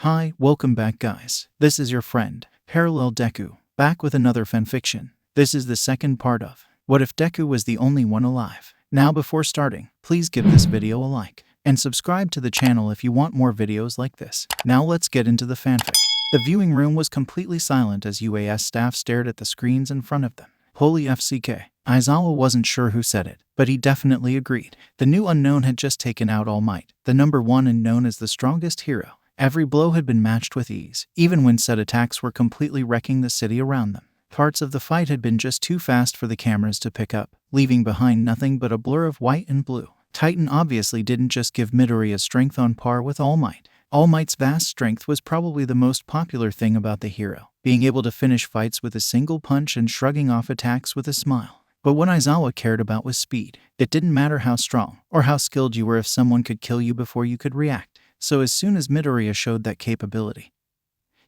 Hi, welcome back guys. This is your friend, Parallel Deku, back with another fanfiction. This is the second part of What If Deku Was the Only One Alive? Now before starting, please give this video a like, and subscribe to the channel if you want more videos like this. Now let's get into the fanfic. The viewing room was completely silent as UAS staff stared at the screens in front of them. Holy FCK. Aizawa wasn't sure who said it, but he definitely agreed. The new unknown had just taken out All Might, the number one and known as the strongest hero. Every blow had been matched with ease, even when Seit attacks were completely wrecking the city around them. Parts of the fight had been just too fast for the cameras to pick up, leaving behind nothing but a blur of white and blue. Titan obviously didn't just give Midoriya strength on par with All Might. All Might's vast strength was probably the most popular thing about the hero, being able to finish fights with a single punch and shrugging off attacks with a smile. But what Aizawa cared about was speed. It didn't matter how strong or how skilled you were if someone could kill you before you could react. So as soon as Midoriya showed that capability,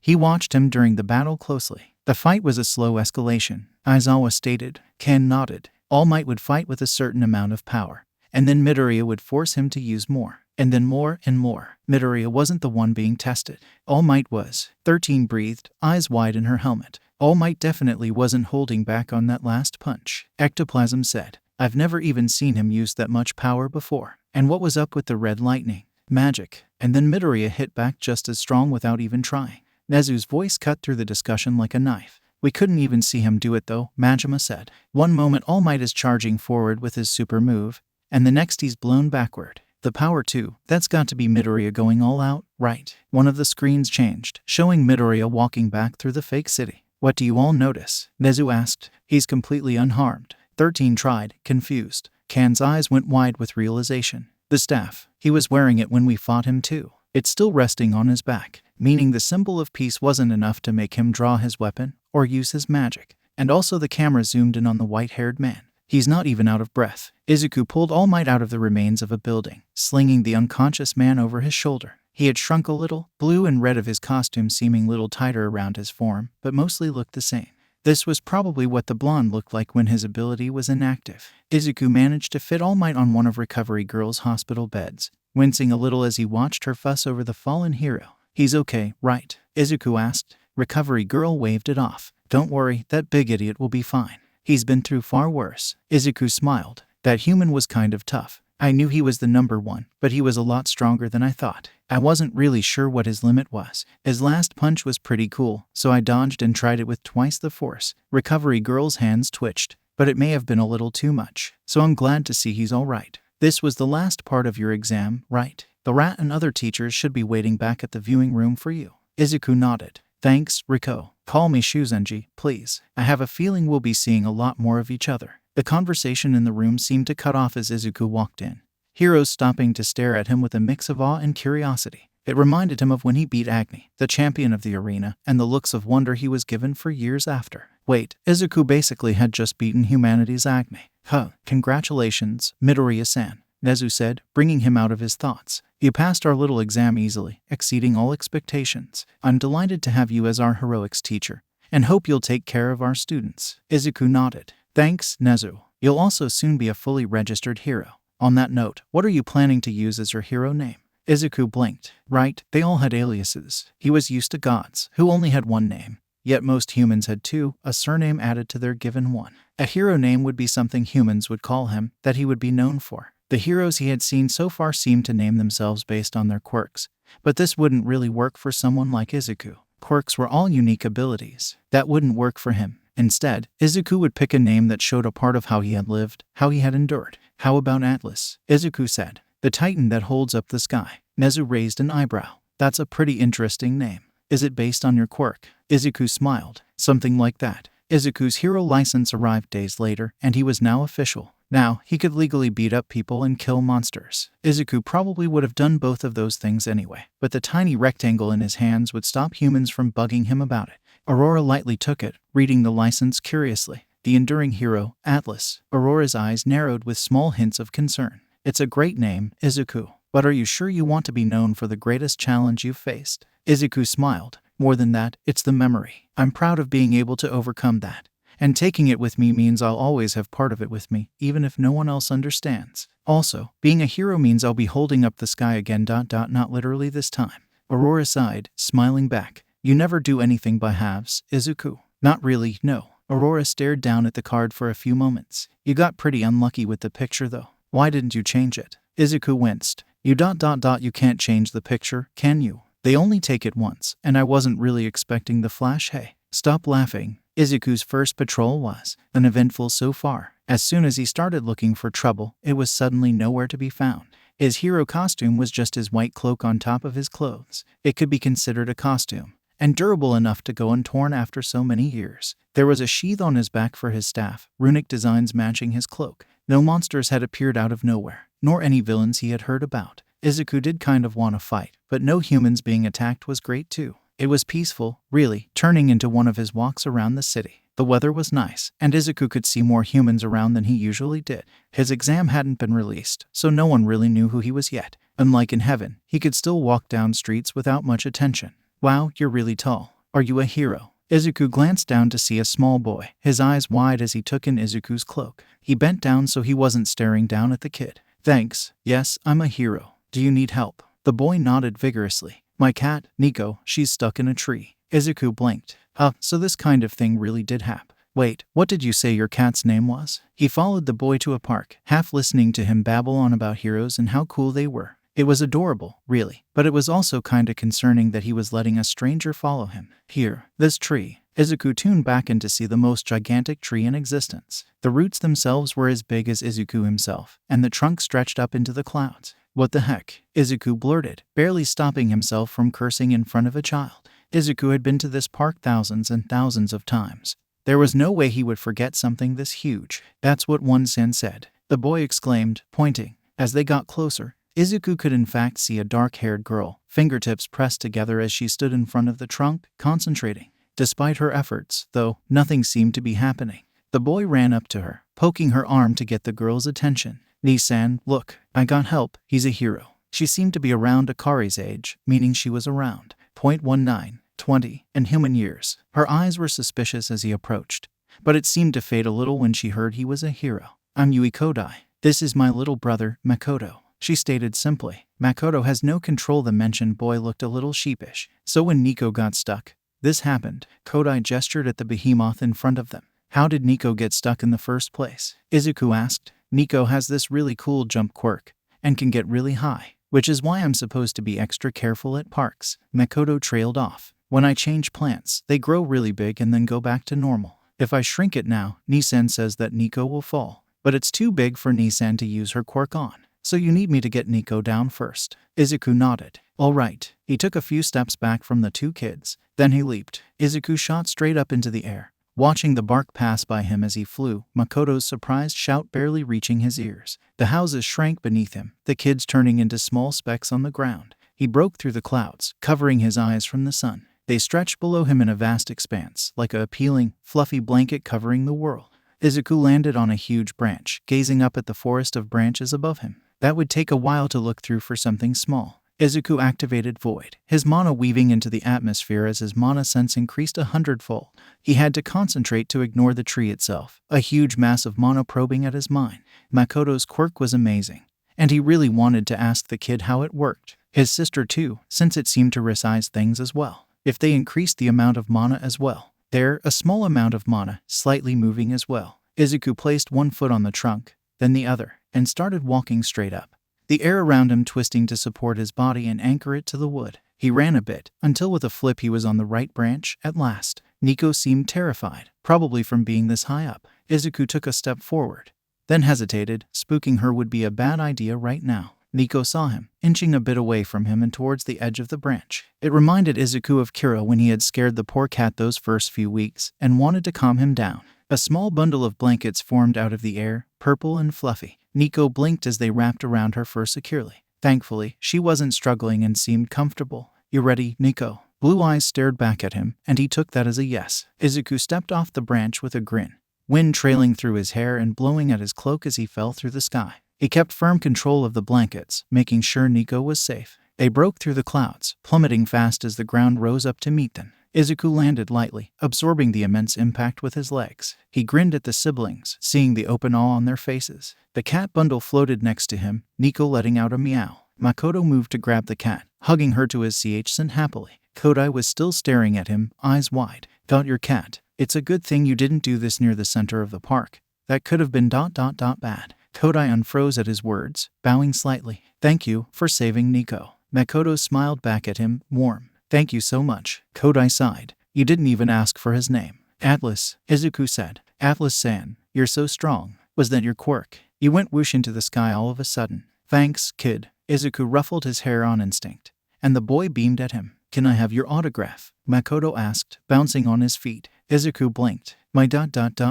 he watched him during the battle closely. The fight was a slow escalation, Aizawa stated. Ken nodded. All Might would fight with a certain amount of power, and then Midoriya would force him to use more, and then more and more. Midoriya wasn't the one being tested. All Might was. 13 breathed, eyes wide in her helmet. All Might definitely wasn't holding back on that last punch. Ectoplasm said, I've never even seen him use that much power before. And what was up with the red lightning? Magic. And then Midoriya hit back just as strong without even trying. Nezu's voice cut through the discussion like a knife. We couldn't even see him do it though, Majima said. One moment All Might is charging forward with his super move, and the next he's blown backward. The power too, that's got to be Midoriya going all out, right? One of the screens changed, showing Midoriya walking back through the fake city. What do you all notice? Nezu asked. He's completely unharmed. 13 tried, confused. Kan's eyes went wide with realization. The staff. He was wearing it when we fought him too. It's still resting on his back, meaning the symbol of peace wasn't enough to make him draw his weapon or use his magic. And also the camera zoomed in on the white-haired man. He's not even out of breath. Izuku pulled All Might out of the remains of a building, slinging the unconscious man over his shoulder. He had shrunk a little, blue and red of his costume seeming little tighter around his form, but mostly looked the same. This was probably what the blonde looked like when his ability was inactive. Izuku managed to fit All Might on one of Recovery Girl's hospital beds, wincing a little as he watched her fuss over the fallen hero. He's okay, right? Izuku asked. Recovery Girl waved it off. Don't worry, that big idiot will be fine. He's been through far worse. Izuku smiled. That human was kind of tough. I knew he was the number one, but he was a lot stronger than I thought. I wasn't really sure what his limit was. His last punch was pretty cool, so I dodged and tried it with twice the force. Recovery Girl's hands twitched, but it may have been a little too much, so I'm glad to see he's all right. This was the last part of your exam, right? The rat and other teachers should be waiting back at the viewing room for you. Izuku nodded. Thanks, Riko. Call me Shuzenji, please. I have a feeling we'll be seeing a lot more of each other. The conversation in the room seemed to cut off as Izuku walked in. Heroes stopping to stare at him with a mix of awe and curiosity. It reminded him of when he beat Agni, the champion of the arena, and the looks of wonder he was given for years after. Wait, Izuku basically had just beaten humanity's Agni. Huh, congratulations, Midoriya-san, Nezu said, bringing him out of his thoughts. You passed our little exam easily, exceeding all expectations. I'm delighted to have you as our heroics teacher, and hope you'll take care of our students. Izuku nodded. Thanks, Nezu. You'll also soon be a fully registered hero. On that note, what are you planning to use as your hero name? Izuku blinked. Right, they all had aliases. He was used to gods, who only had one name. Yet most humans had two, a surname added to their given one. A hero name would be something humans would call him, that he would be known for. The heroes he had seen so far seemed to name themselves based on their quirks, but this wouldn't really work for someone like Izuku. Quirks were all unique abilities. That wouldn't work for him. Instead, Izuku would pick a name that showed a part of how he had lived, how he had endured. How about Atlas? Izuku said. The titan that holds up the sky. Nezu raised an eyebrow. That's a pretty interesting name. Is it based on your quirk? Izuku smiled. Something like that. Izuku's hero license arrived days later, and he was now official. Now, he could legally beat up people and kill monsters. Izuku probably would have done both of those things anyway, but the tiny rectangle in his hands would stop humans from bugging him about it. Aurora lightly took it, reading the license curiously. The enduring hero, Atlas. Aurora's eyes narrowed with small hints of concern. It's a great name, Izuku, but are you sure you want to be known for the greatest challenge you've faced? Izuku smiled. More than that, it's the memory. I'm proud of being able to overcome that. And taking it with me means I'll always have part of it with me, even if no one else understands. Also, being a hero means I'll be holding up the sky again. Not literally this time. Aurora sighed, smiling back. You never do anything by halves, Izuku. Not really, no. Aurora stared down at the card for a few moments. You got pretty unlucky with the picture though. Why didn't you change it? Izuku winced. You can't change the picture, can you? They only take it once, and I wasn't really expecting the flash. Hey, stop laughing. Izuku's first patrol was uneventful so far. As soon as he started looking for trouble, it was suddenly nowhere to be found. His hero costume was just his white cloak on top of his clothes. It could be considered a costume, and durable enough to go untorn after so many years. There was a sheath on his back for his staff, runic designs matching his cloak. No monsters had appeared out of nowhere, nor any villains he had heard about. Izuku did kind of want to fight, but no humans being attacked was great too. It was peaceful, really, turning into one of his walks around the city. The weather was nice, and Izuku could see more humans around than he usually did. His exam hadn't been released, so no one really knew who he was yet. Unlike in heaven, he could still walk down streets without much attention. Wow, you're really tall. Are you a hero? Izuku glanced down to see a small boy, his eyes wide as he took in Izuku's cloak. He bent down so he wasn't staring down at the kid. Thanks. Yes, I'm a hero. Do you need help? The boy nodded vigorously. My cat, Nico, she's stuck in a tree. Izuku blinked. So this kind of thing really did happen. Wait, what did you say your cat's name was? He followed the boy to a park, half listening to him babble on about heroes and how cool they were. It was adorable, really, but it was also kinda concerning that he was letting a stranger follow him. Here, this tree. Izuku tuned back in to see the most gigantic tree in existence. The roots themselves were as big as Izuku himself, and the trunk stretched up into the clouds. What the heck? Izuku blurted, barely stopping himself from cursing in front of a child. Izuku had been to this park thousands and thousands of times. There was no way he would forget something this huge. That's what one-sen said. The boy exclaimed, pointing. As they got closer, Izuku could in fact see a dark-haired girl, fingertips pressed together as she stood in front of the trunk, concentrating. Despite her efforts, though, nothing seemed to be happening. The boy ran up to her, poking her arm to get the girl's attention. Nisan, look, I got help, he's a hero. She seemed to be around Akari's age, meaning she was around 20 in human years. Her eyes were suspicious as he approached, but it seemed to fade a little when she heard he was a hero. I'm Yui Kodai. This is my little brother, Makoto, she stated simply. Makoto has no control. The mentioned boy looked a little sheepish. So when Nico got stuck, this happened. Kodai gestured at the behemoth in front of them. How did Nico get stuck in the first place? Izuku asked. Nico has this really cool jump quirk, and can get really high, which is why I'm supposed to be extra careful at parks. Makoto trailed off. When I change plants, they grow really big and then go back to normal. If I shrink it now, Nisan says that Nico will fall. But it's too big for Nisan to use her quirk on. So you need me to get Nico down first. Izuku nodded. All right. He took a few steps back from the two kids. Then he leaped. Izuku shot straight up into the air, watching the bark pass by him as he flew, Makoto's surprised shout barely reaching his ears. The houses shrank beneath him, the kids turning into small specks on the ground. He broke through the clouds, covering his eyes from the sun. They stretched below him in a vast expanse, like a appealing, fluffy blanket covering the world. Izuku landed on a huge branch, gazing up at the forest of branches above him. That would take a while to look through for something small. Izuku activated Void, his mana weaving into the atmosphere as his mana sense increased 100-fold. He had to concentrate to ignore the tree itself, a huge mass of mana probing at his mind. Makoto's quirk was amazing, and he really wanted to ask the kid how it worked. His sister too, since it seemed to resize things as well. If they increased the amount of mana as well. There, a small amount of mana, slightly moving as well. Izuku placed one foot on the trunk, then the other, and started walking straight up, the air around him twisting to support his body and anchor it to the wood. He ran a bit, until with a flip he was on the right branch, at last. Nico seemed terrified, probably from being this high up. Izuku took a step forward, then hesitated. Spooking her would be a bad idea right now. Nico saw him, inching a bit away from him and towards the edge of the branch. It reminded Izuku of Kira when he had scared the poor cat those first few weeks, and wanted to calm him down. A small bundle of blankets formed out of the air, purple and fluffy. Nico blinked as they wrapped around her fur securely. Thankfully, she wasn't struggling and seemed comfortable. You ready, Nico? Blue eyes stared back at him, and he took that as a yes. Izuku stepped off the branch with a grin, wind trailing through his hair and blowing at his cloak as he fell through the sky. He kept firm control of the blankets, making sure Nico was safe. They broke through the clouds, plummeting fast as the ground rose up to meet them. Izuku landed lightly, absorbing the immense impact with his legs. He grinned at the siblings, seeing the open awe on their faces. The cat bundle floated next to him, Nico letting out a meow. Makoto moved to grab the cat, hugging her to his CHson happily. Kodai was still staring at him, eyes wide. Got your cat. It's a good thing you didn't do this near the center of the park. That could have been ... bad. Kodai unfroze at his words, bowing slightly. Thank you for saving Nico. Makoto smiled back at him, warm. Thank you so much. Kodai sighed. You didn't even ask for his name. Atlas, Izuku said. Atlas-san, you're so strong. Was that your quirk? You went whoosh into the sky all of a sudden. Thanks, kid. Izuku ruffled his hair on instinct, and the boy beamed at him. Can I have your autograph? Makoto asked, bouncing on his feet. Izuku blinked. My ...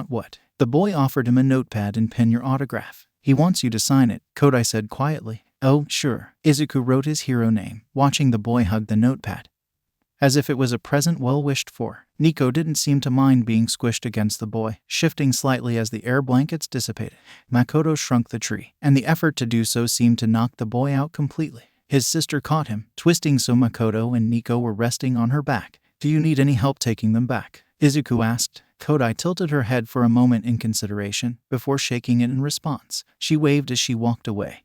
what? The boy offered him a notepad and pen your autograph. He wants you to sign it, Kodai said quietly. Oh, sure. Izuku wrote his hero name, watching the boy hug the notepad, as if it was a present well wished for. Nico didn't seem to mind being squished against the boy, shifting slightly as the air blankets dissipated. Makoto shrunk the tree, and the effort to do so seemed to knock the boy out completely. His sister caught him, twisting so Makoto and Nico were resting on her back. Do you need any help taking them back? Izuku asked. Kodai tilted her head for a moment in consideration, before shaking it in response. She waved as she walked away,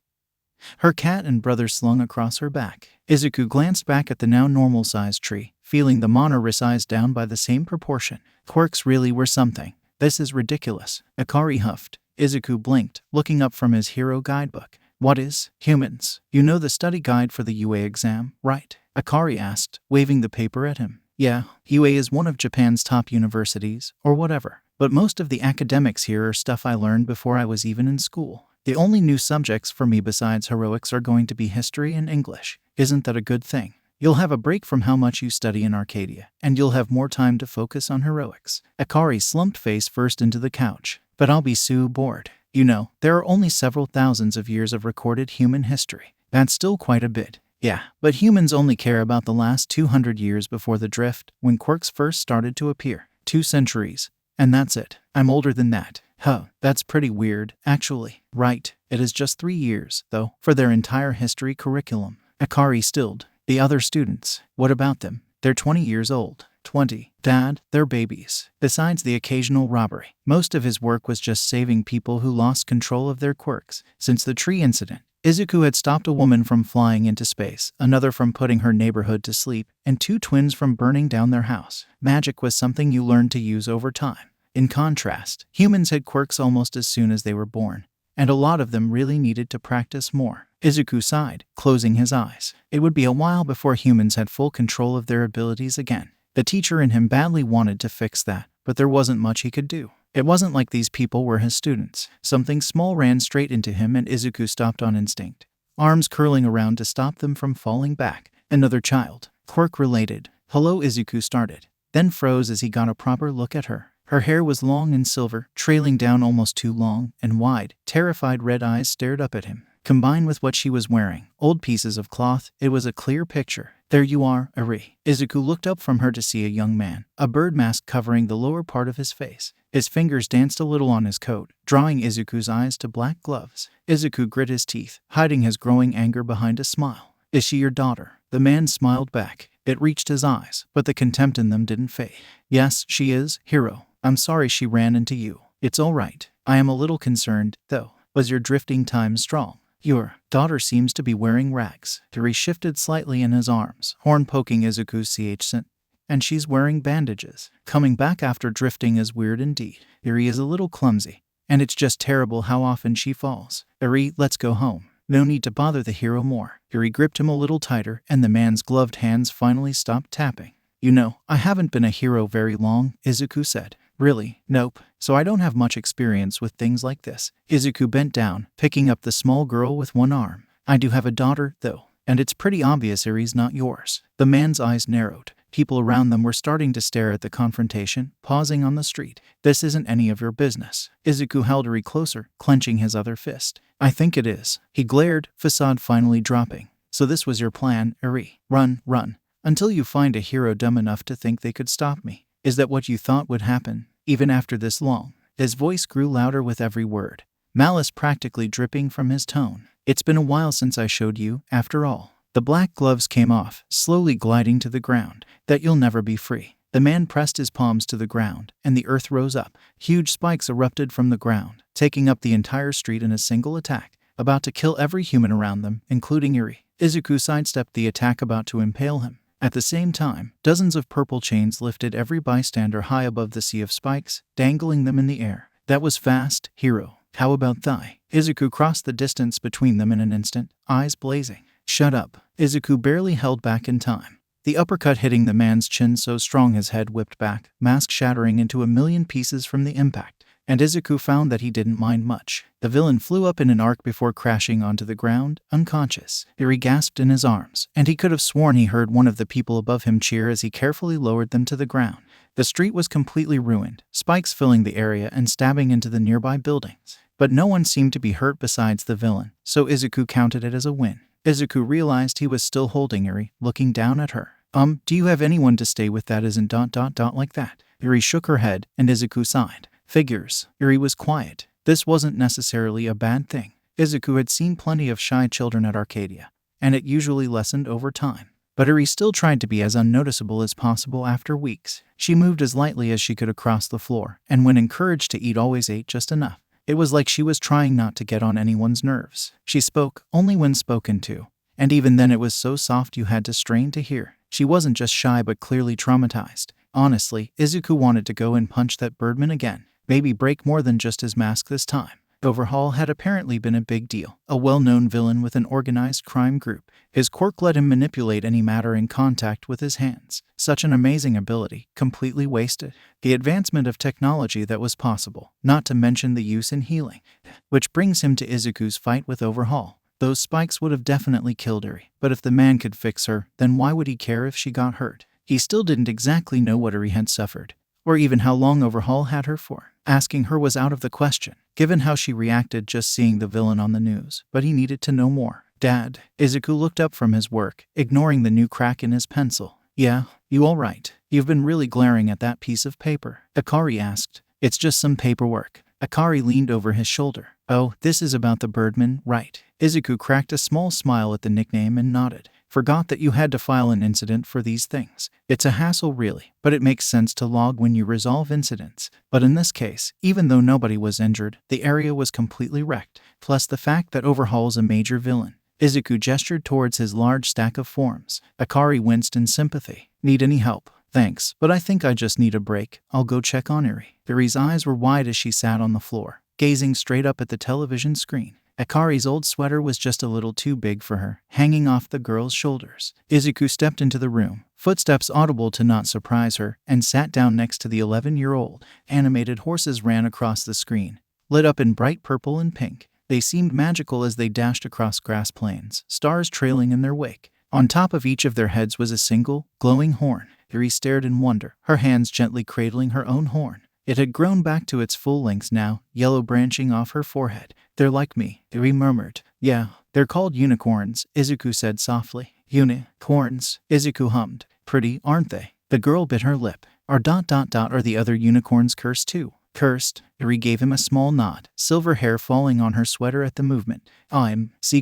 her cat and brother slung across her back. Izuku glanced back at the now normal-sized tree, feeling the monor size down by the same proportion. Quirks really were something. This is ridiculous. Akari huffed. Izuku blinked, looking up from his hero guidebook. What is humans? You know the study guide for the UA exam, right? Akari asked, waving the paper at him. Yeah, UA is one of Japan's top universities, or whatever. But most of the academics here are stuff I learned before I was even in school. The only new subjects for me besides heroics are going to be history and English. Isn't that a good thing? You'll have a break from how much you study in Arcadia, and you'll have more time to focus on heroics. Akari slumped face first into the couch. But I'll be so bored. You know, there are only several thousands of years of recorded human history. That's still quite a bit. Yeah, but humans only care about the last 200 years before the drift, when quirks first started to appear. 2 centuries. And that's it. I'm older than that. Huh, that's pretty weird, actually. Right, it is just 3 years, though, for their entire history curriculum. Akari stilled. The other students, what about them? They're 20 years old. 20. Dad, they're babies. Besides the occasional robbery, most of his work was just saving people who lost control of their quirks. Since the tree incident, Izuku had stopped a woman from flying into space, another from putting her neighborhood to sleep, and 2 twins from burning down their house. Magic was something you learned to use over time. In contrast, humans had quirks almost as soon as they were born, and a lot of them really needed to practice more. Izuku sighed, closing his eyes. It would be a while before humans had full control of their abilities again. The teacher in him badly wanted to fix that, but there wasn't much he could do. It wasn't like these people were his students. Something small ran straight into him and Izuku stopped on instinct, arms curling around to stop them from falling back. Another child. Quirk-related. Hello, Izuku started, then froze as he got a proper look at her. Her hair was long and silver, trailing down almost too long and wide. Terrified red eyes stared up at him. Combined with what she was wearing, old pieces of cloth, it was a clear picture. There you are, Ari. Izuku looked up from her to see a young man, a bird mask covering the lower part of his face. His fingers danced a little on his coat, drawing Izuku's eyes to black gloves. Izuku grit his teeth, hiding his growing anger behind a smile. Is she your daughter? The man smiled back. It reached his eyes, but the contempt in them didn't fade. Yes, she is, hero. I'm sorry she ran into you. It's all right. I am a little concerned, though. Was your drifting time strong? Your daughter seems to be wearing rags. Yuri shifted slightly in his arms, horn poking Izuku's CHson. And she's wearing bandages. Coming back after drifting is weird indeed. Yuri is a little clumsy, and it's just terrible how often she falls. Yuri, let's go home. No need to bother the hero more. Yuri gripped him a little tighter, and the man's gloved hands finally stopped tapping. You know, I haven't been a hero very long, Izuku said. Really? Nope. So I don't have much experience with things like this. Izuku bent down, picking up the small girl with one arm. I do have a daughter, though, and it's pretty obvious Iri's not yours. The man's eyes narrowed. People around them were starting to stare at the confrontation, pausing on the street. This isn't any of your business. Izuku held Iri closer, clenching his other fist. I think it is. He glared, facade finally dropping. So this was your plan, Iri. Run, run, until you find a hero dumb enough to think they could stop me. Is that what you thought would happen, even after this long? His voice grew louder with every word, malice practically dripping from his tone. It's been a while since I showed you, after all. The black gloves came off, slowly gliding to the ground. That you'll never be free. The man pressed his palms to the ground, and the earth rose up. Huge spikes erupted from the ground, taking up the entire street in a single attack, about to kill every human around them, including Iri. Izuku sidestepped the attack about to impale him. At the same time, dozens of purple chains lifted every bystander high above the sea of spikes, dangling them in the air. That was fast, hero. How about thigh? Izuku crossed the distance between them in an instant, eyes blazing. Shut up. Izuku barely held back in time. The uppercut hitting the man's chin so strong his head whipped back, mask shattering into a million pieces from the impact. And Izuku found that he didn't mind much. The villain flew up in an arc before crashing onto the ground, unconscious. Eri gasped in his arms, and he could have sworn he heard one of the people above him cheer as he carefully lowered them to the ground. The street was completely ruined, spikes filling the area and stabbing into the nearby buildings. But no one seemed to be hurt besides the villain, so Izuku counted it as a win. Izuku realized he was still holding Eri, looking down at her. Do you have anyone to stay with that isn't ... like that? Eri shook her head, and Izuku sighed. Figures. Eri was quiet. This wasn't necessarily a bad thing. Izuku had seen plenty of shy children at Arcadia, and it usually lessened over time. But Eri still tried to be as unnoticeable as possible after weeks. She moved as lightly as she could across the floor, and when encouraged to eat always ate just enough. It was like she was trying not to get on anyone's nerves. She spoke only when spoken to, and even then it was so soft you had to strain to hear. She wasn't just shy but clearly traumatized. Honestly, Izuku wanted to go and punch that birdman again. Maybe break more than just his mask this time. Overhaul had apparently been a big deal, a well-known villain with an organized crime group. His quirk let him manipulate any matter in contact with his hands. Such an amazing ability, completely wasted. The advancement of technology that was possible, not to mention the use in healing. Which brings him to Izuku's fight with Overhaul. Those spikes would have definitely killed Eri, but if the man could fix her, then why would he care if she got hurt? He still didn't exactly know what Eri had suffered, or even how long Overhaul had her for. Asking her was out of the question, given how she reacted just seeing the villain on the news, but he needed to know more. Dad. Izuku looked up from his work, ignoring the new crack in his pencil. Yeah, you all right? You've been really glaring at that piece of paper. Akari asked. It's just some paperwork. Akari leaned over his shoulder. Oh, this is about the birdman, right? Izuku cracked a small smile at the nickname and nodded. Forgot that you had to file an incident for these things. It's a hassle really, but it makes sense to log when you resolve incidents. But in this case, even though nobody was injured, the area was completely wrecked. Plus the fact that Overhaul's a major villain. Izuku gestured towards his large stack of forms. Akari winced in sympathy. Need any help? Thanks, but I think I just need a break. I'll go check on Eri. Eri's eyes were wide as she sat on the floor, gazing straight up at the television screen. Akari's old sweater was just a little too big for her, hanging off the girl's shoulders. Izuku stepped into the room, footsteps audible to not surprise her, and sat down next to the 11-year-old. Animated horses ran across the screen, lit up in bright purple and pink. They seemed magical as they dashed across grass plains, stars trailing in their wake. On top of each of their heads was a single, glowing horn. Eri stared in wonder, her hands gently cradling her own horn. It had grown back to its full length now, yellow branching off her forehead. They're like me, Eri murmured. Yeah, they're called unicorns, Izuku said softly. Unicorns, Izuku hummed. Pretty, aren't they? The girl bit her lip. Are ... are the other unicorns cursed too? Cursed? Eri gave him a small nod, silver hair falling on her sweater at the movement.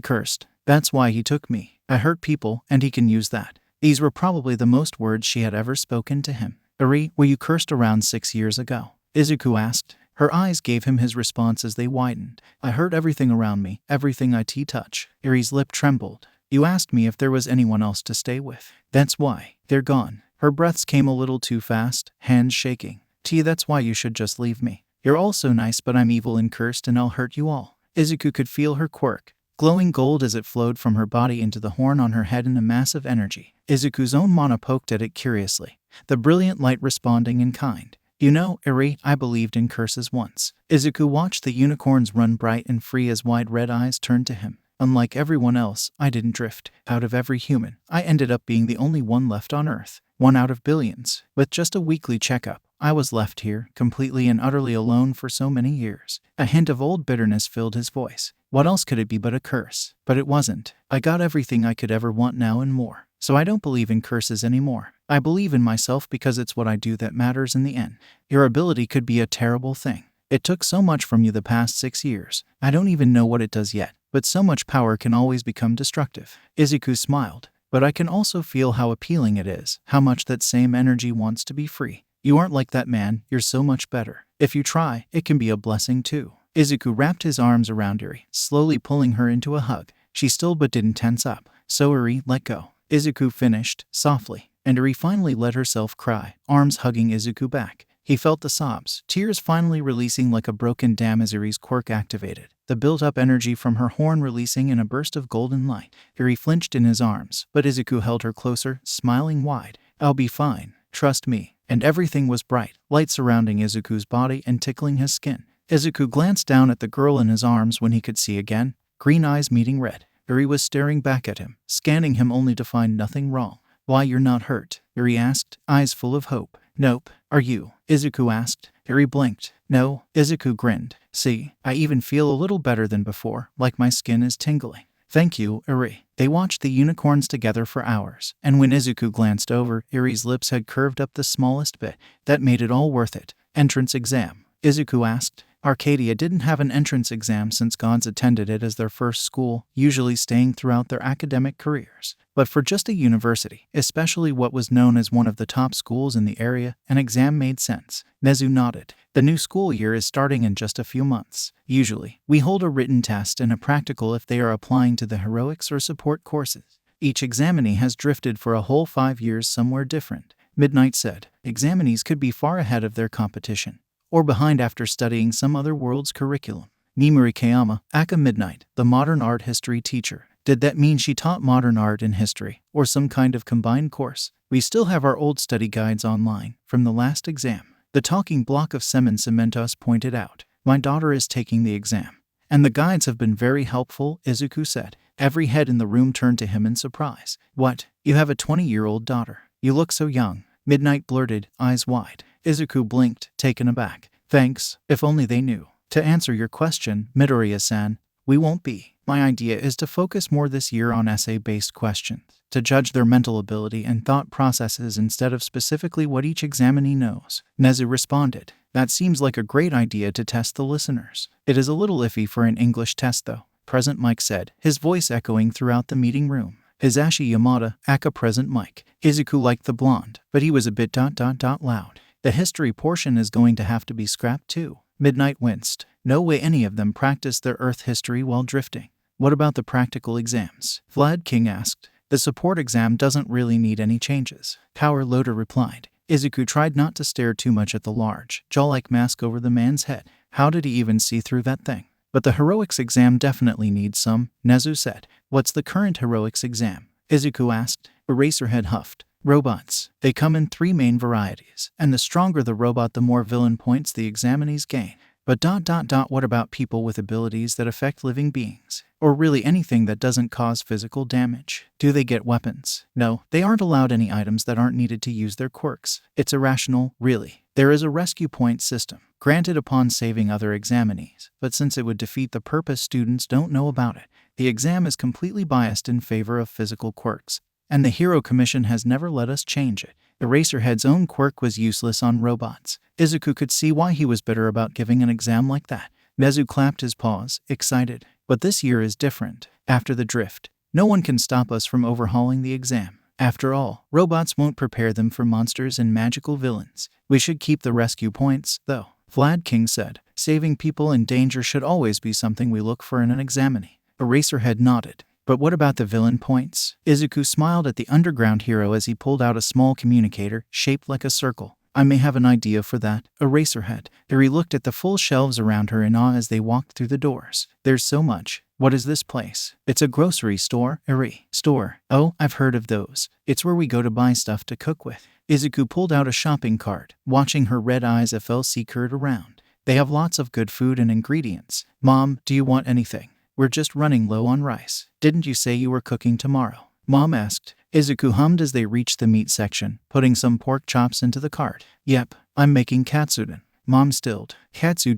Cursed. That's why he took me. I hurt people, and he can use that. These were probably the most words she had ever spoken to him. Eri, were you cursed around 6 years ago? Izuku asked. Her eyes gave him his response as they widened. I hurt everything around me, everything I touch. Eri's lip trembled. You asked me if there was anyone else to stay with. That's why. They're gone. Her breaths came a little too fast, hands shaking. That's why you should just leave me. You're all so nice, but I'm evil and cursed and I'll hurt you all. Izuku could feel her quirk, glowing gold as it flowed from her body into the horn on her head in a massive energy. Izuku's own mana poked at it curiously, the brilliant light responding in kind. You know, Eri, I believed in curses once. Izuku watched the unicorns run bright and free as wide red eyes turned to him. Unlike everyone else, I didn't drift. Out of every human, I ended up being the only one left on Earth. One out of billions. With just a weekly checkup, I was left here, completely and utterly alone for so many years. A hint of old bitterness filled his voice. What else could it be but a curse? But it wasn't. I got everything I could ever want now and more. So I don't believe in curses anymore. I believe in myself because it's what I do that matters in the end. Your ability could be a terrible thing. It took so much from you the past 6 years. I don't even know what it does yet, but so much power can always become destructive. Izuku smiled. But I can also feel how appealing it is, how much that same energy wants to be free. You aren't like that, man. You're so much better. If you try, it can be a blessing too. Izuku wrapped his arms around Eri, slowly pulling her into a hug. She still but didn't tense up. So Eri, let go. Izuku finished, softly, and Eri finally let herself cry, arms hugging Izuku back. He felt the sobs, tears finally releasing like a broken dam as Eri's quirk activated, the built-up energy from her horn releasing in a burst of golden light. Eri flinched in his arms, but Izuku held her closer, smiling wide. I'll be fine, trust me. And everything was bright, light surrounding Izuku's body and tickling his skin. Izuku glanced down at the girl in his arms when he could see again, green eyes meeting red. Eri was staring back at him, scanning him only to find nothing wrong. Why, you're not hurt? Eri asked, eyes full of hope. Nope. Are you? Izuku asked. Eri blinked. No. Izuku grinned. See, I even feel a little better than before, like my skin is tingling. Thank you, Eri. They watched the unicorns together for hours, and when Izuku glanced over, Eri's lips had curved up the smallest bit. That made it all worth it. Entrance exam? Izuku asked. Arcadia didn't have an entrance exam since gods attended it as their first school, usually staying throughout their academic careers. But for just a university, especially what was known as one of the top schools in the area, an exam made sense. Nezu nodded. The new school year is starting in just a few months. Usually, we hold a written test and a practical if they are applying to the heroics or support courses. Each examinee has drifted for a whole 5 years somewhere different. Midnight said. Examinees could be far ahead of their competition, or behind after studying some other world's curriculum. Nimuri Kayama, Aka Midnight, the modern art history teacher. Did that mean she taught modern art and history, or some kind of combined course? We still have our old study guides online, from the last exam. The talking block of Semen Cementos pointed out. My daughter is taking the exam, and the guides have been very helpful, Izuku said. Every head in the room turned to him in surprise. What? You have a 20-year-old daughter? You look so young. Midnight blurted, eyes wide. Izuku blinked, taken aback. Thanks, if only they knew. To answer your question, Midoriya-san, we won't be. My idea is to focus more this year on essay-based questions, to judge their mental ability and thought processes instead of specifically what each examinee knows. Nezu responded. That seems like a great idea to test the listeners. It is a little iffy for an English test though, Present Mike said, his voice echoing throughout the meeting room. Hisashi Yamada, Aka Present Mike. Izuku liked the blonde, but he was a bit loud. The history portion is going to have to be scrapped too. Midnight winced. No way any of them practiced their Earth history while drifting. What about the practical exams? Vlad King asked. The support exam doesn't really need any changes. Power Loader replied. Izuku tried not to stare too much at the large, jaw-like mask over the man's head. How did he even see through that thing? But the heroics exam definitely needs some, Nezu said. What's the current heroics exam? Izuku asked. Eraserhead huffed. Robots. They come in 3 main varieties, and the stronger the robot the more villain points the examinees gain. But what about people with abilities that affect living beings? Or really anything that doesn't cause physical damage? Do they get weapons? No, they aren't allowed any items that aren't needed to use their quirks. It's irrational, really. There is a rescue point system, granted upon saving other examinees, but since it would defeat the purpose, students don't know about it. The exam is completely biased in favor of physical quirks, and the Hero Commission has never let us change it. Eraserhead's own quirk was useless on robots. Izuku could see why he was bitter about giving an exam like that. Nezu clapped his paws, excited. But this year is different. After the drift, no one can stop us from overhauling the exam. After all, robots won't prepare them for monsters and magical villains. We should keep the rescue points, though. Vlad King said. Saving people in danger should always be something we look for in an examinee. Eraserhead nodded. But what about the villain points? Izuku smiled at the underground hero as he pulled out a small communicator, shaped like a circle. I may have an idea for that. Eraserhead. Eri looked at the full shelves around her in awe as they walked through the doors. There's so much. What is this place? It's a grocery store, Eri. Store. Oh, I've heard of those. It's where we go to buy stuff to cook with. Izuku pulled out a shopping cart, watching her red eyes FLC curd around. They have lots of good food and ingredients. Mom, do you want anything? We're just running low on rice. Didn't you say you were cooking tomorrow? Mom asked. Izuku hummed as they reached the meat section, putting some pork chops into the cart. Yep, I'm making katsudon. Mom stilled. Katsu ...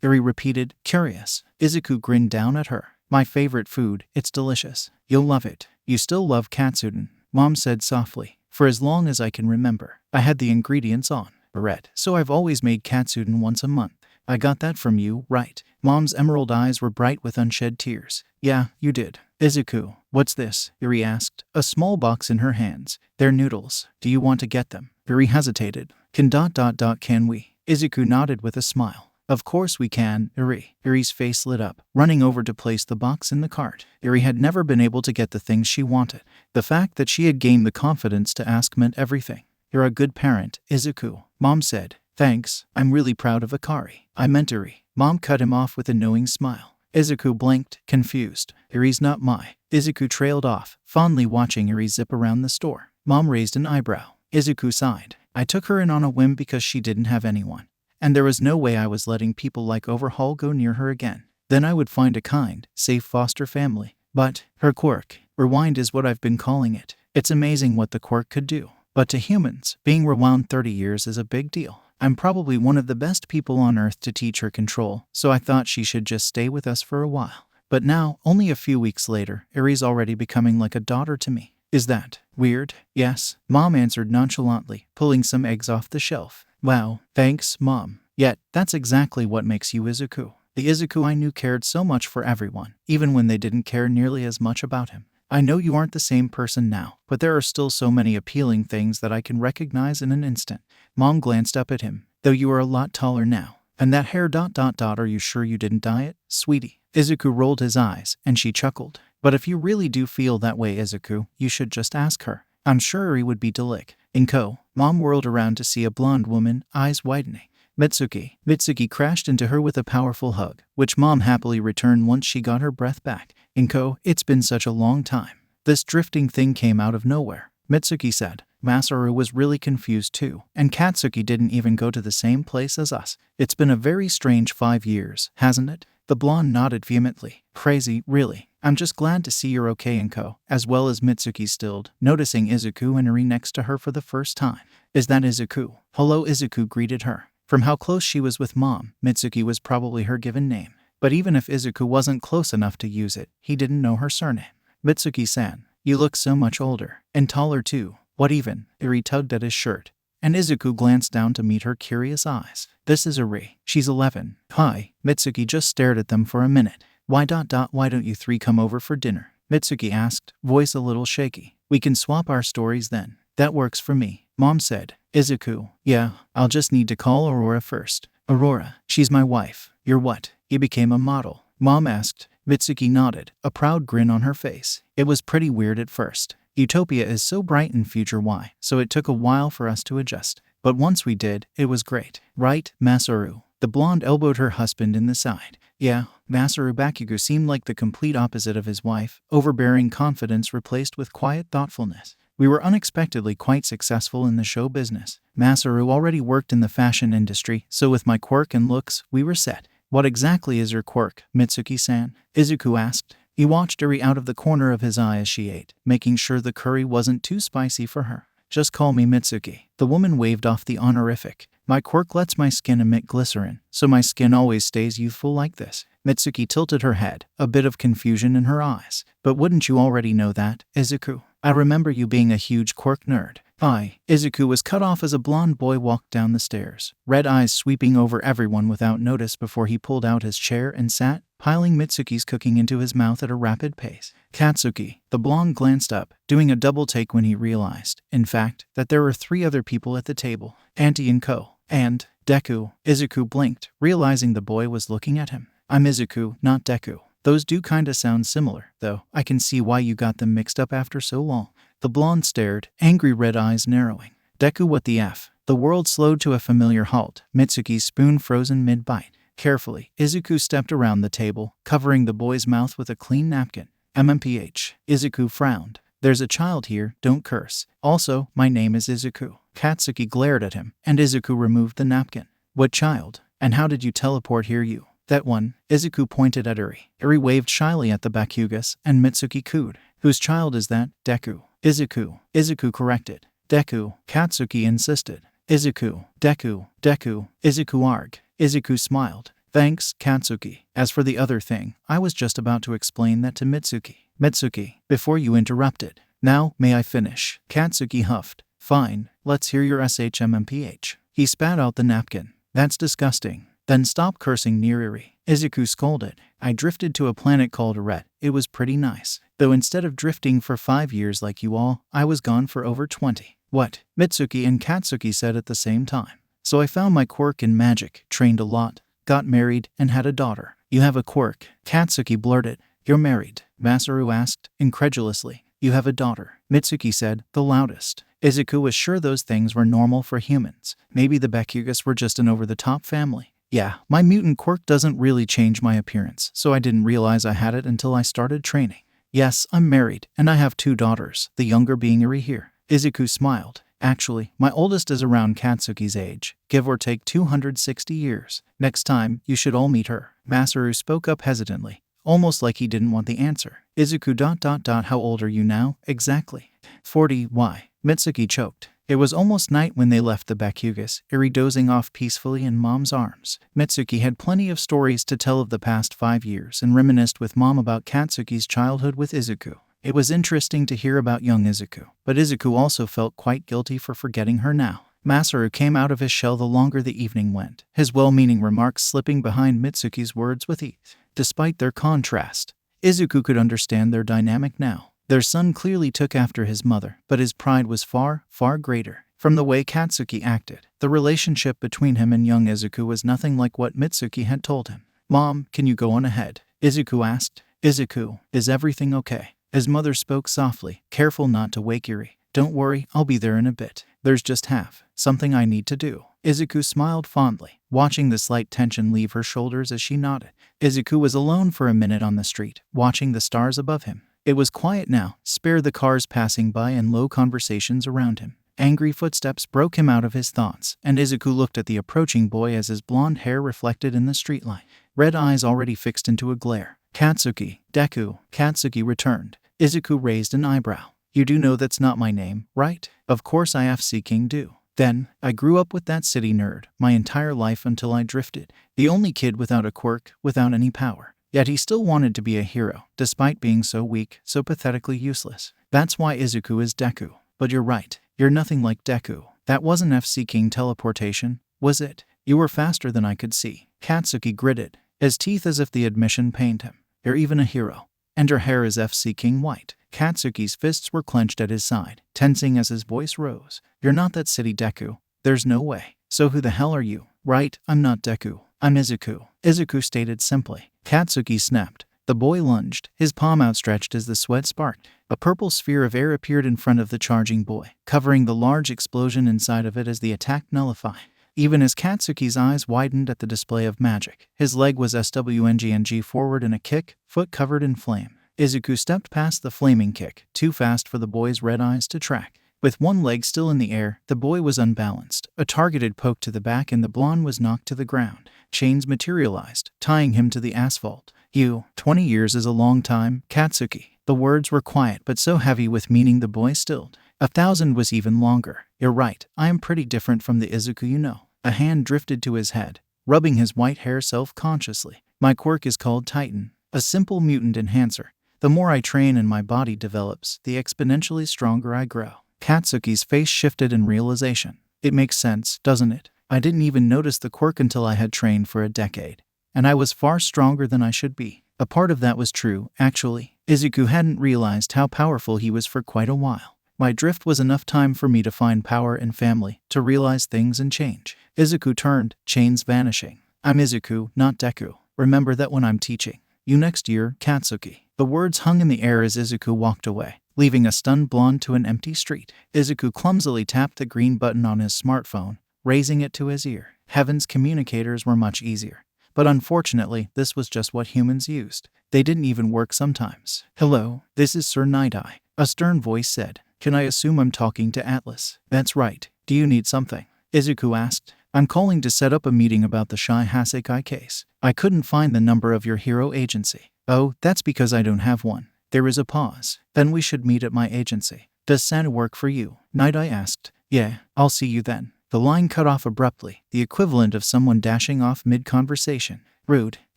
Eri repeated, curious. Izuku grinned down at her. My favorite food, it's delicious. You'll love it. You still love katsudon, Mom said softly. For as long as I can remember, I had the ingredients on bread, so I've always made katsudon once a month. I got that from you, right? Mom's emerald eyes were bright with unshed tears. Yeah, you did. Izuku, what's this? Eri asked, a small box in her hands. They're noodles. Do you want to get them? Eri hesitated. Can we? Izuku nodded with a smile. Of course we can, Eri. Eri's face lit up, running over to place the box in the cart. Eri had never been able to get the things she wanted. The fact that she had gained the confidence to ask meant everything. You're a good parent, Izuku, Mom said. Thanks, I'm really proud of Akari. I meant Eri. Mom cut him off with a knowing smile. Izuku blinked, confused. Eri's not my. Izuku trailed off, fondly watching Eri zip around the store. Mom raised an eyebrow. Izuku sighed. I took her in on a whim because she didn't have anyone. And there was no way I was letting people like Overhaul go near her again. Then I would find a kind, safe foster family. But, her quirk, rewind is what I've been calling it. It's amazing what the quirk could do. But to humans, being rewound 30 years is a big deal. I'm probably one of the best people on Earth to teach her control, so I thought she should just stay with us for a while. But now, only a few weeks later, Eri's already becoming like a daughter to me. Is that weird? Yes, Mom answered nonchalantly, pulling some eggs off the shelf. Wow, thanks, Mom. Yet, that's exactly what makes you Izuku. The Izuku I knew cared so much for everyone, even when they didn't care nearly as much about him. I know you aren't the same person now, but there are still so many appealing things that I can recognize in an instant. Mom glanced up at him. Though you are a lot taller now. And that hair ... Are you sure you didn't dye it, sweetie? Izuku rolled his eyes, and she chuckled. But if you really do feel that way, Izuku, you should just ask her. I'm sure Eri would be delic. Inko. Mom whirled around to see a blonde woman, eyes widening. Mitsuki. Mitsuki crashed into her with a powerful hug, which Mom happily returned once she got her breath back. Inko, it's been such a long time. This drifting thing came out of nowhere, Mitsuki said. Masaru was really confused too, and Katsuki didn't even go to the same place as us. It's been a very strange 5 years, hasn't it? The blonde nodded vehemently. Crazy, really. I'm just glad to see you're okay, Inko, as well as Mitsuki stilled, noticing Izuku and Eri next to her for the first time. Is that Izuku? Hello, Izuku greeted her. From how close she was with Mom, Mitsuki was probably her given name. But even if Izuku wasn't close enough to use it, he didn't know her surname. Mitsuki-san, you look so much older, and taller too. What even? Eri tugged at his shirt, and Izuku glanced down to meet her curious eyes. This is Eri. She's 11. Hi. Mitsuki just stared at them for a minute. Why don't you three come over for dinner? Mitsuki asked, voice a little shaky. We can swap our stories then. That works for me, Mom said. Izuku, yeah, I'll just need to call Aurora first. Aurora, she's my wife. You're what? You became a model? Mom asked. Mitsuki nodded, a proud grin on her face. It was pretty weird at first. Utopia is so bright in Future Y, so it took a while for us to adjust. But once we did, it was great. Right, Masaru? The blonde elbowed her husband in the side. Yeah, Masaru Bakugo seemed like the complete opposite of his wife, overbearing confidence replaced with quiet thoughtfulness. We were unexpectedly quite successful in the show business. Masaru already worked in the fashion industry, so with my quirk and looks, we were set. What exactly is your quirk, Mitsuki-san? Izuku asked. He watched Eri out of the corner of his eye as she ate, making sure the curry wasn't too spicy for her. Just call me Mitsuki. The woman waved off the honorific. My quirk lets my skin emit glycerin, so my skin always stays youthful like this. Mitsuki tilted her head, a bit of confusion in her eyes. But wouldn't you already know that, Izuku? I remember you being a huge quirk nerd. Izuku was cut off as a blonde boy walked down the stairs, red eyes sweeping over everyone without notice before he pulled out his chair and sat, piling Mitsuki's cooking into his mouth at a rapid pace. Katsuki. The blonde glanced up, doing a double take when he realized, in fact, that there were 3 other people at the table. Auntie and Co. And Deku. Izuku blinked, realizing the boy was looking at him. I'm Izuku, not Deku. Those do kinda sound similar, though. I can see why you got them mixed up after so long. The blonde stared, angry red eyes narrowing. Deku, what the F? The world slowed to a familiar halt, Mitsuki's spoon frozen mid-bite. Carefully, Izuku stepped around the table, covering the boy's mouth with a clean napkin. MMPH. Izuku frowned. There's a child here, don't curse. Also, my name is Izuku. Katsuki glared at him, and Izuku removed the napkin. What child? And how did you teleport here, you? That one. Izuku pointed at Eri. Eri waved shyly at the Bakugas, and Mitsuki cooed. Whose child is that? Deku. Izuku. Izuku corrected. Deku. Katsuki insisted. Izuku. Deku. Deku. Izuku arg. Izuku smiled. Thanks, Katsuki. As for the other thing, I was just about to explain that to Mitsuki. Mitsuki, before you interrupted. Now, may I finish? Katsuki huffed. Fine, let's hear your SHMMPH. He spat out the napkin. That's disgusting. Then stop cursing near Eri. Izuku scolded. I drifted to a planet called Eret. It was pretty nice. Though instead of drifting for 5 years like you all, I was gone for over 20. What? Mitsuki and Katsuki said at the same time. So I found my quirk in magic, trained a lot. got married, and had a daughter. You have a quirk. Katsuki blurted. You're married, Masaru asked, incredulously. You have a daughter, Mitsuki said, the loudest. Izuku was sure those things were normal for humans. Maybe the Backlash were just an over-the-top family. Yeah, my mutant quirk doesn't really change my appearance, so I didn't realize I had it until I started training. Yes, I'm married, and I have 2 daughters, the younger being Eri here. Izuku smiled. Actually, my oldest is around Katsuki's age, give or take 260 years. Next time, you should all meet her. Masaru spoke up hesitantly, almost like he didn't want the answer. Izuku ... How old are you now, exactly? 40, why? Mitsuki choked. It was almost night when they left the Backlash, Eri dozing off peacefully in Mom's arms. Mitsuki had plenty of stories to tell of the past 5 years and reminisced with Mom about Katsuki's childhood with Izuku. It was interesting to hear about young Izuku, but Izuku also felt quite guilty for forgetting her now. Masaru came out of his shell the longer the evening went, his well-meaning remarks slipping behind Mitsuki's words with ease. Despite their contrast, Izuku could understand their dynamic now. Their son clearly took after his mother, but his pride was far, far greater. From the way Katsuki acted, the relationship between him and young Izuku was nothing like what Mitsuki had told him. Mom, can you go on ahead? Izuku asked. Izuku, is everything okay? His mother spoke softly, careful not to wake Eri. Don't worry, I'll be there in a bit. There's just something I need to do. Izuku smiled fondly, watching the slight tension leave her shoulders as she nodded. Izuku was alone for a minute on the street, watching the stars above him. It was quiet now, spare the cars passing by and low conversations around him. Angry footsteps broke him out of his thoughts, and Izuku looked at the approaching boy as his blonde hair reflected in the streetlight. Red eyes already fixed into a glare. Katsuki, Deku. Katsuki returned. Izuku raised an eyebrow. You do know that's not my name, right? Of course I FC King do. Then, I grew up with that city nerd, my entire life until I drifted. The only kid without a quirk, without any power. Yet he still wanted to be a hero, despite being so weak, so pathetically useless. That's why Izuku is Deku. But you're right, you're nothing like Deku. That wasn't FC King teleportation, was it? You were faster than I could see. Katsuki gritted, his teeth as if the admission pained him. You're even a hero. And your hair is FC King white. Katsuki's fists were clenched at his side, tensing as his voice rose. You're not that city Deku. There's no way. So who the hell are you? Right, I'm not Deku. I'm Izuku. Izuku stated simply. Katsuki snapped. The boy lunged, his palm outstretched as the sweat sparked. A purple sphere of air appeared in front of the charging boy, covering the large explosion inside of it as the attack nullified. Even as Katsuki's eyes widened at the display of magic, his leg was swng forward in a kick, foot covered in flame. Izuku stepped past the flaming kick, too fast for the boy's red eyes to track. With one leg still in the air, the boy was unbalanced. A targeted poke to the back and the blonde was knocked to the ground. Chains materialized, tying him to the asphalt. 20 years is a long time, Katsuki. The words were quiet but so heavy with meaning the boy stilled. 1,000 was even longer. You're right, I am pretty different from the Izuku you know. A hand drifted to his head, rubbing his white hair self-consciously. My quirk is called Titan, a simple mutant enhancer. The more I train and my body develops, the exponentially stronger I grow. Katsuki's face shifted in realization. It makes sense, doesn't it? I didn't even notice the quirk until I had trained for a decade. And I was far stronger than I should be. A part of that was true, actually. Izuku hadn't realized how powerful he was for quite a while. My drift was enough time for me to find power and family, to realize things and change. Izuku turned, chains vanishing. I'm Izuku, not Deku. Remember that when I'm teaching you next year, Katsuki. The words hung in the air as Izuku walked away, leaving a stunned blonde to an empty street. Izuku clumsily tapped the green button on his smartphone, raising it to his ear. Heaven's communicators were much easier. But unfortunately, this was just what humans used. They didn't even work sometimes. Hello, this is Sir Night-Eye, a stern voice said. Can I assume I'm talking to Atlas? That's right. Do you need something? Izuku asked. I'm calling to set up a meeting about the Shai Hasekai case. I couldn't find the number of your hero agency. Oh, that's because I don't have one. There is a pause. Then we should meet at my agency. Does Santa work for you? Night-Eye asked. Yeah, I'll see you then. The line cut off abruptly, the equivalent of someone dashing off mid-conversation. Rude.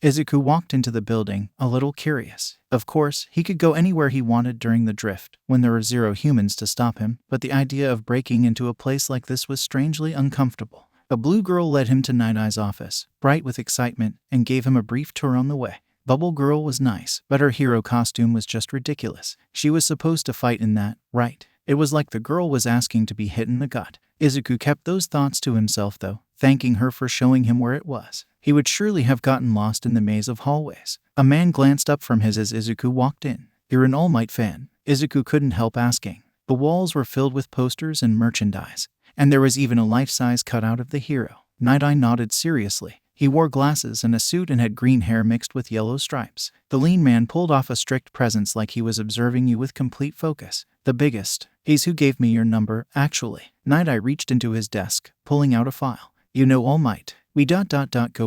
Izuku walked into the building, a little curious. Of course, he could go anywhere he wanted during the drift, when there were 0 humans to stop him, but the idea of breaking into a place like this was strangely uncomfortable. A blue girl led him to Night-Eye's office, bright with excitement, and gave him a brief tour on the way. Bubble Girl was nice, but her hero costume was just ridiculous. She was supposed to fight in that, right? It was like the girl was asking to be hit in the gut. Izuku kept those thoughts to himself though, thanking her for showing him where it was. He would surely have gotten lost in the maze of hallways. A man glanced up from his as Izuku walked in. "You're an All Might fan?" Izuku couldn't help asking. The walls were filled with posters and merchandise, and there was even a life-size cutout of the hero. Night Eye nodded seriously. He wore glasses and a suit and had green hair mixed with yellow stripes. The lean man pulled off a strict presence like he was observing you with complete focus. "The biggest. He's who gave me your number, actually." Night Eye reached into his desk, pulling out a file. "You know All Might. We go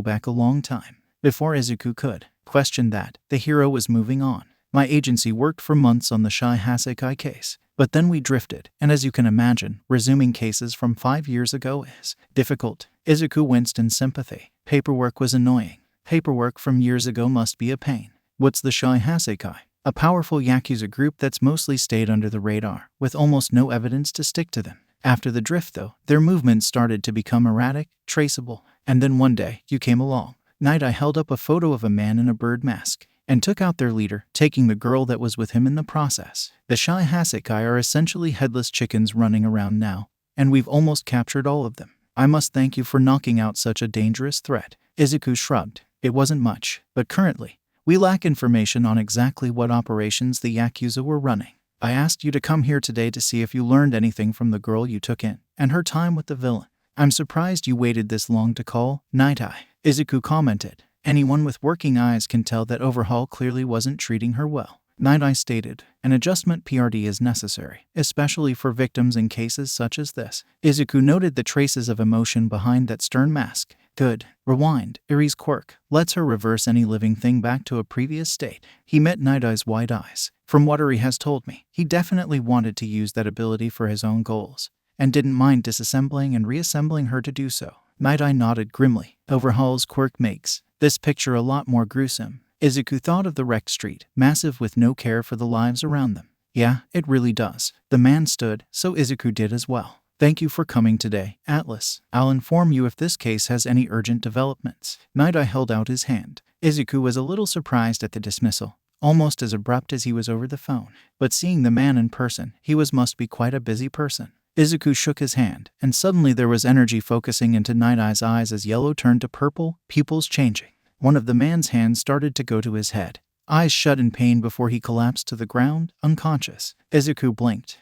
back a long time." Before Izuku could question that, the hero was moving on. "My agency worked for months on the Shai Hasekai case. But then we drifted, and as you can imagine, resuming cases from 5 years ago is difficult." Izuku winced in sympathy. Paperwork was annoying. Paperwork from years ago must be a pain. "What's the Shai Hasekai?" "A powerful Yakuza group that's mostly stayed under the radar, with almost no evidence to stick to them. After the drift, though, their movements started to become erratic, traceable, and then one day, you came along." Night Eye held up a photo of a man in a bird mask and took out their leader, taking the girl that was with him in the process. "The Shai Hasekai are essentially headless chickens running around now, and we've almost captured all of them. I must thank you for knocking out such a dangerous threat." Izuku shrugged. "It wasn't much, but currently, we lack information on exactly what operations the Yakuza were running. I asked you to come here today to see if you learned anything from the girl you took in, and her time with the villain. I'm surprised you waited this long to call." "Night Eye," Izuku commented. "Anyone with working eyes can tell that Overhaul clearly wasn't treating her well." Night Eye stated, "An adjustment PRD is necessary, especially for victims in cases such as this." Izuku noted the traces of emotion behind that stern mask. "Good. Rewind. Eri's quirk lets her reverse any living thing back to a previous state." He met Night Eye's wide eyes. "From what Eri has told me, he definitely wanted to use that ability for his own goals, and didn't mind disassembling and reassembling her to do so." Night Eye nodded grimly. "Overhaul's quirk makes this picture a lot more gruesome." Izuku thought of the wrecked street, massive with no care for the lives around them. "Yeah, it really does." The man stood, so Izuku did as well. "Thank you for coming today, Atlas. I'll inform you if this case has any urgent developments." Night Eye held out his hand. Izuku was a little surprised at the dismissal, almost as abrupt as he was over the phone. But seeing the man in person, he must be quite a busy person. Izuku shook his hand, and suddenly there was energy focusing into Night Eye's eyes as yellow turned to purple, pupils changing. One of the man's hands started to go to his head, eyes shut in pain before he collapsed to the ground, unconscious. Izuku blinked.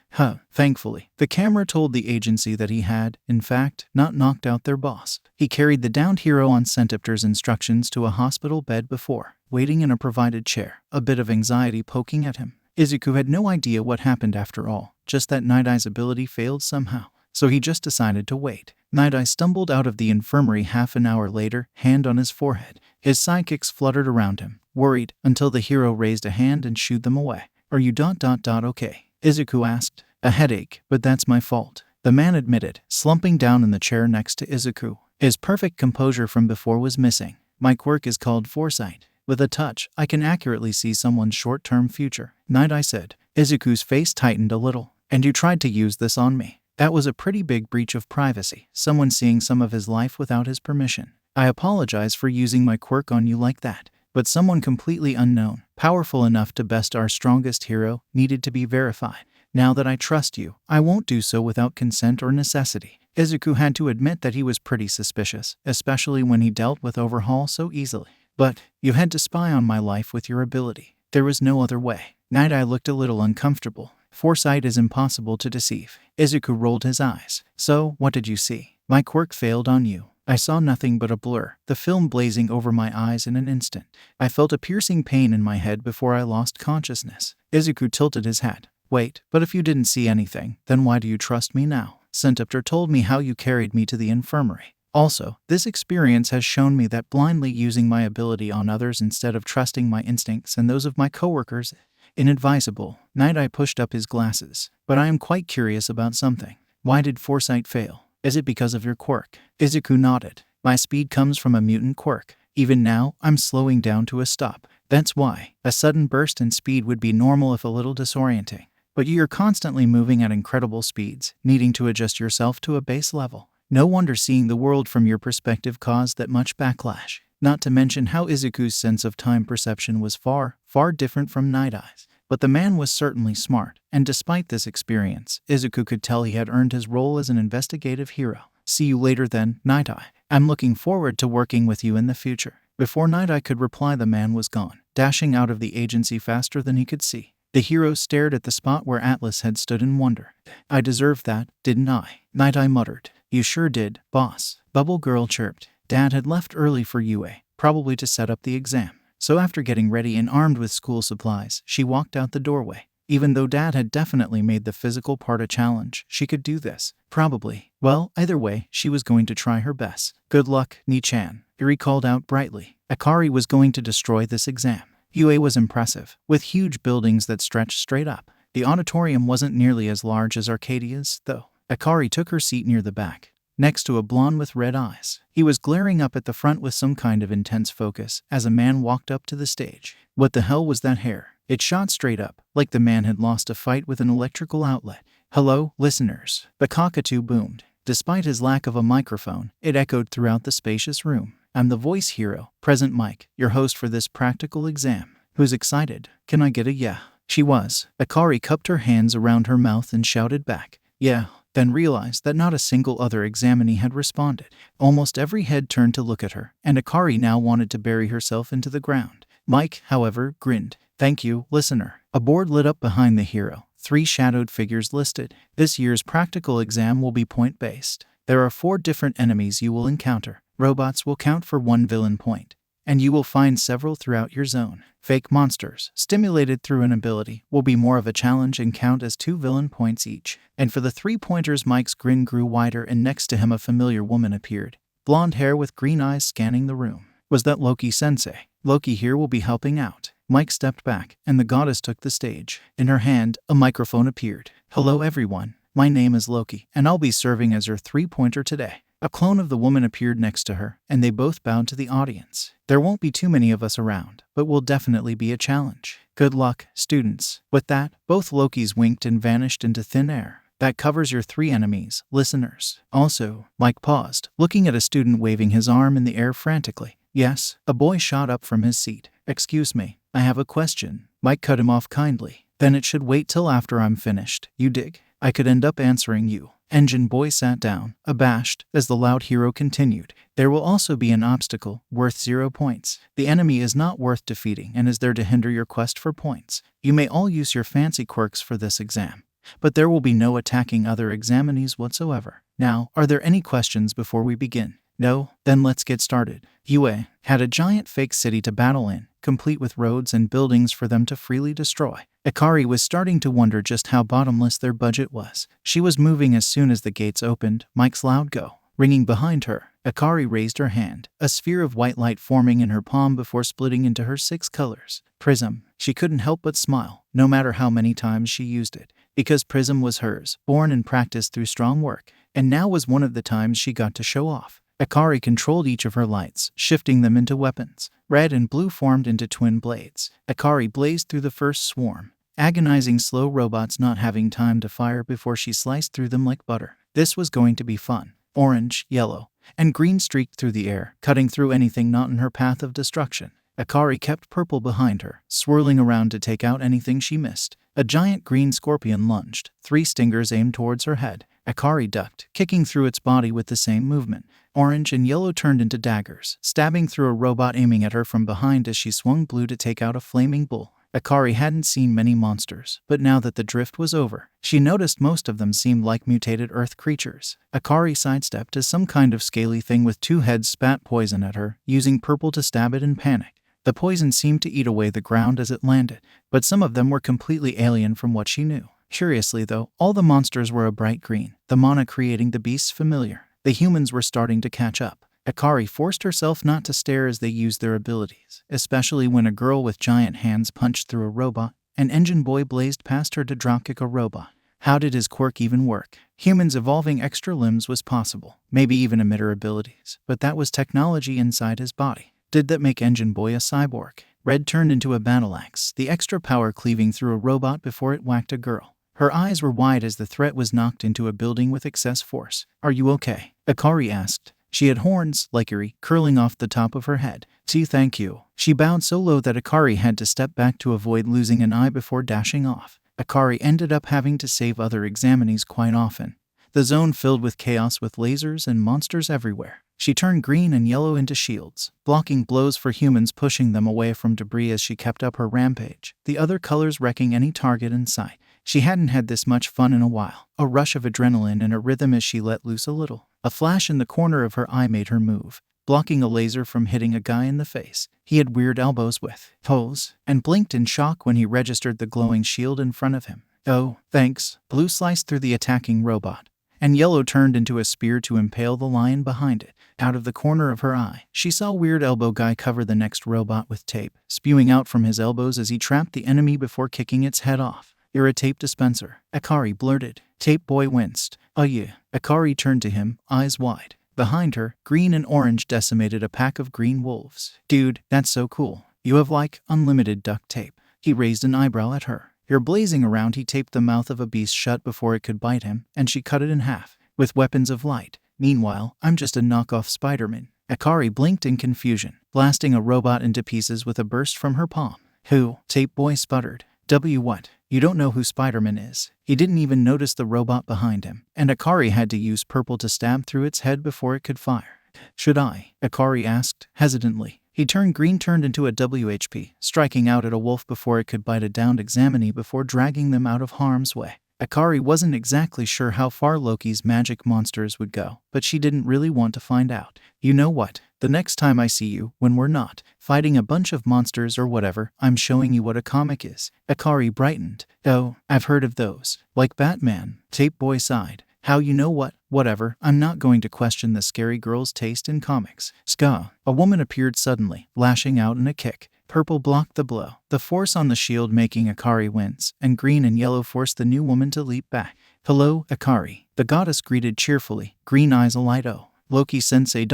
Thankfully, the camera told the agency that he had, in fact, not knocked out their boss. He carried the downed hero on Centipter's instructions to a hospital bed before, waiting in a provided chair, a bit of anxiety poking at him. Izuku had no idea what happened after all, just that Night Eye's ability failed somehow, so he just decided to wait. Night Eye stumbled out of the infirmary half an hour later, hand on his forehead. His sidekicks fluttered around him, worried, until the hero raised a hand and shooed them away. "Are you okay?" Izuku asked. "A headache, but that's my fault," the man admitted, slumping down in the chair next to Izuku. His perfect composure from before was missing. "My quirk is called Foresight. With a touch, I can accurately see someone's short-term future," Night Eye said. Izuku's face tightened a little. "And you tried to use this on me. That was a pretty big breach of privacy, someone seeing some of his life without his permission. I apologize for using my quirk on you like that, but someone completely unknown, powerful enough to best our strongest hero, needed to be verified. Now that I trust you, I won't do so without consent or necessity." Izuku had to admit that he was pretty suspicious, especially when he dealt with Overhaul so easily. "But you had to spy on my life with your ability. There was no other way." Night Eye looked a little uncomfortable. "Foresight is impossible to deceive." Izuku rolled his eyes. "So, what did you see?" "My quirk failed on you. I saw nothing but a blur, the film blazing over my eyes in an instant. I felt a piercing pain in my head before I lost consciousness." Izuku tilted his hat. "Wait, but if you didn't see anything, then why do you trust me now? Centipter told me how you carried me to the infirmary. Also, this experience has shown me that blindly using my ability on others instead of trusting my instincts and those of my coworkers is inadvisable." Night Eye pushed up his glasses. "But I am quite curious about something. Why did Foresight fail? Is it because of your quirk?" Izuku nodded. "My speed comes from a mutant quirk. Even now, I'm slowing down to a stop. That's why. A sudden burst in speed would be normal if a little disorienting. But you're constantly moving at incredible speeds, needing to adjust yourself to a base level. No wonder seeing the world from your perspective caused that much backlash." Not to mention how Izuku's sense of time perception was far, far different from Night Eye's. But the man was certainly smart, and despite this experience, Izuku could tell he had earned his role as an investigative hero. "See you later then, Night Eye." I'm looking forward to working with you in the future. Before Night could reply, the man was gone, dashing out of the agency faster than he could see. The hero stared at the spot where Atlas had stood in wonder. I deserved that, didn't I? Night muttered. You sure did, boss. Bubble Girl chirped. Dad had left early for UA, probably to set up the exam. So after getting ready and armed with school supplies, she walked out the doorway. Even though Dad had definitely made the physical part a challenge, she could do this. Probably. Well, either way, she was going to try her best. Good luck, Ni-chan, Yuri called out brightly. Akari was going to destroy this exam. UA was impressive, with huge buildings that stretched straight up. The auditorium wasn't nearly as large as Arcadia's, though. Akari took her seat near the back, next to a blonde with red eyes. He was glaring up at the front with some kind of intense focus as a man walked up to the stage. What the hell was that hair? It shot straight up, like the man had lost a fight with an electrical outlet. Hello, listeners. The cockatoo boomed. Despite his lack of a microphone, it echoed throughout the spacious room. I'm the voice hero, Present Mike, your host for this practical exam. Who's excited? Can I get a yeah? She was. Akari cupped her hands around her mouth and shouted back, yeah, then realized that not a single other examinee had responded. Almost every head turned to look at her, and Akari now wanted to bury herself into the ground. Mike, however, grinned. Thank you, listener. A board lit up behind the hero. 3 shadowed figures listed. This year's practical exam will be point-based. There are 4 different enemies you will encounter. Robots will count for 1 villain point, and you will find several throughout your zone. Fake monsters, stimulated through an ability, will be more of a challenge and count as 2 villain points each. And for the 3-pointers, Mike's grin grew wider and next to him a familiar woman appeared. Blonde hair with green eyes scanning the room. Was that Loki-sensei? Loki here will be helping out. Mike stepped back, and the goddess took the stage. In her hand, a microphone appeared. Hello everyone, my name is Loki, and I'll be serving as your 3-pointer today. A clone of the woman appeared next to her, and they both bowed to the audience. There won't be too many of us around, but will definitely be a challenge. Good luck, students. With that, both Lokis winked and vanished into thin air. That covers your 3 enemies, listeners. Also, Mike paused, looking at a student waving his arm in the air frantically. Yes, a boy shot up from his seat. Excuse me, I have a question. Mike cut him off kindly. Then it should wait till after I'm finished. You dig? I could end up answering you. Engine Boy sat down, abashed, as the loud hero continued. There will also be an obstacle, worth 0 points. The enemy is not worth defeating and is there to hinder your quest for points. You may all use your fancy quirks for this exam, but there will be no attacking other examinees whatsoever. Now, are there any questions before we begin? No? Then let's get started. UA had a giant fake city to battle in, complete with roads and buildings for them to freely destroy. Akari was starting to wonder just how bottomless their budget was. She was moving as soon as the gates opened, Mike's loud go ringing behind her. Akari raised her hand, a sphere of white light forming in her palm before splitting into her 6 colors. Prism. She couldn't help but smile, no matter how many times she used it, because Prism was hers, born and practiced through strong work, and now was one of the times she got to show off. Akari controlled each of her lights, shifting them into weapons. Red and blue formed into twin blades. Akari blazed through the first swarm, agonizing slow robots not having time to fire before she sliced through them like butter. This was going to be fun. Orange, yellow, and green streaked through the air, cutting through anything not in her path of destruction. Akari kept purple behind her, swirling around to take out anything she missed. A giant green scorpion lunged, 3 stingers aimed towards her head. Akari ducked, kicking through its body with the same movement. Orange and yellow turned into daggers, stabbing through a robot aiming at her from behind as she swung blue to take out a flaming bull. Akari hadn't seen many monsters, but now that the drift was over, she noticed most of them seemed like mutated earth creatures. Akari sidestepped as some kind of scaly thing with 2 heads spat poison at her, using purple to stab it in panic. The poison seemed to eat away the ground as it landed, but some of them were completely alien from what she knew. Curiously though, all the monsters were a bright green, the mana creating the beasts familiar. The humans were starting to catch up. Akari forced herself not to stare as they used their abilities, especially when a girl with giant hands punched through a robot, and Engine Boy blazed past her to dropkick a robot. How did his quirk even work? Humans evolving extra limbs was possible, maybe even emitter abilities, but that was technology inside his body. Did that make Engine Boy a cyborg? Red turned into a battle axe, the extra power cleaving through a robot before it whacked a girl. Her eyes were wide as the threat was knocked into a building with excess force. Are you okay? Akari asked. She had horns, like Yuri, curling off the top of her head. Thank you. She bowed so low that Akari had to step back to avoid losing an eye before dashing off. Akari ended up having to save other examinees quite often, the zone filled with chaos with lasers and monsters everywhere. She turned green and yellow into shields, blocking blows for humans, pushing them away from debris as she kept up her rampage, the other colors wrecking any target in sight. She hadn't had this much fun in a while. A rush of adrenaline and a rhythm as she let loose a little. A flash in the corner of her eye made her move, blocking a laser from hitting a guy in the face. He had weird elbows with holes, and blinked in shock when he registered the glowing shield in front of him. Oh, thanks. Blue sliced through the attacking robot, and yellow turned into a spear to impale the lion behind it. Out of the corner of her eye, she saw Weird Elbow Guy cover the next robot with tape, spewing out from his elbows as he trapped the enemy before kicking its head off. "You're a tape dispenser," Akari blurted. Tape Boy winced. "Oh yeah." Akari turned to him, eyes wide. Behind her, green and orange decimated a pack of green wolves. "Dude, that's so cool. You have like unlimited duct tape." He raised an eyebrow at her. "You're blazing around." He taped the mouth of a beast shut before it could bite him, and she cut it in half with weapons of light. "Meanwhile, I'm just a knockoff Spider-Man." Akari blinked in confusion, blasting a robot into pieces with a burst from her palm. "Who?" Tape Boy sputtered. What? You don't know who Spider-Man is?" He didn't even notice the robot behind him, and Akari had to use purple to stab through its head before it could fire. "Should I?" Akari asked, hesitantly. He turned green, turned into a WHP, striking out at a wolf before it could bite a downed examinee before dragging them out of harm's way. Akari wasn't exactly sure how far Loki's magic monsters would go, but she didn't really want to find out. "You know what? The next time I see you, when we're not fighting a bunch of monsters or whatever, I'm showing you what a comic is." Akari brightened. "Oh, I've heard of those. Like Batman." Tape Boy sighed. "How you know what? Whatever, I'm not going to question the scary girl's taste in comics." Ska. A woman appeared suddenly, lashing out in a kick. Purple blocked the blow, the force on the shield making Akari wince, and green and yellow forced the new woman to leap back. "Hello, Akari." The goddess greeted cheerfully, green eyes alight. "Oh, Loki-sensei ...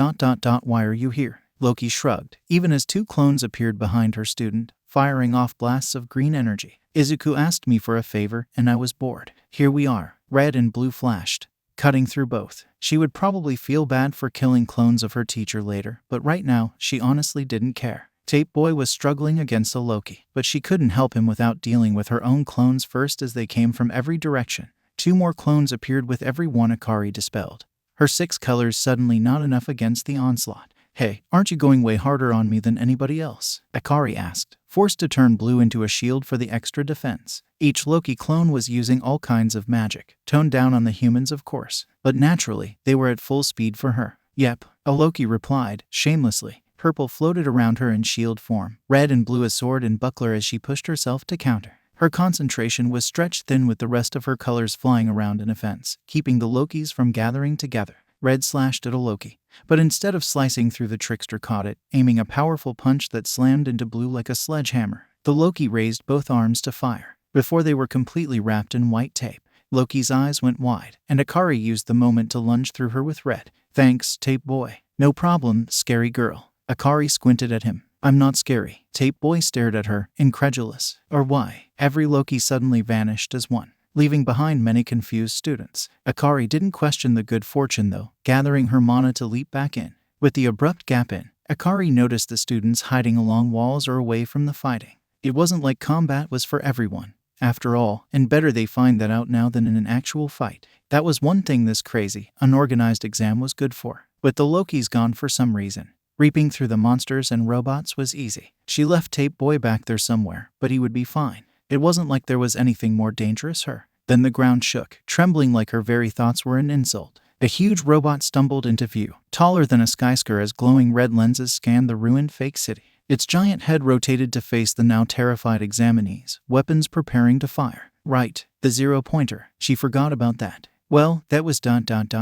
Why are you here?" Loki shrugged, even as two clones appeared behind her student, firing off blasts of green energy. "Izuku asked me for a favor, and I was bored. Here we are." Red and blue flashed, cutting through both. She would probably feel bad for killing clones of her teacher later, but right now, she honestly didn't care. Tape Boy was struggling against a Loki, but she couldn't help him without dealing with her own clones first as they came from every direction. Two more clones appeared with every one Akari dispelled. Her 6 colors suddenly not enough against the onslaught. "Hey, aren't you going way harder on me than anybody else?" Akari asked, forced to turn blue into a shield for the extra defense. Each Loki clone was using all kinds of magic, toned down on the humans of course, but naturally, they were at full speed for her. "Yep," a Loki replied, shamelessly. Purple floated around her in shield form, red and blue a sword and buckler as she pushed herself to counter. Her concentration was stretched thin with the rest of her colors flying around in a fence, keeping the Lokis from gathering together. Red slashed at a Loki, but instead of slicing through, the trickster caught it, aiming a powerful punch that slammed into blue like a sledgehammer. The Loki raised both arms to fire, before they were completely wrapped in white tape. Loki's eyes went wide, and Akari used the moment to lunge through her with red. "Thanks, Tape Boy." "No problem, scary girl." Akari squinted at him. "I'm not scary." Tape Boy stared at her, incredulous. "Or why?" Every Loki suddenly vanished as one, leaving behind many confused students. Akari didn't question the good fortune though, gathering her mana to leap back in. With the abrupt gap in, Akari noticed the students hiding along walls or away from the fighting. It wasn't like combat was for everyone, after all, and better they find that out now than in an actual fight. That was one thing this crazy, unorganized exam was good for. With the Lokis gone for some reason, reaping through the monsters and robots was easy. She left Tape Boy back there somewhere, but he would be fine. It wasn't like there was anything more dangerous her. Then the ground shook, trembling like her very thoughts were an insult. A huge robot stumbled into view, taller than a skyscraper as glowing red lenses scanned the ruined fake city. Its giant head rotated to face the now terrified examinees, weapons preparing to fire. Right, the 0-pointer. She forgot about that. Well, that was ...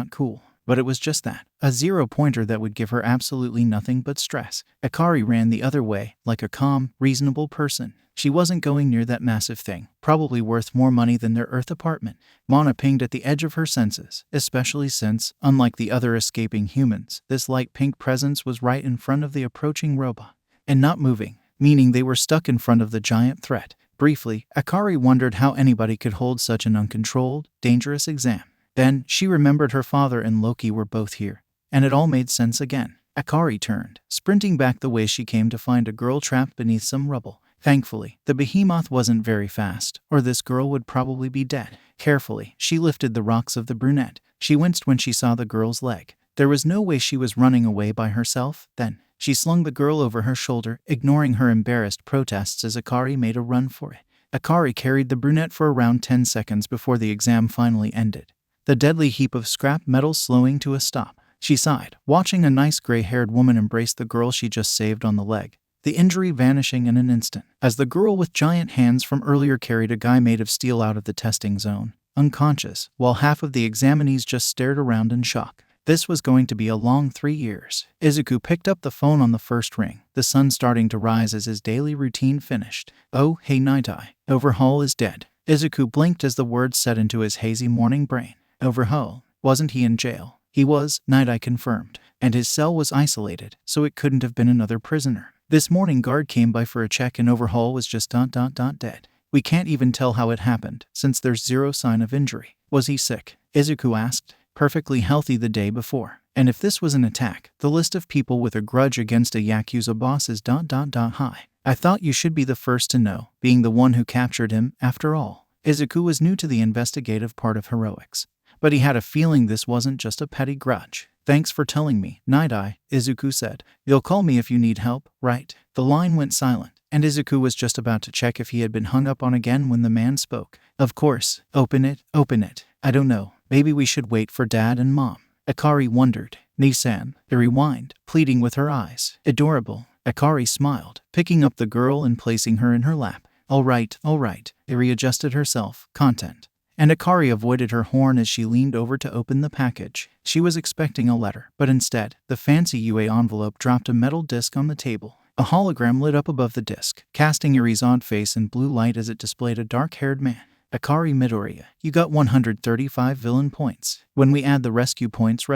cool. But it was just that. A 0-pointer that would give her absolutely nothing but stress. Akari ran the other way, like a calm, reasonable person. She wasn't going near that massive thing, probably worth more money than their Earth apartment. Mana pinged at the edge of her senses, especially since, unlike the other escaping humans, this light pink presence was right in front of the approaching robot, and not moving, meaning they were stuck in front of the giant threat. Briefly, Akari wondered how anybody could hold such an uncontrolled, dangerous exam. Then, she remembered her father and Loki were both here, and it all made sense again. Akari turned, sprinting back the way she came to find a girl trapped beneath some rubble. Thankfully, the behemoth wasn't very fast, or this girl would probably be dead. Carefully, she lifted the rocks of the brunette. She winced when she saw the girl's leg. There was no way she was running away by herself. Then, she slung the girl over her shoulder, ignoring her embarrassed protests as Akari made a run for it. Akari carried the brunette for around 10 seconds before the exam finally ended, the deadly heap of scrap metal slowing to a stop. She sighed, watching a nice gray-haired woman embrace the girl she just saved on the leg, the injury vanishing in an instant, as the girl with giant hands from earlier carried a guy made of steel out of the testing zone, unconscious, while half of the examinees just stared around in shock. This was going to be a long 3 years. Izuku picked up the phone on the first ring, the sun starting to rise as his daily routine finished. "Oh, hey Night-Eye. Overhaul is dead." Izuku blinked as the words set into his hazy morning brain. Overhaul? Wasn't he in jail? He was, Night-Eye confirmed, and his cell was isolated, so it couldn't have been another prisoner. This morning guard came by for a check and Overhaul was just dead. We can't even tell how it happened, since there's zero sign of injury. Was he sick? Izuku asked. Perfectly healthy the day before. And if this was an attack, the list of people with a grudge against a Yakuza boss is high. I thought you should be the first to know, being the one who captured him, after all. Izuku was new to the investigative part of heroics, but he had a feeling this wasn't just a petty grudge. Thanks for telling me, Night-Eye, Izuku said. You'll call me if you need help, right? The line went silent, and Izuku was just about to check if he had been hung up on again when the man spoke. Of course, open it. I don't know. Maybe we should wait for Dad and Mom. Akari wondered. Ni-san, Iri whined, pleading with her eyes. Adorable. Akari smiled, picking up the girl and placing her in her lap. All right. Iri adjusted herself, content. And Akari avoided her horn as she leaned over to open the package. She was expecting a letter, but instead, the fancy UA envelope dropped a metal disc on the table. A hologram lit up above the disc, casting Iri's odd face in blue light as it displayed a dark-haired man. Akari Midoriya, you got 135 villain points. When we add the rescue points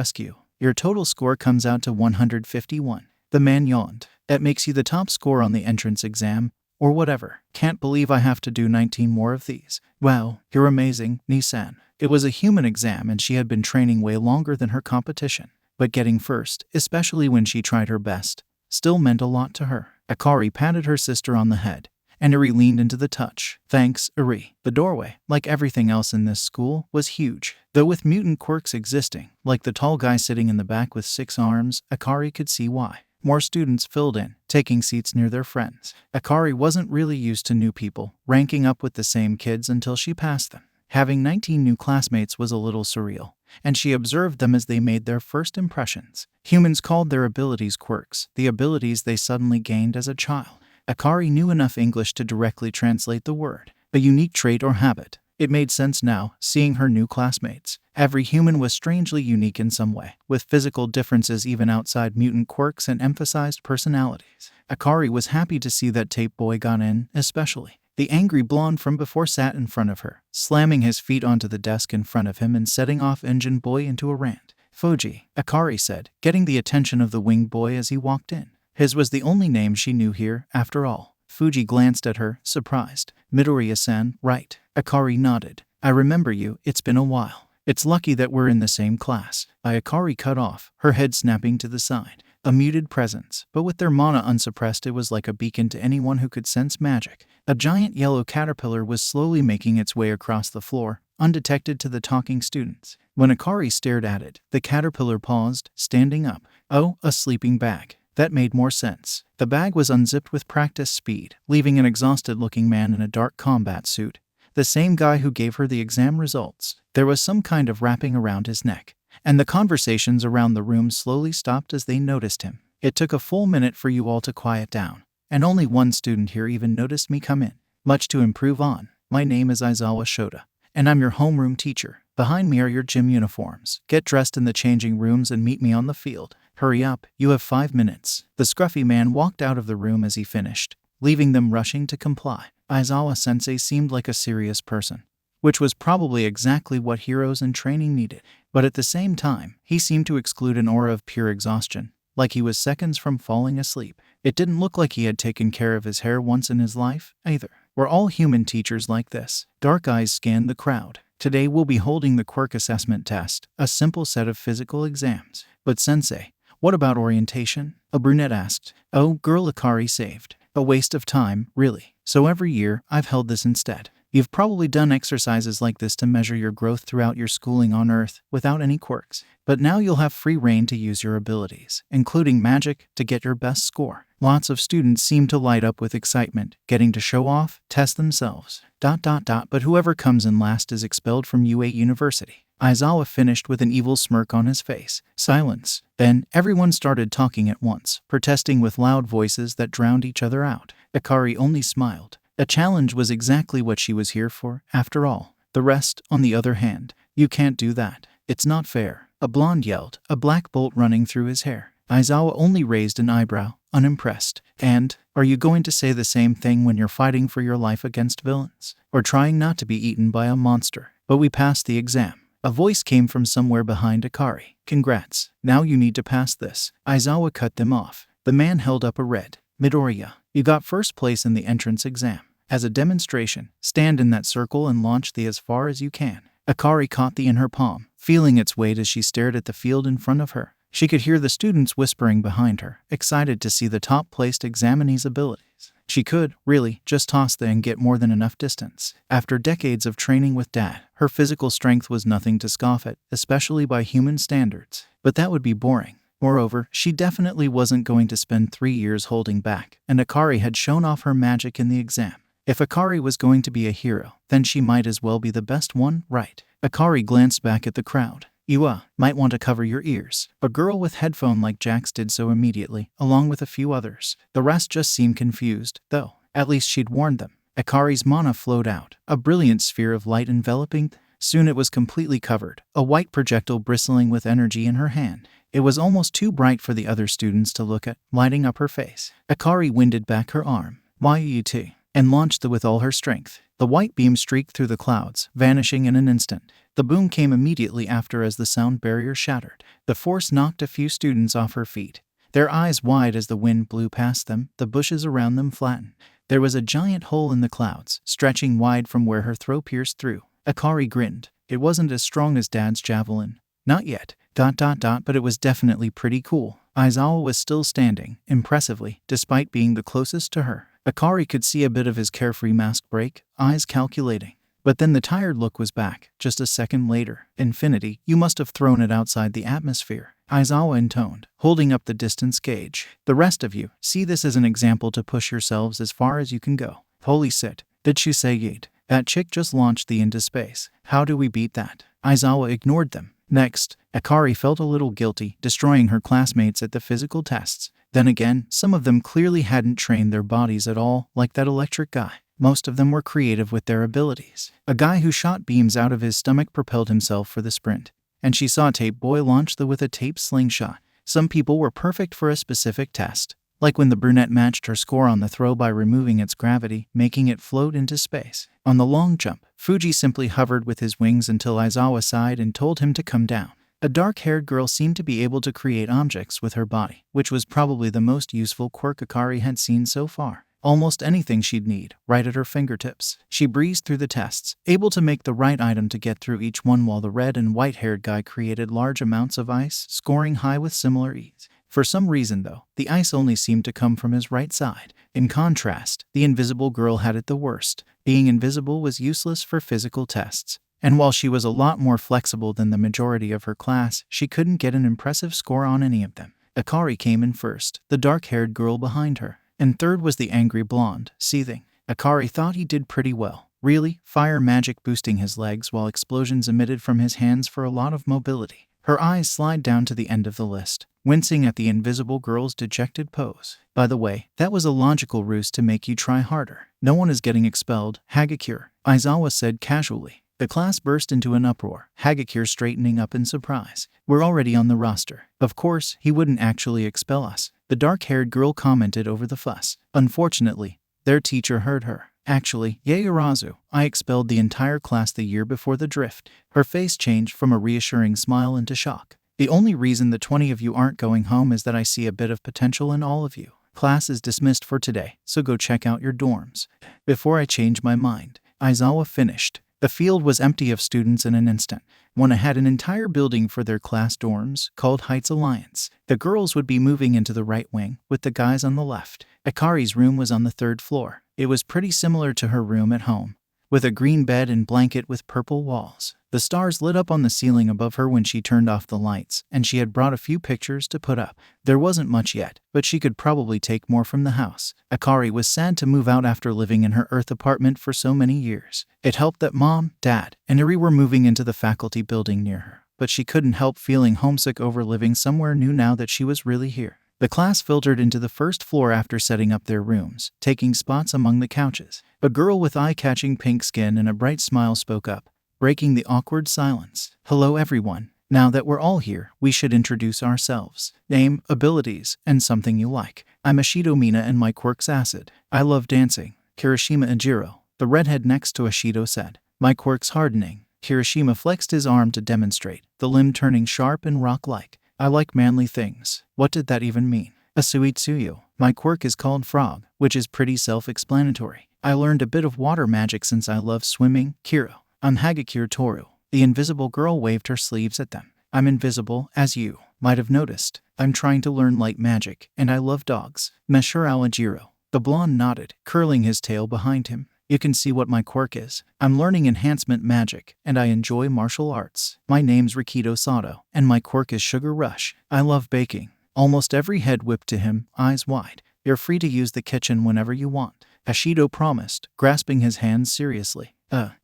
your total score comes out to 151. The man yawned. That makes you the top score on the entrance exam, or whatever. Can't believe I have to do 19 more of these. Wow, you're amazing, Ni-san. It was a human exam and she had been training way longer than her competition. But getting first, especially when she tried her best, still meant a lot to her. Akari patted her sister on the head, and Iri leaned into the touch. Thanks, Iri. The doorway, like everything else in this school, was huge. Though with mutant quirks existing, like the tall guy sitting in the back with 6 arms, Akari could see why. More students filled in, taking seats near their friends. Akari wasn't really used to new people, ranking up with the same kids until she passed them. Having 19 new classmates was a little surreal, and she observed them as they made their first impressions. Humans called their abilities quirks, the abilities they suddenly gained as a child. Akari knew enough English to directly translate the word, a unique trait or habit. It made sense now, seeing her new classmates. Every human was strangely unique in some way, with physical differences even outside mutant quirks and emphasized personalities. Akari was happy to see that Tape Boy got in, especially. The angry blonde from before sat in front of her, slamming his feet onto the desk in front of him and setting off Engine Boy into a rant. Fuji, Akari said, getting the attention of the winged boy as he walked in. His was the only name she knew here, after all. Fuji glanced at her, surprised. Midoriya-san, right? Akari nodded. I remember you, it's been a while. It's lucky that we're in the same class. Akari cut off, her head snapping to the side. A muted presence, but with their mana unsuppressed it was like a beacon to anyone who could sense magic. A giant yellow caterpillar was slowly making its way across the floor, undetected to the talking students. When Akari stared at it, the caterpillar paused, standing up. Oh, a sleeping bag. That made more sense. The bag was unzipped with practice speed, leaving an exhausted-looking man in a dark combat suit, the same guy who gave her the exam results. There was some kind of wrapping around his neck, and the conversations around the room slowly stopped as they noticed him. It took a full minute for you all to quiet down, and only one student here even noticed me come in. Much to improve on. My name is Aizawa Shota, and I'm your homeroom teacher. Behind me are your gym uniforms. Get dressed in the changing rooms and meet me on the field. Hurry up, you have 5 minutes. The scruffy man walked out of the room as he finished, leaving them rushing to comply. Aizawa-sensei seemed like a serious person, which was probably exactly what heroes in training needed. But at the same time, he seemed to exclude an aura of pure exhaustion, like he was seconds from falling asleep. It didn't look like he had taken care of his hair once in his life, either. Were all human teachers like this? Dark eyes scanned the crowd. Today we'll be holding the Quirk assessment test, a simple set of physical exams. But sensei, what about orientation? A brunette asked. Oh, girl, Akari saved. A waste of time, really. So every year, I've held this instead. You've probably done exercises like this to measure your growth throughout your schooling on Earth without any quirks. But now you'll have free reign to use your abilities, including magic, to get your best score. Lots of students seem to light up with excitement, getting to show off, test themselves. But whoever comes in last is expelled from UA University. Aizawa finished with an evil smirk on his face. Silence. Then, everyone started talking at once, protesting with loud voices that drowned each other out. Akari only smiled. A challenge was exactly what she was here for, after all. The rest, on the other hand, you can't do that. It's not fair. A blonde yelled, a black bolt running through his hair. Aizawa only raised an eyebrow, unimpressed. And, are you going to say the same thing when you're fighting for your life against villains? Or trying not to be eaten by a monster? But we passed the exam. A voice came from somewhere behind Akari. Congrats. Now you need to pass this. Aizawa cut them off. The man held up a red. Midoriya, you got first place in the entrance exam. As a demonstration, stand in that circle and launch the as far as you can. Akari caught the in her palm, feeling its weight as she stared at the field in front of her. She could hear the students whispering behind her, excited to see the top-placed examinee's abilities. She could, really, just toss the and get more than enough distance. After decades of training with Dad, her physical strength was nothing to scoff at, especially by human standards. But that would be boring. Moreover, she definitely wasn't going to spend 3 years holding back, and Akari had shown off her magic in the exam. If Akari was going to be a hero, then she might as well be the best one, right? Akari glanced back at the crowd. You might want to cover your ears. A girl with headphone like Jax did so immediately, along with a few others. The rest just seemed confused, though. At least she'd warned them. Akari's mana flowed out, a brilliant sphere of light enveloping. Soon it was completely covered, a white projectile bristling with energy in her hand. It was almost too bright for the other students to look at, lighting up her face. Akari winded back her arm. YUT. And launched with all her strength. The white beam streaked through the clouds, vanishing in an instant. The boom came immediately after as the sound barrier shattered. The force knocked a few students off her feet. Their eyes wide as the wind blew past them, the bushes around them flattened. There was a giant hole in the clouds, stretching wide from where her throw pierced through. Akari grinned. It wasn't as strong as Dad's javelin. Not yet. But it was definitely pretty cool. Aizawa was still standing, impressively, despite being the closest to her. Akari could see a bit of his carefree mask break, eyes calculating. But then the tired look was back, just a second later. Infinity, you must have thrown it outside the atmosphere. Aizawa intoned, holding up the distance gauge. The rest of you, see this as an example to push yourselves as far as you can go. Holy shit, did she say yeet? That chick just launched the into space. How do we beat that? Aizawa ignored them. Next, Akari felt a little guilty, destroying her classmates at the physical tests. Then again, some of them clearly hadn't trained their bodies at all, like that electric guy. Most of them were creative with their abilities. A guy who shot beams out of his stomach propelled himself for the sprint. And she saw Tape Boy launch with a tape slingshot. Some people were perfect for a specific test, like when the brunette matched her score on the throw by removing its gravity, making it float into space. On the long jump, Fuji simply hovered with his wings until Aizawa sighed and told him to come down. A dark-haired girl seemed to be able to create objects with her body, which was probably the most useful quirk Akari had seen so far. Almost anything she'd need, right at her fingertips. She breezed through the tests, able to make the right item to get through each one while the red and white-haired guy created large amounts of ice, scoring high with similar ease. For some reason, though, the ice only seemed to come from his right side. In contrast, the invisible girl had it the worst. Being invisible was useless for physical tests. And while she was a lot more flexible than the majority of her class, she couldn't get an impressive score on any of them. Akari came in first, the dark-haired girl behind her. And third was the angry blonde, seething. Akari thought he did pretty well. Really, fire magic boosting his legs while explosions emitted from his hands for a lot of mobility. Her eyes slid down to the end of the list, wincing at the invisible girl's dejected pose. By the way, that was a logical ruse to make you try harder. No one is getting expelled, Hagakure, Aizawa said casually. The class burst into an uproar, Hagakure straightening up in surprise. We're already on the roster. Of course, he wouldn't actually expel us. The dark-haired girl commented over the fuss. Unfortunately, their teacher heard her. Actually, Yaoyorozu, I expelled the entire class the year before the drift. Her face changed from a reassuring smile into shock. The only reason the 20 of you aren't going home is that I see a bit of potential in all of you. Class is dismissed for today, so go check out your dorms. Before I change my mind, Aizawa finished. The field was empty of students in an instant. One had an entire building for their class dorms, called Heights Alliance. The girls would be moving into the right wing, with the guys on the left. Akari's room was on the 3rd floor. It was pretty similar to her room at home, with a green bed and blanket with purple walls. The stars lit up on the ceiling above her when she turned off the lights, and she had brought a few pictures to put up. There wasn't much yet, but she could probably take more from the house. Akari was sad to move out after living in her Earth apartment for so many years. It helped that Mom, Dad, and Eri were moving into the faculty building near her, but she couldn't help feeling homesick over living somewhere new now that she was really here. The class filtered into the first floor after setting up their rooms, taking spots among the couches. A girl with eye-catching pink skin and a bright smile spoke up, breaking the awkward silence. "Hello everyone. Now that we're all here, we should introduce ourselves. Name, abilities, and something you like. I'm Ashido Mina and my quirk's acid. I love dancing." Kirishima Ejiro, the redhead next to Ashido, said. "My quirk's hardening." Kirishima flexed his arm to demonstrate, the limb turning sharp and rock-like. "I like manly things." What did that even mean? Asuitsuyu. My quirk is called Frog, which is pretty self-explanatory. I learned a bit of water magic since I love swimming. Kiro. I'm Hagakure Toru. The invisible girl waved her sleeves at them. "I'm invisible, as you might have noticed. I'm trying to learn light magic, and I love dogs." Meshuro Ajiro. The blonde nodded, curling his tail behind him. "You can see what my quirk is. I'm learning enhancement magic, and I enjoy martial arts. My name's Rikido Sato, and my quirk is Sugar Rush. I love baking." Almost every head whipped to him, eyes wide. "You're free to use the kitchen whenever you want," Ashido promised, grasping his hands seriously.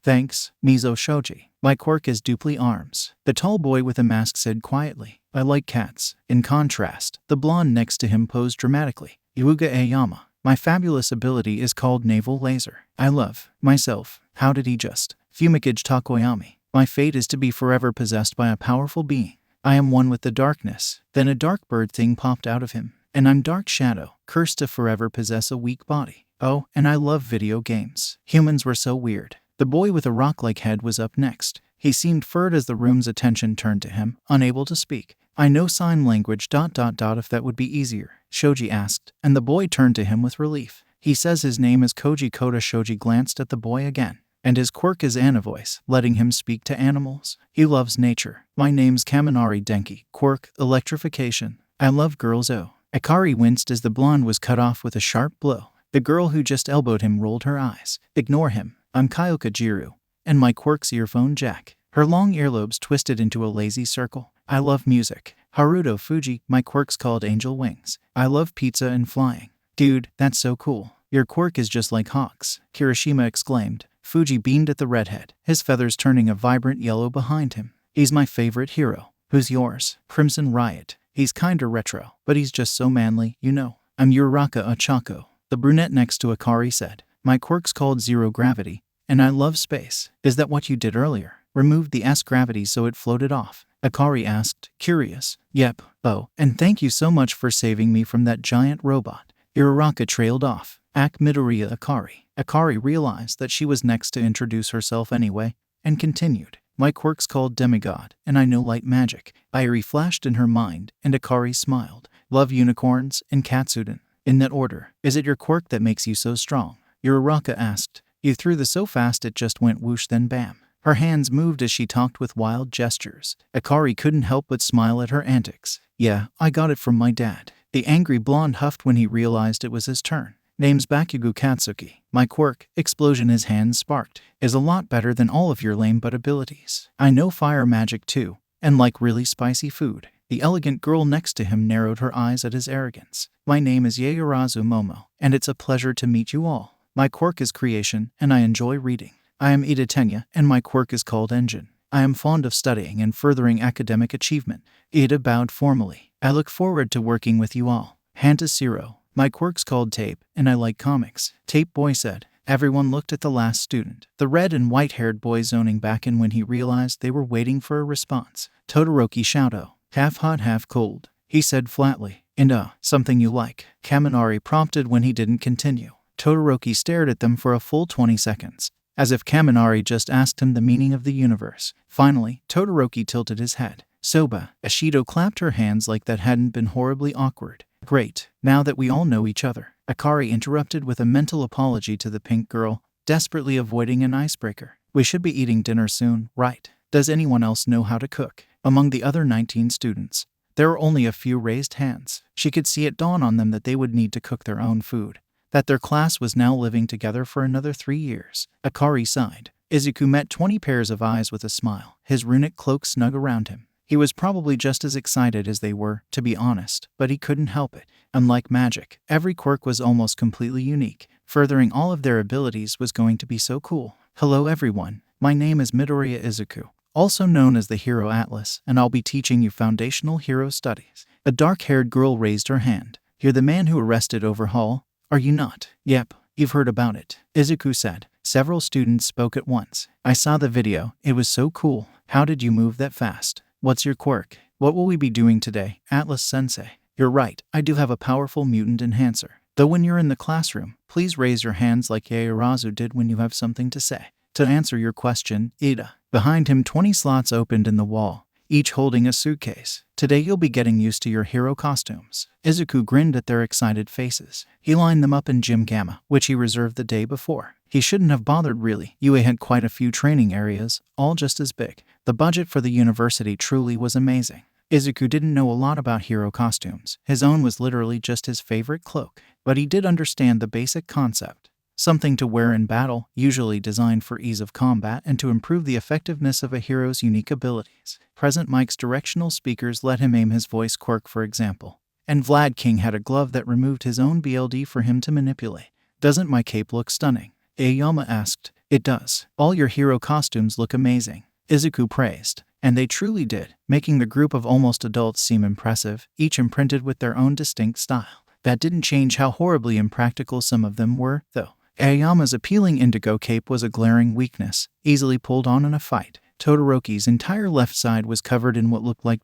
Thanks, Mizo Shoji. My quirk is Dupli Arms," the tall boy with a mask said quietly. "I like cats." In contrast, the blonde next to him posed dramatically. Yuga Ayama. My fabulous ability is called Naval Laser. I love myself. How did he just? Fumikage Takoyami. My fate is to be forever possessed by a powerful being. I am one with the darkness. Then a dark bird thing popped out of him. And I'm Dark Shadow, cursed to forever possess a weak body. Oh, and I love video games. Humans were so weird. The boy with a rock-like head was up next. He seemed furred as the room's attention turned to him, unable to speak. "I know sign language ... if that would be easier," Shoji asked, and the boy turned to him with relief. "He says his name is Koji Koda." Shoji glanced at the boy again. "And his quirk is Anavoice, letting him speak to animals. He loves nature." "My name's Kaminari Denki. Quirk, Electrification. I love girls." Oh. Akari winced as the blonde was cut off with a sharp blow. The girl who just elbowed him rolled her eyes. "Ignore him. I'm Kyoka Jiru, and my quirk's earphone jack." Her long earlobes twisted into a lazy circle. "I love music." Haruto Fuji. My quirk's called Angel Wings. I love pizza and flying." "Dude, that's so cool. Your quirk is just like Hawk's," Kirishima exclaimed. Fuji beamed at the redhead, his feathers turning a vibrant yellow behind him. "He's my favorite hero." "Who's yours?" Crimson Riot. "He's kinda retro, but he's just so manly, you know." "I'm Uraraka Ochako," the brunette next to Akari said. "My quirk's called Zero Gravity, and I love space." "Is that what you did earlier? Removed the S-gravity so it floated off?" Akari asked, curious. "Yep. Oh, and thank you so much for saving me from that giant robot." Uraraka trailed off. Midoriya Akari. Akari realized that she was next to introduce herself anyway, and continued. "My quirk's called Demigod, and I know light magic." Irie flashed in her mind, and Akari smiled. "Love unicorns and Katsuden. In that order. Is it your quirk that makes you so strong?" Uraraka asked. "You threw the so fast it just went whoosh, then bam." Her hands moved as she talked with wild gestures. Akari couldn't help but smile at her antics. "Yeah, I got it from my dad." The angry blonde huffed when he realized it was his turn. "Name's Bakugo Katsuki. My quirk," explosion his hands sparked, "is a lot better than all of your lame butt abilities. I know fire magic too, and like really spicy food." The elegant girl next to him narrowed her eyes at his arrogance. "My name is Yaoyorozu Momo, and it's a pleasure to meet you all. My quirk is creation, and I enjoy reading. I am Ida Tenya, and my quirk is called Engine. I am fond of studying and furthering academic achievement." Ida bowed formally. "I look forward to working with you all." Hanta Siro. "My quirk's called Tape, and I like comics." Tape Boy said. Everyone looked at the last student, the red and white-haired boy zoning back in when he realized they were waiting for a response. Todoroki Shouto. "Half hot, half cold," he said flatly. "And something you like?" Kaminari prompted when he didn't continue. Todoroki stared at them for a full 20 seconds, as if Kaminari just asked him the meaning of the universe. Finally, Todoroki tilted his head. "Soba." Ashido clapped her hands like that hadn't been horribly awkward. "Great, now that we all know each other." Akari interrupted with a mental apology to the pink girl, desperately avoiding an icebreaker. "We should be eating dinner soon, right? Does anyone else know how to cook?" Among the other 19 students, there were only a few raised hands. She could see it dawn on them that they would need to cook their own food. that their class was now living together for another 3 years. Akari sighed. Izuku met 20 pairs of eyes with a smile, his runic cloak snug around him. He was probably just as excited as they were, to be honest, but he couldn't help it. Unlike magic, every quirk was almost completely unique. Furthering all of their abilities was going to be so cool. Hello everyone, my name is Midoriya Izuku, also known as the Hero Atlas, and I'll be teaching you foundational hero studies. A dark-haired girl raised her hand. You're the man who arrested Overhaul, are you not? Yep, you've heard about it, Izuku said. Several students spoke at once. I saw the video, it was so cool. How did you move that fast? What's your quirk? What will we be doing today, Atlas-sensei? You're right, I do have a powerful mutant enhancer. Though when you're in the classroom, please raise your hands like Yaoyorozu did when you have something to say. To answer your question, Ida. Behind him 20 slots opened in the wall, each holding a suitcase. Today you'll be getting used to your hero costumes. Izuku grinned at their excited faces. He lined them up in Gym Gamma, which he reserved the day before. He shouldn't have bothered really. UA had quite a few training areas, all just as big. The budget for the university truly was amazing. Izuku didn't know a lot about hero costumes. His own was literally just his favorite cloak. But he did understand the basic concept. Something to wear in battle, usually designed for ease of combat and to improve the effectiveness of a hero's unique abilities. Present Mike's directional speakers let him aim his voice quirk, for example. And Vlad King had a glove that removed his own BLD for him to manipulate. Doesn't my cape look stunning? Aoyama asked. It does. All your hero costumes look amazing, Izuku praised. And they truly did, making the group of almost adults seem impressive, each imprinted with their own distinct style. That didn't change how horribly impractical some of them were, though. Aoyama's appealing indigo cape was a glaring weakness, easily pulled on in a fight. Todoroki's entire left side was covered in what looked like ...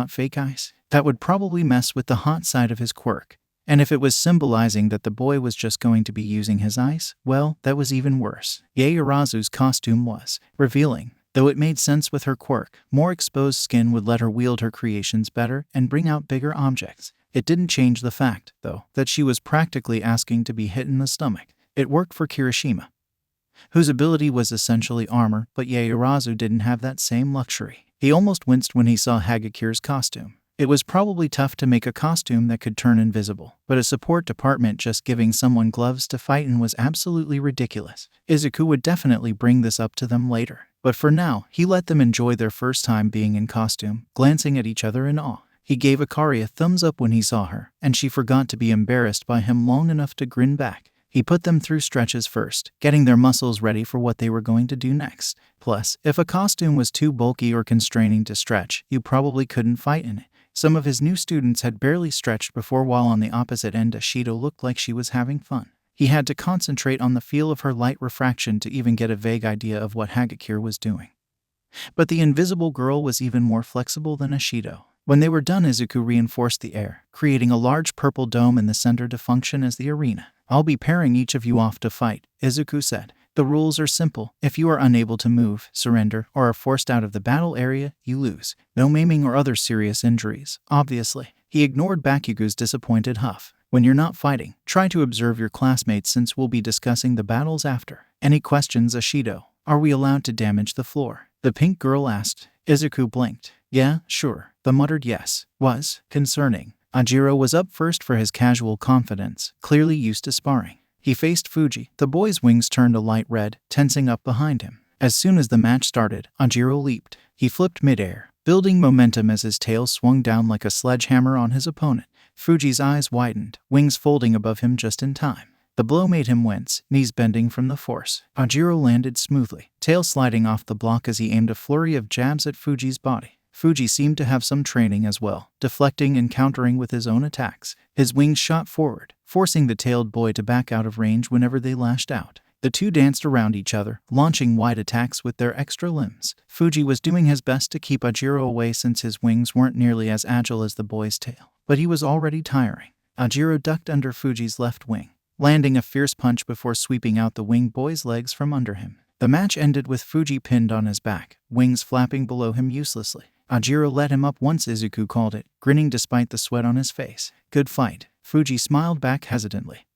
fake eyes. That would probably mess with the hot side of his quirk. And if it was symbolizing that the boy was just going to be using his eyes, well, that was even worse. Yaoyorozu's costume was revealing. Though it made sense with her quirk, more exposed skin would let her wield her creations better and bring out bigger objects. It didn't change the fact, though, that she was practically asking to be hit in the stomach. It worked for Kirishima, whose ability was essentially armor, but Yaoyorozu didn't have that same luxury. He almost winced when he saw Hagakure's costume. It was probably tough to make a costume that could turn invisible, but a support department just giving someone gloves to fight in was absolutely ridiculous. Izuku would definitely bring this up to them later, but for now, he let them enjoy their first time being in costume, glancing at each other in awe. He gave Akari a thumbs up when he saw her, and she forgot to be embarrassed by him long enough to grin back. He put them through stretches first, getting their muscles ready for what they were going to do next. Plus, if a costume was too bulky or constraining to stretch, you probably couldn't fight in it. Some of his new students had barely stretched before, while on the opposite end Ashido looked like she was having fun. He had to concentrate on the feel of her light refraction to even get a vague idea of what Hagakure was doing. But the invisible girl was even more flexible than Ashido. When they were done, Izuku reinforced the air, creating a large purple dome in the center to function as the arena. I'll be pairing each of you off to fight, Izuku said. The rules are simple. If you are unable to move, surrender, or are forced out of the battle area, you lose. No maiming or other serious injuries, obviously. He ignored Bakugo's disappointed huff. When you're not fighting, try to observe your classmates since we'll be discussing the battles after. Any questions, Ashido? Are we allowed to damage the floor? The pink girl asked. Izuku blinked. Yeah, sure. The muttered yes was concerning. Ajiro was up first for his casual confidence, clearly used to sparring. He faced Fuji. The boy's wings turned a light red, tensing up behind him. As soon as the match started, Ajiro leaped. He flipped midair, building momentum as his tail swung down like a sledgehammer on his opponent. Fuji's eyes widened, wings folding above him just in time. The blow made him wince, knees bending from the force. Ajiro landed smoothly, tail sliding off the block as he aimed a flurry of jabs at Fuji's body. Fuji seemed to have some training as well, deflecting and countering with his own attacks. His wings shot forward, forcing the tailed boy to back out of range whenever they lashed out. The two danced around each other, launching wide attacks with their extra limbs. Fuji was doing his best to keep Ajiro away since his wings weren't nearly as agile as the boy's tail, but he was already tiring. Ajiro ducked under Fuji's left wing, landing a fierce punch before sweeping out the winged boy's legs from under him. The match ended with Fuji pinned on his back, wings flapping below him uselessly. Ajiro let him up once, Izuku called it, grinning despite the sweat on his face. Good fight. Fuji smiled back hesitantly,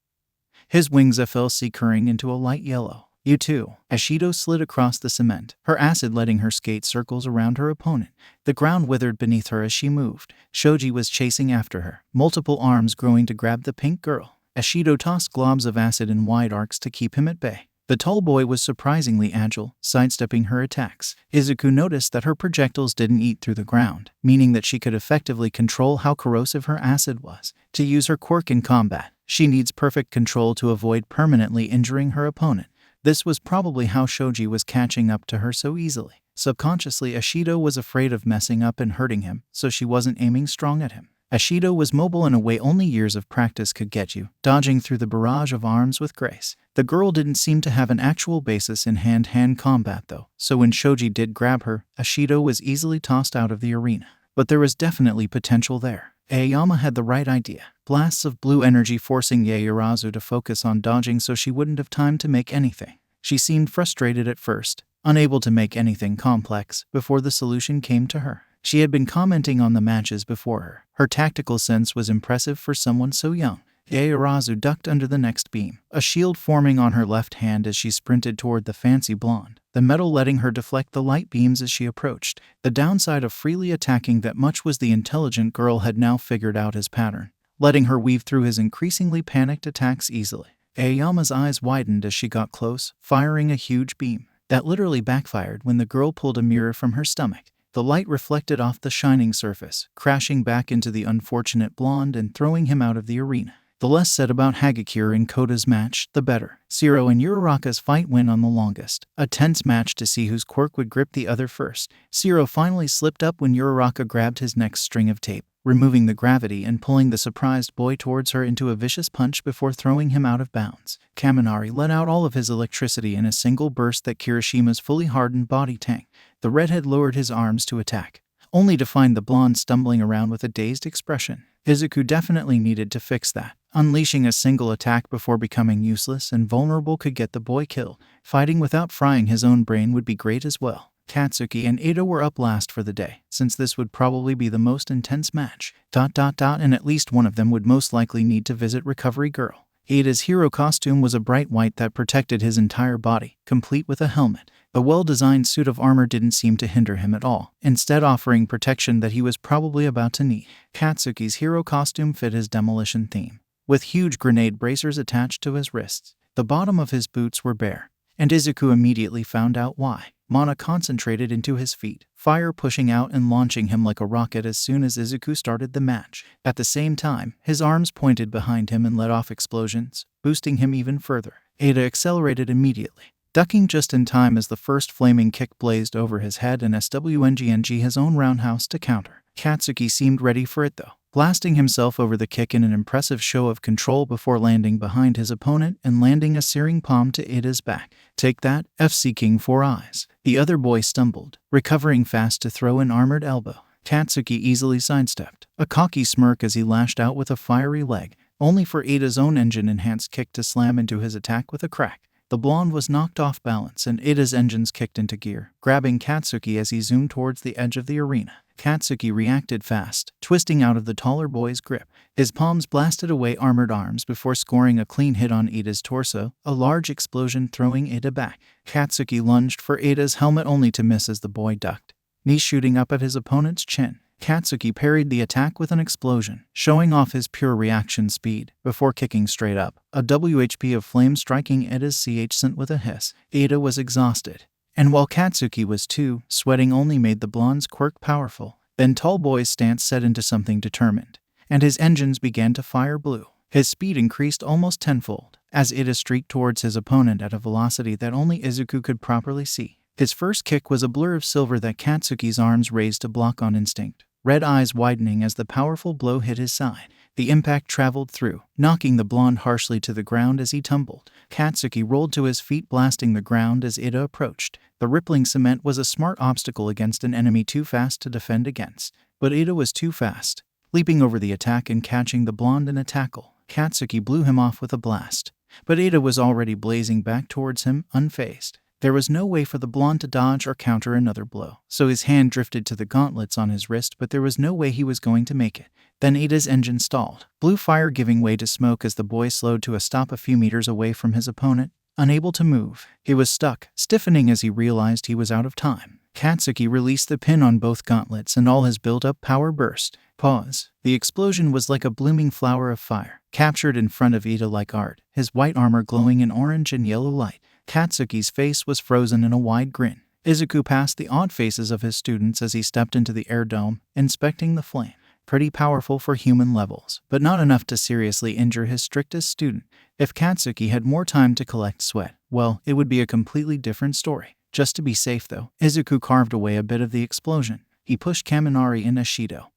his wings FLC curring into a light yellow. You too. Ashido slid across the cement, her acid letting her skate circles around her opponent. The ground withered beneath her as she moved. Shoji was chasing after her, multiple arms growing to grab the pink girl. Ashido tossed globs of acid in wide arcs to keep him at bay. The tall boy was surprisingly agile, sidestepping her attacks. Izuku noticed that her projectiles didn't eat through the ground, meaning that she could effectively control how corrosive her acid was. To use her quirk in combat, she needs perfect control to avoid permanently injuring her opponent. This was probably how Shoji was catching up to her so easily. Subconsciously, Ashido was afraid of messing up and hurting him, so she wasn't aiming strong at him. Ashido was mobile in a way only years of practice could get you, dodging through the barrage of arms with grace. The girl didn't seem to have an actual basis in hand-to-hand combat though, so when Shoji did grab her, Ashido was easily tossed out of the arena. But there was definitely potential there. Aoyama had the right idea. Blasts of blue energy forcing Yaoyorozu to focus on dodging so she wouldn't have time to make anything. She seemed frustrated at first, unable to make anything complex, before the solution came to her. She had been commenting on the matches before her. Her tactical sense was impressive for someone so young. Yaoyorozu ducked under the next beam, a shield forming on her left hand as she sprinted toward the fancy blonde, the metal letting her deflect the light beams as she approached. The downside of freely attacking that much was the intelligent girl had now figured out his pattern, letting her weave through his increasingly panicked attacks easily. Aoyama's eyes widened as she got close, firing a huge beam that literally backfired when the girl pulled a mirror from her stomach. The light reflected off the shining surface, crashing back into the unfortunate blonde and throwing him out of the arena. The less said about Hagakure and Koda's match, the better. Zero and Uraraka's fight went on the longest, a tense match to see whose quirk would grip the other first. Zero finally slipped up when Uraraka grabbed his next string of tape, removing the gravity and pulling the surprised boy towards her into a vicious punch before throwing him out of bounds. Kaminari let out all of his electricity in a single burst that Kirishima's fully hardened body tanked. The redhead lowered his arms to attack, only to find the blonde stumbling around with a dazed expression. Izuku definitely needed to fix that. Unleashing a single attack before becoming useless and vulnerable could get the boy killed. Fighting without frying his own brain would be great as well. Katsuki and Ada were up last for the day, since this would probably be the most intense match. And at least one of them would most likely need to visit Recovery Girl. Ada's hero costume was a bright white that protected his entire body, complete with a helmet. The well-designed suit of armor didn't seem to hinder him at all, instead offering protection that he was probably about to need. Katsuki's hero costume fit his demolition theme, with huge grenade bracers attached to his wrists. The bottom of his boots were bare, and Izuku immediately found out why. Mana concentrated into his feet, fire pushing out and launching him like a rocket as soon as Izuku started the match. At the same time, his arms pointed behind him and let off explosions, boosting him even further. Ada accelerated immediately, ducking just in time as the first flaming kick blazed over his head and SWNGNG his own roundhouse to counter. Katsuki seemed ready for it though, blasting himself over the kick in an impressive show of control before landing behind his opponent and landing a searing palm to Ida's back. Take that, FC King 4 Eyes. The other boy stumbled, recovering fast to throw an armored elbow. Katsuki easily sidestepped, a cocky smirk as he lashed out with a fiery leg, only for Ida's own engine-enhanced kick to slam into his attack with a crack. The blonde was knocked off balance and Ida's engines kicked into gear, grabbing Katsuki as he zoomed towards the edge of the arena. Katsuki reacted fast, twisting out of the taller boy's grip. His palms blasted away armored arms before scoring a clean hit on Ida's torso, a large explosion throwing Ida back. Katsuki lunged for Ida's helmet only to miss as the boy ducked, knee shooting up at his opponent's chin. Katsuki parried the attack with an explosion, showing off his pure reaction speed, before kicking straight up, a WHP of flame striking Ida's CH sent with a hiss. Ida was exhausted, and while Katsuki was too, sweating only made the blonde's quirk powerful. Then tall boy's stance set into something determined, and his engines began to fire blue. His speed increased almost tenfold, as Ida streaked towards his opponent at a velocity that only Izuku could properly see. His first kick was a blur of silver that Katsuki's arms raised to block on instinct, red eyes widening as the powerful blow hit his side. The impact traveled through, knocking the blonde harshly to the ground as he tumbled. Katsuki rolled to his feet, blasting the ground as Ida approached. The rippling cement was a smart obstacle against an enemy too fast to defend against, but Ida was too fast, leaping over the attack and catching the blonde in a tackle. Katsuki blew him off with a blast, but Ida was already blazing back towards him, unfazed. There was no way for the blonde to dodge or counter another blow, so his hand drifted to the gauntlets on his wrist, but there was no way he was going to make it. Then Ida's engine stalled, blue fire giving way to smoke as the boy slowed to a stop a few meters away from his opponent, unable to move. He was stuck, stiffening as he realized he was out of time. Katsuki released the pin on both gauntlets and all his built-up power burst. Pause. The explosion was like a blooming flower of fire, captured in front of Ida like art, his white armor glowing in orange and yellow light. Katsuki's face was frozen in a wide grin. Izuku passed the odd faces of his students as he stepped into the air dome, inspecting the flame. Pretty powerful for human levels, but not enough to seriously injure his strictest student. If Katsuki had more time to collect sweat, well, it would be a completely different story. Just to be safe though, Izuku carved away a bit of the explosion. He pushed Kaminari and Ashido,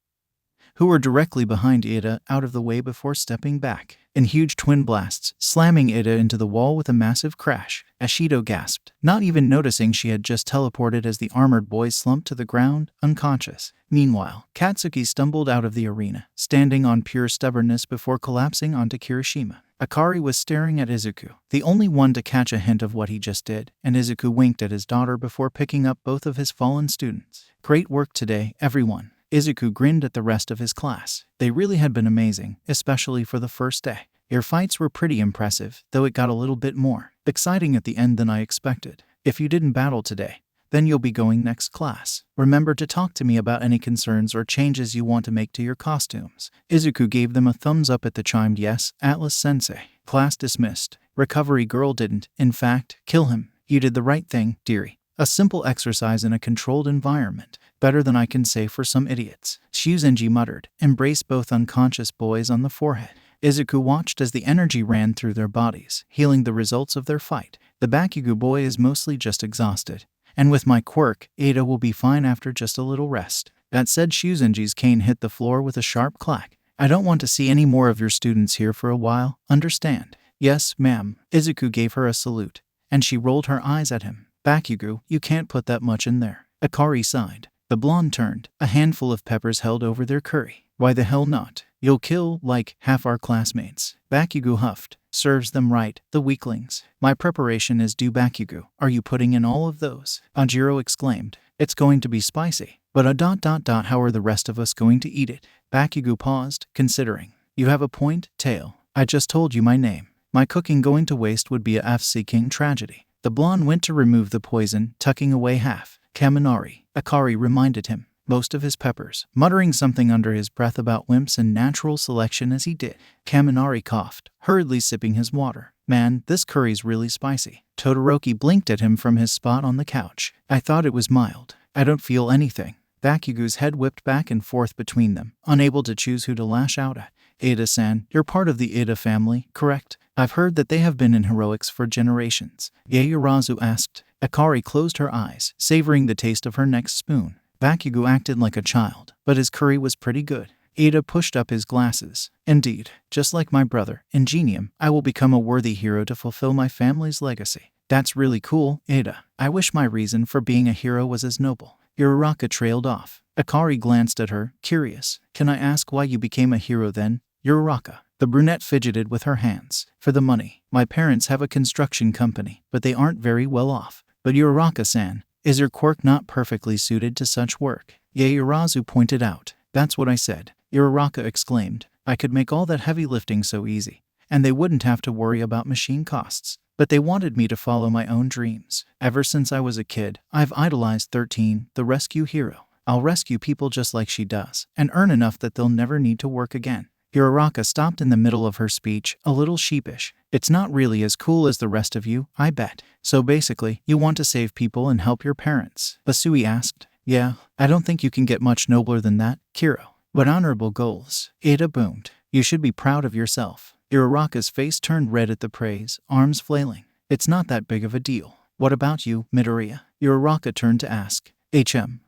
who were directly behind Ida, out of the way before stepping back. In huge twin blasts, slamming Ida into the wall with a massive crash. Ashido gasped, not even noticing she had just teleported as the armored boy slumped to the ground, unconscious. Meanwhile, Katsuki stumbled out of the arena, standing on pure stubbornness before collapsing onto Kirishima. Akari was staring at Izuku, the only one to catch a hint of what he just did, and Izuku winked at his daughter before picking up both of his fallen students. Great work today, everyone. Izuku grinned at the rest of his class. They really had been amazing, especially for the first day. Your fights were pretty impressive, though it got a little bit more exciting at the end than I expected. If you didn't battle today, then you'll be going next class. Remember to talk to me about any concerns or changes you want to make to your costumes. Izuku gave them a thumbs up at the chimed yes, Atlas-sensei. Class dismissed. Recovery girl didn't, in fact, kill him. You did the right thing, dearie. A simple exercise in a controlled environment. Better than I can say for some idiots. Shuzenji muttered, embraced both unconscious boys on the forehead. Izuku watched as the energy ran through their bodies, healing the results of their fight. The Bakugo boy is mostly just exhausted. And with my quirk, Ada will be fine after just a little rest. That said, Shuzenji's cane hit the floor with a sharp clack. I don't want to see any more of your students here for a while, understand? Yes, ma'am. Izuku gave her a salute, and she rolled her eyes at him. Bakugo, you can't put that much in there. Akari sighed. The blonde turned, a handful of peppers held over their curry. Why the hell not? You'll kill, like, half our classmates. Bakugo huffed. Serves them right, the weaklings. My preparation is due, Bakugo. Are you putting in all of those? Ajiro exclaimed. It's going to be spicy. But how are the rest of us going to eat it? Bakugo paused, considering. You have a point, Tail. I just told you my name. My cooking going to waste would be a F-seeking tragedy. The blonde went to remove the poison, tucking away half. Kaminari, Akari reminded him. Most of his peppers, muttering something under his breath about wimps and natural selection as he did. Kaminari coughed, hurriedly sipping his water. Man, this curry's really spicy. Todoroki blinked at him from his spot on the couch. I thought it was mild. I don't feel anything. Bakugo's head whipped back and forth between them, unable to choose who to lash out at. Ada-san, you're part of the Ada family, correct? I've heard that they have been in heroics for generations. Yaoyorozu asked. Akari closed her eyes, savoring the taste of her next spoon. Bakugo acted like a child, but his curry was pretty good. Ada pushed up his glasses. Indeed, just like my brother, Ingenium, I will become a worthy hero to fulfill my family's legacy. That's really cool, Ada. I wish my reason for being a hero was as noble. Uraraka trailed off. Akari glanced at her, curious. Can I ask why you became a hero then, Uraraka? The brunette fidgeted with her hands. For the money. My parents have a construction company, but they aren't very well off. But Uraraka-san, is your quirk not perfectly suited to such work? Yaoyorozu pointed out. That's what I said. Uraraka exclaimed. I could make all that heavy lifting so easy, and they wouldn't have to worry about machine costs. But they wanted me to follow my own dreams. Ever since I was a kid, I've idolized 13, the rescue hero. I'll rescue people just like she does, and earn enough that they'll never need to work again. Uraraka stopped in the middle of her speech, a little sheepish. It's not really as cool as the rest of you, I bet. So basically, you want to save people and help your parents? Basui asked. Yeah, I don't think you can get much nobler than that, Kiro. But honorable goals. Ada boomed. You should be proud of yourself. Uraraka's face turned red at the praise, arms flailing. It's not that big of a deal. What about you, Midoriya? Uraraka turned to ask.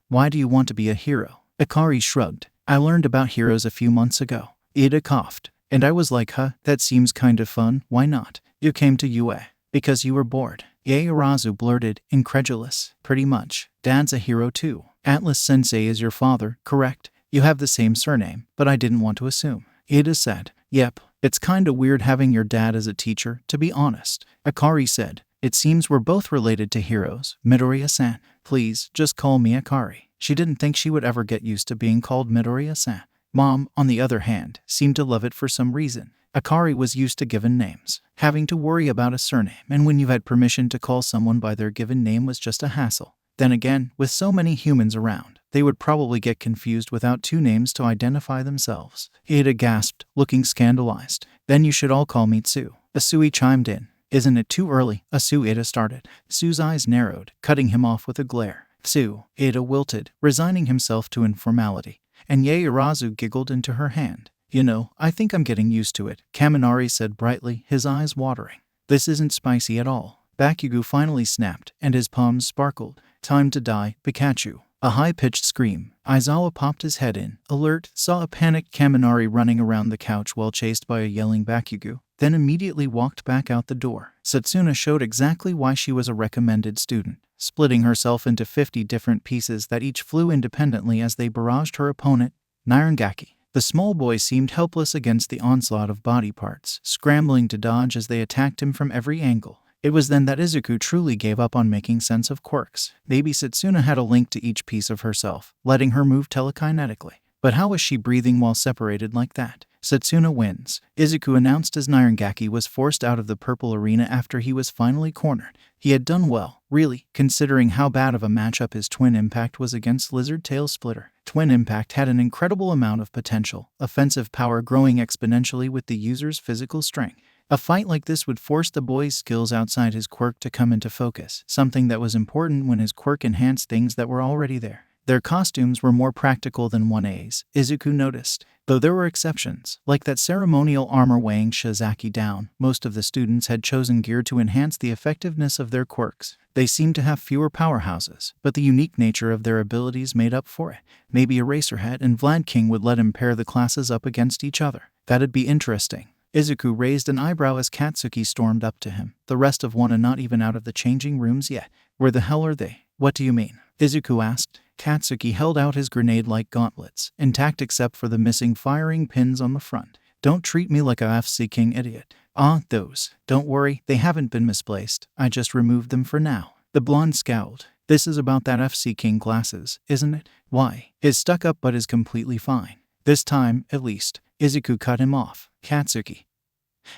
Why do you want to be a hero? Akari shrugged. I learned about heroes a few months ago. Ada coughed. And I was like, that seems kind of fun, why not? You came to UA because you were bored. Yaoyorozu blurted, incredulous. Pretty much. Dad's a hero too. Atlas-sensei is your father, correct? You have the same surname, but I didn't want to assume. Ada said. Yep, it's kinda weird having your dad as a teacher, to be honest. Akari said. It seems we're both related to heroes, Midoriya-san. Please, just call me Akari. She didn't think she would ever get used to being called Midoriya-san. Mom, on the other hand, seemed to love it for some reason. Akari was used to given names. Having to worry about a surname, and when you had permission to call someone by their given name was just a hassle. Then again, with so many humans around, they would probably get confused without two names to identify themselves. Ida gasped, looking scandalized. Then you should all call me Tsu. Asui chimed in. Isn't it too early? Ida started. Tsu's eyes narrowed, cutting him off with a glare. Tsu, Ida wilted, resigning himself to informality. And Yaoyorozu giggled into her hand. You know, I think I'm getting used to it, Kaminari said brightly, his eyes watering. This isn't spicy at all. Bakugo finally snapped, and his palms sparkled. Time to die, Pikachu. A high-pitched scream. Aizawa popped his head in, alert, saw a panicked Kaminari running around the couch while chased by a yelling Bakugo, then immediately walked back out the door. Satsuna showed exactly why she was a recommended student, splitting herself into 50 different pieces that each flew independently as they barraged her opponent, Nirengaki. The small boy seemed helpless against the onslaught of body parts, scrambling to dodge as they attacked him from every angle. It was then that Izuku truly gave up on making sense of quirks. Maybe Satsuna had a link to each piece of herself, letting her move telekinetically. But how was she breathing while separated like that? Satsuna wins, Izuku announced as Nirengaki was forced out of the purple arena after he was finally cornered. He had done well, really, considering how bad of a matchup his Twin Impact was against Lizard Tail Splitter. Twin Impact had an incredible amount of potential, offensive power growing exponentially with the user's physical strength. A fight like this would force the boy's skills outside his quirk to come into focus, something that was important when his quirk enhanced things that were already there. Their costumes were more practical than 1A's, Izuku noticed. Though there were exceptions, like that ceremonial armor weighing Shizaki down, most of the students had chosen gear to enhance the effectiveness of their quirks. They seemed to have fewer powerhouses, but the unique nature of their abilities made up for it. Maybe Eraserhead and Vlad King would let him pair the classes up against each other. That'd be interesting. Izuku raised an eyebrow as Katsuki stormed up to him. The rest of one are not even out of the changing rooms yet. Where the hell are they? What do you mean? Izuku asked. Katsuki held out his grenade-like gauntlets, intact except for the missing firing pins on the front. Don't treat me like a FC King idiot. Ah, those. Don't worry, they haven't been misplaced. I just removed them for now. The blonde scowled. This is about that FC King glasses, isn't it? Why? His stuck-up butt is completely fine. This time, at least. Izuku cut him off. Katsuki.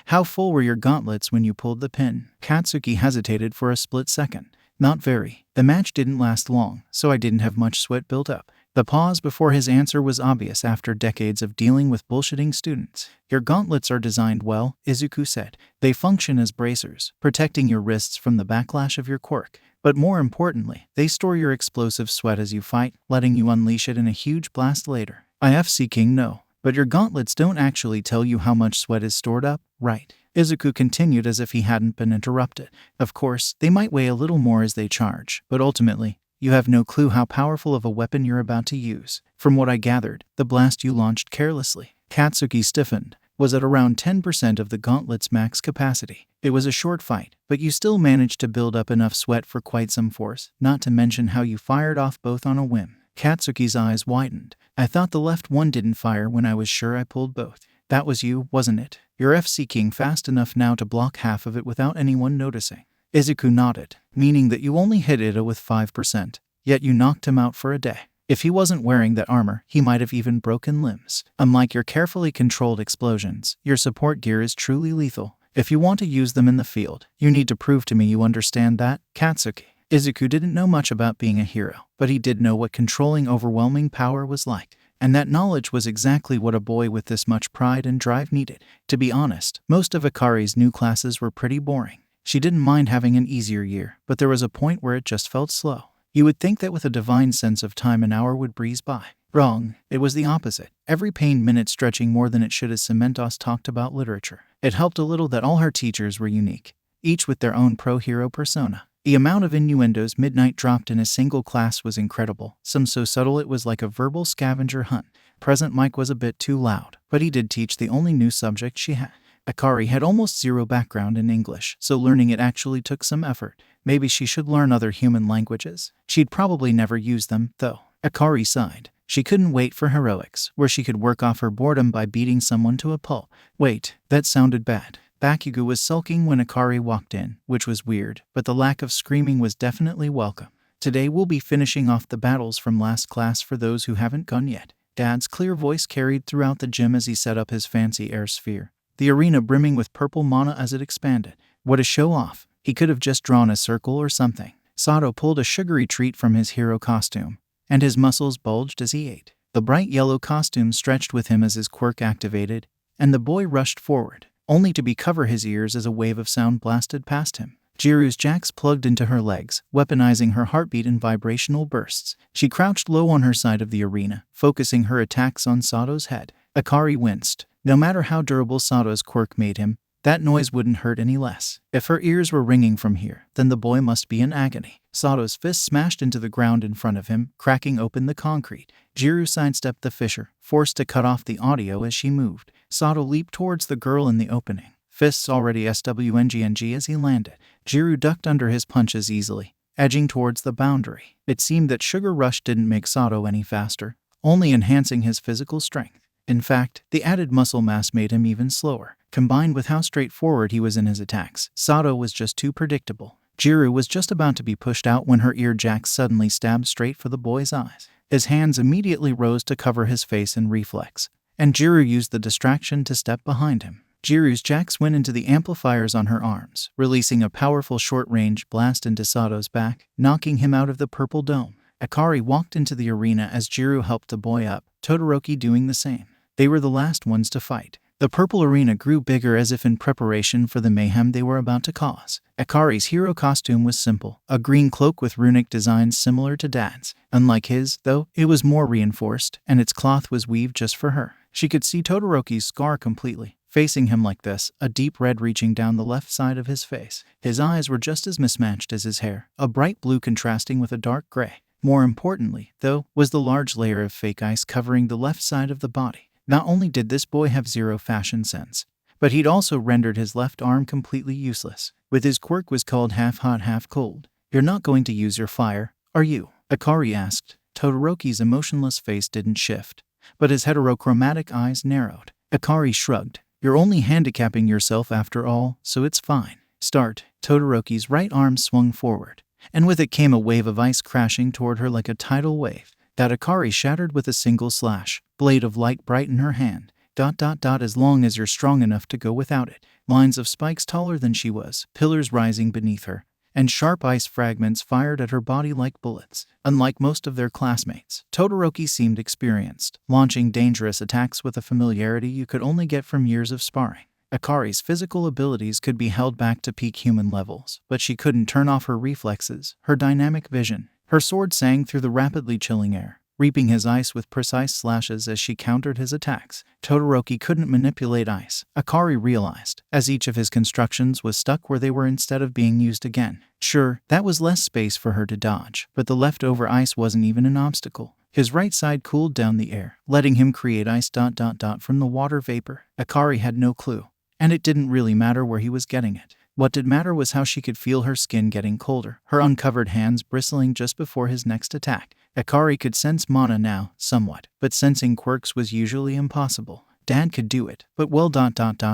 How full were your gauntlets when you pulled the pin? Katsuki hesitated for a split second. Not very. The match didn't last long, so I didn't have much sweat built up. The pause before his answer was obvious after decades of dealing with bullshitting students. Your gauntlets are designed well, Izuku said. They function as bracers, protecting your wrists from the backlash of your quirk. But more importantly, they store your explosive sweat as you fight, letting you unleash it in a huge blast later. IFC King, no. But your gauntlets don't actually tell you how much sweat is stored up, right? Izuku continued as if he hadn't been interrupted. Of course, they might weigh a little more as they charge, but ultimately, you have no clue how powerful of a weapon you're about to use. From what I gathered, the blast you launched carelessly. Katsuki stiffened. Was at around 10% of the gauntlet's max capacity. It was a short fight, but you still managed to build up enough sweat for quite some force, not to mention how you fired off both on a whim. Katsuki's eyes widened. I thought the left one didn't fire when I was sure I pulled both. That was you, wasn't it? You're FC King fast enough now to block half of it without anyone noticing. Izuku nodded, meaning that you only hit Ida with 5%, yet you knocked him out for a day. If he wasn't wearing that armor, he might have even broken limbs. Unlike your carefully controlled explosions, your support gear is truly lethal. If you want to use them in the field, you need to prove to me you understand that, Katsuki. Izuku didn't know much about being a hero, but he did know what controlling overwhelming power was like. And that knowledge was exactly what a boy with this much pride and drive needed. To be honest, most of Akari's new classes were pretty boring. She didn't mind having an easier year, but there was a point where it just felt slow. You would think that with a divine sense of time an hour would breeze by. Wrong. It was the opposite. Every pained minute stretching more than it should as Cementos talked about literature. It helped a little that all her teachers were unique, each with their own pro-hero persona. The amount of innuendos Midnight dropped in a single class was incredible, some so subtle it was like a verbal scavenger hunt. Present Mike was a bit too loud, but he did teach the only new subject she had. Akari had almost zero background in English, so learning it actually took some effort. Maybe she should learn other human languages. She'd probably never use them, though. Akari sighed. She couldn't wait for heroics, where she could work off her boredom by beating someone to a pulp. Wait, that sounded bad. Bakugo was sulking when Akari walked in, which was weird, but the lack of screaming was definitely welcome. Today we'll be finishing off the battles from last class for those who haven't gone yet. Dad's clear voice carried throughout the gym as he set up his fancy air sphere, the arena brimming with purple mana as it expanded. What a show-off. He could have just drawn a circle or something. Sato pulled a sugary treat from his hero costume, and his muscles bulged as he ate. The bright yellow costume stretched with him as his quirk activated, and the boy rushed forward, only to cover his ears as a wave of sound blasted past him. Jiru's jacks plugged into her legs, weaponizing her heartbeat in vibrational bursts. She crouched low on her side of the arena, focusing her attacks on Sato's head. Akari winced. No matter how durable Sato's quirk made him, that noise wouldn't hurt any less. If her ears were ringing from here, then the boy must be in agony. Sato's fist smashed into the ground in front of him, cracking open the concrete. Jiru sidestepped the fissure, forced to cut off the audio as she moved. Sato leaped towards the girl in the opening, fists already swngng as he landed. Jiru ducked under his punches easily, edging towards the boundary. It seemed that Sugar Rush didn't make Sato any faster, only enhancing his physical strength. In fact, the added muscle mass made him even slower. Combined with how straightforward he was in his attacks, Sato was just too predictable. Jiru was just about to be pushed out when her ear jacks suddenly stabbed straight for the boy's eyes. His hands immediately rose to cover his face in reflex, and Jiru used the distraction to step behind him. Jiru's jacks went into the amplifiers on her arms, releasing a powerful short-range blast into Sato's back, knocking him out of the purple dome. Akari walked into the arena as Jiru helped the boy up, Todoroki doing the same. They were the last ones to fight. The purple arena grew bigger as if in preparation for the mayhem they were about to cause. Akari's hero costume was simple, a green cloak with runic designs similar to Dad's. Unlike his, though, it was more reinforced, and its cloth was weaved just for her. She could see Todoroki's scar completely. Facing him like this, a deep red reaching down the left side of his face. His eyes were just as mismatched as his hair, a bright blue contrasting with a dark gray. More importantly, though, was the large layer of fake ice covering the left side of the body. Not only did this boy have zero fashion sense, but he'd also rendered his left arm completely useless. With his quirk was called half hot, half cold. "You're not going to use your fire, are you?" Akari asked. Todoroki's emotionless face didn't shift, but his heterochromatic eyes narrowed. Akari shrugged. "You're only handicapping yourself after all, so it's fine. Start." Todoroki's right arm swung forward, and with it came a wave of ice crashing toward her like a tidal wave. That Akari shattered with a single slash, blade of light bright in her hand. ... As long as you're strong enough to go without it. Lines of spikes taller than she was, pillars rising beneath her, and sharp ice fragments fired at her body like bullets. Unlike most of their classmates, Todoroki seemed experienced, launching dangerous attacks with a familiarity you could only get from years of sparring. Akari's physical abilities could be held back to peak human levels, but she couldn't turn off her reflexes, her dynamic vision. Her sword sang through the rapidly chilling air, reaping his ice with precise slashes as she countered his attacks. Todoroki couldn't manipulate ice, Akari realized, as each of his constructions was stuck where they were instead of being used again. Sure, that was less space for her to dodge, but the leftover ice wasn't even an obstacle. His right side cooled down the air, letting him create ice ... from the water vapor. Akari had no clue, and it didn't really matter where he was getting it. What did matter was how she could feel her skin getting colder, her uncovered hands bristling just before his next attack. Akari could sense mana now, somewhat, but sensing quirks was usually impossible. Dad could do it, but well ...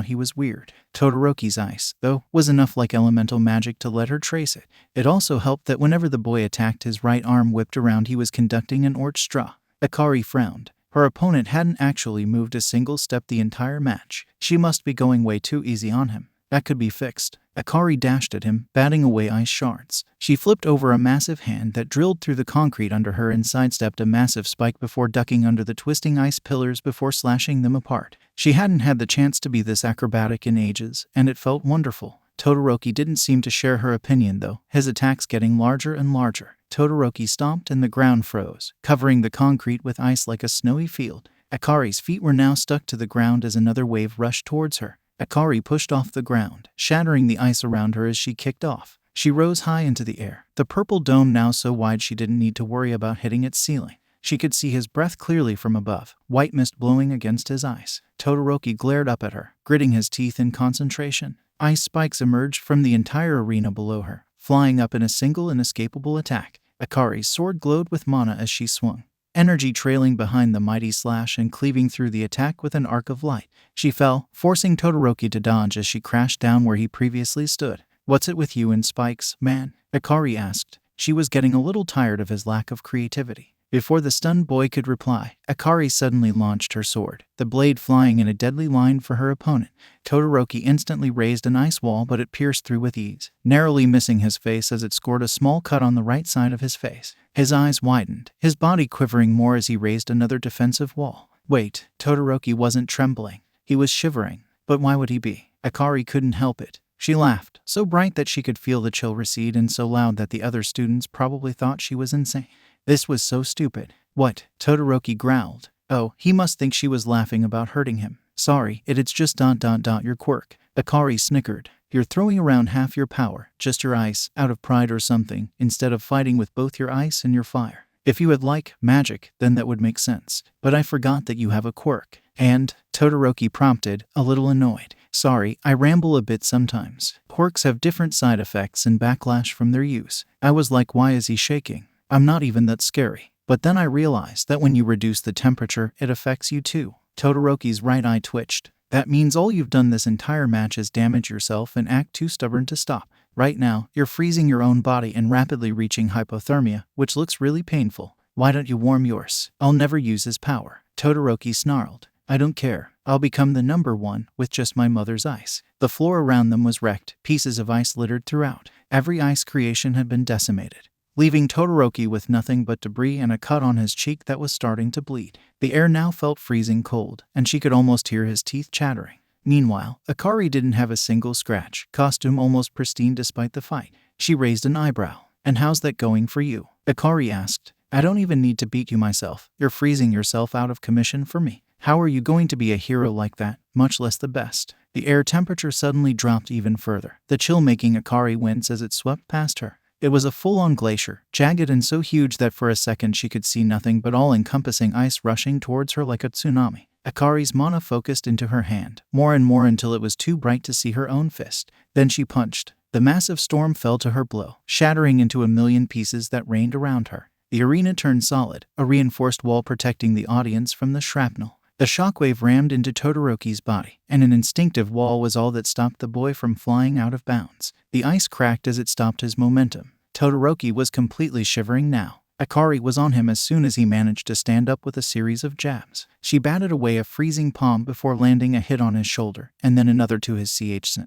he was weird. Todoroki's ice, though, was enough like elemental magic to let her trace it. It also helped that whenever the boy attacked, his right arm whipped around he was conducting an orchestra. Akari frowned. Her opponent hadn't actually moved a single step the entire match. She must be going way too easy on him. That could be fixed. Akari dashed at him, batting away ice shards. She flipped over a massive hand that drilled through the concrete under her and sidestepped a massive spike before ducking under the twisting ice pillars before slashing them apart. She hadn't had the chance to be this acrobatic in ages, and it felt wonderful. Todoroki didn't seem to share her opinion though, his attacks getting larger and larger. Todoroki stomped and the ground froze, covering the concrete with ice like a snowy field. Akari's feet were now stuck to the ground as another wave rushed towards her. Akari pushed off the ground, shattering the ice around her as she kicked off. She rose high into the air, the purple dome now so wide she didn't need to worry about hitting its ceiling. She could see his breath clearly from above, white mist blowing against his eyes. Todoroki glared up at her, gritting his teeth in concentration. Ice spikes emerged from the entire arena below her, flying up in a single inescapable attack. Akari's sword glowed with mana as she swung, energy trailing behind the mighty slash and cleaving through the attack with an arc of light. She fell, forcing Todoroki to dodge as she crashed down where he previously stood. "What's it with you and spikes, man?" Akari asked. She was getting a little tired of his lack of creativity. Before the stunned boy could reply, Akari suddenly launched her sword, the blade flying in a deadly line for her opponent. Todoroki instantly raised an ice wall, but it pierced through with ease, narrowly missing his face as it scored a small cut on the right side of his face. His eyes widened, his body quivering more as he raised another defensive wall. Wait, Todoroki wasn't trembling. He was shivering. But why would he be? Akari couldn't help it. She laughed, so bright that she could feel the chill recede and so loud that the other students probably thought she was insane. This was so stupid. What? Todoroki growled. Oh, he must think she was laughing about hurting him. Sorry, it's just your quirk. Akari snickered. You're throwing around half your power, just your ice, out of pride or something, instead of fighting with both your ice and your fire. If you had magic, then that would make sense. But I forgot that you have a quirk. And, Todoroki prompted, a little annoyed. Sorry, I ramble a bit sometimes. Quirks have different side effects and backlash from their use. I was like, why is he shaking? I'm not even that scary. But then I realized that when you reduce the temperature, it affects you too. Todoroki's right eye twitched. That means all you've done this entire match is damage yourself and act too stubborn to stop. Right now, you're freezing your own body and rapidly reaching hypothermia, which looks really painful. Why don't you warm yours? I'll never use his power. Todoroki snarled. I don't care. I'll become the number one with just my mother's ice. The floor around them was wrecked, pieces of ice littered throughout. Every ice creation had been decimated, leaving Todoroki with nothing but debris and a cut on his cheek that was starting to bleed. The air now felt freezing cold, and she could almost hear his teeth chattering. Meanwhile, Akari didn't have a single scratch, costume almost pristine despite the fight. She raised an eyebrow. And how's that going for you? Akari asked. I don't even need to beat you myself. You're freezing yourself out of commission for me. How are you going to be a hero like that, much less the best? The air temperature suddenly dropped even further, the chill making Akari wince as it swept past her. It was a full-on glacier, jagged and so huge that for a second she could see nothing but all-encompassing ice rushing towards her like a tsunami. Akari's mana focused into her hand, more and more until it was too bright to see her own fist. Then she punched. The massive storm fell to her blow, shattering into a million pieces that rained around her. The arena turned solid, a reinforced wall protecting the audience from the shrapnel. The shockwave rammed into Todoroki's body, and an instinctive wall was all that stopped the boy from flying out of bounds. The ice cracked as it stopped his momentum. Todoroki was completely shivering now. Akari was on him as soon as he managed to stand up with a series of jabs. She batted away a freezing palm before landing a hit on his shoulder, and then another to his ch.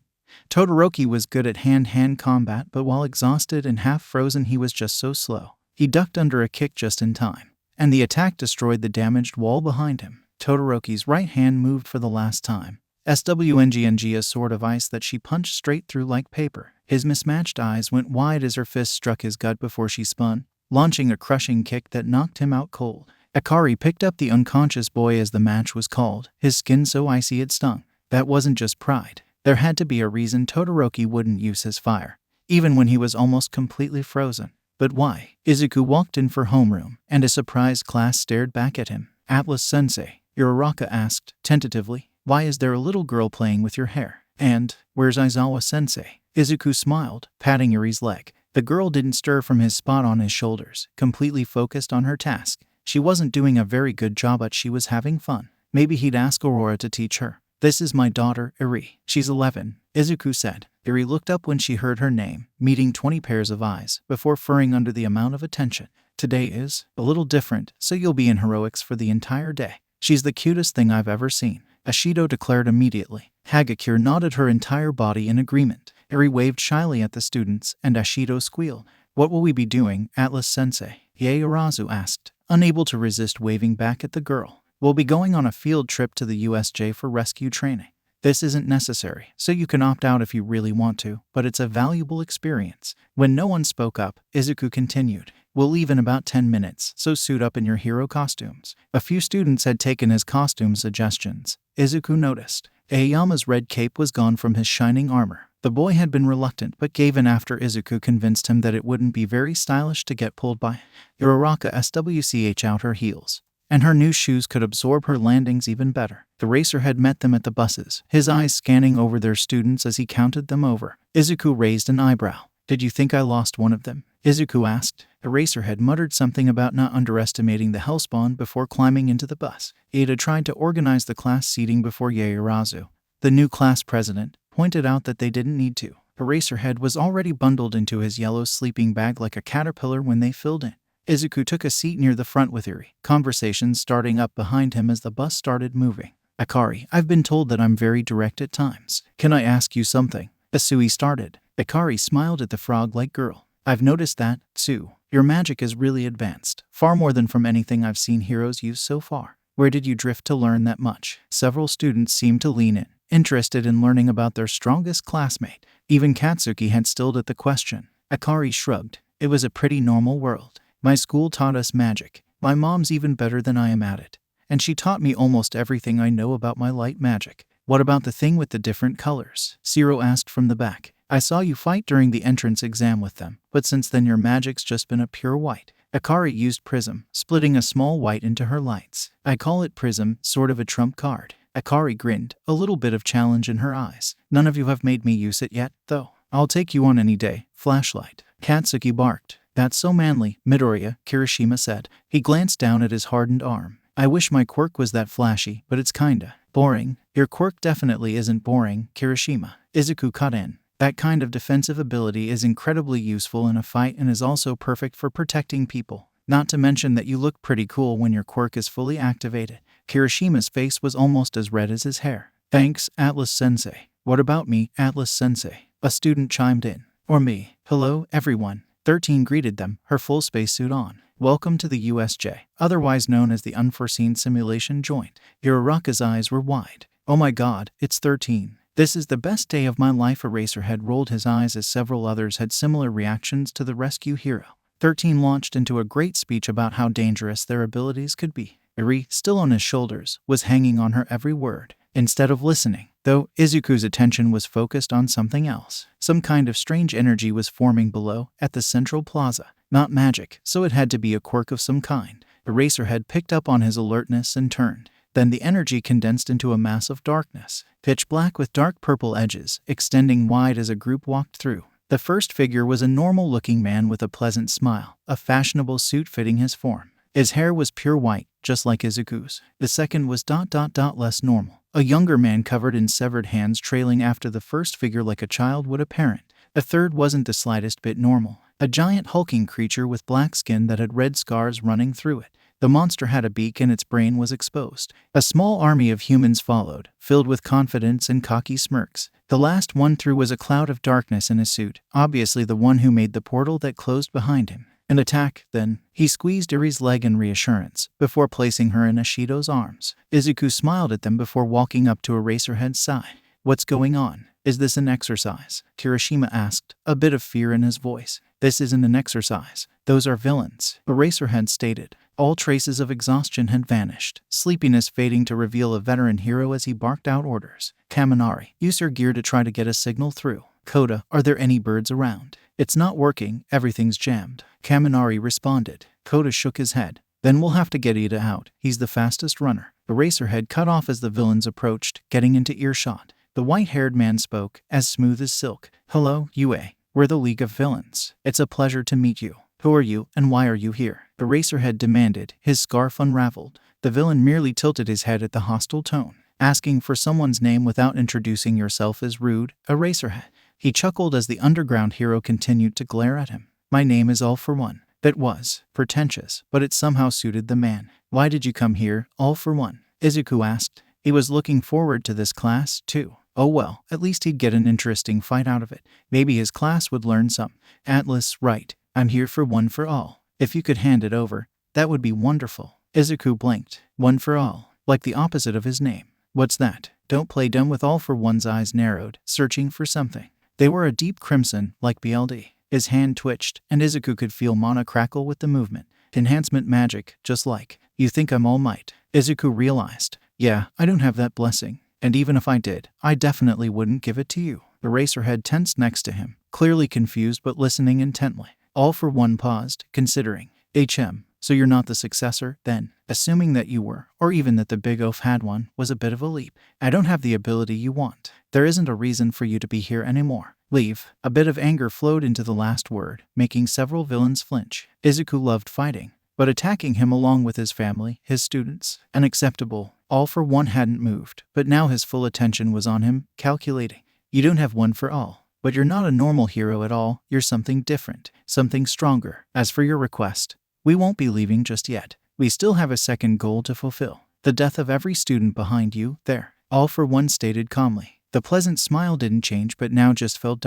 Todoroki was good at hand-to-hand combat, but while exhausted and half-frozen he was just so slow. He ducked under a kick just in time, and the attack destroyed the damaged wall behind him. Todoroki's right hand moved for the last time. SWNGNG, a sword of ice that she punched straight through like paper. His mismatched eyes went wide as her fist struck his gut before she spun, launching a crushing kick that knocked him out cold. Akari picked up the unconscious boy as the match was called, his skin so icy it stung. That wasn't just pride. There had to be a reason Todoroki wouldn't use his fire, even when he was almost completely frozen. But why? Izuku walked in for homeroom, and a surprised class stared back at him. Atlas-sensei, Uraraka asked, tentatively, why is there a little girl playing with your hair? And, where's Aizawa-sensei? Izuku smiled, patting Yuri's leg. The girl didn't stir from his spot on his shoulders, completely focused on her task. She wasn't doing a very good job, but she was having fun. Maybe he'd ask Aurora to teach her. This is my daughter, Iri. She's 11, Izuku said. Iri looked up when she heard her name, meeting 20 pairs of eyes, before furring under the amount of attention. Today is a little different, so you'll be in heroics for the entire day. She's the cutest thing I've ever seen, Ashido declared immediately. Hagakure nodded her entire body in agreement. Eri waved shyly at the students, and Ashido squealed. What will we be doing, Atlas-sensei? Yaoyorozu asked, unable to resist waving back at the girl. We'll be going on a field trip to the USJ for rescue training. This isn't necessary, so you can opt out if you really want to, but it's a valuable experience. When no one spoke up, Izuku continued. We'll leave in about 10 minutes, so suit up in your hero costumes. A few students had taken his costume suggestions. Izuku noticed. Aoyama's red cape was gone from his shining armor. The boy had been reluctant but gave in after Izuku convinced him that it wouldn't be very stylish to get pulled by. Uraraka swch out her heels, and her new shoes could absorb her landings even better. The racer had met them at the buses, his eyes scanning over their students as he counted them over. Izuku raised an eyebrow. Did you think I lost one of them? Izuku asked. Eraserhead muttered something about not underestimating the hellspawn before climbing into the bus. Ada tried to organize the class seating before Yaoyorozu, the new class president, pointed out that they didn't need to. Eraserhead was already bundled into his yellow sleeping bag like a caterpillar when they filled in. Izuku took a seat near the front with eerie conversations starting up behind him as the bus started moving. Akari, I've been told that I'm very direct at times. Can I ask you something? Asui started. Akari smiled at the frog-like girl. I've noticed that, too. Your magic is really advanced, far more than from anything I've seen heroes use so far. Where did you drift to learn that much? Several students seemed to lean in, interested in learning about their strongest classmate. Even Katsuki had stilled at the question. Akari shrugged. It was a pretty normal world. My school taught us magic. My mom's even better than I am at it. And she taught me almost everything I know about my light magic. What about the thing with the different colors? Zero asked from the back. I saw you fight during the entrance exam with them, but since then your magic's just been a pure white. Akari used prism, splitting a small white into her lights. I call it prism, sort of a trump card. Akari grinned, a little bit of challenge in her eyes. None of you have made me use it yet, though. I'll take you on any day. Flashlight. Katsuki barked. That's so manly, Midoriya, Kirishima said. He glanced down at his hardened arm. I wish my quirk was that flashy, but it's kinda boring. Your quirk definitely isn't boring, Kirishima. Izuku cut in. That kind of defensive ability is incredibly useful in a fight and is also perfect for protecting people. Not to mention that you look pretty cool when your quirk is fully activated. Kirishima's face was almost as red as his hair. Thanks, Atlas-sensei. What about me, Atlas-sensei? A student chimed in. Or me. Hello, everyone. 13 greeted them, her full spacesuit on. Welcome to the USJ, otherwise known as the Unforeseen Simulation Joint. Hiroraka's eyes were wide. Oh my god, it's 13. This is the best day of my life. Eraserhead rolled his eyes as several others had similar reactions to the rescue hero. 13 launched into a great speech about how dangerous their abilities could be. Eri, still on his shoulders, was hanging on her every word. Instead of listening, though, Izuku's attention was focused on something else. Some kind of strange energy was forming below, at the central plaza. Not magic, so it had to be a quirk of some kind. Eraserhead picked up on his alertness and turned. Then the energy condensed into a mass of darkness, pitch black with dark purple edges, extending wide as a group walked through. The first figure was a normal-looking man with a pleasant smile, a fashionable suit fitting his form. His hair was pure white, just like Izuku's. The second was less normal. A younger man covered in severed hands trailing after the first figure like a child would a parent. A third wasn't the slightest bit normal. A giant hulking creature with black skin that had red scars running through it. The monster had a beak and its brain was exposed. A small army of humans followed, filled with confidence and cocky smirks. The last one through was a cloud of darkness in a suit, obviously the one who made the portal that closed behind him. An attack, then. He squeezed Iri's leg in reassurance, before placing her in Ashido's arms. Izuku smiled at them before walking up to Eraserhead's side. What's going on? Is this an exercise? Kirishima asked, a bit of fear in his voice. This isn't an exercise. Those are villains, Eraserhead stated. All traces of exhaustion had vanished, sleepiness fading to reveal a veteran hero as he barked out orders. Kaminari, use your gear to try to get a signal through. Koda, are there any birds around? It's not working, everything's jammed. Kaminari responded. Koda shook his head. Then we'll have to get Ida out, he's the fastest runner. Eraserhead cut off as the villains approached, getting into earshot. The white-haired man spoke, as smooth as silk. Hello, UA. We're the League of Villains. It's a pleasure to meet you. Who are you, and why are you here? Eraserhead demanded, his scarf unraveled. The villain merely tilted his head at the hostile tone. Asking for someone's name without introducing yourself is rude, Eraserhead. He chuckled as the underground hero continued to glare at him. My name is All For One. That was pretentious, but it somehow suited the man. Why did you come here, All For One? Izuku asked. He was looking forward to this class, too. Oh well, at least he'd get an interesting fight out of it. Maybe his class would learn some. Atlas, right. I'm here for One For All. If you could hand it over, that would be wonderful. Izuku blinked. One For All. Like the opposite of his name. What's that? Don't play dumb with All For One's eyes narrowed, searching for something. They were a deep crimson, like BLD. His hand twitched, and Izuku could feel mana crackle with the movement. Enhancement magic, just like. You think I'm All Might? Izuku realized. Yeah, I don't have that blessing. And even if I did, I definitely wouldn't give it to you. Eraserhead tensed next to him, clearly confused but listening intently. All For One paused, considering. So you're not the successor, then? Assuming that you were, or even that the Big Oaf had one, was a bit of a leap. I don't have the ability you want. There isn't a reason for you to be here anymore. Leave. A bit of anger flowed into the last word, making several villains flinch. Izuku loved fighting, but attacking him along with his family, his students, unacceptable. All For One hadn't moved, but now his full attention was on him, calculating. You don't have One For All. But you're not a normal hero at all, you're something different, something stronger. As for your request, We won't be leaving just yet. We still have a second goal to fulfill. The death of every student behind you, there. All for One stated calmly. The pleasant smile didn't change but now just felt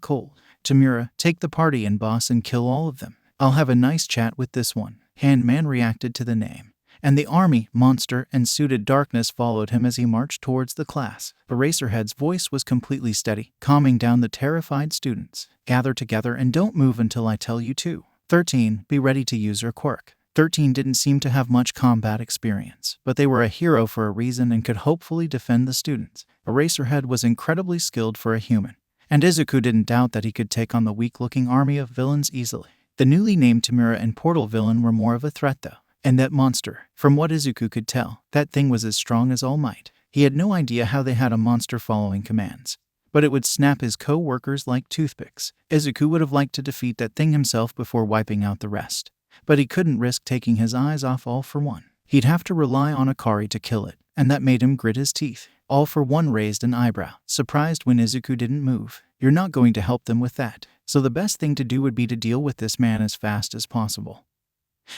cold. Tamura, take the party and boss and kill all of them. I'll have a nice chat with this one. Handman reacted to the name. And the army, monster, and suited darkness followed him as he marched towards the class. Eraserhead's voice was completely steady, calming down the terrified students. Gather together and don't move until I tell you to. 13. Be ready to use your quirk. 13 didn't seem to have much combat experience, but they were a hero for a reason and could hopefully defend the students. Eraserhead was incredibly skilled for a human, and Izuku didn't doubt that he could take on the weak-looking army of villains easily. The newly named Tamura and Portal villain were more of a threat though. And that monster, from what Izuku could tell, that thing was as strong as All Might. He had no idea how they had a monster following commands, but it would snap his co-workers like toothpicks. Izuku would have liked to defeat that thing himself before wiping out the rest, but he couldn't risk taking his eyes off All for One. He'd have to rely on Akari to kill it, and that made him grit his teeth. All for One raised an eyebrow, surprised when Izuku didn't move. You're not going to help them with that, so the best thing to do would be to deal with this man as fast as possible.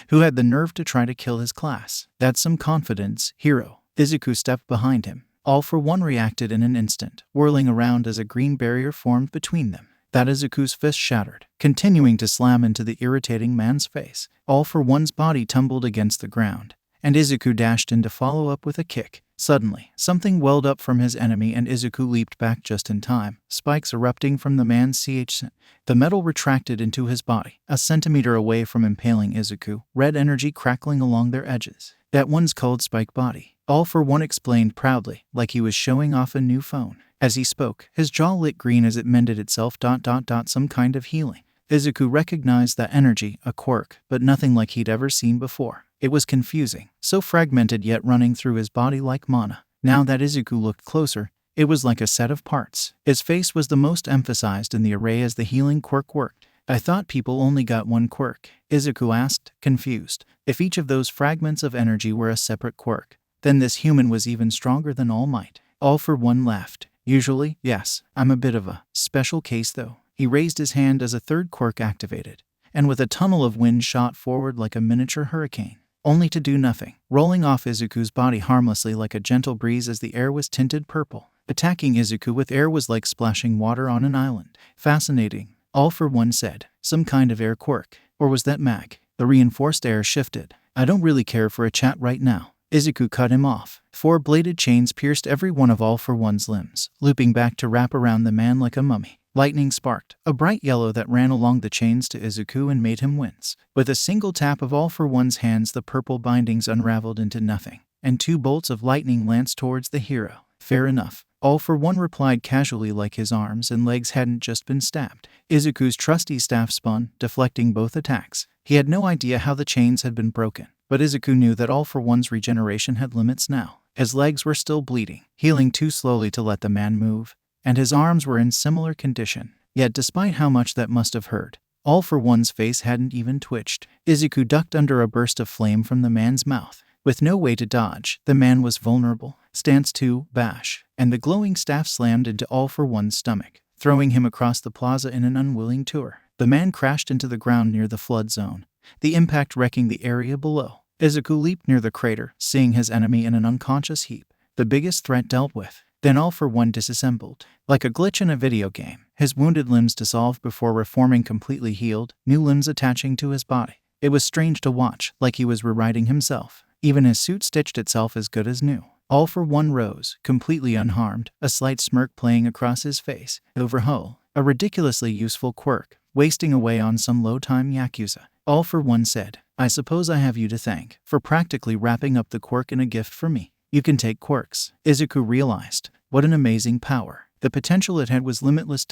Who had the nerve to try to kill his class? That's some confidence, hero. Izuku stepped behind him. All for One reacted in an instant, whirling around as a green barrier formed between them. That Izuku's fist shattered, continuing to slam into the irritating man's face. All for One's body tumbled against the ground, and Izuku dashed in to follow up with a kick. Suddenly, something welled up from his enemy and Izuku leaped back just in time, spikes erupting from the man's CH. The metal retracted into his body, a centimeter away from impaling Izuku, red energy crackling along their edges. That one's called Spike Body. All for One explained proudly, like he was showing off a new phone. As he spoke, his jaw lit green as it mended itself. Some kind of healing. Izuku recognized that energy, a quirk, but nothing like he'd ever seen before. It was confusing, so fragmented yet running through his body like mana. Now that Izuku looked closer, it was like a set of parts. His face was the most emphasized in the array as the healing quirk worked. I thought people only got one quirk, Izuku asked, confused. If each of those fragments of energy were a separate quirk, then this human was even stronger than All Might. All for One laughed. Usually, yes, I'm a bit of a special case though. He raised his hand as a third quirk activated, and with a tunnel of wind shot forward like a miniature hurricane, only to do nothing, rolling off Izuku's body harmlessly like a gentle breeze as the air was tinted purple. Attacking Izuku with air was like splashing water on an island. Fascinating, All for One said. Some kind of air quirk. Or was that mag? The reinforced air shifted. I don't really care for a chat right now. Izuku cut him off. 4 bladed chains pierced every one of All for One's limbs, looping back to wrap around the man like a mummy. Lightning sparked, a bright yellow that ran along the chains to Izuku and made him wince. With a single tap of All for One's hands, the purple bindings unraveled into nothing, and 2 bolts of lightning lanced towards the hero. Fair enough. All for One replied casually like his arms and legs hadn't just been stabbed. Izuku's trusty staff spun, deflecting both attacks. He had no idea how the chains had been broken, but Izuku knew that All for One's regeneration had limits now. His legs were still bleeding, healing too slowly to let the man move, and his arms were in similar condition. Yet despite how much that must have hurt, All for One's face hadn't even twitched. Izuku ducked under a burst of flame from the man's mouth. With no way to dodge, the man was vulnerable. Stance 2, bash, and the glowing staff slammed into All for One's stomach, throwing him across the plaza in an unwilling tour. The man crashed into the ground near the flood zone, the impact wrecking the area below. Izuku leaped near the crater, seeing his enemy in an unconscious heap, the biggest threat dealt with. Then All for One disassembled. Like a glitch in a video game, his wounded limbs dissolved before reforming completely healed, new limbs attaching to his body. It was strange to watch, like he was rewriting himself. Even his suit stitched itself as good as new. All for One rose, completely unharmed, a slight smirk playing across his face. Overhaul, a ridiculously useful quirk, wasting away on some low-time Yakuza. All for One said, I suppose I have you to thank for practically wrapping up the quirk in a gift for me. You can take quirks. Izuku realized, what an amazing power. The potential it had was limitless.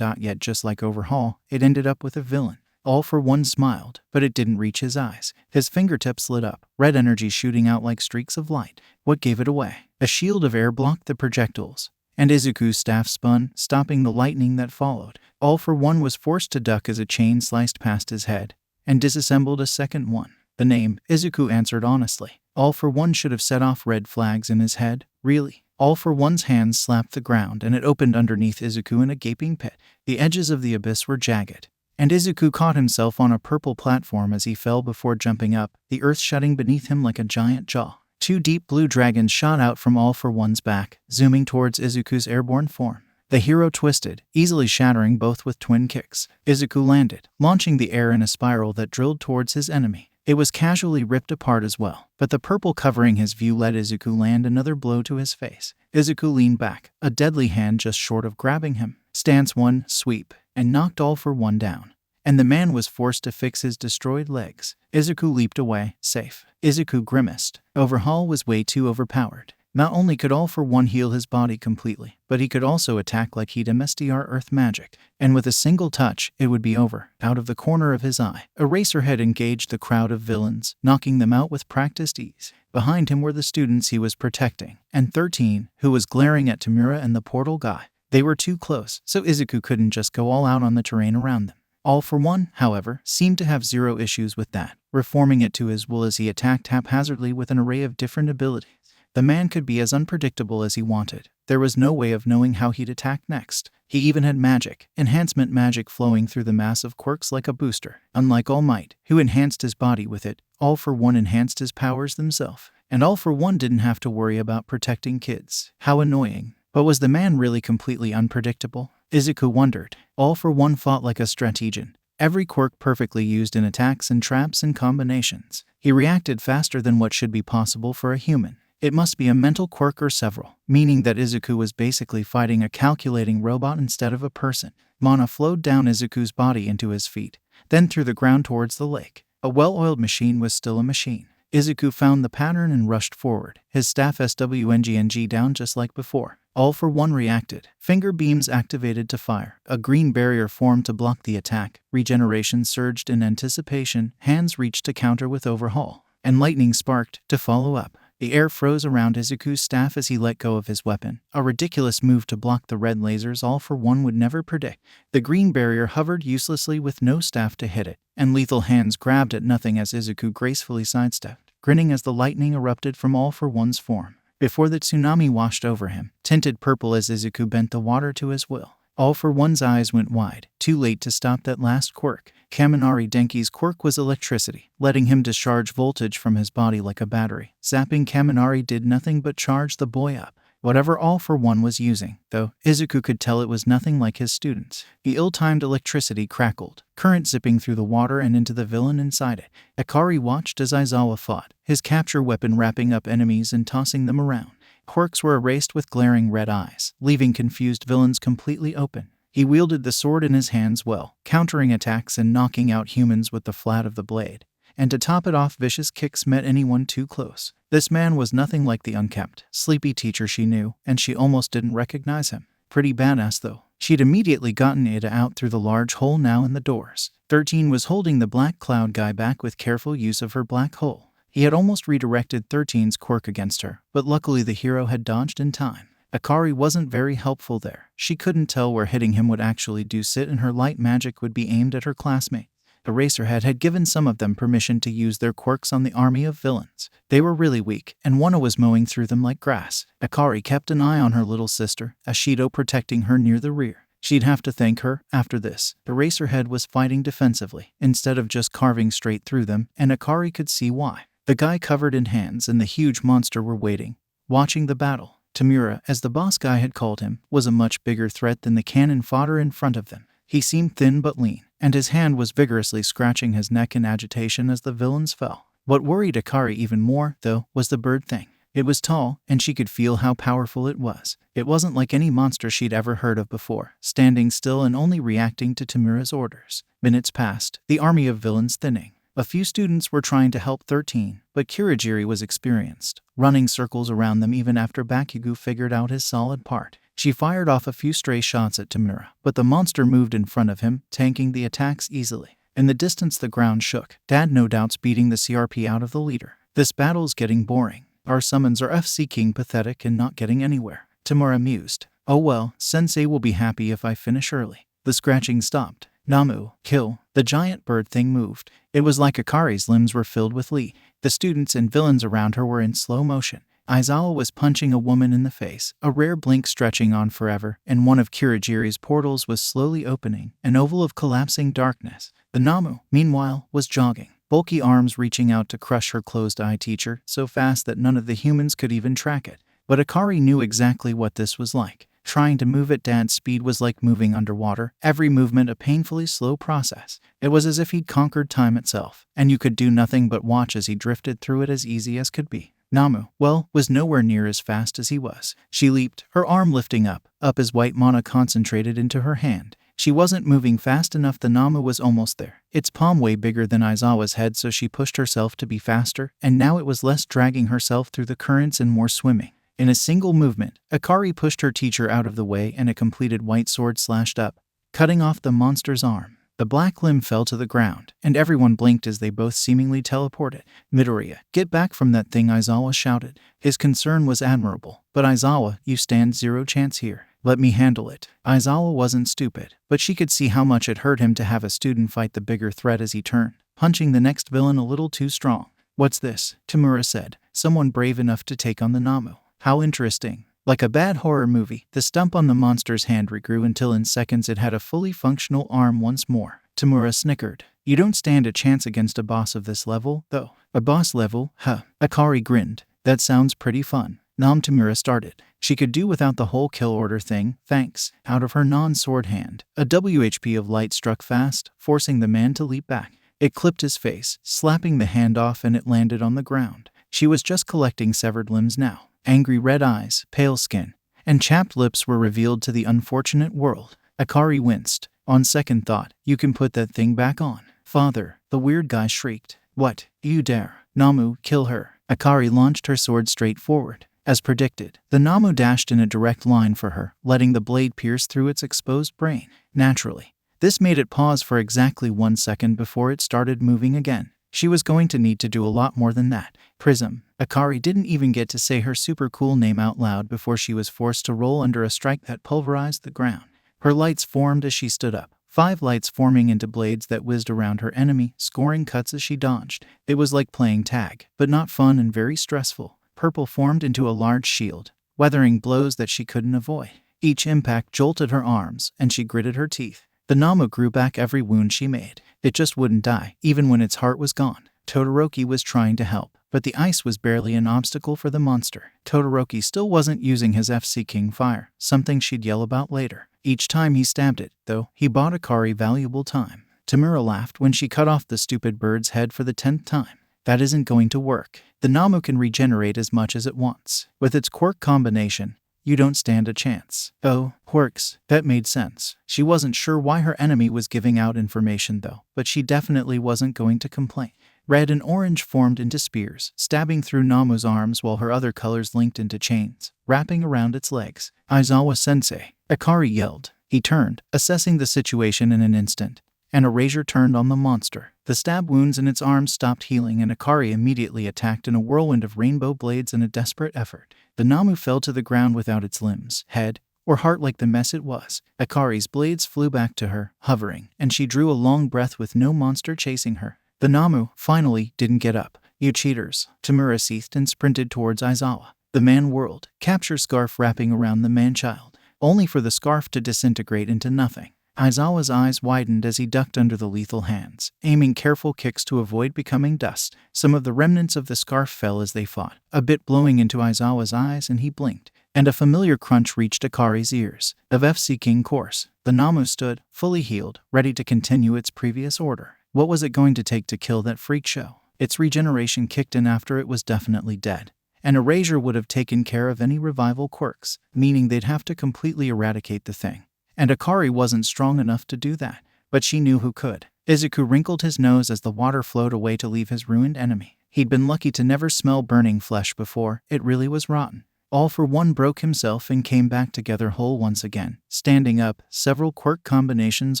Yet just like Overhaul, it ended up with a villain. All for One smiled, but it didn't reach his eyes. His fingertips lit up, red energy shooting out like streaks of light. What gave it away? A shield of air blocked the projectiles, and Izuku's staff spun, stopping the lightning that followed. All for One was forced to duck as a chain sliced past his head, and disassembled a second one. The name, Izuku answered honestly. All for One should have set off red flags in his head. Really? All for One's hands slapped the ground and it opened underneath Izuku in a gaping pit. The edges of the abyss were jagged, and Izuku caught himself on a purple platform as he fell before jumping up, the earth shutting beneath him like a giant jaw. Two deep blue dragons shot out from All for One's back, zooming towards Izuku's airborne form. The hero twisted, easily shattering both with twin kicks. Izuku landed, launching the air in a spiral that drilled towards his enemy. It was casually ripped apart as well, but the purple covering his view let Izuku land another blow to his face. Izuku leaned back, a deadly hand just short of grabbing him. Stance 1, sweep, and knocked All for One down. And the man was forced to fix his destroyed legs. Izuku leaped away, safe. Izuku grimaced. Overhaul was way too overpowered. Not only could All for One heal his body completely, but he could also attack like he'd MSTR Earth magic. And with a single touch, it would be over. Out of the corner of his eye, Eraserhead engaged the crowd of villains, knocking them out with practiced ease. Behind him were the students he was protecting, and 13, who was glaring at Tamura and the portal guy. They were too close, so Izuku couldn't just go all out on the terrain around them. All for One, however, seemed to have zero issues with that, reforming it to his will as he attacked haphazardly with an array of different abilities. The man could be as unpredictable as he wanted. There was no way of knowing how he'd attack next. He even had magic, enhancement magic flowing through the mass of quirks like a booster. Unlike All Might, who enhanced his body with it, All for One enhanced his powers themselves. And All for One didn't have to worry about protecting kids. How annoying. But was the man really completely unpredictable? Izuku wondered. All for One fought like a strategian. Every quirk perfectly used in attacks and traps and combinations. He reacted faster than what should be possible for a human. It must be a mental quirk or several, meaning that Izuku was basically fighting a calculating robot instead of a person. Mana flowed down Izuku's body into his feet, then through the ground towards the lake. A well-oiled machine was still a machine. Izuku found the pattern and rushed forward, his staff SWNGNG down just like before. All for One reacted. Finger beams activated to fire. A green barrier formed to block the attack. Regeneration surged in anticipation. Hands reached to counter with Overhaul. And lightning sparked to follow up. The air froze around Izuku's staff as he let go of his weapon, a ridiculous move to block the red lasers All for One would never predict. The green barrier hovered uselessly with no staff to hit it, and lethal hands grabbed at nothing as Izuku gracefully sidestepped, grinning as the lightning erupted from All for One's form. Before the tsunami washed over him, tinted purple as Izuku bent the water to his will. All for One's eyes went wide, too late to stop that last quirk. Kaminari Denki's quirk was electricity, letting him discharge voltage from his body like a battery. Zapping Kaminari did nothing but charge the boy up. Whatever All for One was using, though, Izuku could tell it was nothing like his students. The ill-timed electricity crackled, current zipping through the water and into the villain inside it. Akari watched as Aizawa fought, his capture weapon wrapping up enemies and tossing them around. Quirks were erased with glaring red eyes, leaving confused villains completely open. He wielded the sword in his hands well, countering attacks and knocking out humans with the flat of the blade. And to top it off, vicious kicks met anyone too close. This man was nothing like the unkempt, sleepy teacher she knew, and she almost didn't recognize him. Pretty badass though. She'd immediately gotten Ada out through the large hole now in the doors. 13 was holding the black cloud guy back with careful use of her black hole. He had almost redirected 13's quirk against her, but luckily the hero had dodged in time. Akari wasn't very helpful there. She couldn't tell where hitting him would actually do sit, and her light magic would be aimed at her classmate. Eraserhead had given some of them permission to use their quirks on the army of villains. They were really weak, and Wano was mowing through them like grass. Akari kept an eye on her little sister, Ashido protecting her near the rear. She'd have to thank her after this. Eraserhead was fighting defensively, instead of just carving straight through them, and Akari could see why. The guy covered in hands and the huge monster were waiting, watching the battle. Tamura, as the boss guy had called him, was a much bigger threat than the cannon fodder in front of them. He seemed thin but lean, and his hand was vigorously scratching his neck in agitation as the villains fell. What worried Akari even more, though, was the bird thing. It was tall, and she could feel how powerful it was. It wasn't like any monster she'd ever heard of before, standing still and only reacting to Tamura's orders. Minutes passed, the army of villains thinning. A few students were trying to help 13, but Kurogiri was experienced, running circles around them even after Bakugo figured out his solid part. She fired off a few stray shots at Tamura, but the monster moved in front of him, tanking the attacks easily. In the distance the ground shook, Dad no doubt's beating the CRP out of the leader. This battle's getting boring. Our summons are FC-king pathetic and not getting anywhere. Tamura mused. Oh well, Sensei will be happy if I finish early. The scratching stopped. Namu, kill. The giant bird thing moved. It was like Akari's limbs were filled with Lee. The students and villains around her were in slow motion. Aizawa was punching a woman in the face, a rare blink stretching on forever, and one of Kirigiri's portals was slowly opening, an oval of collapsing darkness. The Namu, meanwhile, was jogging, bulky arms reaching out to crush her closed-eye teacher so fast that none of the humans could even track it. But Akari knew exactly what this was like. Trying to move at dad's speed was like moving underwater, every movement a painfully slow process. It was as if he'd conquered time itself, and you could do nothing but watch as he drifted through it as easy as could be. Namu, well, was nowhere near as fast as he was. She leaped, her arm lifting up as white mana concentrated into her hand. She wasn't moving fast enough. The Namu was almost there, its palm way bigger than Aizawa's head, so she pushed herself to be faster, and now it was less dragging herself through the currents and more swimming. In a single movement, Akari pushed her teacher out of the way and a completed white sword slashed up, cutting off the monster's arm. The black limb fell to the ground, and everyone blinked as they both seemingly teleported. Midoriya, get back from that thing, Aizawa shouted. His concern was admirable. But Aizawa, you stand zero chance here. Let me handle it. Aizawa wasn't stupid, but she could see how much it hurt him to have a student fight the bigger threat as he turned, punching the next villain a little too strong. What's this? Tamura said. Someone brave enough to take on the Namu. How interesting. Like a bad horror movie, the stump on the monster's hand regrew until in seconds it had a fully functional arm once more. Tamura snickered. You don't stand a chance against a boss of this level, though. A boss level? Huh. Akari grinned. That sounds pretty fun. Tamura started. She could do without the whole kill order thing, thanks. Out of her non-sword hand, a WHP of light struck fast, forcing the man to leap back. It clipped his face, slapping the hand off, and it landed on the ground. She was just collecting severed limbs now. Angry red eyes, pale skin, and chapped lips were revealed to the unfortunate world. Akari winced. On second thought, you can put that thing back on. Father, the weird guy shrieked. What? You dare? Namu, kill her. Akari launched her sword straight forward. As predicted, the Namu dashed in a direct line for her, letting the blade pierce through its exposed brain. Naturally, this made it pause for exactly 1 second before it started moving again. She was going to need to do a lot more than that. Prism. Akari didn't even get to say her super cool name out loud before she was forced to roll under a strike that pulverized the ground. Her lights formed as she stood up, 5 lights forming into blades that whizzed around her enemy, scoring cuts as she dodged. It was like playing tag, but not fun and very stressful. Purple formed into a large shield, weathering blows that she couldn't avoid. Each impact jolted her arms, and she gritted her teeth. The Namu grew back every wound she made. It just wouldn't die, even when its heart was gone. Todoroki was trying to help, but the ice was barely an obstacle for the monster. Todoroki still wasn't using his FC King Fire, something she'd yell about later. Each time he stabbed it, though, he bought Akari valuable time. Tamura laughed when she cut off the stupid bird's head for the 10th time. That isn't going to work. The Namu can regenerate as much as it wants. With its quirk combination, you don't stand a chance. Oh, quirks. That made sense. She wasn't sure why her enemy was giving out information though, but she definitely wasn't going to complain. Red and orange formed into spears, stabbing through Namu's arms while her other colors linked into chains, wrapping around its legs. Aizawa-sensei, Akari yelled. He turned, assessing the situation in an instant, and a razor turned on the monster. The stab wounds in its arms stopped healing, and Akari immediately attacked in a whirlwind of rainbow blades in a desperate effort. The Namu fell to the ground without its limbs, head, or heart like the mess it was. Akari's blades flew back to her, hovering, and she drew a long breath with no monster chasing her. The Namu, finally, didn't get up. You cheaters. Tamura seethed and sprinted towards Aizawa. The man whirled, capture scarf wrapping around the man-child, only for the scarf to disintegrate into nothing. Aizawa's eyes widened as he ducked under the lethal hands, aiming careful kicks to avoid becoming dust. Some of the remnants of the scarf fell as they fought, a bit blowing into Aizawa's eyes, and he blinked. And a familiar crunch reached Akari's ears. Of FC King course, the Namu stood, fully healed, ready to continue its previous order. What was it going to take to kill that freak show? Its regeneration kicked in after it was definitely dead. An erasure would have taken care of any revival quirks, meaning they'd have to completely eradicate the thing. And Akari wasn't strong enough to do that, but she knew who could. Izuku wrinkled his nose as the water flowed away to leave his ruined enemy. He'd been lucky to never smell burning flesh before. It really was rotten. All for one broke himself and came back together whole once again, standing up, several quirk combinations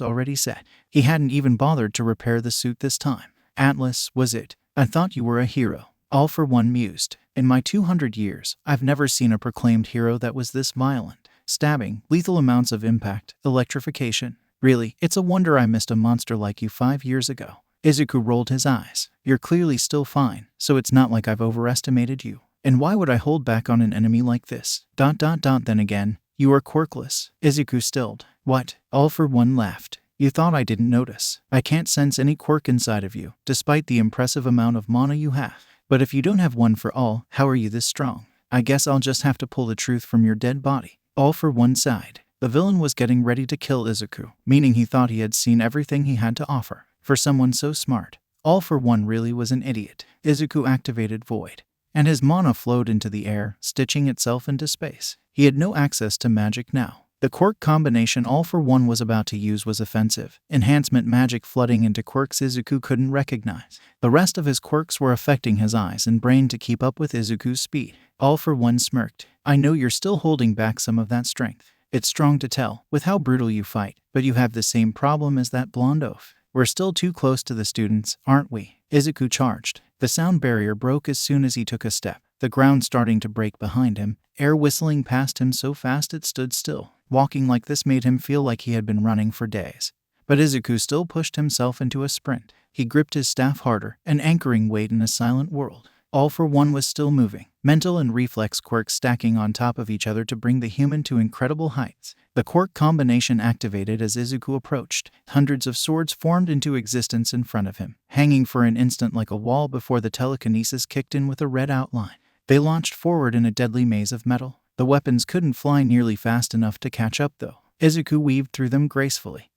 already set. He hadn't even bothered to repair the suit this time. Atlas, was it? I thought you were a hero. All for one mused. In my 200 years, I've never seen a proclaimed hero that was this violent. Stabbing, lethal amounts of impact, electrification. Really, it's a wonder I missed a monster like you 5 years ago. Izuku rolled his eyes. You're clearly still fine, so it's not like I've overestimated you. And why would I hold back on an enemy like this? Then again, you are quirkless. Izuku stilled. What? All for one laughed. You thought I didn't notice. I can't sense any quirk inside of you, despite the impressive amount of mana you have. But if you don't have one for all, how are you this strong? I guess I'll just have to pull the truth from your dead body. All for one sighed. The villain was getting ready to kill Izuku, meaning he thought he had seen everything he had to offer. For someone so smart, All for One really was an idiot. Izuku activated Void, and his mana flowed into the air, stitching itself into space. He had no access to magic now. The quirk combination All for One was about to use was offensive. Enhancement magic flooding into quirks Izuku couldn't recognize. The rest of his quirks were affecting his eyes and brain to keep up with Izuku's speed. All for One smirked. I know you're still holding back some of that strength. It's strong to tell, with how brutal you fight, but you have the same problem as that blonde oaf. We're still too close to the students, aren't we? Izuku charged. The sound barrier broke as soon as he took a step, the ground starting to break behind him, air whistling past him so fast it stood still. Walking like this made him feel like he had been running for days. But Izuku still pushed himself into a sprint. He gripped his staff harder, an anchoring weight in a silent world. All for One was still moving, mental and reflex quirks stacking on top of each other to bring the human to incredible heights. The quirk combination activated as Izuku approached. Hundreds of swords formed into existence in front of him, hanging for an instant like a wall before the telekinesis kicked in with a red outline. They launched forward in a deadly maze of metal. The weapons couldn't fly nearly fast enough to catch up though. Izuku weaved through them gracefully,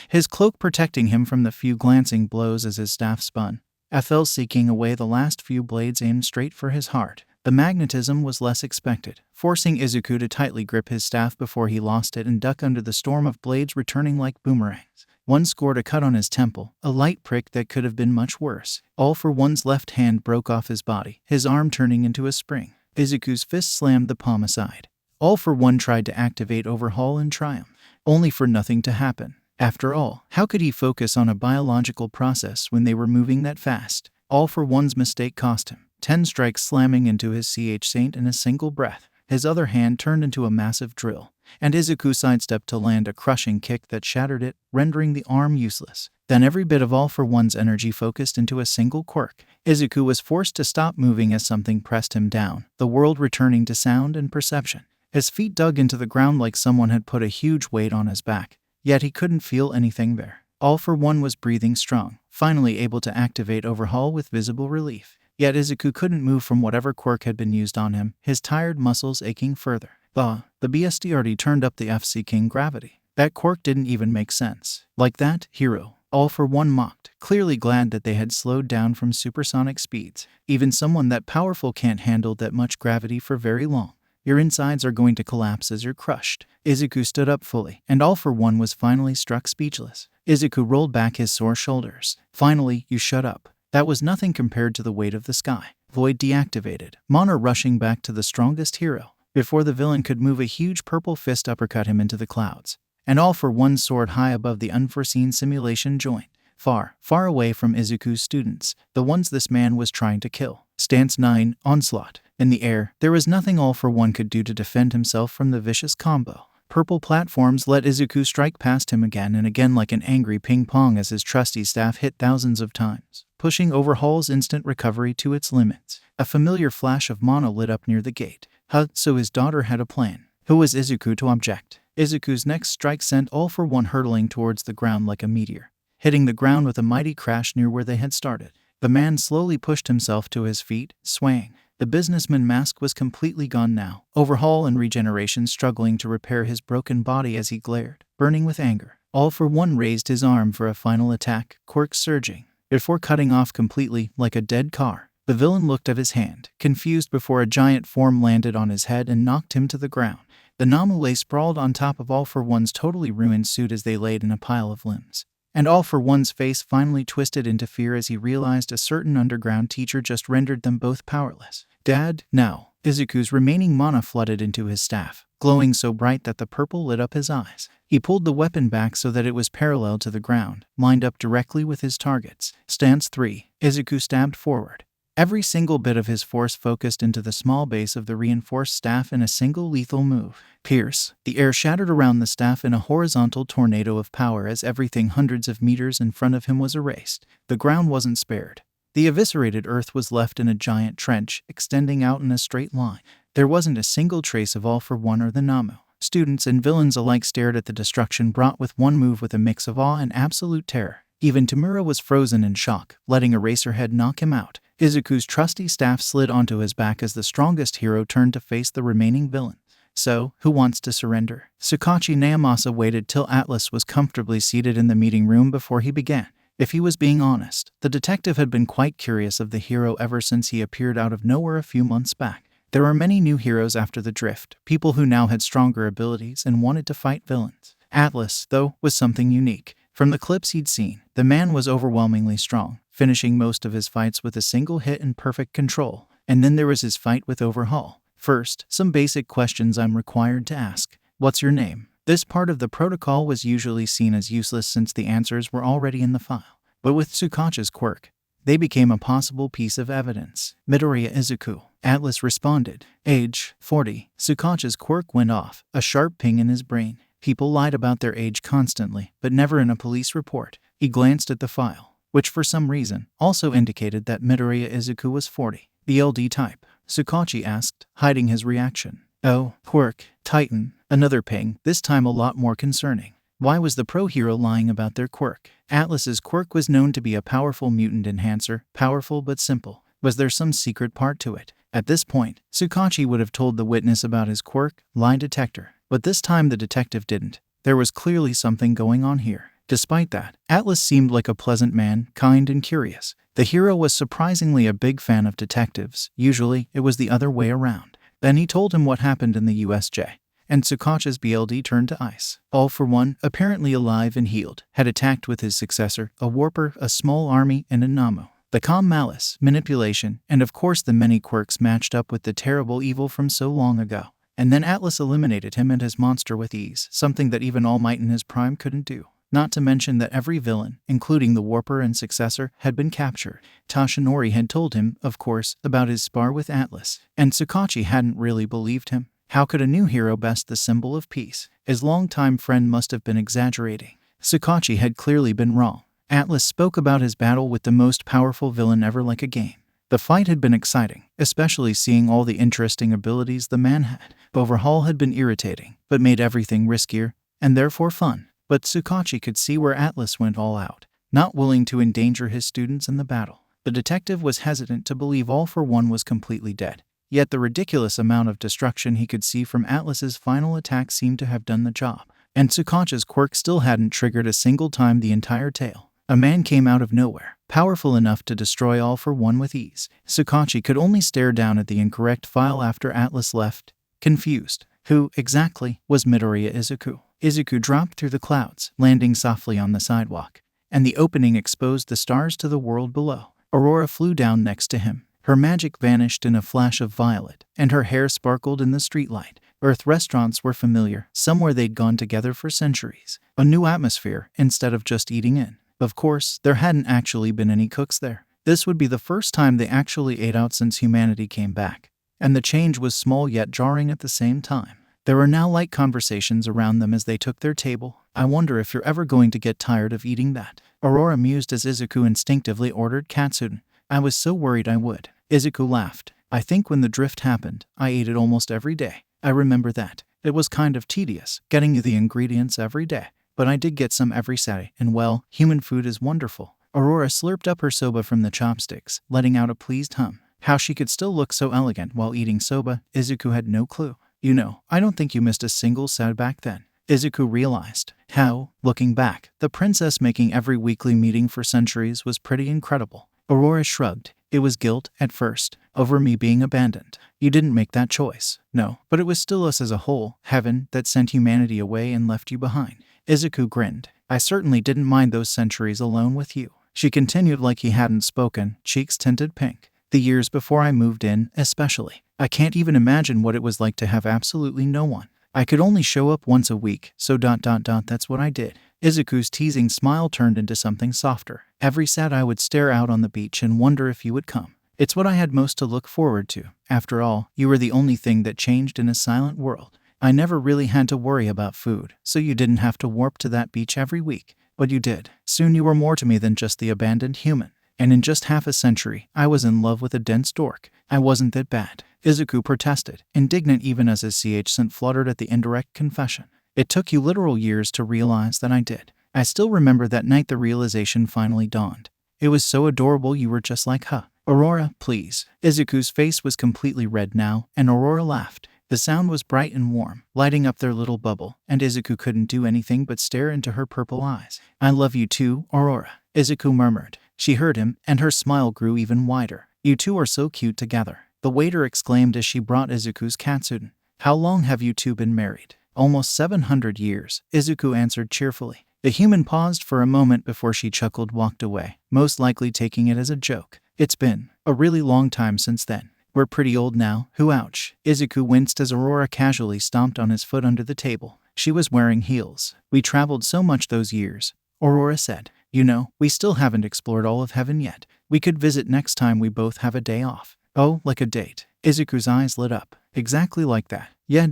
his cloak protecting him from the few glancing blows as his staff spun. FL seeking away the last few blades aimed straight for his heart. The magnetism was less expected, forcing Izuku to tightly grip his staff before he lost it and duck under the storm of blades returning like boomerangs. One scored a cut on his temple, a light prick that could have been much worse. All for One's left hand broke off his body, his arm turning into a spring. Izuku's fist slammed the palm aside. All for One tried to activate Overhaul in triumph, only for nothing to happen. After all, how could he focus on a biological process when they were moving that fast? All for One's mistake cost him 10 strikes, slamming into his Seit in a single breath. His other hand turned into a massive drill, and Izuku sidestepped to land a crushing kick that shattered it, rendering the arm useless. Then every bit of All for One's energy focused into a single quirk. Izuku was forced to stop moving as something pressed him down, the world returning to sound and perception. His feet dug into the ground like someone had put a huge weight on his back. Yet he couldn't feel anything there. All for One was breathing strong, finally able to activate Overhaul with visible relief. Yet Izuku couldn't move from whatever quirk had been used on him, his tired muscles aching further. The BSD already turned up the FC King gravity. That quirk didn't even make sense. Like that, hero? All for One mocked, clearly glad that they had slowed down from supersonic speeds. Even someone that powerful can't handle that much gravity for very long. Your insides are going to collapse as you're crushed. Izuku stood up fully, and All for One was finally struck speechless. Izuku rolled back his sore shoulders. Finally, you shut up. That was nothing compared to the weight of the sky. Void deactivated, mana rushing back to the strongest hero. Before the villain could move, a huge purple fist uppercut him into the clouds. And All for One soared high above the unforeseen simulation joint. Far, far away from Izuku's students, the ones this man was trying to kill. Stance 9, Onslaught. In the air, there was nothing All for One could do to defend himself from the vicious combo. Purple platforms let Izuku strike past him again and again like an angry ping-pong as his trusty staff hit thousands of times, pushing Overhaul's instant recovery to its limits. A familiar flash of mana lit up near the gate. So his daughter had a plan. Who was Izuku to object? Izuku's next strike sent All for One hurtling towards the ground like a meteor, hitting the ground with a mighty crash near where they had started. The man slowly pushed himself to his feet, swaying. The businessman mask was completely gone now, Overhaul and regeneration struggling to repair his broken body as he glared, burning with anger. All for One raised his arm for a final attack, quirks surging, before cutting off completely, like a dead car. The villain looked at his hand, confused before a giant form landed on his head and knocked him to the ground. The Namu lay sprawled on top of All for One's totally ruined suit as they laid in a pile of limbs. And All for One's face finally twisted into fear as he realized a certain underground teacher just rendered them both powerless. Dad, now. Izuku's remaining mana flooded into his staff, glowing so bright that the purple lit up his eyes. He pulled the weapon back so that it was parallel to the ground, lined up directly with his targets. Stance 3. Izuku stabbed forward. Every single bit of his force focused into the small base of the reinforced staff in a single lethal move. Pierce. The air shattered around the staff in a horizontal tornado of power as everything hundreds of meters in front of him was erased. The ground wasn't spared. The eviscerated earth was left in a giant trench, extending out in a straight line. There wasn't a single trace of All for One or the Namu. Students and villains alike stared at the destruction brought with one move with a mix of awe and absolute terror. Even Tamura was frozen in shock, letting Eraserhead knock him out. Izuku's trusty staff slid onto his back as the strongest hero turned to face the remaining villain. So, who wants to surrender? Tsukachi Naomasa waited till Atlas was comfortably seated in the meeting room before he began. If he was being honest, the detective had been quite curious of the hero ever since he appeared out of nowhere a few months back. There were many new heroes after the drift, people who now had stronger abilities and wanted to fight villains. Atlas, though, was something unique. From the clips he'd seen, the man was overwhelmingly strong, finishing most of his fights with a single hit and perfect control. And then there was his fight with Overhaul. First, some basic questions I'm required to ask. What's your name? This part of the protocol was usually seen as useless since the answers were already in the file. But with Tsukachi's quirk, they became a possible piece of evidence. Midoriya Izuku. Atlas responded. Age, 40. Tsukachi's quirk went off, a sharp ping in his brain. People lied about their age constantly, but never in a police report. He glanced at the file, which for some reason also indicated that Midoriya Izuku was 40. The LD type? Tsukachi asked, hiding his reaction. Oh, quirk, Titan. Another ping, this time a lot more concerning. Why was the pro hero lying about their quirk? Atlas's quirk was known to be a powerful mutant enhancer, powerful but simple. Was there some secret part to it? At this point, Tsukachi would have told the witness about his quirk, lie detector. But this time the detective didn't. There was clearly something going on here. Despite that, Atlas seemed like a pleasant man, kind and curious. The hero was surprisingly a big fan of detectives. Usually, it was the other way around. Then he told him what happened in the USJ. And Tsukachi's BLD turned to ice. All for One, apparently alive and healed, had attacked with his successor, a warper, a small army, and a Namu. The calm malice, manipulation, and of course the many quirks matched up with the terrible evil from so long ago. And then Atlas eliminated him and his monster with ease, something that even All Might in his prime couldn't do. Not to mention that every villain, including the warper and successor, had been captured. Tashinori had told him, of course, about his spar with Atlas, and Tsukachi hadn't really believed him. How could a new hero best the symbol of peace? His longtime friend must have been exaggerating. Tsukachi had clearly been wrong. Atlas spoke about his battle with the most powerful villain ever like a game. The fight had been exciting, especially seeing all the interesting abilities the man had. Overhaul had been irritating, but made everything riskier, and therefore fun. But Tsukachi could see where Atlas went all out, not willing to endanger his students in the battle. The detective was hesitant to believe All for One was completely dead. Yet the ridiculous amount of destruction he could see from Atlas's final attack seemed to have done the job. And Tsukachi's quirk still hadn't triggered a single time the entire tale. A man came out of nowhere, powerful enough to destroy All for One with ease. Tsukachi could only stare down at the incorrect file after Atlas left, confused. Who, exactly, was Midoriya Izuku? Izuku dropped through the clouds, landing softly on the sidewalk, and the opening exposed the stars to the world below. Aurora flew down next to him. Her magic vanished in a flash of violet, and her hair sparkled in the streetlight. Earth restaurants were familiar, somewhere they'd gone together for centuries. A new atmosphere, instead of just eating in. Of course, there hadn't actually been any cooks there. This would be the first time they actually ate out since humanity came back. And the change was small yet jarring at the same time. There were now light conversations around them as they took their table. I wonder if you're ever going to get tired of eating that. Aurora mused as Izuku instinctively ordered katsudon. I was so worried I would. Izuku laughed. I think when the drift happened, I ate it almost every day. I remember that. It was kind of tedious, getting you the ingredients every day. But I did get some every Saturday, and well, human food is wonderful. Aurora slurped up her soba from the chopsticks, letting out a pleased hum. How she could still look so elegant while eating soba, Izuku had no clue. You know, I don't think you missed a single sad back then. Izuku realized how, looking back, the princess making every weekly meeting for centuries was pretty incredible. Aurora shrugged. It was guilt, at first, over me being abandoned. You didn't make that choice. No, but it was still us as a whole, heaven, that sent humanity away and left you behind. Izuku grinned. I certainly didn't mind those centuries alone with you. She continued like he hadn't spoken, cheeks tinted pink. The years before I moved in, especially. I can't even imagine what it was like to have absolutely no one. I could only show up once a week, so that's what I did. Izuku's teasing smile turned into something softer. Every Saturday I would stare out on the beach and wonder if you would come. It's what I had most to look forward to. After all, you were the only thing that changed in a silent world. I never really had to worry about food, so you didn't have to warp to that beach every week. But you did. Soon you were more to me than just the abandoned human. and in just half a century, I was in love with a dense dork. I wasn't that bad, Izuku protested, indignant even as his scent fluttered at the indirect confession. It took you literal years to realize that I did. I still remember that night the realization finally dawned. It was so adorable you were just like, huh. Aurora, please. Izuku's face was completely red now, and Aurora laughed. The sound was bright and warm, lighting up their little bubble, and Izuku couldn't do anything but stare into her purple eyes. I love you too, Aurora, Izuku murmured. She heard him, and her smile grew even wider. You two are so cute together, the waiter exclaimed as she brought Izuku's katsuden. How long have you two been married? Almost 700 years, Izuku answered cheerfully. The human paused for a moment before she chuckled, walked away, most likely taking it as a joke. It's been a really long time since then. We're pretty old now, ouch. Izuku winced as Aurora casually stomped on his foot under the table. She was wearing heels. We traveled so much those years, Aurora said. You know, we still haven't explored all of heaven yet. We could visit next time we both have a day off. Oh, like a date. Izuku's eyes lit up. Exactly like that. Yeah,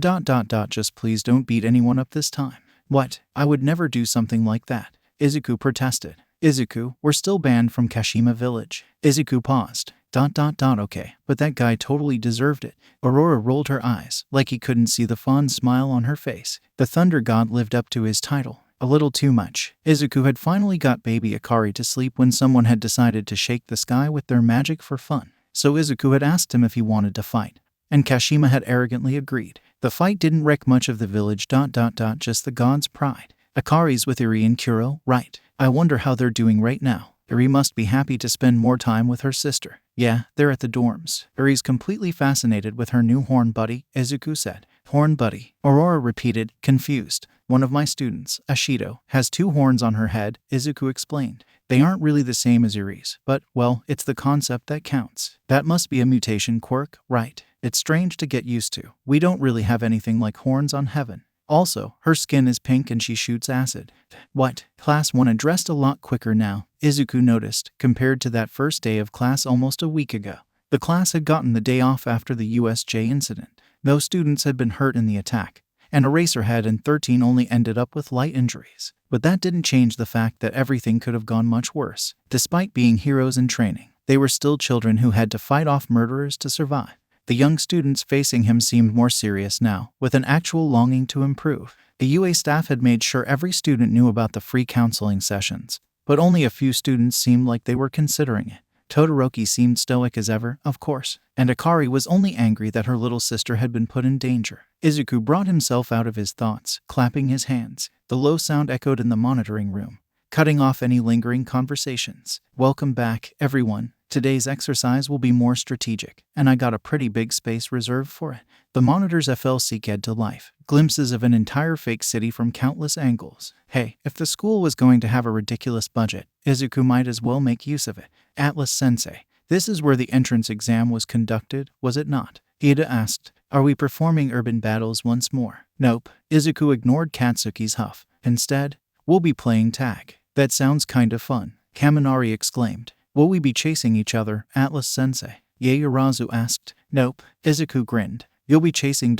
just please don't beat anyone up this time. What? I would never do something like that, Izuku protested. Izuku, we're still banned from Kashima Village. Izuku paused. Okay, but that guy totally deserved it. Aurora rolled her eyes, like he couldn't see the fond smile on her face. The Thunder God lived up to his title. A little too much. Izuku had finally got baby Akari to sleep when someone had decided to shake the sky with their magic for fun. So Izuku had asked him if he wanted to fight, and Kashima had arrogantly agreed. The fight didn't wreck much of the village. Just the god's pride. Akari's with Eri and Kuro, right? I wonder how they're doing right now. Eri must be happy to spend more time with her sister. Yeah, they're at the dorms. Eri's completely fascinated with her new horn buddy, Izuku said. Horn buddy, Aurora repeated, confused. One of my students, Ashido, has 2 horns on her head, Izuku explained. They aren't really the same as Eri's, but, well, it's the concept that counts. That must be a mutation quirk, right? It's strange to get used to. We don't really have anything like horns on heaven. Also, her skin is pink and she shoots acid. What? Class 1 addressed a lot quicker now, Izuku noticed, compared to that first day of class almost a week ago. The class had gotten the day off after the USJ incident. No students had been hurt in the attack, and Eraserhead and 13 only ended up with light injuries. But that didn't change the fact that everything could have gone much worse. Despite being heroes in training, they were still children who had to fight off murderers to survive. The young students facing him seemed more serious now, with an actual longing to improve. The UA staff had made sure every student knew about the free counseling sessions, but only a few students seemed like they were considering it. Todoroki seemed stoic as ever, of course, and Akari was only angry that her little sister had been put in danger. Izuku brought himself out of his thoughts, clapping his hands. The low sound echoed in the monitoring room, cutting off any lingering conversations. Welcome back, everyone. Today's exercise will be more strategic, and I got a pretty big space reserved for it. The monitors seeked to life, glimpses of an entire fake city from countless angles. Hey, if the school was going to have a ridiculous budget, Izuku might as well make use of it. Atlas-sensei, this is where the entrance exam was conducted, was it not? Ida asked. Are we performing urban battles once more? Nope. Izuku ignored Katsuki's huff. Instead, we'll be playing tag. That sounds kind of fun, Kaminari exclaimed. Will we be chasing each other, Atlas-sensei? Yaoyorozu asked. Nope, Izuku grinned. You'll be chasing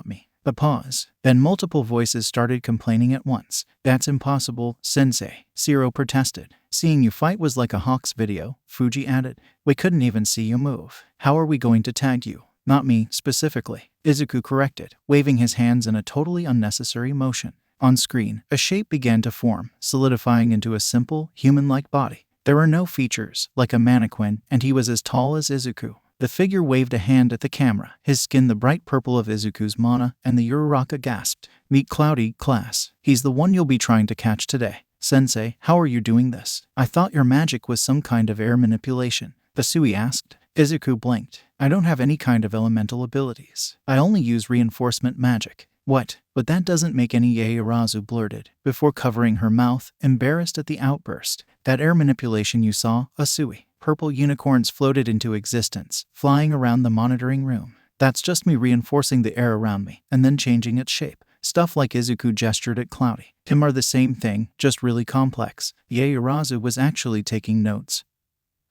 me. A pause. Then multiple voices started complaining at once. That's impossible, sensei, Zero protested. Seeing you fight was like a Hawks video, Fuji added. We couldn't even see you move. How are we going to tag you? Not me, specifically, Izuku corrected, waving his hands in a totally unnecessary motion. On screen, a shape began to form, solidifying into a simple, human-like body. There were no features, like a mannequin, and he was as tall as Izuku. The figure waved a hand at the camera, his skin the bright purple of Izuku's mana, and the Uraraka gasped. Meet Cloudy, class. He's the one you'll be trying to catch today. Sensei, how are you doing this? I thought your magic was some kind of air manipulation, Basui asked. Izuku blinked. I don't have any kind of elemental abilities. I only use reinforcement magic. What? But that doesn't make any, Yaoyorozu blurted, before covering her mouth, embarrassed at the outburst. That air manipulation you saw, Asui. Purple unicorns floated into existence, flying around the monitoring room. That's just me reinforcing the air around me, and then changing its shape. Stuff like Izuku gestured at Cloudy. Him are the same thing, just really complex. Yaoyorozu was actually taking notes,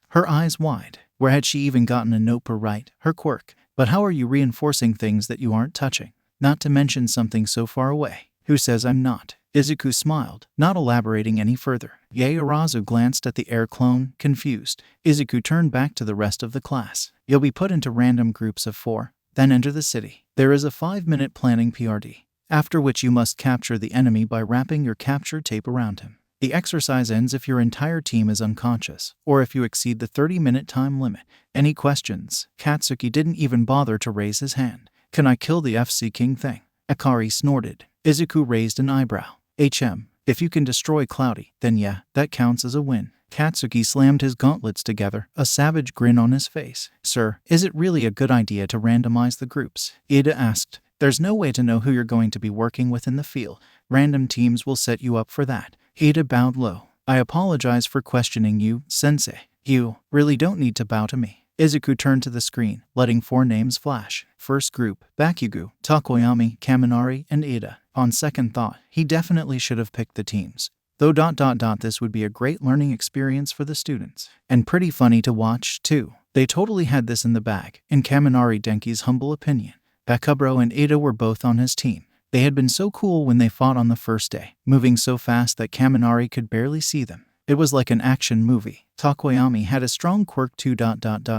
her eyes wide. Where had she even gotten a note per right? Her quirk. But how are you reinforcing things that you aren't touching? Not to mention something so far away. Who says I'm not? Izuku smiled, not elaborating any further. Yaoyorozu glanced at the air clone, confused. Izuku turned back to the rest of the class. You'll be put into random groups of 4, then enter the city. There is a 5-minute planning PRD, after which you must capture the enemy by wrapping your capture tape around him. The exercise ends if your entire team is unconscious, or if you exceed the 30-minute time limit. Any questions? Katsuki didn't even bother to raise his hand. Can I kill the FC King thing? Akari snorted. Izuku raised an eyebrow. If you can destroy Cloudy, then yeah, that counts as a win. Katsuki slammed his gauntlets together, a savage grin on his face. Sir, is it really a good idea to randomize the groups? Ida asked. There's no way to know who you're going to be working with in the field. Random teams will set you up for that. Ida bowed low. I apologize for questioning you, Sensei. You really don't need to bow to me. Izuku turned to the screen, letting 4 names flash. First group, Bakugo, Tokoyami, Kaminari, and Ida. On second thought, he definitely should have picked the teams. Though ... this would be a great learning experience for the students. And pretty funny to watch, too. They totally had this in the bag, in Kaminari Denki's humble opinion. Bakubro and Ida were both on his team. They had been so cool when they fought on the first day, moving so fast that Kaminari could barely see them. It was like an action movie. Tokoyami had a strong quirk too ...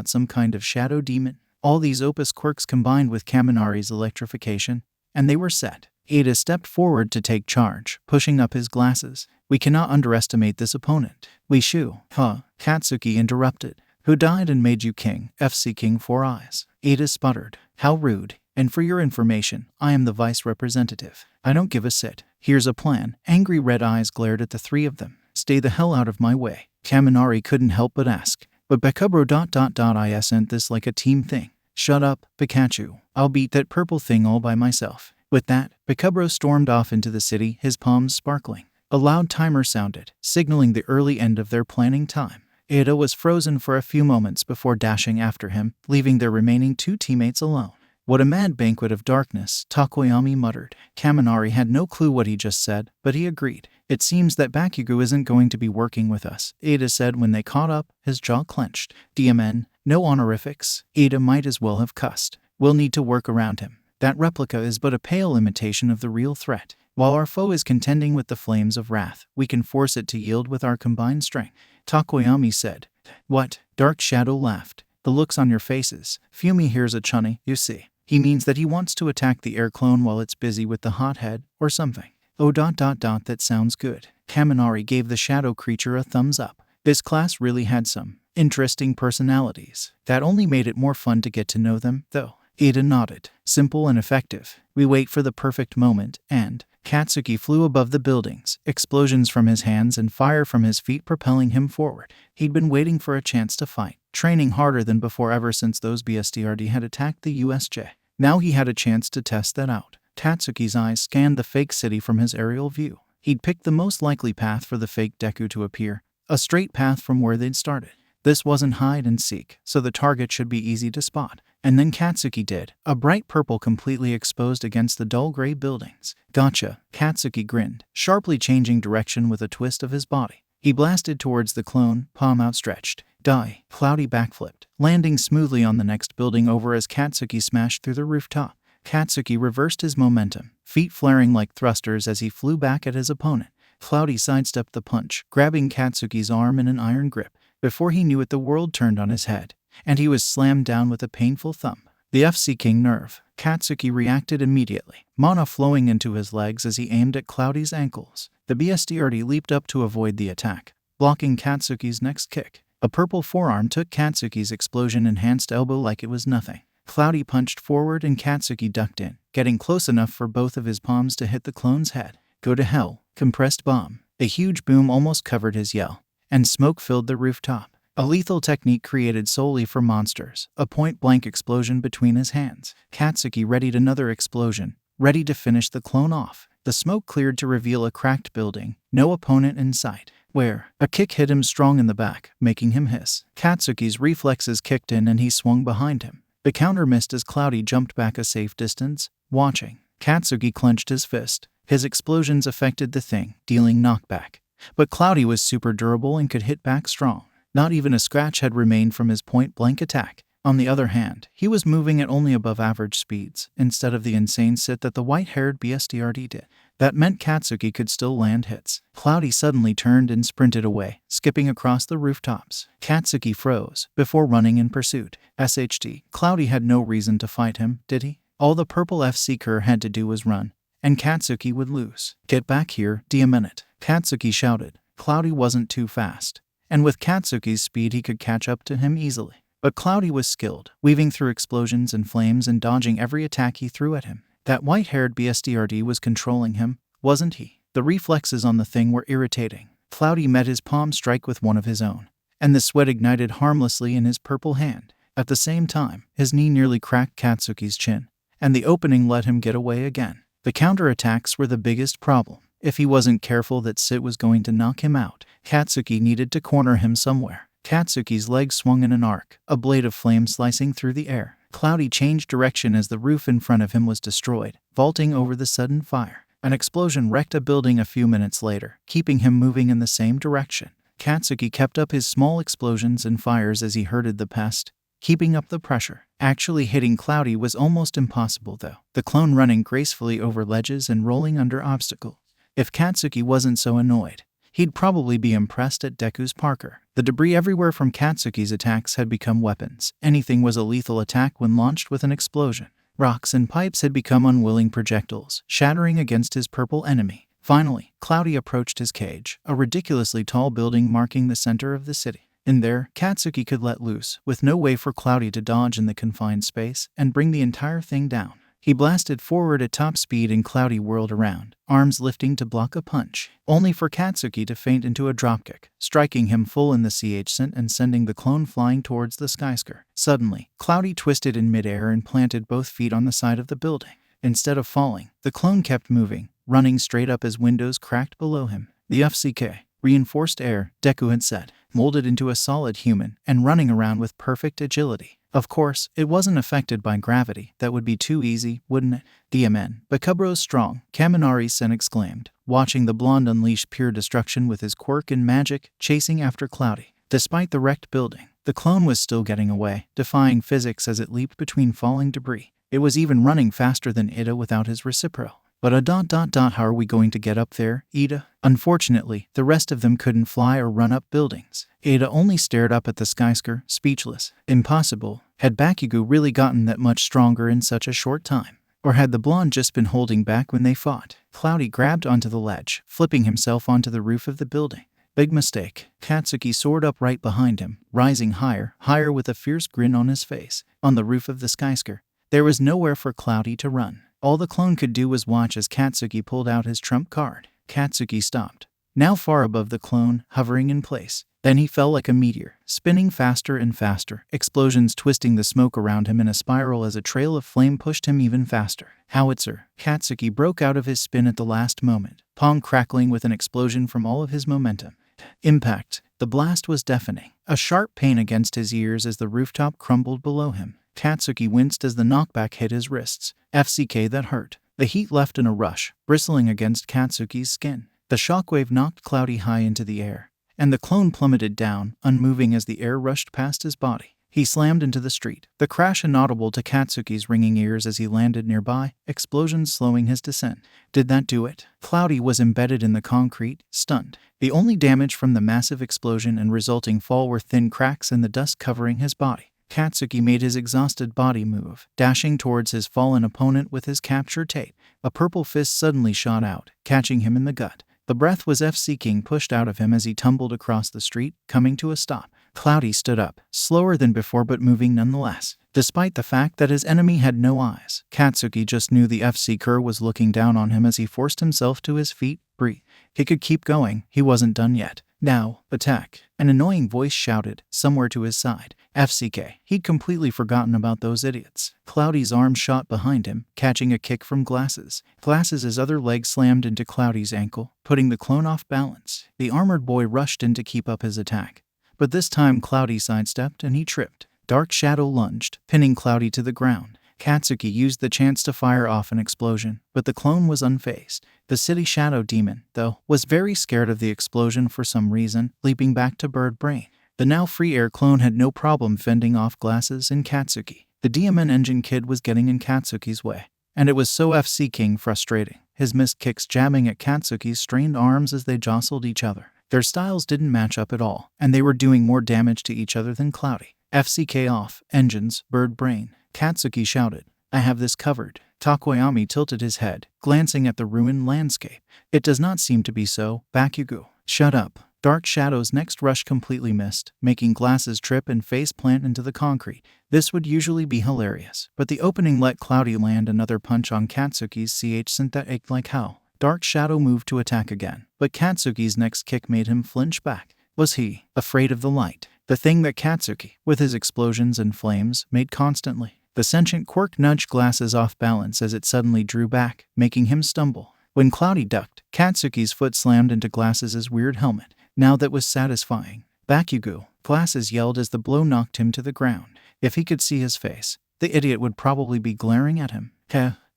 some kind of shadow demon. All these opus quirks combined with Kaminari's electrification, and they were set. Ida stepped forward to take charge, pushing up his glasses. We cannot underestimate this opponent. We shoo. Katsuki interrupted. Who died and made you king? FC King 4 Eyes. Ida sputtered. How rude. And for your information, I am the vice representative. I don't give a shit. Here's a plan. Angry red eyes glared at the 3 of them. Stay the hell out of my way. Kaminari couldn't help but ask. But Bakubro ... I sent this like a team thing. Shut up, Pikachu. I'll beat that purple thing all by myself. With that, Bakubro stormed off into the city, his palms sparkling. A loud timer sounded, signaling the early end of their planning time. Ida was frozen for a few moments before dashing after him, leaving their remaining 2 teammates alone. What a mad banquet of darkness, Tokoyami muttered. Kaminari had no clue what he just said, but he agreed. It seems that Bakugo isn't going to be working with us, Ida said when they caught up, his jaw clenched. DMN, no honorifics. Ida might as well have cussed. We'll need to work around him. That replica is but a pale imitation of the real threat. While our foe is contending with the flames of wrath, we can force it to yield with our combined strength, Tokoyami said. What? Dark Shadow laughed. The looks on your faces. Fumi here's a chunny, you see. He means that he wants to attack the air clone while it's busy with the hothead, or something. Oh ... that sounds good. Kaminari gave the shadow creature a thumbs up. This class really had some interesting personalities. That only made it more fun to get to know them, though. Ida nodded. Simple and effective. We wait for the perfect moment, and Katsuki flew above the buildings, explosions from his hands and fire from his feet propelling him forward. He'd been waiting for a chance to fight, training harder than before ever since those BSDRD had attacked the USJ. Now he had a chance to test that out. Katsuki's eyes scanned the fake city from his aerial view. He'd picked the most likely path for the fake Deku to appear, a straight path from where they'd started. This wasn't hide and seek, so the target should be easy to spot. And then Katsuki did, a bright purple completely exposed against the dull gray buildings. Gotcha, Katsuki grinned, sharply changing direction with a twist of his body. He blasted towards the clone, palm outstretched. Die. Cloudy backflipped, landing smoothly on the next building over as Katsuki smashed through the rooftop. Katsuki reversed his momentum, feet flaring like thrusters as he flew back at his opponent. Cloudy sidestepped the punch, grabbing Katsuki's arm in an iron grip. Before he knew it, the world turned on his head, and he was slammed down with a painful thump. The FC King nerve. Katsuki reacted immediately, mana flowing into his legs as he aimed at Cloudy's ankles. The BSDRD leaped up to avoid the attack, blocking Katsuki's next kick. A purple forearm took Katsuki's explosion-enhanced elbow like it was nothing. Cloudy punched forward and Katsuki ducked in, getting close enough for both of his palms to hit the clone's head. Go to hell. Compressed bomb. A huge boom almost covered his yell, and smoke filled the rooftop. A lethal technique created solely for monsters. A point-blank explosion between his hands. Katsuki readied another explosion, ready to finish the clone off. The smoke cleared to reveal a cracked building, no opponent in sight. Where? A kick hit him strong in the back, making him hiss. Katsuki's reflexes kicked in and he swung behind him. The counter missed as Cloudy jumped back a safe distance, watching. Katsuki clenched his fist. His explosions affected the thing, dealing knockback. But Cloudy was super durable and could hit back strong. Not even a scratch had remained from his point-blank attack. On the other hand, he was moving at only above average speeds, instead of the insane sit that the white-haired BSDRD did. That meant Katsuki could still land hits. Cloudy suddenly turned and sprinted away, skipping across the rooftops. Katsuki froze before running in pursuit. SHT. Cloudy had no reason to fight him, did he? All the purple FC had to do was run, and Katsuki would lose. Get back here, d a minute, Katsuki shouted. Cloudy wasn't too fast, and with Katsuki's speed he could catch up to him easily. But Cloudy was skilled, weaving through explosions and flames and dodging every attack he threw at him. That white-haired BSTRD was controlling him, wasn't he? The reflexes on the thing were irritating. Cloudy met his palm strike with one of his own, and the sweat ignited harmlessly in his purple hand. At the same time, his knee nearly cracked Katsuki's chin, and the opening let him get away again. The counterattacks were the biggest problem. If he wasn't careful, that Seit was going to knock him out. Katsuki needed to corner him somewhere. Katsuki's leg swung in an arc, a blade of flame slicing through the air. Cloudy changed direction as the roof in front of him was destroyed, vaulting over the sudden fire. An explosion wrecked a building a few minutes later, keeping him moving in the same direction. Katsuki kept up his small explosions and fires as he herded the pest, keeping up the pressure. Actually hitting Cloudy was almost impossible though, the clone running gracefully over ledges and rolling under obstacles. If Katsuki wasn't so annoyed, he'd probably be impressed at Deku's Parker. The debris everywhere from Katsuki's attacks had become weapons. Anything was a lethal attack when launched with an explosion. Rocks and pipes had become unwilling projectiles, shattering against his purple enemy. Finally, Cloudy approached his cage, a ridiculously tall building marking the center of the city. In there, Katsuki could let loose, with no way for Cloudy to dodge in the confined space, and bring the entire thing down. He blasted forward at top speed and Cloudy whirled around, arms lifting to block a punch, only for Katsuki to feint into a dropkick, striking him full in the CH and sending the clone flying towards the skyscraper. Suddenly, Cloudy twisted in midair and planted both feet on the side of the building. Instead of falling, the clone kept moving, running straight up as windows cracked below him. The FCK, reinforced air, Deku had said, molded into a solid human and running around with perfect agility. Of course, it wasn't affected by gravity. That would be too easy, wouldn't it? DMN. Bakubro's strong, Kaminari-sen exclaimed, watching the blonde unleash pure destruction with his quirk and magic, chasing after Cloudy. Despite the wrecked building, the clone was still getting away, defying physics as it leaped between falling debris. It was even running faster than Ida without his reciprocal. But how are we going to get up there, Ida? Unfortunately, the rest of them couldn't fly or run up buildings. Ada only stared up at the skyscraper, speechless. Impossible. Had Bakugo really gotten that much stronger in such a short time? Or had the blonde just been holding back when they fought? Cloudy grabbed onto the ledge, flipping himself onto the roof of the building. Big mistake. Katsuki soared up right behind him, rising higher with a fierce grin on his face. On the roof of the skyscraper, there was nowhere for Cloudy to run. All the clone could do was watch as Katsuki pulled out his trump card. Katsuki stopped, now far above the clone, hovering in place. Then he fell like a meteor, spinning faster and faster, explosions twisting the smoke around him in a spiral as a trail of flame pushed him even faster. Howitzer. Katsuki broke out of his spin at the last moment, palm crackling with an explosion from all of his momentum. Impact. The blast was deafening, a sharp pain against his ears as the rooftop crumbled below him. Katsuki winced as the knockback hit his wrists. FCK that hurt. The heat left in a rush, bristling against Katsuki's skin. The shockwave knocked Cloudy high into the air, and the clone plummeted down, unmoving as the air rushed past his body. He slammed into the street, the crash inaudible to Katsuki's ringing ears as he landed nearby, explosions slowing his descent. Did that do it? Cloudy was embedded in the concrete, stunned. The only damage from the massive explosion and resulting fall were thin cracks in the dust covering his body. Katsuki made his exhausted body move, dashing towards his fallen opponent with his captured tape. A purple fist suddenly shot out, catching him in the gut. The breath was FC pushed out of him as he tumbled across the street, coming to a stop. Cloudy stood up, slower than before but moving nonetheless. Despite the fact that his enemy had no eyes, Katsuki just knew the FC was looking down on him as he forced himself to his feet. Breathe. He could keep going, he wasn't done yet. Now, attack. An annoying voice shouted, somewhere to his side. FCK. He'd completely forgotten about those idiots. Cloudy's arm shot behind him, catching a kick from Glasses. Glasses' other leg slammed into Cloudy's ankle, putting the clone off balance. The armored boy rushed in to keep up his attack. But this time Cloudy sidestepped and he tripped. Dark Shadow lunged, pinning Cloudy to the ground. Katsuki used the chance to fire off an explosion, but the clone was unfazed. The city shadow demon, though, was very scared of the explosion for some reason, leaping back to Bird Brain. The now free air clone had no problem fending off Glasses and Katsuki. The DMN engine kid was getting in Katsuki's way, and it was so FC frustrating. his missed kicks jabbing at Katsuki's strained arms as they jostled each other. Their styles didn't match up at all, and they were doing more damage to each other than Cloudy. FCK off, engines, bird brain. Katsuki shouted, I have this covered. Takoyami tilted his head, glancing at the ruined landscape. It does not seem to be so, Bakugo. Shut up. Dark Shadow's next rush completely missed, making glasses trip and face plant into the concrete. This would usually be hilarious, but the opening let Cloudy land another punch on Katsuki's synthetic like how. Dark Shadow moved to attack again, but Katsuki's next kick made him flinch back. Was he afraid of the light? The thing that Katsuki, with his explosions and flames, made constantly. The sentient Quirk nudged glasses off balance as it suddenly drew back, making him stumble. When Cloudy ducked, Katsuki's foot slammed into Glasses' weird helmet. Now that was satisfying. Bakugo, Glasses yelled as the blow knocked him to the ground. If he could see his face, the idiot would probably be glaring at him.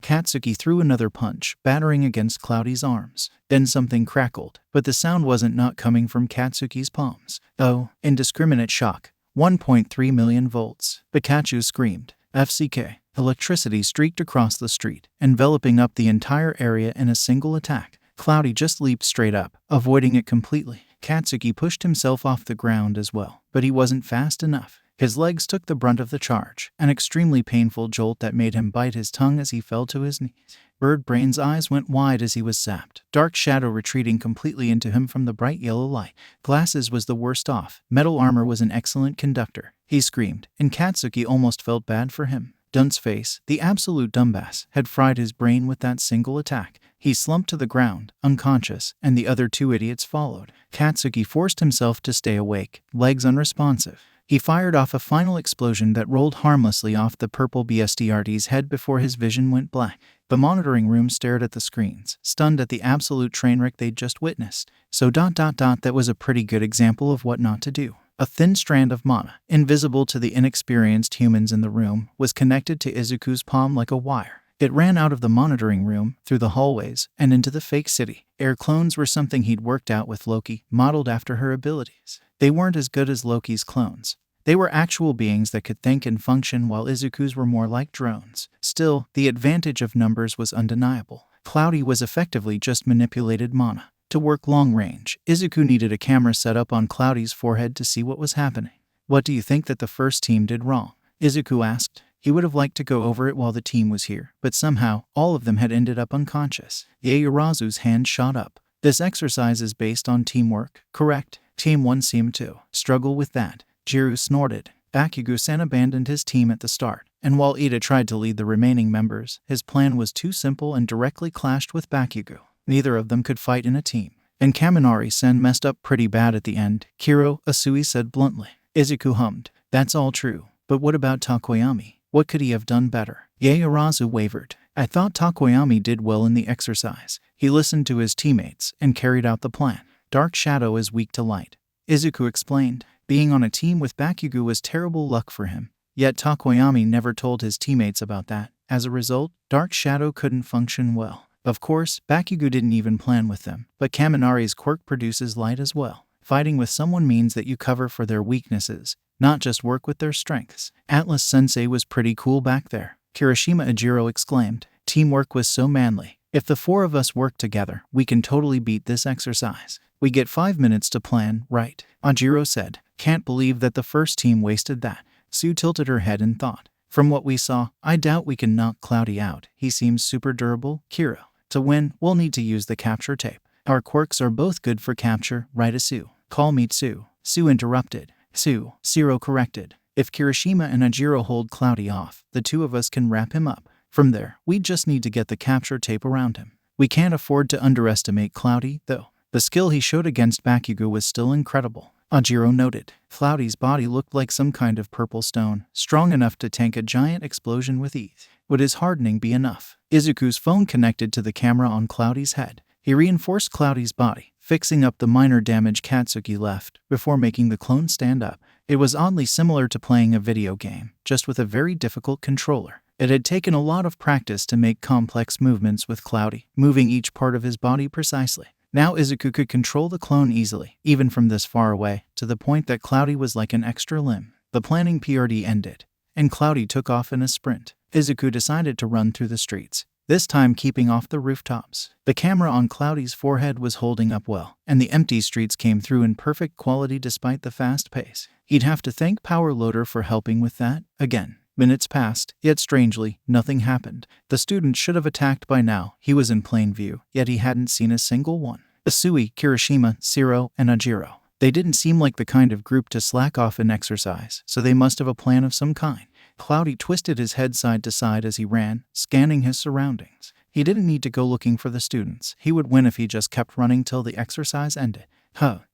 Katsuki threw another punch, battering against Cloudy's arms. Then something crackled, but the sound wasn't not coming from Katsuki's palms. Oh, indiscriminate shock. 1.3 million volts. Pikachu screamed. FCK. Electricity streaked across the street, enveloping up the entire area in a single attack. Cloudy just leaped straight up, avoiding it completely. Katsuki pushed himself off the ground as well, but he wasn't fast enough. His legs took the brunt of the charge, an extremely painful jolt that made him bite his tongue as he fell to his knees. Birdbrain's eyes went wide as he was sapped, Dark Shadow retreating completely into him from the bright yellow light. Glasses was the worst off. Metal armor was an excellent conductor. He screamed, and Katsuki almost felt bad for him. Dunt's face, the absolute dumbass, had fried his brain with that single attack. He slumped to the ground, unconscious, and the other two idiots followed. Katsuki forced himself to stay awake, legs unresponsive. He fired off a final explosion that rolled harmlessly off the purple BSDRT's head before his vision went black. The monitoring room stared at the screens, stunned at the absolute trainwreck they'd just witnessed. So that was a pretty good example of what not to do. A thin strand of mana, invisible to the inexperienced humans in the room, was connected to Izuku's palm like a wire. It ran out of the monitoring room, through the hallways, and into the fake city. Air clones were something he'd worked out with Loki, modeled after her abilities. They weren't as good as Loki's clones. They were actual beings that could think and function, while Izuku's were more like drones. Still, the advantage of numbers was undeniable. Cloudy was effectively just manipulated mana. To work long range, Izuku needed a camera set up on Cloudy's forehead to see what was happening. What do you think that the first team did wrong? Izuku asked. He would have liked to go over it while the team was here, but somehow, all of them had ended up unconscious. Yaoyorozu's hand shot up. This exercise is based on teamwork, correct? Team 1 seemed to struggle with that. Jiru snorted. Bakugo-san abandoned his team at the start, and while Ida tried to lead the remaining members, his plan was too simple and directly clashed with Bakugo. Neither of them could fight in a team. And Kaminari-sen messed up pretty bad at the end, Kiro, Asui said bluntly. Izuku hummed. That's all true. But what about Takoyami? What could he have done better? Yaoyorozu wavered. I thought Takoyami did well in the exercise. He listened to his teammates and carried out the plan. Dark Shadow is weak to light. Izuku explained. Being on a team with Bakugo was terrible luck for him. Yet Takoyami never told his teammates about that. As a result, Dark Shadow couldn't function well. Of course, Bakugo didn't even plan with them, but Kaminari's quirk produces light as well. Fighting with someone means that you cover for their weaknesses, not just work with their strengths. Atlas Sensei was pretty cool back there. Kirishima Ajiro exclaimed. Teamwork was so manly. If the four of us work together, we can totally beat this exercise. We get 5 minutes to plan, right? Ajiro said. Can't believe that the first team wasted that. Sue tilted her head in thought. From what we saw, I doubt we can knock Cloudy out. He seems super durable, Kiro. To win, we'll need to use the capture tape. Our quirks are both good for capture, right Sue? Call me Sue. Sue interrupted. Sue, Zero corrected. If Kirishima and Ajiro hold Cloudy off, the two of us can wrap him up. From there, we just need to get the capture tape around him. We can't afford to underestimate Cloudy, though. The skill he showed against Bakugo was still incredible. Ajiro noted. Cloudy's body looked like some kind of purple stone, strong enough to tank a giant explosion with ease. Would his hardening be enough? Izuku's phone connected to the camera on Cloudy's head. He reinforced Cloudy's body, fixing up the minor damage Katsuki left, before making the clone stand up. It was oddly similar to playing a video game, just with a very difficult controller. It had taken a lot of practice to make complex movements with Cloudy, moving each part of his body precisely. Now Izuku could control the clone easily, even from this far away, to the point that Cloudy was like an extra limb. The planning PRD ended, and Cloudy took off in a sprint. Izuku decided to run through the streets. this time keeping off the rooftops. The camera on Cloudy's forehead was holding up well, and the empty streets came through in perfect quality despite the fast pace. He'd have to thank Power Loader for helping with that. Again, minutes passed, yet strangely, nothing happened. The student should have attacked by now. He was in plain view, yet he hadn't seen a single one. Isui, Kirishima, Shiro, and Ajiro. They didn't seem like the kind of group to slack off in exercise, so they must have a plan of some kind. Cloudy twisted his head side to side as he ran, scanning his surroundings. He didn't need to go looking for the students. He would win if he just kept running till the exercise ended.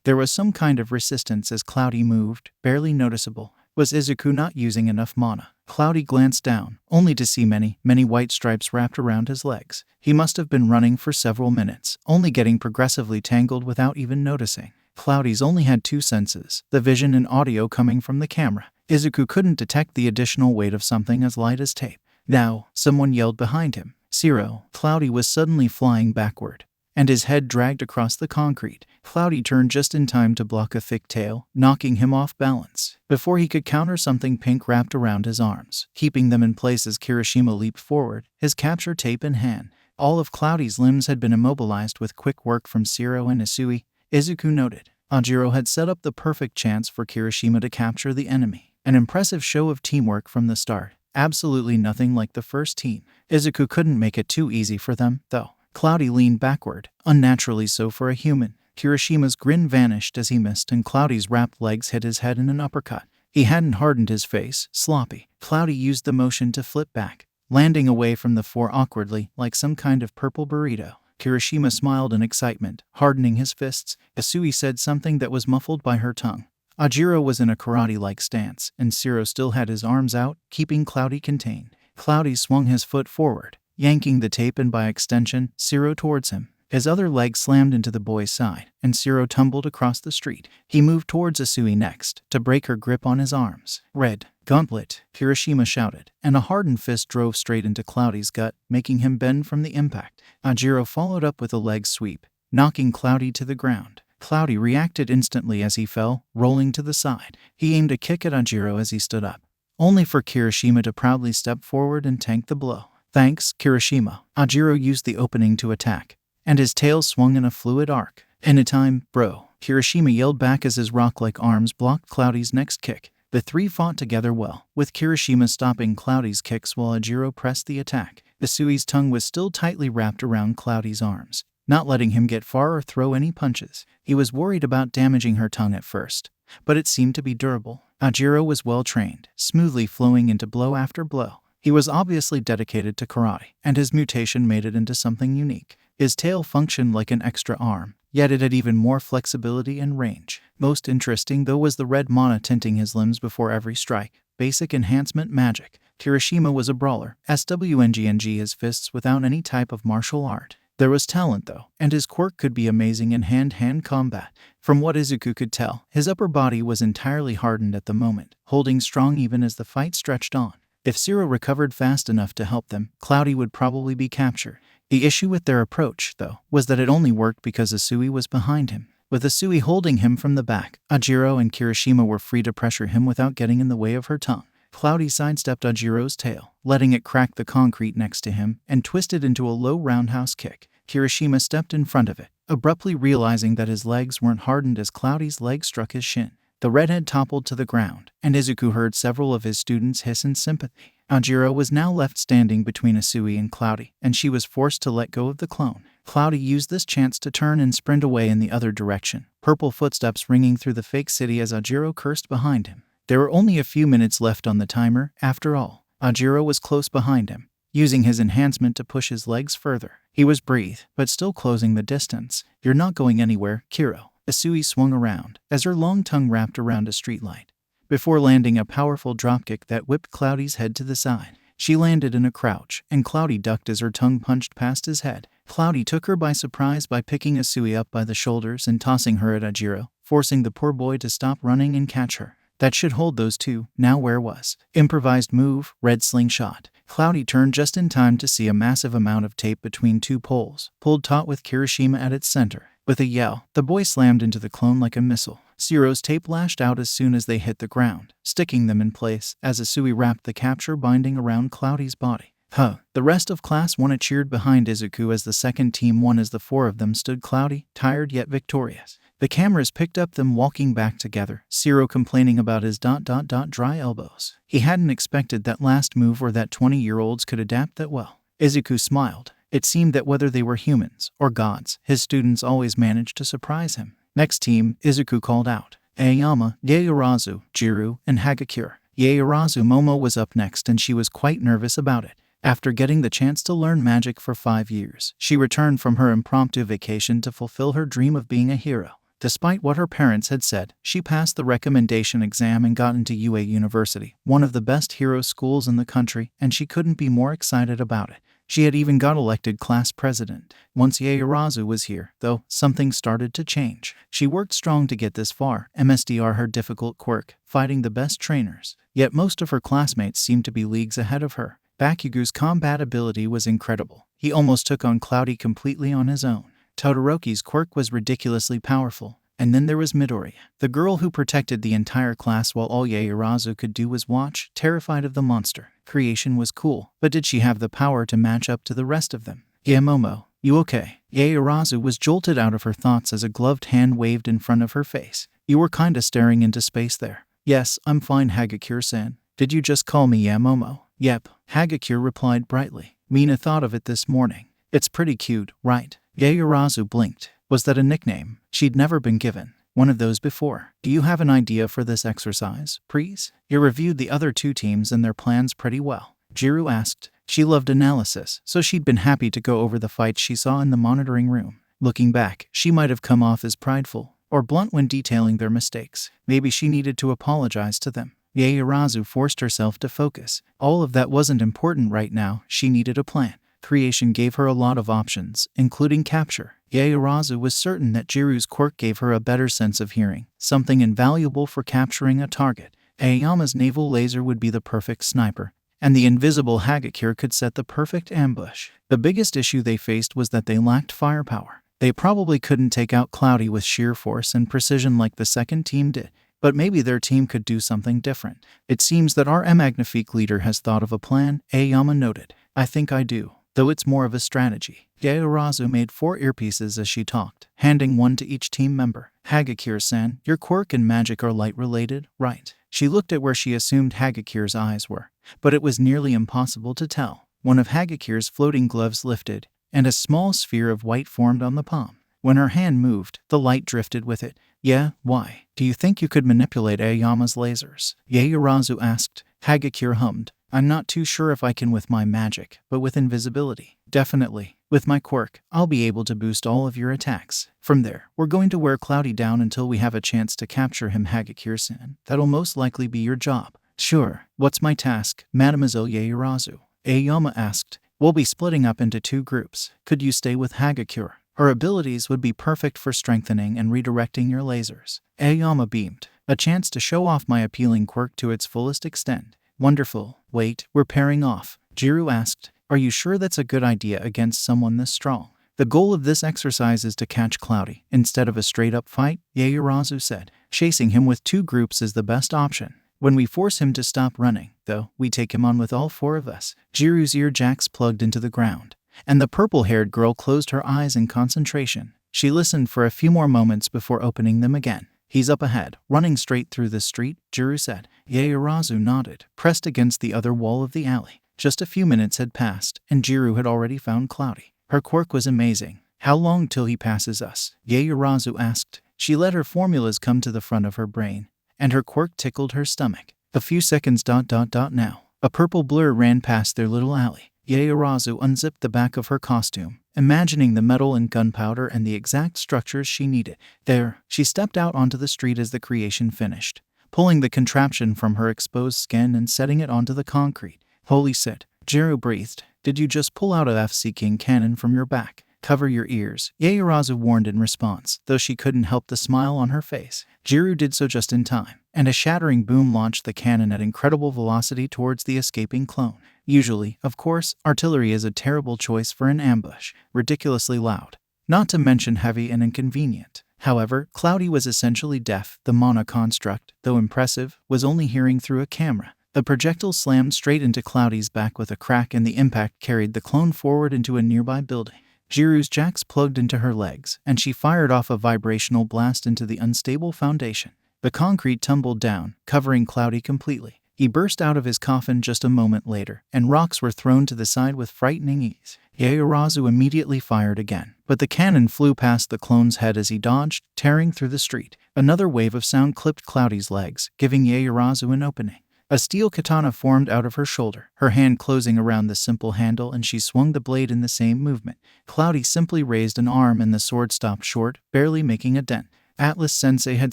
There was some kind of resistance as Cloudy moved, barely noticeable. Was Izuku not using enough mana? Cloudy glanced down, only to see many white stripes wrapped around his legs. He must have been running for several minutes, only getting progressively tangled without even noticing. Cloudy's only had two senses, the vision and audio coming from the camera. Izuku couldn't detect the additional weight of something as light as tape. Now, someone yelled behind him. Shiro. Cloudy was suddenly flying backward, and his head dragged across the concrete. Cloudy turned just in time to block a thick tail, knocking him off balance. Before he could counter, something pink wrapped around his arms, keeping them in place as Kirishima leaped forward, his capture tape in hand. All of Cloudy's limbs had been immobilized with quick work from Shiro and Isui. Izuku noted. Ajiro had set up the perfect chance for Kirishima to capture the enemy. An impressive show of teamwork from the start. Absolutely nothing like the first team. Izuku couldn't make it too easy for them, though. Cloudy leaned backward, unnaturally so for a human. Kirishima's grin vanished as he missed, and Cloudy's wrapped legs hit his head in an uppercut. He hadn't hardened his face, sloppy. Cloudy used the motion to flip back, landing away from the four awkwardly, like some kind of purple burrito. Kirishima smiled in excitement, hardening his fists. Isui said something that was muffled by her tongue. Ajiro was in a karate-like stance, and Shiro still had his arms out, keeping Cloudy contained. Cloudy swung his foot forward, yanking the tape and by extension, Shiro towards him. His other leg slammed into the boy's side, and Shiro tumbled across the street. He moved towards Isui next, to break her grip on his arms. Red gauntlet, Kirishima shouted, and a hardened fist drove straight into Cloudy's gut, making him bend from the impact. Ajiro followed up with a leg sweep, knocking Cloudy to the ground. Cloudy reacted instantly as he fell, rolling to the side. He aimed a kick at Ajiro as he stood up, only for Kirishima to proudly step forward and tank the blow. Thanks, Kirishima. Ajiro used the opening to attack, and his tail swung in a fluid arc. Anytime, bro. Kirishima yelled back as his rock-like arms blocked Cloudy's next kick. The three fought together well, with Kirishima stopping Cloudy's kicks while Ajiro pressed the attack. Isui's tongue was still tightly wrapped around Cloudy's arms, not letting him get far or throw any punches. He was worried about damaging her tongue at first, but it seemed to be durable. Ajiro was well trained, smoothly flowing into blow after blow. He was obviously dedicated to karate, and his mutation made it into something unique. His tail functioned like an extra arm, yet it had even more flexibility and range. Most interesting, though, was the red mana tinting his limbs before every strike. Basic enhancement magic. Kirishima was a brawler, SWNGNG his fists without any type of martial art. There was talent, though, and his quirk could be amazing in hand-to-hand combat. From what Izuku could tell, his upper body was entirely hardened at the moment, holding strong even as the fight stretched on. If Shiro recovered fast enough to help them, Cloudy would probably be captured. The issue with their approach, though, was that it only worked because Isui was behind him. With Isui holding him from the back, Ajiro and Kirishima were free to pressure him without getting in the way of her tongue. Cloudy sidestepped Ajiro's tail, letting it crack the concrete next to him, and twisted into a low roundhouse kick. Kirishima stepped in front of it, abruptly realizing that his legs weren't hardened as Cloudy's leg struck his shin. The redhead toppled to the ground, and Izuku heard several of his students hiss in sympathy. Ajiro was now left standing between Isui and Cloudy, and she was forced to let go of the clone. Cloudy used this chance to turn and sprint away in the other direction, purple footsteps ringing through the fake city as Ajiro cursed behind him. There were only a few minutes left on the timer, after all. Ajiro was close behind him, using his enhancement to push his legs further. He was breathed, but still closing the distance. "You're not going anywhere, Kiro." Isui swung around, as her long tongue wrapped around a streetlight, before landing a powerful dropkick that whipped Cloudy's head to the side. She landed in a crouch, and Cloudy ducked as her tongue punched past his head. Cloudy took her by surprise by picking Isui up by the shoulders and tossing her at Ajiro, forcing the poor boy to stop running and catch her. That should hold those two. Now where was? Improvised move, red slingshot. Cloudy turned just in time to see a massive amount of tape between two poles, pulled taut with Kirishima at its center. With a yell, the boy slammed into the clone like a missile. Shiro's tape lashed out as soon as they hit the ground, sticking them in place as Isui wrapped the capture binding around Cloudy's body. Huh. The rest of Class 1 cheered behind Izuku as the second team won as the four of them stood cloudy, tired yet victorious. The cameras picked up them walking back together, Zero complaining about his dry elbows. He hadn't expected that last move or that 20-year-olds could adapt that well. Izuku smiled. It seemed that whether they were humans or gods, his students always managed to surprise him. Next team, Izuku called out. Aoyama, Yaoyorozu, Jiro, and Hagakure. Yaoyorozu Momo was up next and she was quite nervous about it. After getting the chance to learn magic for 5 years, she returned from her impromptu vacation to fulfill her dream of being a hero. Despite what her parents had said, she passed the recommendation exam and got into UA University, one of the best hero schools in the country, and she couldn't be more excited about it. She had even got elected class president. Once Yaoyorozu was here, though, something started to change. She worked strong to get this far, MSDR her difficult quirk, fighting the best trainers. Yet most of her classmates seemed to be leagues ahead of her. Bakugu's combat ability was incredible. He almost took on Cloudy completely on his own. Todoroki's quirk was ridiculously powerful. And then there was Midoriya, the girl who protected the entire class while all Yaoyorozu could do was watch, terrified of the monster. Creation was cool, but did she have the power to match up to the rest of them? Yeah, Momo, you okay? Yaoyorozu was jolted out of her thoughts as a gloved hand waved in front of her face. You were kinda staring into space there. Yes, I'm fine, Hagakure-san. Did you just call me Yeah, Momo? Yep, Hagakure replied brightly. Mina thought of it this morning. It's pretty cute, right? Yaoyorozu blinked. Was that a nickname? She'd never been given one of those before. Do you have an idea for this exercise, please? You reviewed the other two teams and their plans pretty well, Jiro asked. She loved analysis, so she'd been happy to go over the fights she saw in the monitoring room. Looking back, she might have come off as prideful or blunt when detailing their mistakes. Maybe she needed to apologize to them. Yaoyorozu forced herself to focus. All of that wasn't important right now. She needed a plan. Creation gave her a lot of options, including capture. Yaoyorozu was certain that Jiru's quirk gave her a better sense of hearing, something invaluable for capturing a target. Aoyama's naval laser would be the perfect sniper, and the invisible Hagakure could set the perfect ambush. The biggest issue they faced was that they lacked firepower. They probably couldn't take out Cloudy with sheer force and precision like the second team did, but maybe their team could do something different. It seems that our Magnifique leader has thought of a plan, Aoyama noted. I think I do, though it's more of a strategy. Yaoyorozu made 4 earpieces as she talked, handing one to each team member. Hagakure-san, your quirk and magic are light-related, right? She looked at where she assumed Hagakure's eyes were, but it was nearly impossible to tell. One of Hagakure's floating gloves lifted, and a small sphere of white formed on the palm. When her hand moved, the light drifted with it. Yeah, why? Do you think you could manipulate Aoyama's lasers? Yaoyorozu asked. Hagakure hummed. I'm not too sure if I can with my magic, but with invisibility, definitely. With my quirk, I'll be able to boost all of your attacks. From there, we're going to wear Cloudy down until we have a chance to capture him, Hagakure-san. That'll most likely be your job. Sure. What's my task, Mademoiselle Yaoyorozu? Aoyama asked. We'll be splitting up into 2 groups. Could you stay with Hagakure? Her abilities would be perfect for strengthening and redirecting your lasers. Aoyama beamed. A chance to show off my appealing quirk to its fullest extent. Wonderful. Wait, we're pairing off. Jiro asked. Are you sure that's a good idea against someone this strong? The goal of this exercise is to catch Cloudy, instead of a straight-up fight, Yaoyorozu said. Chasing him with 2 groups is the best option. When we force him to stop running, though, we take him on with all 4 of us. Jiru's ear jacks plugged into the ground, and the purple-haired girl closed her eyes in concentration. She listened for a few more moments before opening them again. He's up ahead, running straight through the street, Jiro said. Yaoyorozu nodded, pressed against the other wall of the alley. Just a few minutes had passed, and Jiro had already found Cloudy. Her quirk was amazing. How long till he passes us? Yaoyorozu asked. She let her formulas come to the front of her brain, and her quirk tickled her stomach. A few seconds ... now. A purple blur ran past their little alley. Yaoyorozu unzipped the back of her costume, imagining the metal and gunpowder and the exact structures she needed. There, she stepped out onto the street as the creation finished, pulling the contraption from her exposed skin and setting it onto the concrete. Holy shit, Jiro breathed. Did you just pull out a FC King cannon from your back? Cover your ears, Yaoyorozu warned in response, though she couldn't help the smile on her face. Jiro did so just in time, and a shattering boom launched the cannon at incredible velocity towards the escaping clone. Usually, of course, artillery is a terrible choice for an ambush, ridiculously loud, not to mention heavy and inconvenient. However, Cloudy was essentially deaf. The mana construct, though impressive, was only hearing through a camera. The projectile slammed straight into Cloudy's back with a crack, and the impact carried the clone forward into a nearby building. Jiru's jacks plugged into her legs, and she fired off a vibrational blast into the unstable foundation. The concrete tumbled down, covering Cloudy completely. He burst out of his coffin just a moment later, and rocks were thrown to the side with frightening ease. Yaoyorozu immediately fired again, but the cannon flew past the clone's head as he dodged, tearing through the street. Another wave of sound clipped Cloudy's legs, giving Yaoyorozu an opening. A steel katana formed out of her shoulder, her hand closing around the simple handle, and she swung the blade in the same movement. Cloudy simply raised an arm and the sword stopped short, barely making a dent. Atlas-sensei had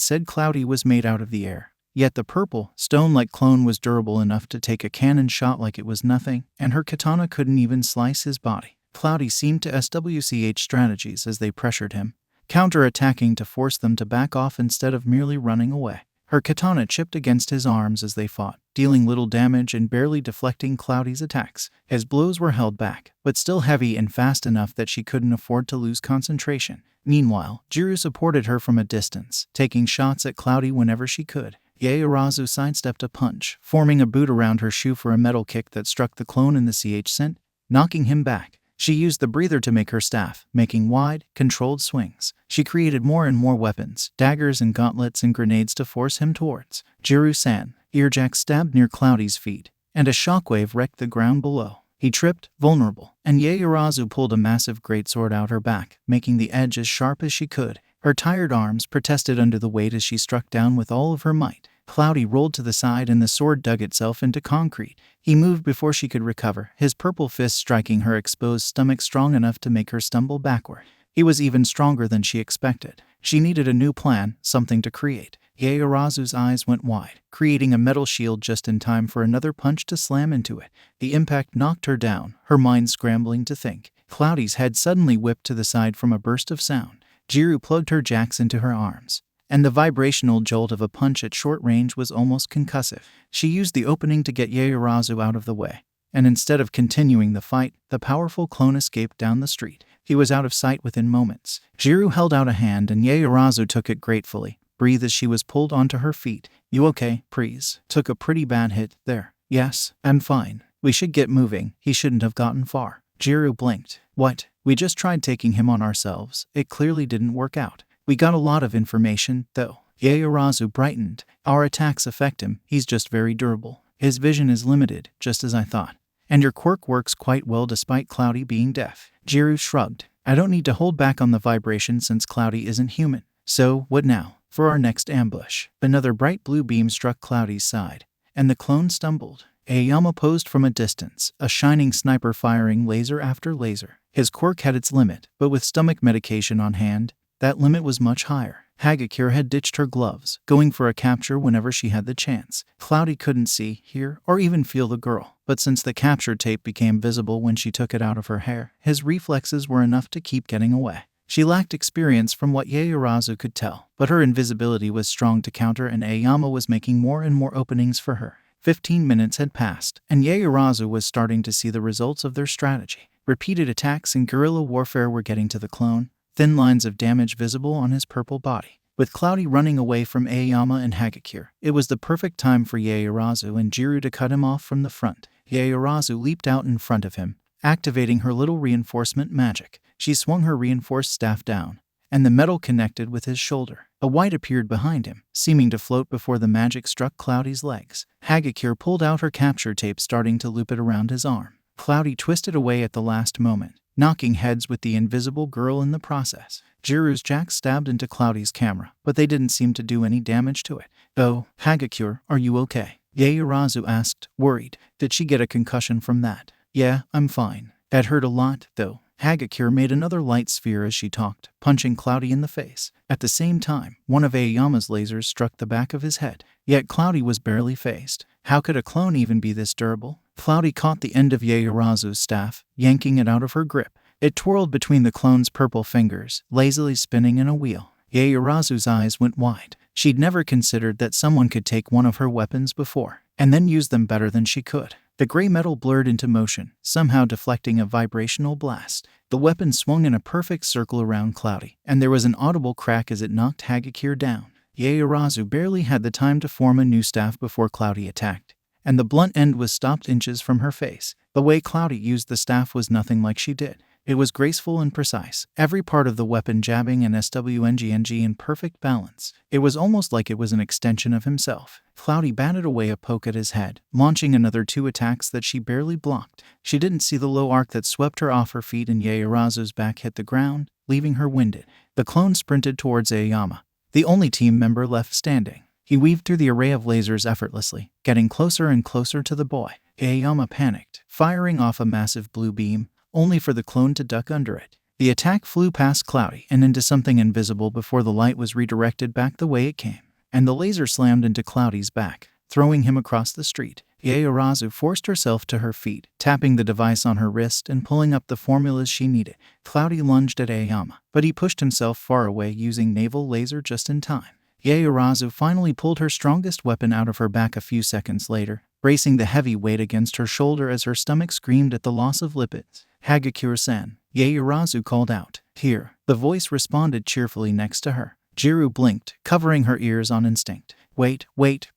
said Cloudy was made out of the air. Yet the purple, stone-like clone was durable enough to take a cannon shot like it was nothing, and her katana couldn't even slice his body. Cloudy seemed to SWCH strategies as they pressured him, counter-attacking to force them to back off instead of merely running away. Her katana chipped against his arms as they fought, dealing little damage and barely deflecting Cloudy's attacks. His blows were held back, but still heavy and fast enough that she couldn't afford to lose concentration. Meanwhile, Jiru supported her from a distance, taking shots at Cloudy whenever she could. Yaoyorozu sidestepped a punch, forming a boot around her shoe for a metal kick that struck the clone in the sent, knocking him back. She used the breather to make her staff, making wide, controlled swings. She created more and more weapons, daggers and gauntlets and grenades to force him towards Jiru-san. Earjack stabbed near Cloudy's feet, and a shockwave wrecked the ground below. He tripped, vulnerable, and Yaoyorozu pulled a massive greatsword out her back, making the edge as sharp as she could. Her tired arms protested under the weight as she struck down with all of her might. Cloudy rolled to the side and the sword dug itself into concrete. He moved before she could recover, his purple fist striking her exposed stomach strong enough to make her stumble backward. He was even stronger than she expected. She needed a new plan, something to create. Yaoyorozu's eyes went wide, creating a metal shield just in time for another punch to slam into it. The impact knocked her down, her mind scrambling to think. Cloudy's head suddenly whipped to the side from a burst of sound. Jiru plugged her jacks into her arms, and the vibrational jolt of a punch at short range was almost concussive. She used the opening to get Yaoyorozu out of the way, and instead of continuing the fight, the powerful clone escaped down the street. He was out of sight within moments. Jiru held out a hand and Yaoyorozu took it gratefully, breathed as she was pulled onto her feet. "You okay, please? Took a pretty bad hit there." "Yes, I'm fine. We should get moving. He shouldn't have gotten far." Jiru blinked. "What? We just tried taking him on ourselves. It clearly didn't work out. We got a lot of information, though." Yaoyorozu brightened. "Our attacks affect him. He's just very durable. His vision is limited, just as I thought. And your quirk works quite well despite Cloudy being deaf." Jiru shrugged. "I don't need to hold back on the vibration since Cloudy isn't human. So, what now? For our next ambush." Another bright blue beam struck Cloudy's side, and the clone stumbled. Aoyama posed from a distance, a shining sniper firing laser after laser. His quirk had its limit, but with stomach medication on hand, that limit was much higher. Hagakure had ditched her gloves, going for a capture whenever she had the chance. Cloudy couldn't see, hear, or even feel the girl, but since the capture tape became visible when she took it out of her hair, his reflexes were enough to keep getting away. She lacked experience from what Yaoyorozu could tell, but her invisibility was strong to counter, and Aoyama was making more and more openings for her. 15 minutes had passed, and Yaoyorozu was starting to see the results of their strategy. Repeated attacks and guerrilla warfare were getting to the clone, thin lines of damage visible on his purple body. With Cloudy running away from Aoyama and Hagakure, it was the perfect time for Yaoyorozu and Jiru to cut him off from the front. Yaoyorozu leaped out in front of him, activating her little reinforcement magic. She swung her reinforced staff down, and the metal connected with his shoulder. A white appeared behind him, seeming to float before the magic struck Cloudy's legs. Hagakure pulled out her capture tape, starting to loop it around his arm. Cloudy twisted away at the last moment, knocking heads with the invisible girl in the process. Jiru's jacks stabbed into Cloudy's camera, but they didn't seem to do any damage to it. "Oh, Hagakure, are you okay?" Yaoyorozu asked, worried. "Did she get a concussion from that?" "Yeah, I'm fine. That hurt a lot, though." Hagakure made another light sphere as she talked, punching Cloudy in the face. At the same time, one of Aoyama's lasers struck the back of his head. Yet Cloudy was barely phased. How could a clone even be this durable? Cloudy caught the end of Yaoyorozu's staff, yanking it out of her grip. It twirled between the clone's purple fingers, lazily spinning in a wheel. Yaoyorozu's eyes went wide. She'd never considered that someone could take one of her weapons before, and then use them better than she could. The gray metal blurred into motion, somehow deflecting a vibrational blast. The weapon swung in a perfect circle around Cloudy, and there was an audible crack as it knocked Hagakure down. Yaoyorozu barely had the time to form a new staff before Cloudy attacked, and the blunt end was stopped inches from her face. The way Cloudy used the staff was nothing like she did. It was graceful and precise, every part of the weapon jabbing and swing in perfect balance. It was almost like it was an extension of himself. Cloudy batted away a poke at his head, launching another 2 attacks that she barely blocked. She didn't see the low arc that swept her off her feet, and Yaoyorozu's back hit the ground, leaving her winded. The clone sprinted towards Aoyama, the only team member left standing. He weaved through the array of lasers effortlessly, getting closer and closer to the boy. Aoyama panicked, firing off a massive blue beam, only for the clone to duck under it. The attack flew past Cloudy and into something invisible before the light was redirected back the way it came, and the laser slammed into Cloudy's back, throwing him across the street. Yaoyorozu forced herself to her feet, tapping the device on her wrist and pulling up the formulas she needed. Cloudy lunged at Aoyama, but he pushed himself far away using naval laser just in time. Yaoyorozu finally pulled her strongest weapon out of her back a few seconds later, bracing the heavy weight against her shoulder as her stomach screamed at the loss of lipids. "Hagakure-san," Yaoyorozu called out. "Here." The voice responded cheerfully next to her. Jiru blinked, covering her ears on instinct. Wait,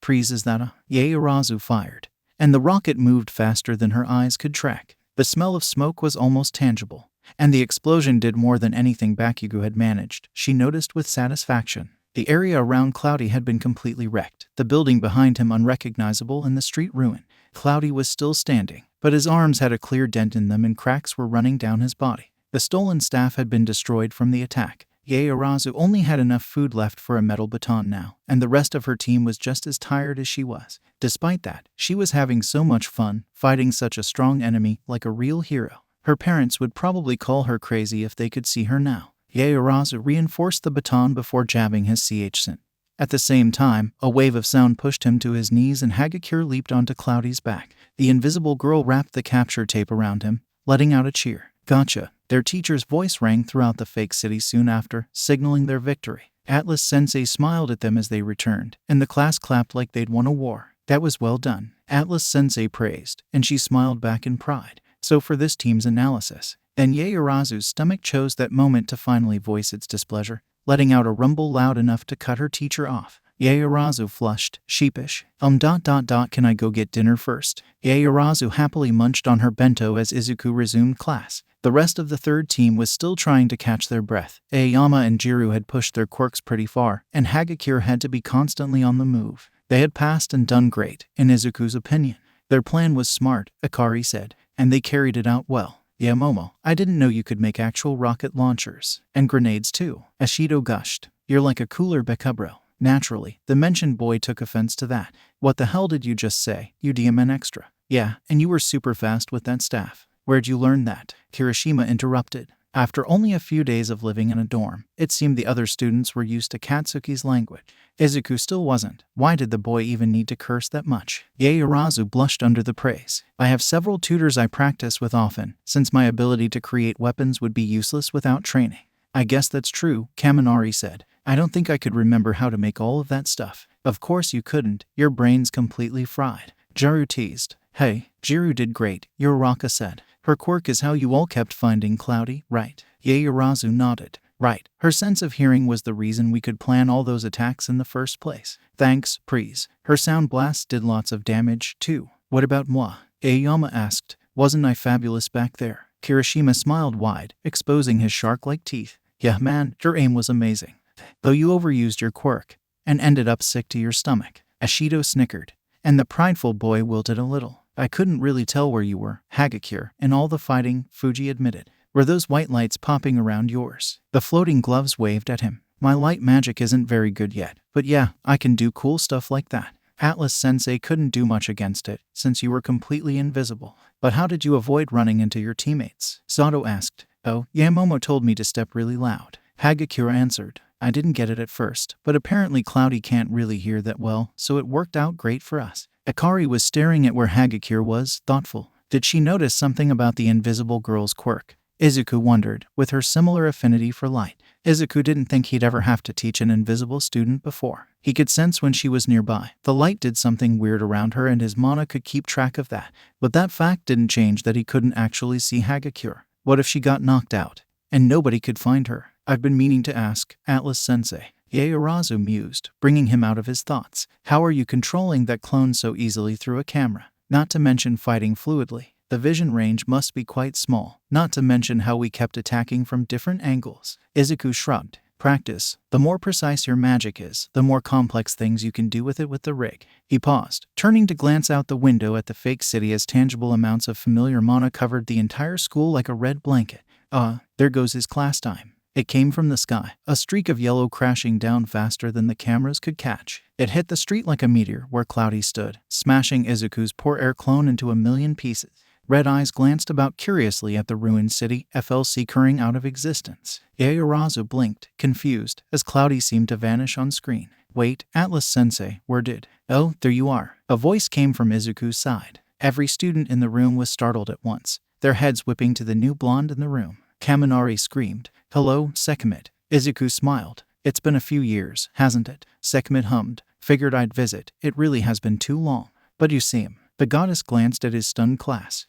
please, is that a..." Yaoyorozu fired, and the rocket moved faster than her eyes could track. The smell of smoke was almost tangible, and the explosion did more than anything Bakugo had managed, she noticed with satisfaction. The area around Cloudy had been completely wrecked, the building behind him unrecognizable and the street ruined. Cloudy was still standing, but his arms had a clear dent in them and cracks were running down his body. The stolen staff had been destroyed from the attack. Yaoyorozu only had enough food left for a metal baton now, and the rest of her team was just as tired as she was. Despite that, she was having so much fun, fighting such a strong enemy like a real hero. Her parents would probably call her crazy if they could see her now. Yaoyorozu reinforced the baton before jabbing his shansome. At the same time, a wave of sound pushed him to his knees and Hagakure leaped onto Cloudy's back. The invisible girl wrapped the capture tape around him, letting out a cheer. "Gotcha." Their teacher's voice rang throughout the fake city soon after, signaling their victory. Atlas-sensei smiled at them as they returned, and the class clapped like they'd won a war. "That was well done," Atlas-sensei praised, and she smiled back in pride. "So for this team's analysis." Then Yaoyorozu's stomach chose that moment to finally voice its displeasure, letting out a rumble loud enough to cut her teacher off. Yaoyorozu flushed, sheepish. Can I go get dinner first?" Yaoyorozu happily munched on her bento as Izuku resumed class. The rest of the third team was still trying to catch their breath. Aoyama and Jiru had pushed their quirks pretty far, and Hagakure had to be constantly on the move. They had passed and done great, in Izuku's opinion. Their plan was smart, Akari said, and they carried it out well. "Yeah, Momo, I didn't know you could make actual rocket launchers. And grenades too." Ashido gushed. "You're like a cooler Bekubro." Naturally, the mentioned boy took offense to that. "What the hell did you just say, you DMN extra?" "Yeah, and you were super fast with that staff. Where'd you learn that?" Kirishima interrupted. After only a few days of living in a dorm, it seemed the other students were used to Katsuki's language. Izuku still wasn't. Why did the boy even need to curse that much? Yaoyorozu blushed under the praise. "I have several tutors I practice with often, since my ability to create weapons would be useless without training." "I guess that's true," Kaminari said. "I don't think I could remember how to make all of that stuff." "Of course you couldn't. Your brain's completely fried." Jiru teased. "Hey, Jiru did great," Yoraka said. "Her quirk is how you all kept finding Cloudy, right?" Yaoyorozu nodded. "Right. Her sense of hearing was the reason we could plan all those attacks in the first place." "Thanks, Prees. Her sound blasts did lots of damage, too." "What about moi?" Aoyama asked. "Wasn't I fabulous back there?" Kirishima smiled wide, exposing his shark-like teeth. "Yeah, man, your aim was amazing. Though you overused your quirk and ended up sick to your stomach." Ashido snickered, and the prideful boy wilted a little. "I couldn't really tell where you were, Hagakure, in all the fighting," Fuji admitted. "Were those white lights popping around yours?" The floating gloves waved at him. "My light magic isn't very good yet, but yeah, I can do cool stuff like that." Atlas-sensei couldn't do much against it, since you were completely invisible. "But how did you avoid running into your teammates?" Sato asked. "Oh, Momo told me to step really loud." Hagakure answered. "I didn't get it at first, but apparently Cloudy can't really hear that well, so it worked out great for us." Akari was staring at where Hagakure was, thoughtful. Did she notice something about the invisible girl's quirk? Izuku wondered, with her similar affinity for light. Izuku didn't think he'd ever have to teach an invisible student before. He could sense when she was nearby. The light did something weird around her and his mana could keep track of that. But that fact didn't change that he couldn't actually see Hagakure. What if she got knocked out, and nobody could find her? "I've been meaning to ask, Atlas-sensei." Yaoyorozu mused, bringing him out of his thoughts. How are you controlling that clone so easily through a camera? Not to mention fighting fluidly. The vision range must be quite small, not to mention how we kept attacking from different angles. Izuku shrugged. Practice. The more precise your magic is, the more complex things you can do with it with the rig. He paused, turning to glance out the window at the fake city as tangible amounts of familiar mana covered the entire school like a red blanket. There goes his class time. It came from the sky, a streak of yellow crashing down faster than the cameras could catch. It hit the street like a meteor where Cloudy stood, smashing Izuku's poor air clone into a million pieces. Red eyes glanced about curiously at the ruined city, FLC curring out of existence. Yaoyorozu blinked, confused, as Cloudy seemed to vanish on screen. Wait, Atlas-sensei, where did... Oh, there you are. A voice came from Izuku's side. Every student in the room was startled at once, their heads whipping to the new blonde in the room. Kaminari screamed, "Hello, Sekhmet." Izuku smiled. "It's been a few years, hasn't it?" Sekhmet hummed. "Figured I'd visit. It really has been too long. But you see him." The goddess glanced at his stunned class.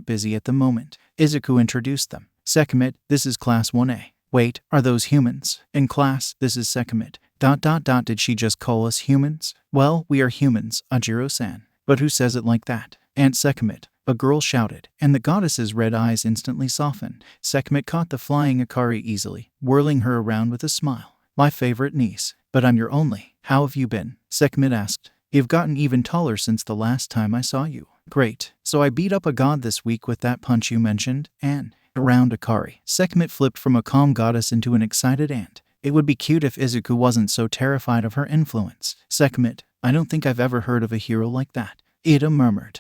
Busy at the moment. Izuku introduced them. "Sekhmet, this is Class 1A. Wait, are those humans? In class, this is Sekhmet. Did she just call us humans? Well, we are humans, Ajiro-san." "But who says it like that?" "Aunt Sekhmet," a girl shouted, and the goddess's red eyes instantly softened. Sekhmet caught the flying Akari easily, whirling her around with a smile. "My favorite niece. But I'm your only. How have you been?" Sekhmet asked. "You've gotten even taller since the last time I saw you." "Great. So I beat up a god this week with that punch you mentioned, and..." Around Akari, Sekhmet flipped from a calm goddess into an excited aunt. It would be cute if Izuku wasn't so terrified of her influence. "Sekhmet, I don't think I've ever heard of a hero like that." Ida murmured.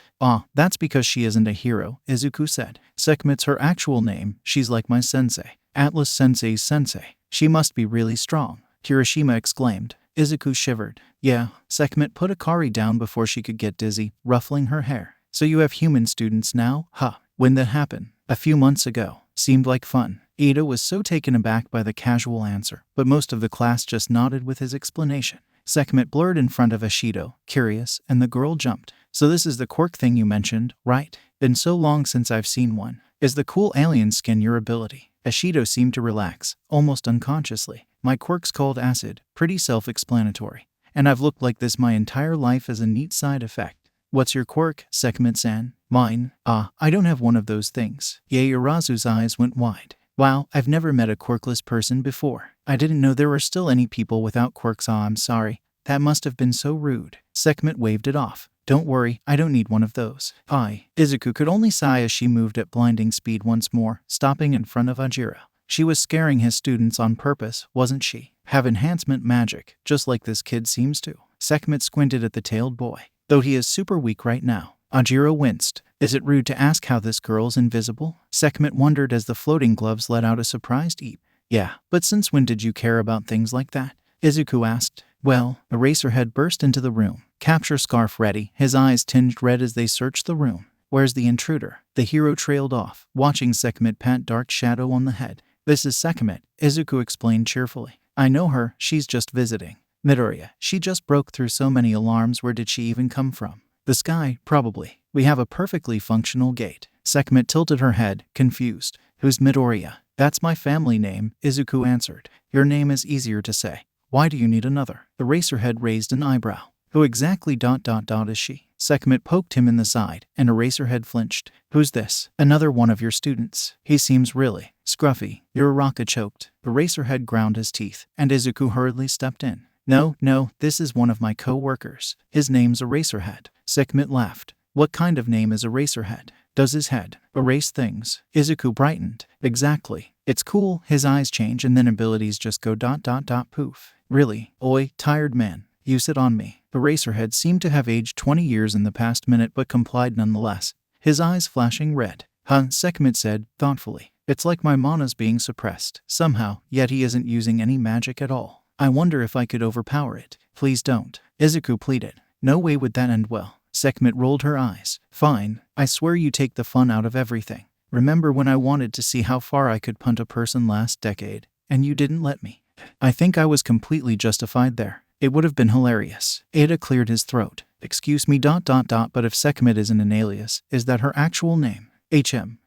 That's because she isn't a hero," Izuku said. "Sekhmet's her actual name. She's like my sensei. Atlas-sensei's sensei. She must be really strong," Kirishima exclaimed. Izuku shivered. "Yeah." Sekhmet put Akari down before she could get dizzy, ruffling her hair. "So you have human students now? Huh. When that happen?" "A few months ago. Seemed like fun." Ida was so taken aback by the casual answer, but most of the class just nodded with his explanation. Sekhmet blurred in front of Ashido, curious, and the girl jumped. "So this is the Quirk thing you mentioned, right? Been so long since I've seen one. Is the cool alien skin your ability?" Ashido seemed to relax, almost unconsciously. "My quirk's called acid, pretty self-explanatory. And I've looked like this my entire life as a neat side effect." "What's your quirk, Sekhmet-san?" "Mine? I don't have one of those things." Yaoyorozu's eyes went wide. "Wow, I've never met a quirkless person before. I didn't know there were still any people without quirks. I'm sorry. That must have been so rude." Sekhmet waved it off. "Don't worry, I don't need one of those." Izuku could only sigh as she moved at blinding speed once more, stopping in front of Ajiro. She was scaring his students on purpose, wasn't she? Have enhancement magic, just like this kid seems to. Sekhmet squinted at the tailed boy. "Though he is super weak right now." Ajiro winced. "Is it rude to ask how this girl's invisible?" Sekhmet wondered as the floating gloves let out a surprised eep. "Yeah, but since when did you care about things like that?" Izuku asked. "Well," Eraserhead burst into the room. Capture scarf ready, his eyes tinged red as they searched the room. "Where's the intruder?" The hero trailed off, watching Sekhmet pat dark shadow on the head. "This is Sekhmet," Izuku explained cheerfully. "I know her, she's just visiting." "Midoriya, she just broke through so many alarms. Where did she even come from?" "The sky, probably. We have a perfectly functional gate." Sekhmet tilted her head, confused. "Who's Midoriya?" "That's my family name," Izuku answered. "Your name is easier to say. Why do you need another?" Eraserhead raised an eyebrow. "Who exactly is she?" Sekhmet poked him in the side, and Eraserhead flinched. "Who's this?" "Another one of your students. He seems really scruffy." Uraraka choked. Eraserhead ground his teeth, and Izuku hurriedly stepped in. No, this is one of my co-workers. His name's Eraserhead." Sekhmet laughed. "What kind of name is Eraserhead? Does his head erase things?" Izuku brightened. "Exactly. It's cool." His eyes change and then abilities just go ... poof. "Really? Oi, tired man. You sit on me." Eraserhead seemed to have aged 20 years in the past minute but complied nonetheless, his eyes flashing red. Sekhmet said, thoughtfully. "It's like my mana's being suppressed, somehow, yet he isn't using any magic at all. I wonder if I could overpower it." "Please don't," Izuku pleaded. "No way would that end well." Sekhmet rolled her eyes. "Fine. I swear you take the fun out of everything. Remember when I wanted to see how far I could punt a person last decade, and you didn't let me? I think I was completely justified there. It would have been hilarious." Ada cleared his throat. "Excuse me ... but if Sekhmet isn't an alias, is that her actual name?"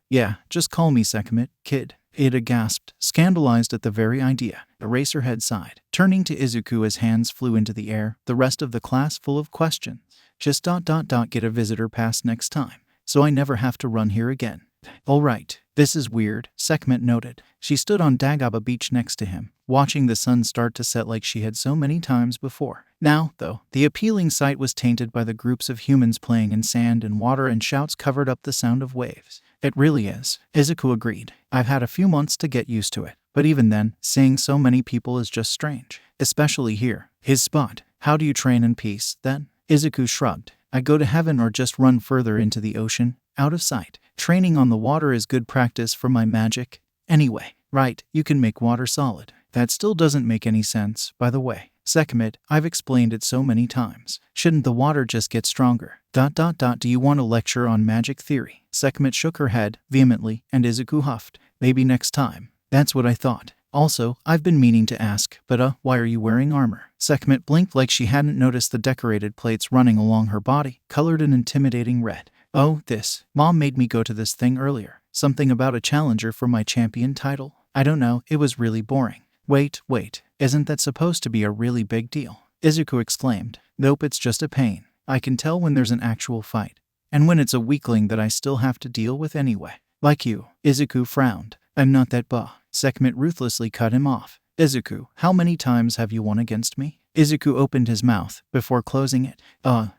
"Yeah, just call me Sekhmet, kid." Ida gasped, scandalized at the very idea. Eraserhead sighed, turning to Izuku as hands flew into the air, the rest of the class full of questions. Just ... get a visitor pass next time, so I never have to run here again. Alright, this is weird, Sekhmet noted. She stood on Dagobah Beach next to him, watching the sun start to set like she had so many times before. Now, though, the appealing sight was tainted by the groups of humans playing in sand and water, and shouts covered up the sound of waves. It really is, Izuku agreed. I've had a few months to get used to it, but even then, seeing so many people is just strange. Especially here. His spot. How do you train in peace, then? Izuku shrugged. I go to heaven or just run further into the ocean, out of sight. Training on the water is good practice for my magic. Anyway, right, you can make water solid. That still doesn't make any sense, by the way. Sekhmet, I've explained it so many times. Shouldn't the water just get stronger? Do you want a lecture on magic theory? Sekhmet shook her head, vehemently, and Izuku huffed. Maybe next time. That's what I thought. Also, I've been meaning to ask, but why are you wearing armor? Sekhmet blinked like she hadn't noticed the decorated plates running along her body, colored an intimidating red. Oh, this. Mom made me go to this thing earlier. Something about a challenger for my champion title. I don't know, it was really boring. Wait, isn't that supposed to be a really big deal? Izuku exclaimed. Nope, it's just a pain. I can tell when there's an actual fight. And when it's a weakling that I still have to deal with anyway. Like you. Izuku frowned. I'm not that Sekhmet ruthlessly cut him off. Izuku, how many times have you won against me? Izuku opened his mouth, before closing it.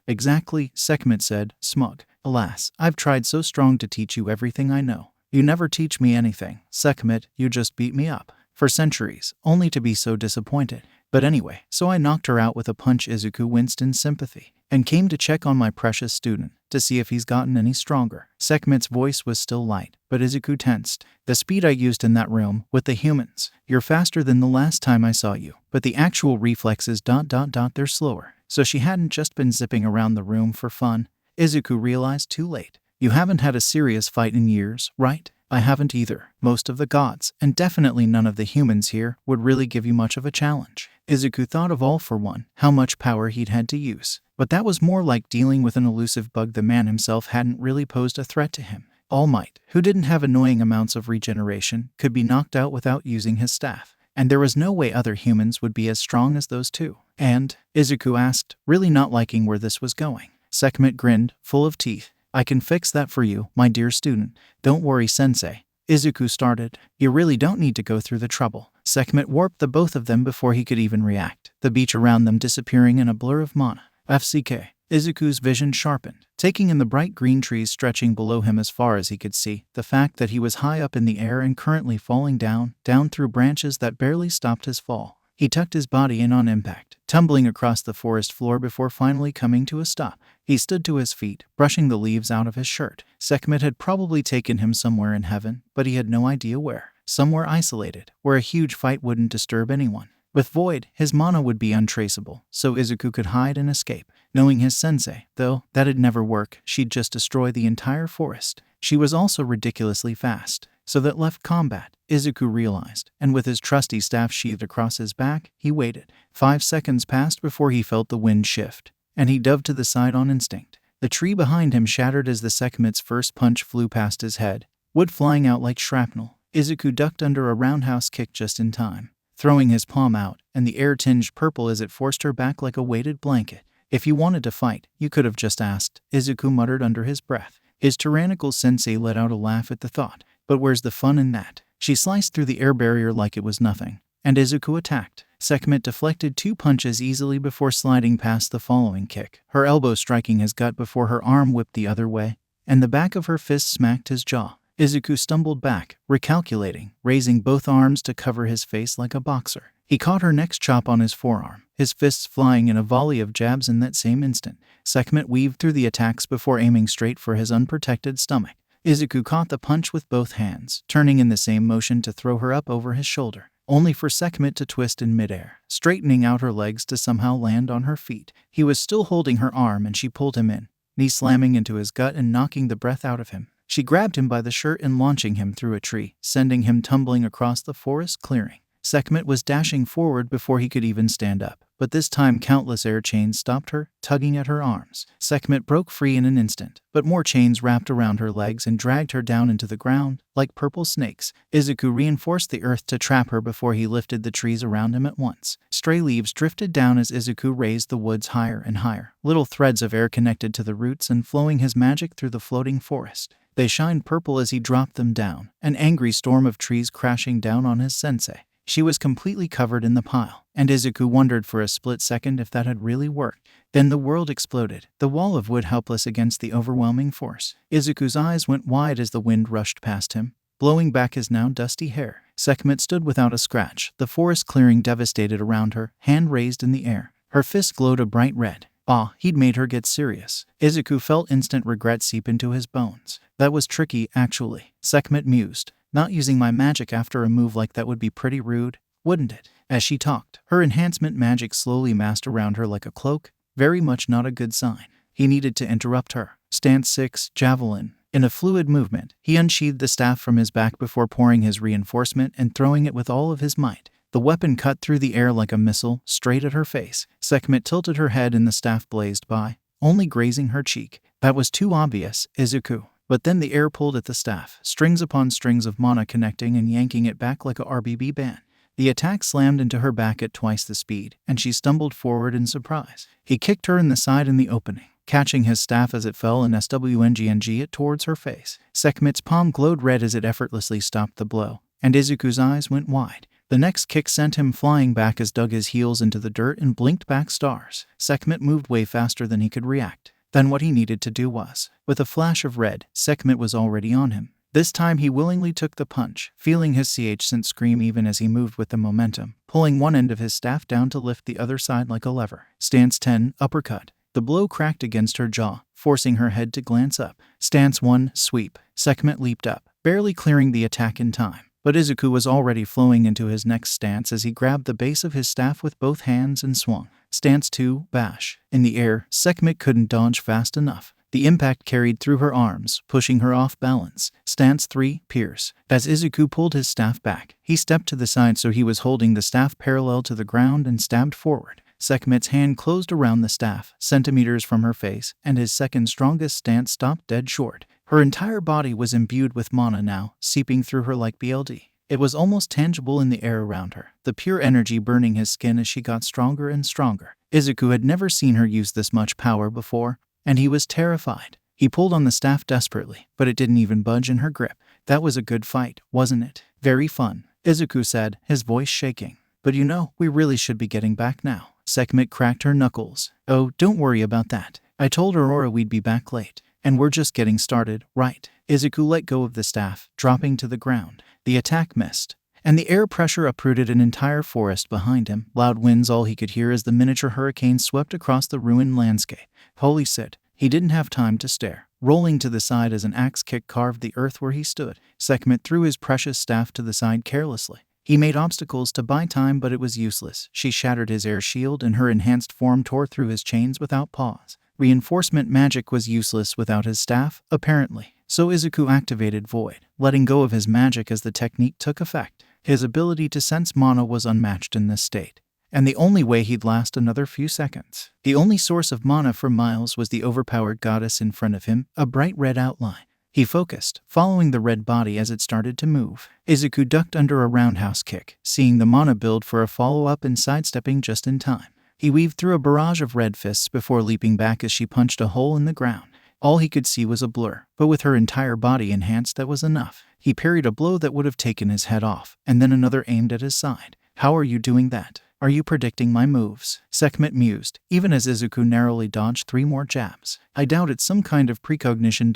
Exactly, Sekhmet said, smug. Alas, I've tried so strong to teach you everything I know. You never teach me anything, Sekhmet, you just beat me up. For centuries, only to be so disappointed. But anyway, so I knocked her out with a punch. Izuku winced in sympathy, and came to check on my precious student, to see if he's gotten any stronger. Sekhmet's voice was still light, but Izuku tensed. The speed I used in that room, with the humans. You're faster than the last time I saw you, but the actual reflexes ... they're slower. So she hadn't just been zipping around the room for fun. Izuku realized too late. You haven't had a serious fight in years, right? I haven't either. Most of the gods, and definitely none of the humans here, would really give you much of a challenge. Izuku thought of All For One, how much power he'd had to use. But that was more like dealing with an elusive bug. The man himself hadn't really posed a threat to him. All Might, who didn't have annoying amounts of regeneration, could be knocked out without using his staff. And there was no way other humans would be as strong as those two. And? Izuku asked, really not liking where this was going. Sekhmet grinned, full of teeth. I can fix that for you, my dear student. Don't worry, sensei. Izuku started. You really don't need to go through the trouble. Sekhmet warped the both of them before he could even react, the beach around them disappearing in a blur of mana. FCK. Izuku's vision sharpened, taking in the bright green trees stretching below him as far as he could see, the fact that he was high up in the air and currently falling down through branches that barely stopped his fall. He tucked his body in on impact, tumbling across the forest floor before finally coming to a stop. He stood to his feet, brushing the leaves out of his shirt. Sekhmet had probably taken him somewhere in heaven, but he had no idea where. Somewhere isolated, where a huge fight wouldn't disturb anyone. With Void, his mana would be untraceable, so Izuku could hide and escape. Knowing his sensei, though, that'd never work. She'd just destroy the entire forest. She was also ridiculously fast, so that left combat, Izuku realized, and with his trusty staff sheathed across his back, he waited. 5 seconds passed before he felt the wind shift, and he dove to the side on instinct. The tree behind him shattered as the Sekhmet's first punch flew past his head, wood flying out like shrapnel. Izuku ducked under a roundhouse kick just in time, throwing his palm out, and the air tinged purple as it forced her back like a weighted blanket. If you wanted to fight, you could have just asked, Izuku muttered under his breath. His tyrannical sensei let out a laugh at the thought. But where's the fun in that? She sliced through the air barrier like it was nothing, and Izuku attacked. Sekhmet deflected 2 punches easily before sliding past the following kick, her elbow striking his gut before her arm whipped the other way, and the back of her fist smacked his jaw. Izuku stumbled back, recalculating, raising both arms to cover his face like a boxer. He caught her next chop on his forearm, his fists flying in a volley of jabs in that same instant. Sekhmet weaved through the attacks before aiming straight for his unprotected stomach. Izuku caught the punch with both hands, turning in the same motion to throw her up over his shoulder, only for Sekhmet to twist in midair, straightening out her legs to somehow land on her feet. He was still holding her arm and she pulled him in, knee slamming into his gut and knocking the breath out of him. She grabbed him by the shirt and launching him through a tree, sending him tumbling across the forest clearing. Sekhmet was dashing forward before he could even stand up, but this time countless air chains stopped her, tugging at her arms. Sekhmet broke free in an instant, but more chains wrapped around her legs and dragged her down into the ground, like purple snakes. Izuku reinforced the earth to trap her before he lifted the trees around him at once. Stray leaves drifted down as Izuku raised the woods higher and higher. Little threads of air connected to the roots and flowing his magic through the floating forest. They shined purple as he dropped them down, an angry storm of trees crashing down on his sensei. She was completely covered in the pile, and Izuku wondered for a split second if that had really worked. Then the world exploded, the wall of wood helpless against the overwhelming force. Izuku's eyes went wide as the wind rushed past him, blowing back his now dusty hair. Sekhmet stood without a scratch, the forest clearing devastated around her, hand raised in the air. Her fist glowed a bright red. Ah, he'd made her get serious. Izuku felt instant regret seep into his bones. That was tricky, actually, Sekhmet mused. Not using my magic after a move like that would be pretty rude, wouldn't it? As she talked, her enhancement magic slowly massed around her like a cloak, very much not a good sign. He needed to interrupt her. Stance 6, Javelin. In a fluid movement, he unsheathed the staff from his back before pouring his reinforcement and throwing it with all of his might. The weapon cut through the air like a missile, straight at her face. Sekhmet tilted her head and the staff blazed by, only grazing her cheek. That was too obvious, Izuku. But then the air pulled at the staff, strings upon strings of mana connecting and yanking it back like a RBB band. The attack slammed into her back at twice the speed, and she stumbled forward in surprise. He kicked her in the side in the opening, catching his staff as it fell and swngng it towards her face. Sekhmet's palm glowed red as it effortlessly stopped the blow, and Izuku's eyes went wide. The next kick sent him flying back as dug his heels into the dirt and blinked back stars. Sekhmet moved way faster than he could react. Then what he needed to do was, with a flash of red, Sekhmet was already on him. This time he willingly took the punch, feeling his scent scream even as he moved with the momentum, pulling one end of his staff down to lift the other side like a lever. Stance 10, Uppercut. The blow cracked against her jaw, forcing her head to glance up. Stance 1, Sweep. Sekhmet leaped up, barely clearing the attack in time. But Izuku was already flowing into his next stance as he grabbed the base of his staff with both hands and swung. Stance 2, Bash. In the air, Sekhmet couldn't dodge fast enough. The impact carried through her arms, pushing her off balance. Stance 3, Pierce. As Izuku pulled his staff back, he stepped to the side so he was holding the staff parallel to the ground and stabbed forward. Sekhmet's hand closed around the staff, centimeters from her face, and his second strongest stance stopped dead short. Her entire body was imbued with mana now, seeping through her like BLD. It was almost tangible in the air around her, the pure energy burning his skin as she got stronger and stronger. Izuku had never seen her use this much power before, and he was terrified. He pulled on the staff desperately, but it didn't even budge in her grip. That was a good fight, wasn't it? Very fun, Izuku said, his voice shaking. But you know, we really should be getting back now. Sekhmet cracked her knuckles. Oh, don't worry about that. I told Aurora we'd be back late. And we're just getting started, right? Izuku let go of the staff, dropping to the ground. The attack missed, and the air pressure uprooted an entire forest behind him. Loud winds all he could hear as the miniature hurricane swept across the ruined landscape. Holy shit, he didn't have time to stare. Rolling to the side as an axe kick carved the earth where he stood, Sekhmet threw his precious staff to the side carelessly. He made obstacles to buy time, but it was useless. She shattered his air shield and her enhanced form tore through his chains without pause. Reinforcement magic was useless without his staff, apparently. So Izuku activated Void, letting go of his magic as the technique took effect. His ability to sense mana was unmatched in this state, and the only way he'd last another few seconds. The only source of mana for miles was the overpowered goddess in front of him, a bright red outline. He focused, following the red body as it started to move. Izuku ducked under a roundhouse kick, seeing the mana build for a follow-up and sidestepping just in time. He weaved through a barrage of red fists before leaping back as she punched a hole in the ground. All he could see was a blur, but with her entire body enhanced, that was enough. He parried a blow that would have taken his head off, and then another aimed at his side. How are you doing that? Are you predicting my moves? Sekhmet mused, even as Izuku narrowly dodged 3 more jabs. I doubt it's some kind of precognition.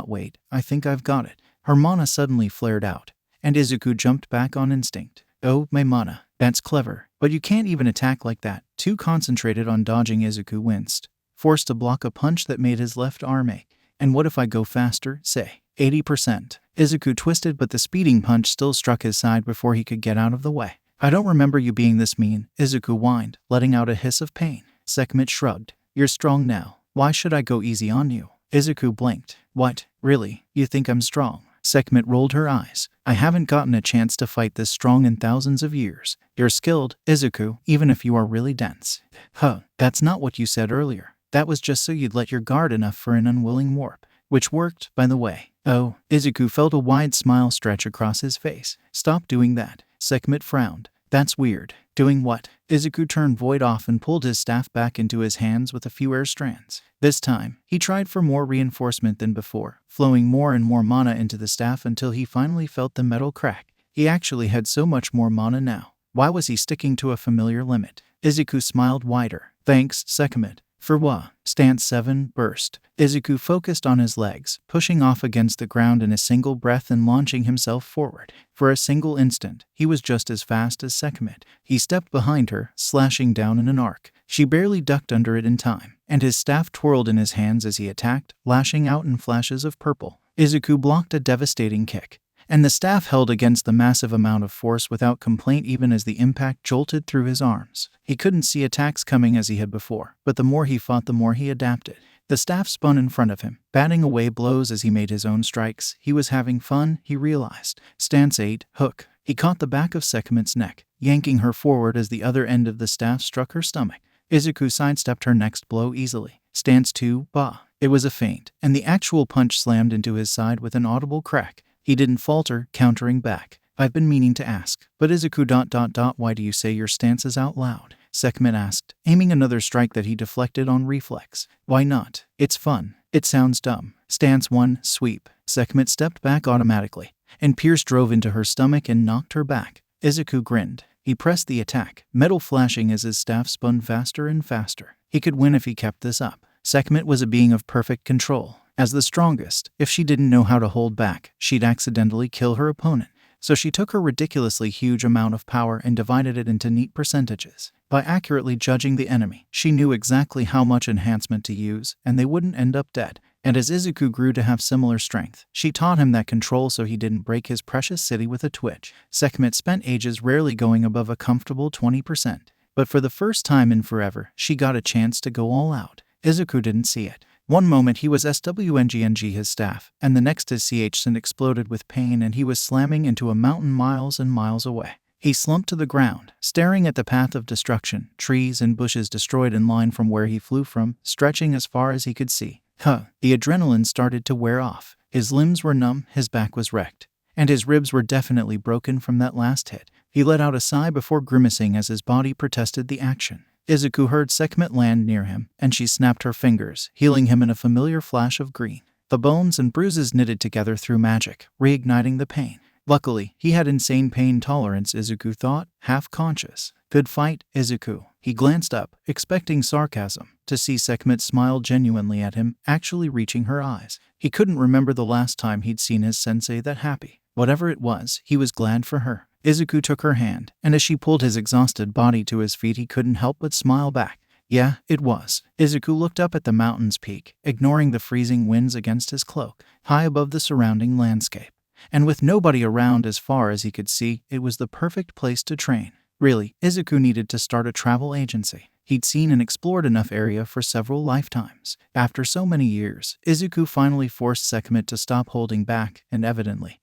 Wait, I think I've got it. Her mana suddenly flared out, and Izuku jumped back on instinct. Oh, my mana. That's clever, but you can't even attack like that. Too concentrated on dodging, Izuku winced, forced to block a punch that made his left arm ache. And what if I go faster, say, 80%? Izuku twisted, but the speeding punch still struck his side before he could get out of the way. I don't remember you being this mean, Izuku whined, letting out a hiss of pain. Sekhmet shrugged. You're strong now. Why should I go easy on you? Izuku blinked. What? Really? You think I'm strong? Sekhmet rolled her eyes. I haven't gotten a chance to fight this strong in thousands of years. You're skilled, Izuku, even if you are really dense. Huh, that's not what you said earlier. That was just so you'd let your guard enough for an unwilling warp. Which worked, by the way. Oh, Izuku felt a wide smile stretch across his face. Stop doing that. Sekhmet frowned. That's weird. Doing what? Izuku turned void off and pulled his staff back into his hands with a few air strands. This time, he tried for more reinforcement than before, flowing more and more mana into the staff until he finally felt the metal crack. He actually had so much more mana now. Why was he sticking to a familiar limit? Izuku smiled wider. Thanks, Sekhmet. For what? Stance 7, burst. Izuku focused on his legs, pushing off against the ground in a single breath and launching himself forward. For a single instant, he was just as fast as Sekhmet. He stepped behind her, slashing down in an arc. She barely ducked under it in time, and his staff twirled in his hands as he attacked, lashing out in flashes of purple. Izuku blocked a devastating kick, and the staff held against the massive amount of force without complaint even as the impact jolted through his arms. He couldn't see attacks coming as he had before, but the more he fought, the more he adapted. The staff spun in front of him, batting away blows as he made his own strikes. He was having fun, he realized. Stance 8, hook. He caught the back of Sekhmet's neck, yanking her forward as the other end of the staff struck her stomach. Izuku sidestepped her next blow easily. Stance 2, bah. It was a feint, and the actual punch slammed into his side with an audible crack. He didn't falter, countering back. I've been meaning to ask, but Izuku ... Why do you say your stances out loud? Sekhmet asked, aiming another strike that he deflected on reflex. Why not? It's fun. It sounds dumb. Stance 1, sweep. Sekhmet stepped back automatically, and Pierce drove into her stomach and knocked her back. Izuku grinned. He pressed the attack, metal flashing as his staff spun faster and faster. He could win if he kept this up. Sekhmet was a being of perfect control. As the strongest, if she didn't know how to hold back, she'd accidentally kill her opponent. So she took her ridiculously huge amount of power and divided it into neat percentages. By accurately judging the enemy, she knew exactly how much enhancement to use, and they wouldn't end up dead. And as Izuku grew to have similar strength, she taught him that control so he didn't break his precious city with a twitch. Sekhmet spent ages rarely going above a comfortable 20%. But for the first time in forever, she got a chance to go all out. Izuku didn't see it. One moment he was swngng his staff, and the next his chsin exploded with pain and he was slamming into a mountain miles and miles away. He slumped to the ground, staring at the path of destruction, trees and bushes destroyed in line from where he flew from, stretching as far as he could see. The adrenaline started to wear off. His limbs were numb, his back was wrecked, and his ribs were definitely broken from that last hit. He let out a sigh before grimacing as his body protested the action. Izuku heard Sekhmet land near him, and she snapped her fingers, healing him in a familiar flash of green. The bones and bruises knitted together through magic, reigniting the pain. Luckily, he had insane pain tolerance, Izuku thought, half-conscious. Good fight, Izuku. He glanced up, expecting sarcasm, to see Sekhmet smile genuinely at him, actually reaching her eyes. He couldn't remember the last time he'd seen his sensei that happy. Whatever it was, he was glad for her. Izuku took her hand, and as she pulled his exhausted body to his feet he couldn't help but smile back. Yeah, it was. Izuku looked up at the mountain's peak, ignoring the freezing winds against his cloak, high above the surrounding landscape. And with nobody around as far as he could see, it was the perfect place to train. Really, Izuku needed to start a travel agency. He'd seen and explored enough area for several lifetimes. After so many years, Izuku finally forced Sekhmet to stop holding back, and evidently,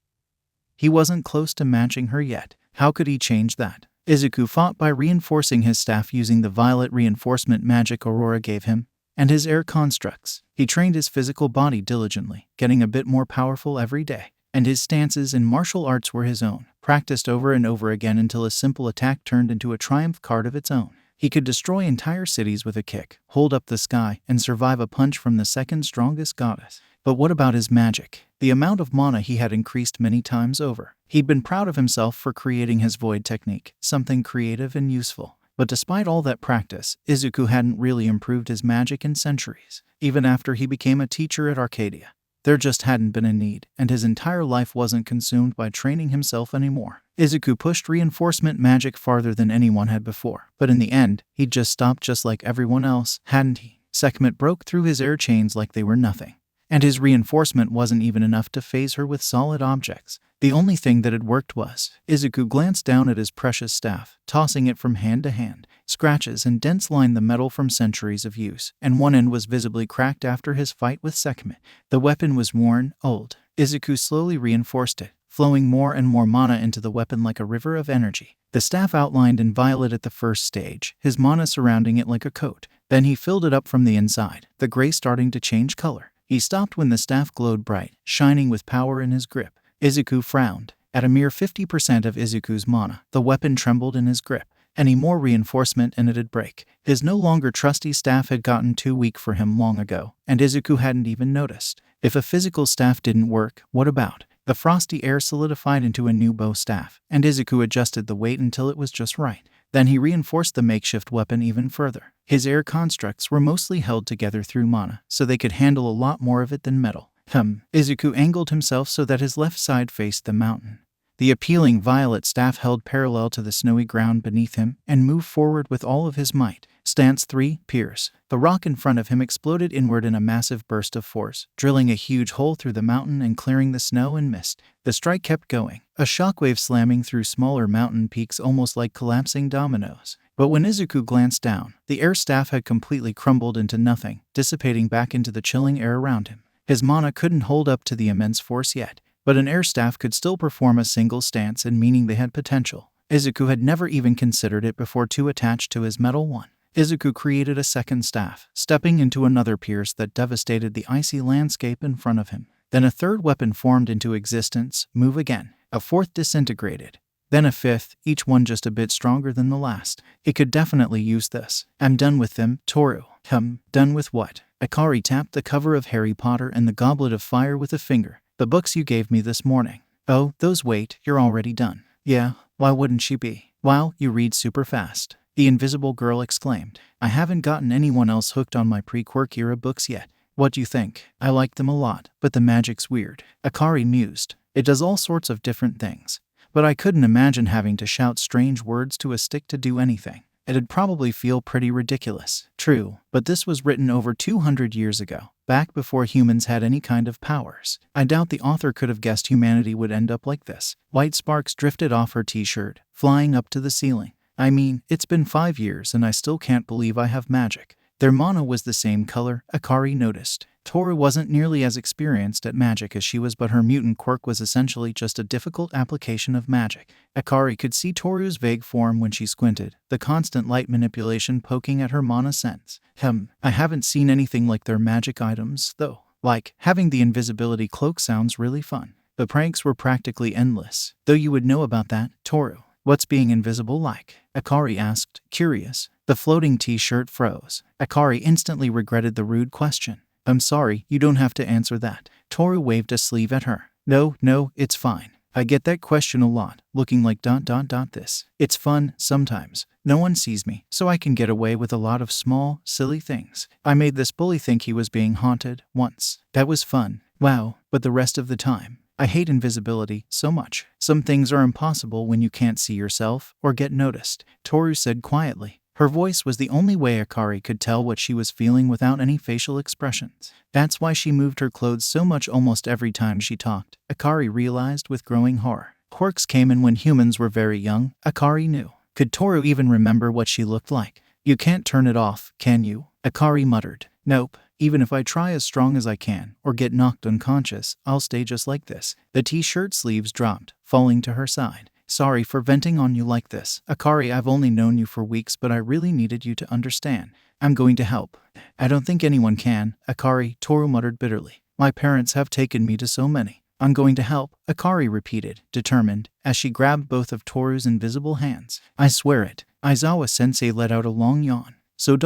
he wasn't close to matching her yet. How could he change that? Izuku fought by reinforcing his staff using the violet reinforcement magic Aurora gave him, and his air constructs. He trained his physical body diligently, getting a bit more powerful every day. And his stances in martial arts were his own, practiced over and over again until a simple attack turned into a triumph card of its own. He could destroy entire cities with a kick, hold up the sky, and survive a punch from the second strongest goddess. But what about his magic? The amount of mana he had increased many times over. He'd been proud of himself for creating his void technique, something creative and useful. But despite all that practice, Izuku hadn't really improved his magic in centuries. Even after he became a teacher at Arcadia, there just hadn't been a need, and his entire life wasn't consumed by training himself anymore. Izuku pushed reinforcement magic farther than anyone had before, but in the end, he'd just stopped just like everyone else, hadn't he? Sekhmet broke through his air chains like they were nothing, and his reinforcement wasn't even enough to phase her with solid objects. The only thing that had worked was, Izuku glanced down at his precious staff, tossing it from hand to hand. Scratches and dents lined the metal from centuries of use, and one end was visibly cracked after his fight with Sekhmet. The weapon was worn, old, Izuku slowly reinforced it, flowing more and more mana into the weapon like a river of energy. The staff outlined in violet at the first stage, his mana surrounding it like a coat. Then he filled it up from the inside, the gray starting to change color. He stopped when the staff glowed bright, shining with power in his grip. Izuku frowned. At a mere 50% of Izuku's mana, the weapon trembled in his grip. Any more reinforcement and it'd break. His no longer trusty staff had gotten too weak for him long ago, and Izuku hadn't even noticed. If a physical staff didn't work, what about? The frosty air solidified into a new bow staff, and Izuku adjusted the weight until it was just right. Then he reinforced the makeshift weapon even further. His air constructs were mostly held together through mana, so they could handle a lot more of it than metal. Izuku angled himself so that his left side faced the mountain. The appealing violet staff held parallel to the snowy ground beneath him and moved forward with all of his might. Stance 3, Pierce. The rock in front of him exploded inward in a massive burst of force, drilling a huge hole through the mountain and clearing the snow and mist. The strike kept going, a shockwave slamming through smaller mountain peaks almost like collapsing dominoes. But when Izuku glanced down, the air staff had completely crumbled into nothing, dissipating back into the chilling air around him. His mana couldn't hold up to the immense force yet, but an air staff could still perform a single stance, and meaning they had potential. Izuku had never even considered it before too attached to his metal one. Izuku created a second staff, stepping into another pierce that devastated the icy landscape in front of him. Then a third weapon formed into existence, move again. A fourth disintegrated. Then a fifth, each one just a bit stronger than the last. He could definitely use this. I'm done with them, Toru. Done with what? Akari tapped the cover of Harry Potter and the Goblet of Fire with a finger. The books you gave me this morning. Oh, those wait, you're already done. Yeah, why wouldn't she be? Wow, you read super fast. The invisible girl exclaimed. I haven't gotten anyone else hooked on my pre-Quirk era books yet. What do you think? I like them a lot, but the magic's weird. Akari mused. It does all sorts of different things. But I couldn't imagine having to shout strange words to a stick to do anything. It'd probably feel pretty ridiculous. True, but this was written over 200 years ago, back before humans had any kind of powers. I doubt the author could have guessed humanity would end up like this. White sparks drifted off her t-shirt, flying up to the ceiling. I mean, it's been 5 years and I still can't believe I have magic. Their mana was the same color, Akari noticed. Toru wasn't nearly as experienced at magic as she was, but her mutant quirk was essentially just a difficult application of magic. Akari could see Toru's vague form when she squinted, the constant light manipulation poking at her mana sense. I haven't seen anything like their magic items, though. Like, having the invisibility cloak sounds really fun. The pranks were practically endless, though you would know about that, Toru. What's being invisible like? Akari asked, curious. The floating t-shirt froze. Akari instantly regretted the rude question. I'm sorry, you don't have to answer that. Toru waved a sleeve at her. No, it's fine. I get that question a lot, looking like ... this. It's fun, sometimes. No one sees me, so I can get away with a lot of small, silly things. I made this bully think he was being haunted, once. That was fun. Wow, but the rest of the time. I hate invisibility so much. Some things are impossible when you can't see yourself or get noticed, Toru said quietly. Her voice was the only way Akari could tell what she was feeling without any facial expressions. That's why she moved her clothes so much almost every time she talked, Akari realized with growing horror. Quirks came in when humans were very young, Akari knew. Could Toru even remember what she looked like? You can't turn it off, can you? Akari muttered. Nope. Even if I try as strong as I can, or get knocked unconscious, I'll stay just like this. The t-shirt sleeves dropped, falling to her side. Sorry for venting on you like this. Akari, I've only known you for weeks, but I really needed you to understand. I'm going to help. I don't think anyone can, Akari, Toru muttered bitterly. My parents have taken me to so many. I'm going to help, Akari repeated, determined, as she grabbed both of Toru's invisible hands. I swear it. Aizawa-sensei let out a long yawn. So ...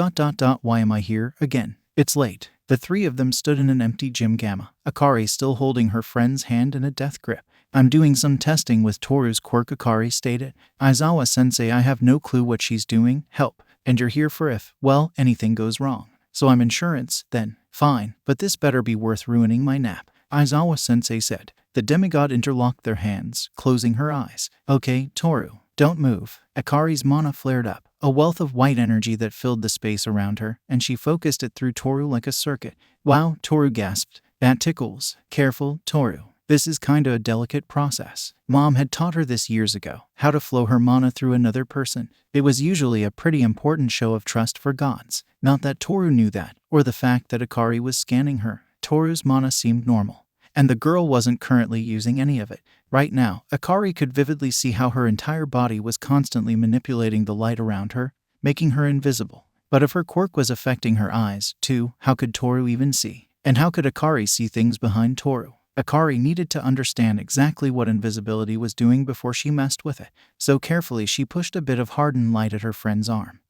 why am I here again? It's late. The three of them stood in an empty gym gamma, Akari still holding her friend's hand in a death grip. I'm doing some testing with Toru's quirk, Akari stated. Aizawa-sensei, I have no clue what she's doing. Help. And you're here for if, well, anything goes wrong. So I'm insurance, then. Fine, but this better be worth ruining my nap, Aizawa-sensei said. The demigod interlocked their hands, closing her eyes. Okay, Toru. Don't move. Akari's mana flared up, a wealth of white energy that filled the space around her, and she focused it through Toru like a circuit. Wow, Toru gasped. That tickles. Careful, Toru. This is kinda a delicate process. Mom had taught her this years ago, how to flow her mana through another person. It was usually a pretty important show of trust for gods. Not that Toru knew that, or the fact that Akari was scanning her. Toru's mana seemed normal. and the girl wasn't currently using any of it. Right now, Akari could vividly see how her entire body was constantly manipulating the light around her, making her invisible. But if her quirk was affecting her eyes, too, how could Toru even see? And how could Akari see things behind Toru? Akari needed to understand exactly what invisibility was doing before she messed with it, so carefully she pushed a bit of hardened light at her friend's arm.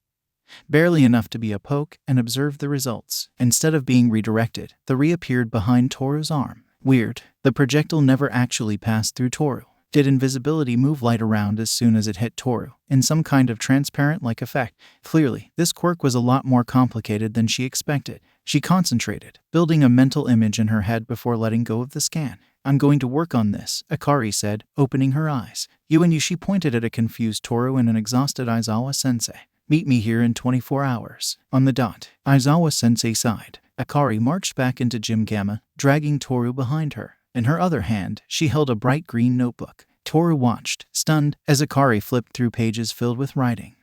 Barely enough to be a poke, and observed the results. Instead of being redirected, the reappeared behind Toru's arm. Weird. The projectile never actually passed through Toru. Did invisibility move light around as soon as it hit Toru, in some kind of transparent-like effect? Clearly, this quirk was a lot more complicated than she expected. She concentrated, building a mental image in her head before letting go of the scan. I'm going to work on this, Akari said, opening her eyes. You, she pointed at a confused Toru and an exhausted Aizawa-sensei. Meet me here in 24 hours. On the dot. Aizawa-sensei sighed. Akari marched back into Gym Gamma, dragging Toru behind her. In her other hand, she held a bright green notebook. Toru watched, stunned, as Akari flipped through pages filled with writing.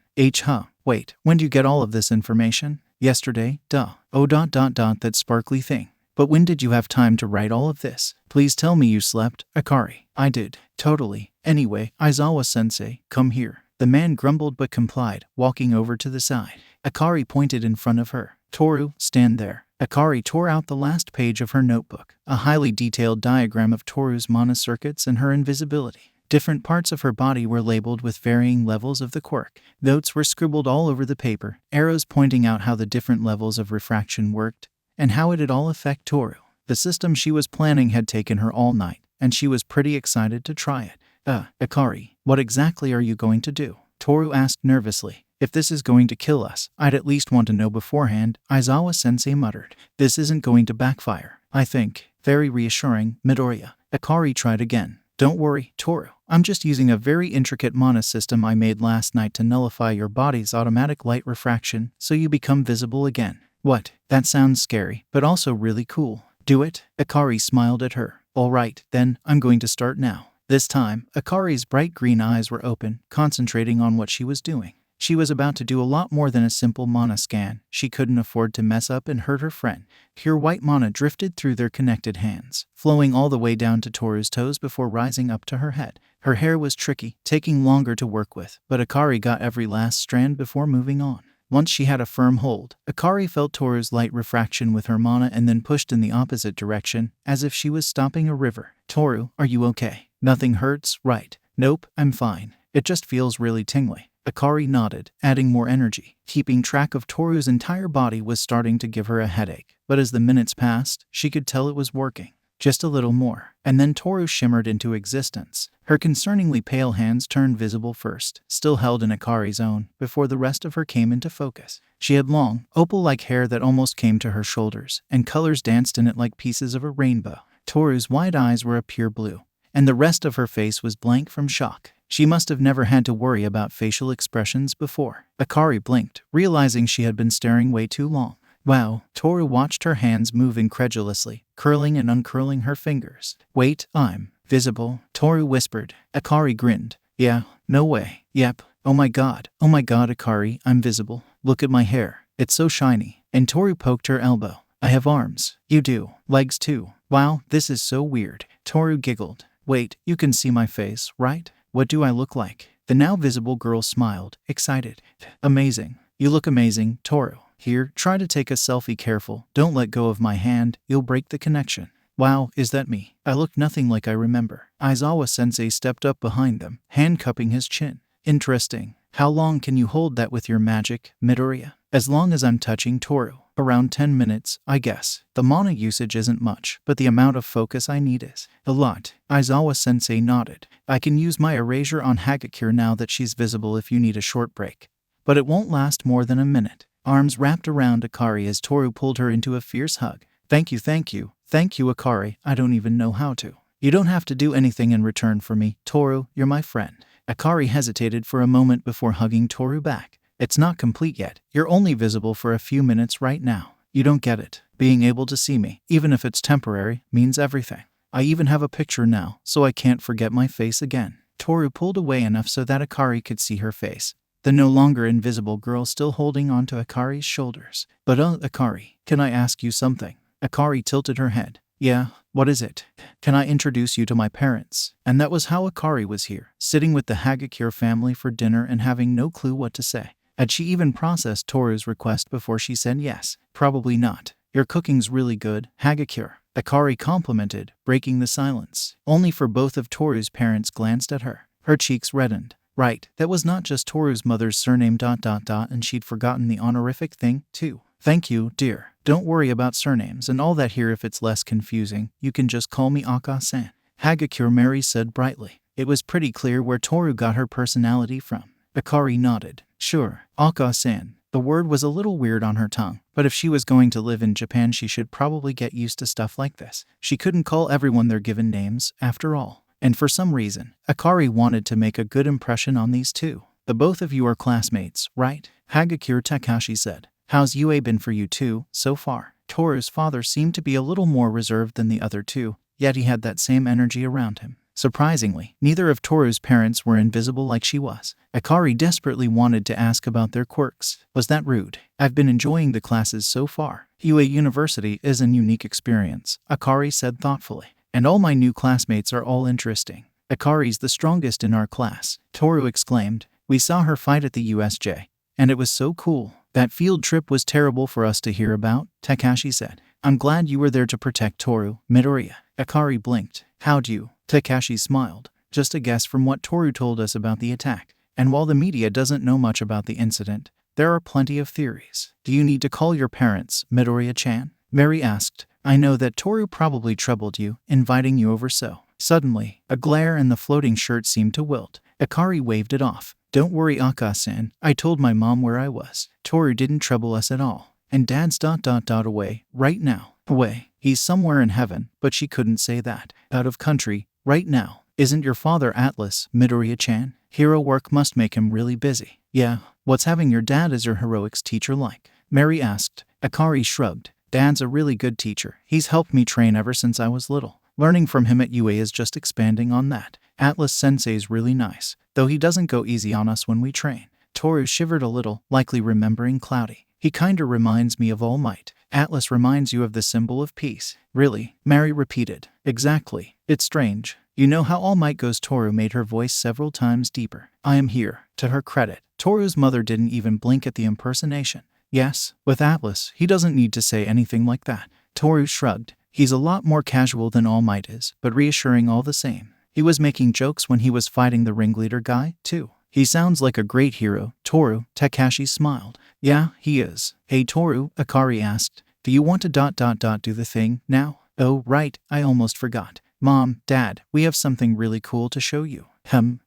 Wait, when do you get all of this information? Yesterday, duh. Oh, that sparkly thing. But when did you have time to write all of this? Please tell me you slept, Akari. I did. Totally. Anyway, Aizawa-sensei, come here. The man grumbled but complied, walking over to the side. Akari pointed in front of her. Toru, stand there. Akari tore out the last page of her notebook, a highly detailed diagram of Toru's mana circuits and her invisibility. Different parts of her body were labeled with varying levels of the quirk. Notes were scribbled all over the paper, arrows pointing out how the different levels of refraction worked, and how it'd all affect Toru. The system she was planning had taken her all night, and she was pretty excited to try it. Akari, what exactly are you going to do? Toru asked nervously. If this is going to kill us, I'd at least want to know beforehand, Aizawa-sensei muttered. This isn't going to backfire, I think. Very reassuring, Midoriya. Akari tried again. Don't worry, Toru. I'm just using a very intricate mana system I made last night to nullify your body's automatic light refraction so you become visible again. What? That sounds scary, but also really cool. Do it? Akari smiled at her. All right, then, I'm going to start now. This time, Akari's bright green eyes were open, concentrating on what she was doing. She was about to do a lot more than a simple mana scan. She couldn't afford to mess up and hurt her friend. Pure white mana drifted through their connected hands, flowing all the way down to Toru's toes before rising up to her head. Her hair was tricky, taking longer to work with, but Akari got every last strand before moving on. Once she had a firm hold, Akari felt Toru's light refraction with her mana and then pushed in the opposite direction, as if she was stopping a river. Toru, are you okay? Nothing hurts, right? Nope, I'm fine. It just feels really tingly. Akari nodded, adding more energy. Keeping track of Toru's entire body was starting to give her a headache, but as the minutes passed, she could tell it was working. Just a little more, and then Toru shimmered into existence. Her concerningly pale hands turned visible first, still held in Akari's own, before the rest of her came into focus. She had long, opal-like hair that almost came to her shoulders, and colors danced in it like pieces of a rainbow. Toru's wide eyes were a pure blue, and the rest of her face was blank from shock. She must have never had to worry about facial expressions before. Akari blinked, realizing she had been staring way too long. Wow, Toru watched her hands move incredulously, curling and uncurling her fingers. Wait, I'm visible, Toru whispered. Akari grinned. Yeah, no way. Yep. Oh my god, Akari, I'm visible. Look at my hair. It's so shiny. And Toru poked her elbow. I have arms. You do. Legs too. Wow, this is so weird. Toru giggled. Wait, you can see my face, right? What do I look like? The now visible girl smiled, excited. Amazing. You look amazing, Toru. Here, try to take a selfie careful. Don't let go of my hand, you'll break the connection. Wow, is that me? I look nothing like I remember. Aizawa-sensei stepped up behind them, hand-cupping his chin. Interesting. How long can you hold that with your magic, Midoriya? As long as I'm touching Toru. Around 10 minutes, I guess. The mana usage isn't much, but the amount of focus I need is a lot. Aizawa-sensei nodded. I can use my erasure on Hagakure now that she's visible if you need a short break. But it won't last more than a minute. Arms wrapped around Akari as Toru pulled her into a fierce hug. Thank you, Akari. I don't even know how to. You don't have to do anything in return for me, Toru, you're my friend. Akari hesitated for a moment before hugging Toru back. It's not complete yet. You're only visible for a few minutes right now. You don't get it. Being able to see me, even if it's temporary, means everything. I even have a picture now, so I can't forget my face again. Toru pulled away enough so that Akari could see her face. The no longer invisible girl still holding onto Akari's shoulders. But Akari, can I ask you something? Akari tilted her head. Yeah, What is it? Can I introduce you to my parents? And that was how Akari was here, sitting with the Hagakure family for dinner and having no clue what to say. Had she even processed Toru's request before she said yes? Probably not. Your cooking's really good, Hagakure, Akari complimented, breaking the silence. Only for both of Toru's parents glanced at her. Her cheeks reddened. Right, that was not just Toru's mother's surname ... and she'd forgotten the honorific thing, too. Thank you, dear. Don't worry about surnames and all that here if it's less confusing. You can just call me Aka-san. Hagakure Mary said brightly. It was pretty clear where Toru got her personality from. Akari nodded. Sure, Aka-san. The word was a little weird on her tongue, but if she was going to live in Japan she should probably get used to stuff like this. She couldn't call everyone their given names, after all. And for some reason, Akari wanted to make a good impression on these two. The both of you are classmates, right? Hagakure Takashi said. How's UA been for you two, so far? Toru's father seemed to be a little more reserved than the other two, yet he had that same energy around him. Surprisingly, neither of Toru's parents were invisible like she was. Akari desperately wanted to ask about their quirks. Was that rude? I've been enjoying the classes so far. UA University is a unique experience, Akari said thoughtfully. And all my new classmates are all interesting. Akari's the strongest in our class, Toru exclaimed. We saw her fight at the USJ, and it was so cool. That field trip was terrible for us to hear about, Takashi said. I'm glad you were there to protect Toru, Midoriya. Akari blinked. How'd you? Takashi smiled. Just a guess from what Toru told us about the attack. And while the media doesn't know much about the incident, there are plenty of theories. Do you need to call your parents, Midoriya-chan? Mary asked. I know that Toru probably troubled you, inviting you over so. Suddenly, a glare and the floating shirt seemed to wilt. Akari waved it off. Don't worry, Aka-san. I told my mom where I was. Toru didn't trouble us at all. And Dad's ... away, right now. Away. He's somewhere in heaven, but she couldn't say that. Out of country, right now. Isn't your father Atlas, Midoriya-chan? Hero work must make him really busy. Yeah. What's having your dad as your heroics teacher like? Mary asked. Akari shrugged. Dad's a really good teacher. He's helped me train ever since I was little. Learning from him at UA is just expanding on that. Atlas Sensei's really nice, though he doesn't go easy on us when we train. Toru shivered a little, likely remembering Cloudy. He kinda reminds me of All Might. Atlas reminds you of the symbol of peace. Really? Mary repeated. Exactly. It's strange. You know how All Might goes? Toru made her voice several times deeper. I am here. To her credit, Toru's mother didn't even blink at the impersonation. Yes, with Atlas, he doesn't need to say anything like that. Toru shrugged. He's a lot more casual than All Might is, but reassuring all the same. He was making jokes when he was fighting the ringleader guy, too. He sounds like a great hero, Toru. Takashi smiled. Yeah, he is. Hey Toru, Akari asked. Do you want to ... do the thing now? Oh, right, I almost forgot. Mom, Dad, we have something really cool to show you.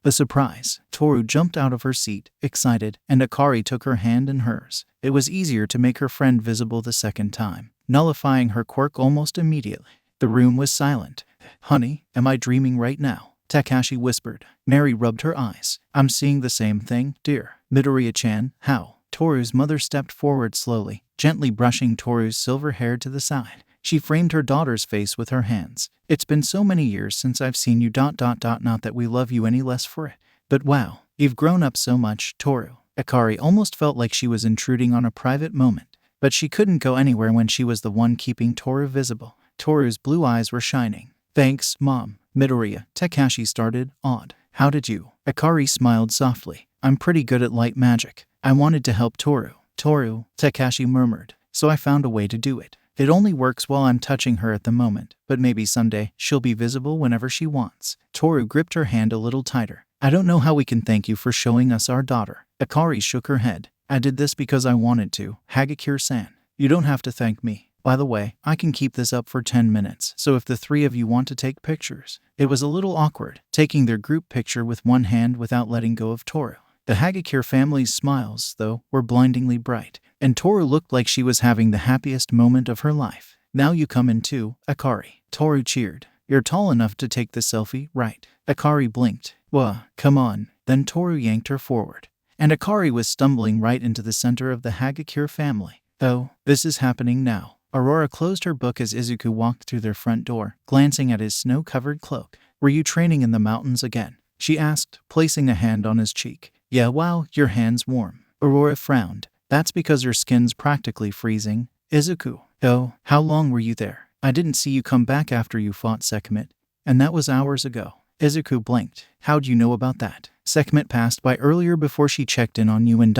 A surprise. Toru jumped out of her seat, excited, and Akari took her hand in hers. It was easier to make her friend visible the second time, nullifying her quirk almost immediately. The room was silent. Honey, am I dreaming right now? Takashi whispered. Mary rubbed her eyes. I'm seeing the same thing, dear. Midoriya-chan, how? Toru's mother stepped forward slowly, gently brushing Toru's silver hair to the side. She framed her daughter's face with her hands. It's been so many years since I've seen you ... Not that we love you any less for it. But wow, you've grown up so much, Toru. Akari almost felt like she was intruding on a private moment, but she couldn't go anywhere when she was the one keeping Toru visible. Toru's blue eyes were shining. Thanks, Mom. Midoriya, Takashi started, awed. How did you? Akari smiled softly. I'm pretty good at light magic. I wanted to help Toru. Toru, Takashi murmured. So I found a way to do it. It only works while I'm touching her at the moment, but maybe someday she'll be visible whenever she wants. Toru gripped her hand a little tighter. I don't know how we can thank you for showing us our daughter. Akari shook her head. I did this because I wanted to, Hagakure-san. You don't have to thank me. By the way, I can keep this up for 10 minutes, so if the three of you want to take pictures. It was a little awkward, taking their group picture with one hand without letting go of Toru. The Hagakure family's smiles, though, were blindingly bright, and Toru looked like she was having the happiest moment of her life. Now you come in too, Akari. Toru cheered. You're tall enough to take the selfie, right? Akari blinked. Come on. Then Toru yanked her forward, and Akari was stumbling right into the center of the Hagakure family. Oh, this is happening now. Aurora closed her book as Izuku walked through their front door, glancing at his snow-covered cloak. Were you training in the mountains again? She asked, placing a hand on his cheek. Yeah, wow, your hand's warm. Aurora frowned. That's because your skin's practically freezing. Izuku. Oh, how long were you there? I didn't see you come back after you fought Sekhmet, and that was hours ago. Izuku blinked. How'd you know about that? Sekhmet passed by earlier before she checked in on you and ...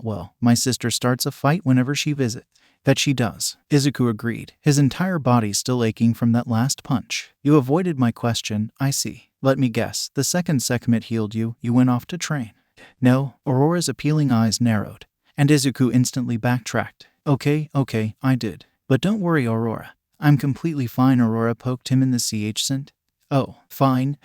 Well, my sister starts a fight whenever she visits. That she does. Izuku agreed, his entire body still aching from that last punch. You avoided my question, I see. Let me guess, the second Sekhmet healed you, you went off to train. No, Aurora's appealing eyes narrowed, and Izuku instantly backtracked. Okay, I did. But don't worry, Aurora. I'm completely fine. Aurora poked him in the ch. Oh, fine,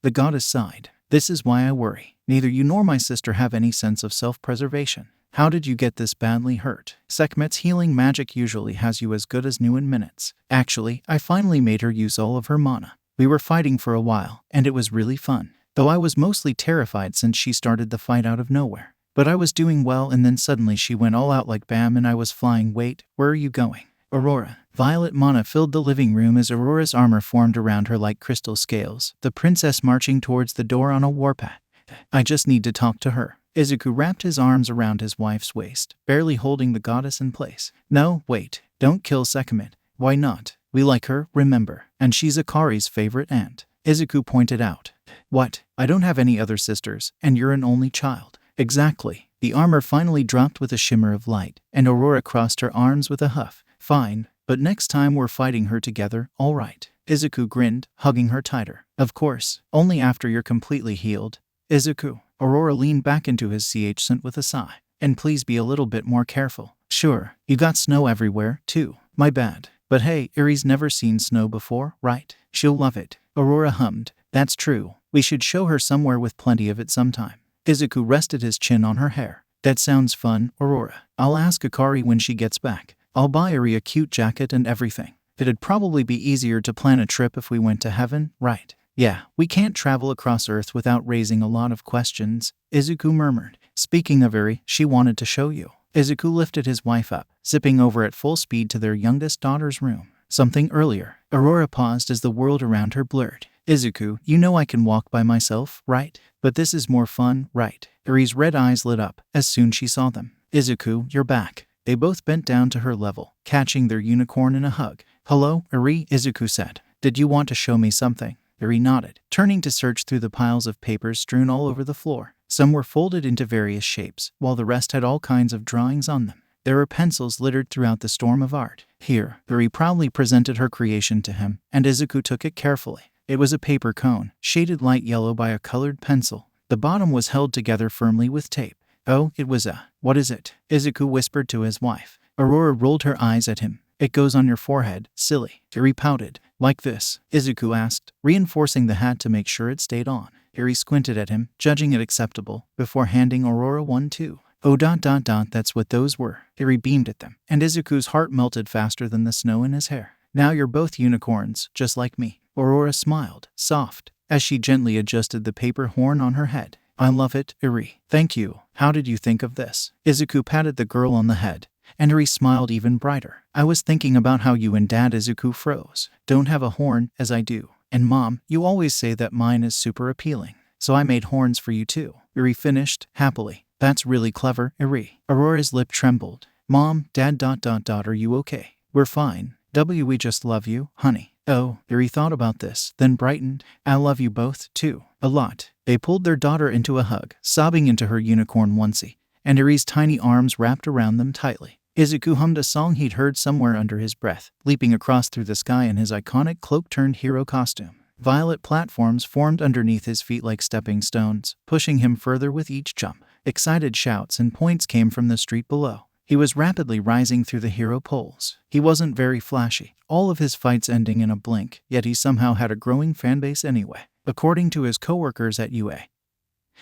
the goddess sighed. This is why I worry. Neither you nor my sister have any sense of self-preservation. How did you get this badly hurt? Sekhmet's healing magic usually has you as good as new in minutes. Actually, I finally made her use all of her mana. We were fighting for a while, and it was really fun. Though I was mostly terrified since she started the fight out of nowhere. But I was doing well, and then suddenly she went all out like bam, and I was flying. Wait, where are you going? Aurora. Violet mana filled the living room as Aurora's armor formed around her like crystal scales, the princess marching towards the door on a warpath. I just need to talk to her. Izuku wrapped his arms around his wife's waist, barely holding the goddess in place. No, wait, don't kill Sekhmet. Why not? We like her, remember, and she's Akari's favorite aunt. Izuku pointed out. What? I don't have any other sisters, and you're an only child. Exactly. The armor finally dropped with a shimmer of light, and Aurora crossed her arms with a huff. Fine, but next time we're fighting her together, all right. Izuku grinned, hugging her tighter. Of course, only after you're completely healed. Izuku. Aurora leaned back into his ch with a sigh. And please be a little bit more careful. Sure, you got snow everywhere, too. My bad. But hey, Eri's never seen snow before, right? She'll love it. Aurora hummed. That's true. We should show her somewhere with plenty of it sometime. Izuku rested his chin on her hair. That sounds fun, Aurora. I'll ask Akari when she gets back. I'll buy Eri a cute jacket and everything. It'd probably be easier to plan a trip if we went to heaven, right? Yeah, we can't travel across Earth without raising a lot of questions, Izuku murmured. Speaking of Eri, she wanted to show you. Izuku lifted his wife up, zipping over at full speed to their youngest daughter's room. Something earlier. Aurora paused as the world around her blurred. Izuku, you know I can walk by myself, right? But this is more fun, right? Eri's red eyes lit up as soon she saw them. Izuku, you're back. They both bent down to her level, catching their unicorn in a hug. Hello, Eri, Izuku said. Did you want to show me something? Eri nodded, turning to search through the piles of papers strewn all over the floor. Some were folded into various shapes, while the rest had all kinds of drawings on them. There were pencils littered throughout the storm of art. Here, Eri proudly presented her creation to him, and Izuku took it carefully. It was a paper cone, shaded light yellow by a colored pencil. The bottom was held together firmly with tape. Oh, it was what is it? Izuku whispered to his wife. Aurora rolled her eyes at him. It goes on your forehead, silly. Eri pouted. Like this? Izuku asked, reinforcing the hat to make sure it stayed on. Eri squinted at him, judging it acceptable, before handing Aurora one too. Oh ... That's what those were. Eri beamed at them, and Izuku's heart melted faster than the snow in his hair. Now you're both unicorns, just like me. Aurora smiled, soft, as she gently adjusted the paper horn on her head. I love it, Eri. Thank you. How did you think of this? Izuku patted the girl on the head, and Eri smiled even brighter. I was thinking about how you and Dad, Izuku froze, don't have a horn, as I do. And Mom, you always say that mine is super appealing. So I made horns for you too. Eri finished, happily. That's really clever, Eri. Aurora's lip trembled. Mom, Dad ... Are you okay? We're fine. We just love you, honey. Oh, Eri thought about this, then brightened. I love you both, too. A lot. They pulled their daughter into a hug, sobbing into her unicorn onesie, and Eri's tiny arms wrapped around them tightly. Izuku hummed a song he'd heard somewhere under his breath, leaping across through the sky in his iconic cloak-turned-hero costume. Violet platforms formed underneath his feet like stepping stones, pushing him further with each jump. Excited shouts and points came from the street below. He was rapidly rising through the hero poles. He wasn't very flashy, all of his fights ending in a blink, yet he somehow had a growing fanbase anyway. According to his co-workers at UA,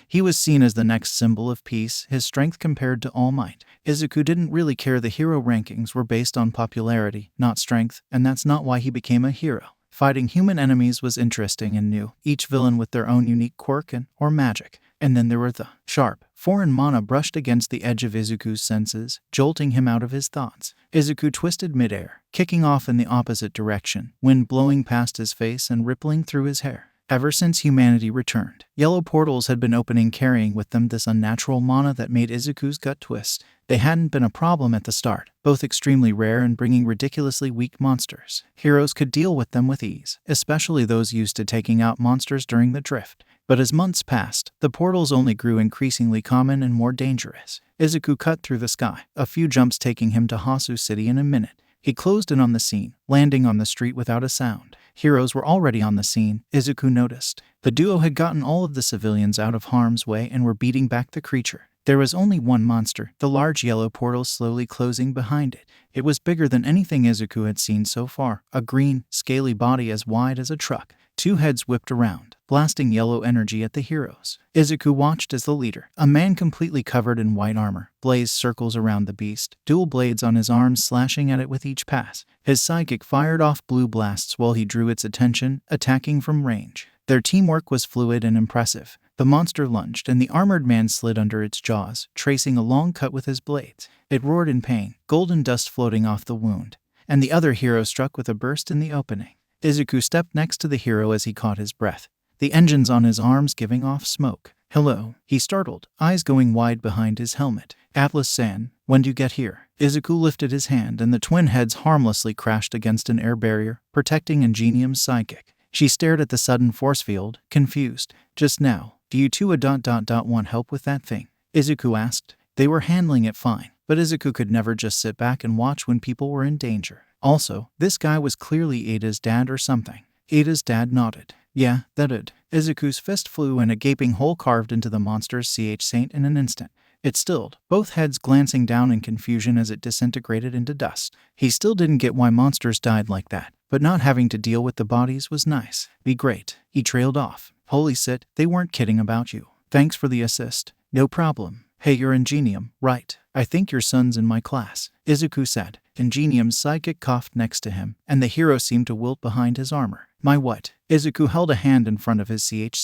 he was seen as the next symbol of peace, his strength compared to All Might. Izuku didn't really care. The hero rankings were based on popularity, not strength, and that's not why he became a hero. Fighting human enemies was interesting and new, each villain with their own unique quirk or magic. And then there were the sharp, foreign mana brushed against the edge of Izuku's senses, jolting him out of his thoughts. Izuku twisted midair, kicking off in the opposite direction, wind blowing past his face and rippling through his hair. Ever since humanity returned, yellow portals had been opening, carrying with them this unnatural mana that made Izuku's gut twist. They hadn't been a problem at the start, both extremely rare and bringing ridiculously weak monsters. Heroes could deal with them with ease, especially those used to taking out monsters during the drift. But as months passed, the portals only grew increasingly common and more dangerous. Izuku cut through the sky, a few jumps taking him to Hasu City in a minute. He closed in on the scene, landing on the street without a sound. Heroes were already on the scene, Izuku noticed. The duo had gotten all of the civilians out of harm's way and were beating back the creature. There was only one monster, the large yellow portal slowly closing behind it. It was bigger than anything Izuku had seen so far, a green, scaly body as wide as a truck. Two heads whipped around, blasting yellow energy at the heroes. Izuku watched as the leader, a man completely covered in white armor, blazed circles around the beast, dual blades on his arms slashing at it with each pass. His sidekick fired off blue blasts while he drew its attention, attacking from range. Their teamwork was fluid and impressive. The monster lunged, and the armored man slid under its jaws, tracing a long cut with his blades. It roared in pain, golden dust floating off the wound, and the other hero struck with a burst in the opening. Izuku stepped next to the hero as he caught his breath, the engines on his arms giving off smoke. "Hello," he startled, eyes going wide behind his helmet. "Atlas-san, when'd you get here?" Izuku lifted his hand, and the twin heads harmlessly crashed against an air barrier, protecting Ingenium's sidekick. She stared at the sudden force field, confused. "Just now. Do you two want help with that thing?" Izuku asked. They were handling it fine, but Izuku could never just sit back and watch when people were in danger. Also, this guy was clearly Ada's dad or something. Ada's dad nodded. "Yeah, that'd." Izuku's fist flew and a gaping hole carved into the monster's Seit in an instant. It stilled, both heads glancing down in confusion as it disintegrated into dust. He still didn't get why monsters died like that, but not having to deal with the bodies was nice. "Be great." He trailed off. "Holy Seit, they weren't kidding about you. Thanks for the assist." "No problem. Hey, you're Ingenium, right? I think your son's in my class," Izuku said. Ingenium's sidekick coughed next to him, and the hero seemed to wilt behind his armor. "My what?" Izuku held a hand in front of his Seit.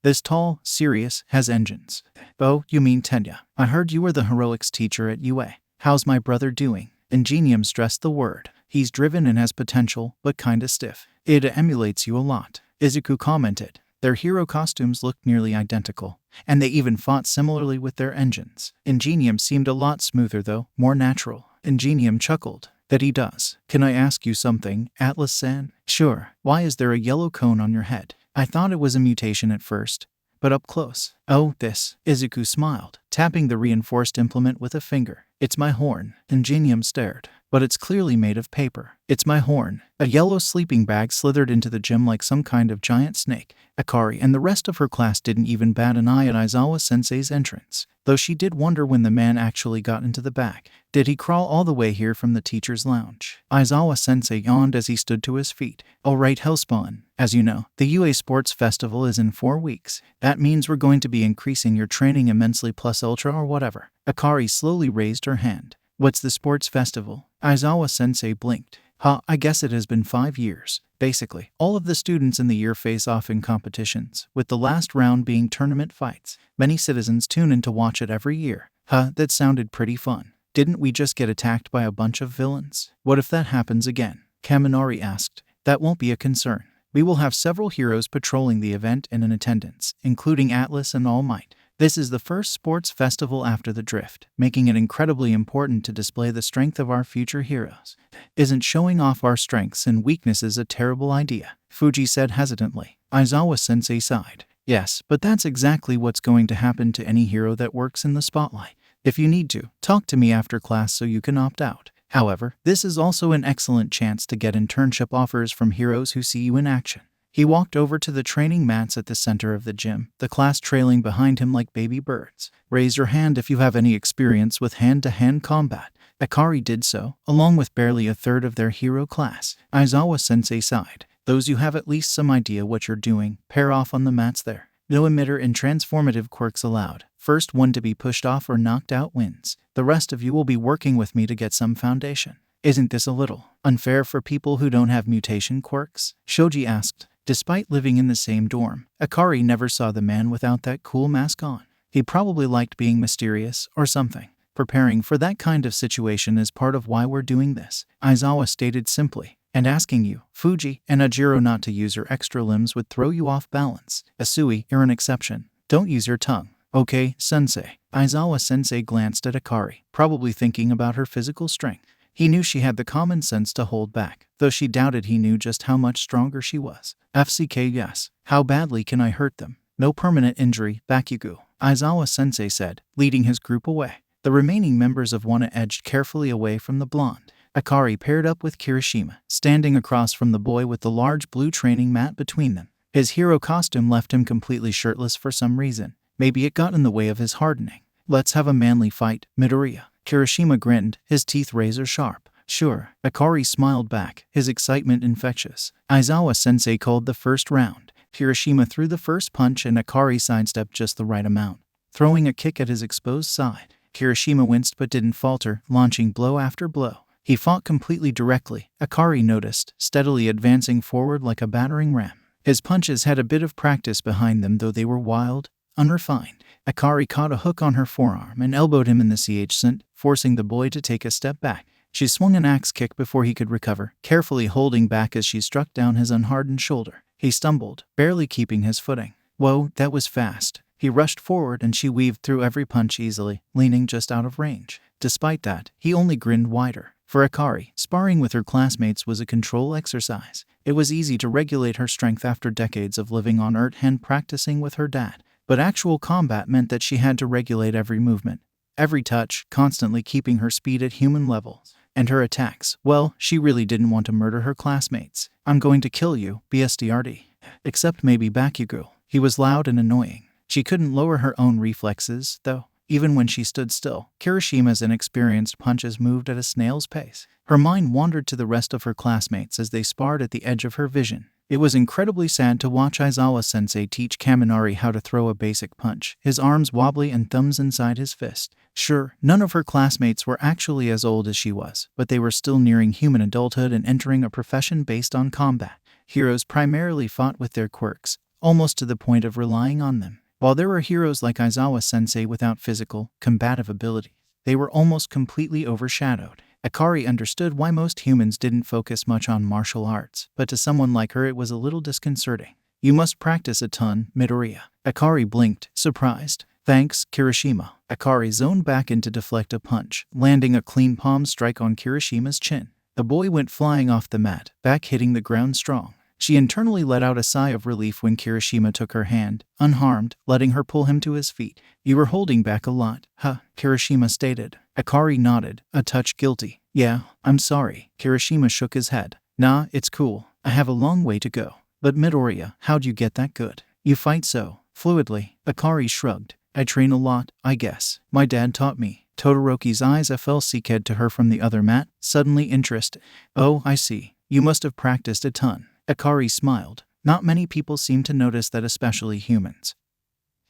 "This tall, serious, has engines." "Oh, you mean Tenya. I heard you were the heroics teacher at UA. How's my brother doing?" Ingenium stressed the word. "He's driven and has potential, but kinda stiff. Ada emulates you a lot," Izuku commented. Their hero costumes looked nearly identical, and they even fought similarly with their engines. Ingenium seemed a lot smoother though, more natural. Ingenium chuckled. "That he does. Can I ask you something, Atlas-san?" "Sure. Why is there a yellow cone on your head?" "I thought it was a mutation at first, but up close." "Oh, this." Izuku smiled, tapping the reinforced implement with a finger. "It's my horn." Ingenium stared. "But it's clearly made of paper." "It's my horn." A yellow sleeping bag slithered into the gym like some kind of giant snake. Akari and the rest of her class didn't even bat an eye at Aizawa-sensei's entrance, though she did wonder when the man actually got into the bag. Did he crawl all the way here from the teacher's lounge? Aizawa-sensei yawned as he stood to his feet. "All right, Hellspawn. As you know, the UA Sports Festival is in 4 weeks. That means we're going to be increasing your training immensely plus ultra or whatever." Akari slowly raised her hand. "What's the sports festival?" Aizawa-sensei blinked. I guess it has been 5 years. Basically, all of the students in the year face off in competitions, with the last round being tournament fights. Many citizens tune in to watch it every year. That sounded pretty fun. Didn't we just get attacked by a bunch of villains? What if that happens again? Kaminari asked. "That won't be a concern. We will have several heroes patrolling the event and in attendance, including Atlas and All Might. This is the first sports festival after the drift, making it incredibly important to display the strength of our future heroes." "Isn't showing off our strengths and weaknesses a terrible idea?" Fuji said hesitantly. Aizawa-sensei sighed. "Yes, but that's exactly what's going to happen to any hero that works in the spotlight. If you need to, talk to me after class so you can opt out. However, this is also an excellent chance to get internship offers from heroes who see you in action." He walked over to the training mats at the center of the gym, the class trailing behind him like baby birds. "Raise your hand if you have any experience with hand-to-hand combat." Akari did so, along with barely a third of their hero class. Aizawa-sensei sighed. "Those you have at least some idea what you're doing, pair off on the mats there. No emitter and transformative quirks allowed. First one to be pushed off or knocked out wins. The rest of you will be working with me to get some foundation." "Isn't this a little unfair for people who don't have mutation quirks?" Shoji asked. Despite living in the same dorm, Akari never saw the man without that cool mask on. He probably liked being mysterious or something. "Preparing for that kind of situation is part of why we're doing this," Aizawa stated simply. And asking you, Fuji, and Ajiro not to use your extra limbs would throw you off balance. Asui, you're an exception. Don't use your tongue. Okay, sensei. Aizawa-sensei glanced at Akari, probably thinking about her physical strength. He knew she had the common sense to hold back, though she doubted he knew just how much stronger she was. FCK, yes. How badly can I hurt them? No permanent injury, Bakugo, Aizawa-sensei said, leading his group away. The remaining members of Wana edged carefully away from the blonde. Akari paired up with Kirishima, standing across from the boy with the large blue training mat between them. His hero costume left him completely shirtless for some reason. Maybe it got in the way of his hardening. Let's have a manly fight, Midoriya. Kirishima grinned, his teeth razor sharp. Sure. Akari smiled back, his excitement infectious. Aizawa-sensei called the first round. Kirishima threw the first punch and Akari sidestepped just the right amount, throwing a kick at his exposed side. Kirishima winced but didn't falter, launching blow after blow. He fought completely directly, Akari noticed, steadily advancing forward like a battering ram. His punches had a bit of practice behind them, though they were wild, unrefined. Akari caught a hook on her forearm and elbowed him in the ch-sent, forcing the boy to take a step back. She swung an axe kick before he could recover, carefully holding back as she struck down his unhardened shoulder. He stumbled, barely keeping his footing. Whoa, that was fast. He rushed forward and she weaved through every punch easily, leaning just out of range. Despite that, he only grinned wider. For Akari, sparring with her classmates was a control exercise. It was easy to regulate her strength after decades of living on Earth and practicing with her dad. But actual combat meant that she had to regulate every movement, every touch, constantly keeping her speed at human levels. And her attacks, well, she really didn't want to murder her classmates. I'm going to kill you, BSDRD. Except maybe Bakugo. He was loud and annoying. She couldn't lower her own reflexes, though. Even when she stood still, Kirishima's inexperienced punches moved at a snail's pace. Her mind wandered to the rest of her classmates as they sparred at the edge of her vision. It was incredibly sad to watch Aizawa-sensei teach Kaminari how to throw a basic punch, his arms wobbly and thumbs inside his fist. Sure, none of her classmates were actually as old as she was, but they were still nearing human adulthood and entering a profession based on combat. Heroes primarily fought with their quirks, almost to the point of relying on them. While there were heroes like Aizawa-sensei without physical, combative ability, they were almost completely overshadowed. Akari understood why most humans didn't focus much on martial arts, but to someone like her it was a little disconcerting. You must practice a ton, Midoriya. Akari blinked, surprised. Thanks, Kirishima. Akari zoned back in to deflect a punch, landing a clean palm strike on Kirishima's chin. The boy went flying off the mat, back hitting the ground strong. She internally let out a sigh of relief when Kirishima took her hand, unharmed, letting her pull him to his feet. You were holding back a lot, huh? Kirishima stated. Akari nodded, a touch guilty. Yeah, I'm sorry. Kirishima shook his head. Nah, it's cool. I have a long way to go. But Midoriya, how'd you get that good? You fight so fluidly. Akari shrugged. I train a lot, I guess. My dad taught me. Todoroki's eyes fell seeked to her from the other mat, suddenly interested. Oh, I see. You must have practiced a ton. Akari smiled. Not many people seemed to notice that, especially humans,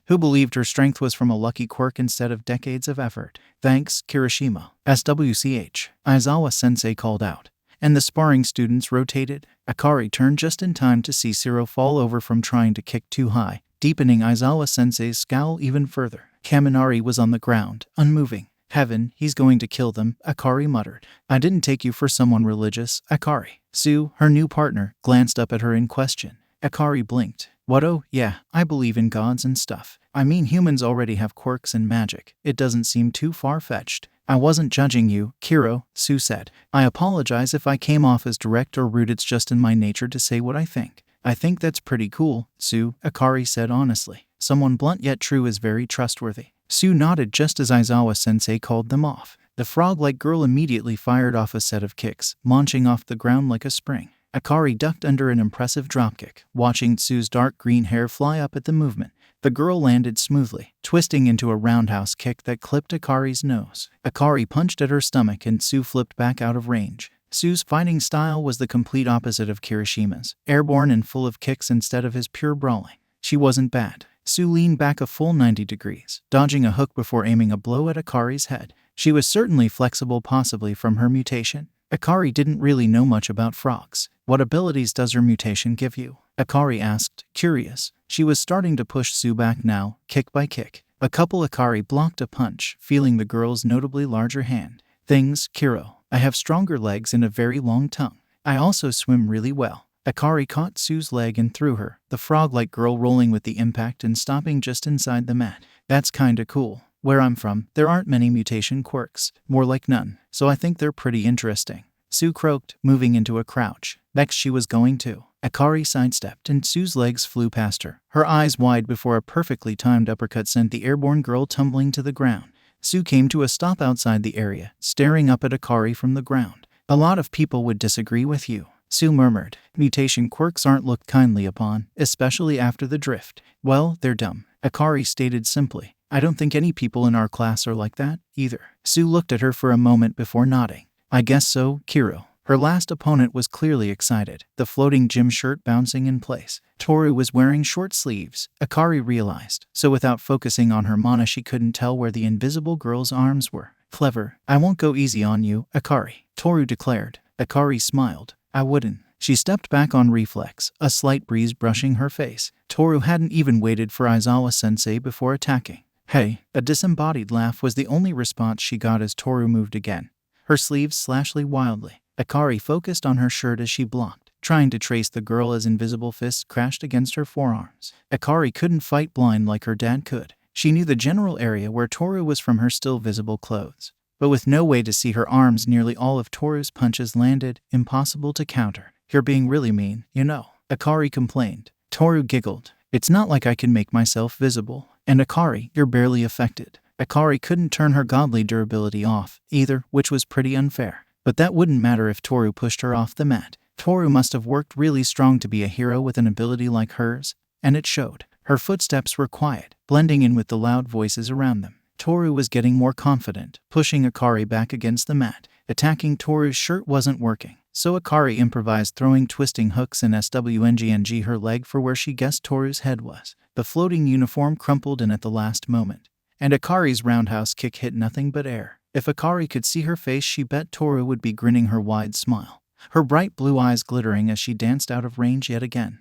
who believed her strength was from a lucky quirk instead of decades of effort. Thanks, Kirishima. SWCH. Aizawa-sensei called out. And the sparring students rotated. Akari turned just in time to see Zero fall over from trying to kick too high, deepening Aizawa-sensei's scowl even further. Kaminari was on the ground, unmoving. Heaven, he's going to kill them, Akari muttered. I didn't take you for someone religious, Akari. Sue, her new partner, glanced up at her in question. Akari blinked. What? Oh, yeah, I believe in gods and stuff. I mean, humans already have quirks and magic. It doesn't seem too far-fetched. I wasn't judging you, Kiro, Sue said. I apologize if I came off as direct or rude. It's just in my nature to say what I think. I think that's pretty cool, Sue, Akari said honestly. Someone blunt yet true is very trustworthy. Sue nodded just as Aizawa-sensei called them off. The frog-like girl immediately fired off a set of kicks, launching off the ground like a spring. Akari ducked under an impressive dropkick, watching Sue's dark green hair fly up at the movement. The girl landed smoothly, twisting into a roundhouse kick that clipped Akari's nose. Akari punched at her stomach and Sue flipped back out of range. Sue's fighting style was the complete opposite of Kirishima's, airborne and full of kicks instead of his pure brawling. She wasn't bad. Sue leaned back a full 90 degrees, dodging a hook before aiming a blow at Akari's head. She was certainly flexible, possibly from her mutation. Akari didn't really know much about frogs. What abilities does her mutation give you? Akari asked, curious. She was starting to push Sue back now, kick by kick. A couple Akari blocked a punch, feeling the girl's notably larger hand. Things, Kiro. I have stronger legs and a very long tongue. I also swim really well. Akari caught Sue's leg and threw her, the frog-like girl rolling with the impact and stopping just inside the mat. That's kinda cool. Where I'm from, there aren't many mutation quirks, more like none, so I think they're pretty interesting. Sue croaked, moving into a crouch. Next she was going to. Akari sidestepped and Sue's legs flew past her, her eyes wide before a perfectly timed uppercut sent the airborne girl tumbling to the ground. Sue came to a stop outside the area, staring up at Akari from the ground. A lot of people would disagree with you, Sue murmured. Mutation quirks aren't looked kindly upon, especially after the drift. Well, they're dumb, Akari stated simply. I don't think any people in our class are like that, either. Sue looked at her for a moment before nodding. I guess so, Kiro. Her last opponent was clearly excited, the floating gym shirt bouncing in place. Toru was wearing short sleeves, Akari realized, so without focusing on her mana she couldn't tell where the invisible girl's arms were. Clever. I won't go easy on you, Akari, Toru declared. Akari smiled. I wouldn't. She stepped back on reflex, a slight breeze brushing her face. Toru hadn't even waited for Aizawa-sensei before attacking. Hey, a disembodied laugh was the only response she got as Toru moved again. Her sleeves slashed wildly. Akari focused on her shirt as she blocked, trying to trace the girl as invisible fists crashed against her forearms. Akari couldn't fight blind like her dad could. She knew the general area where Toru was from her still visible clothes, but with no way to see her arms, nearly all of Toru's punches landed, impossible to counter. You're being really mean, you know, Akari complained. Toru giggled. It's not like I can make myself visible. And Akari, you're barely affected. Akari couldn't turn her godly durability off, either, which was pretty unfair. But that wouldn't matter if Toru pushed her off the mat. Toru must have worked really strong to be a hero with an ability like hers, and it showed. Her footsteps were quiet, blending in with the loud voices around them. Toru was getting more confident, pushing Akari back against the mat. Attacking Toru's shirt wasn't working, so Akari improvised throwing twisting hooks and SWNGNG her leg for where she guessed Toru's head was. The floating uniform crumpled in at the last moment, and Akari's roundhouse kick hit nothing but air. If Akari could see her face, she bet Toru would be grinning her wide smile, her bright blue eyes glittering as she danced out of range yet again.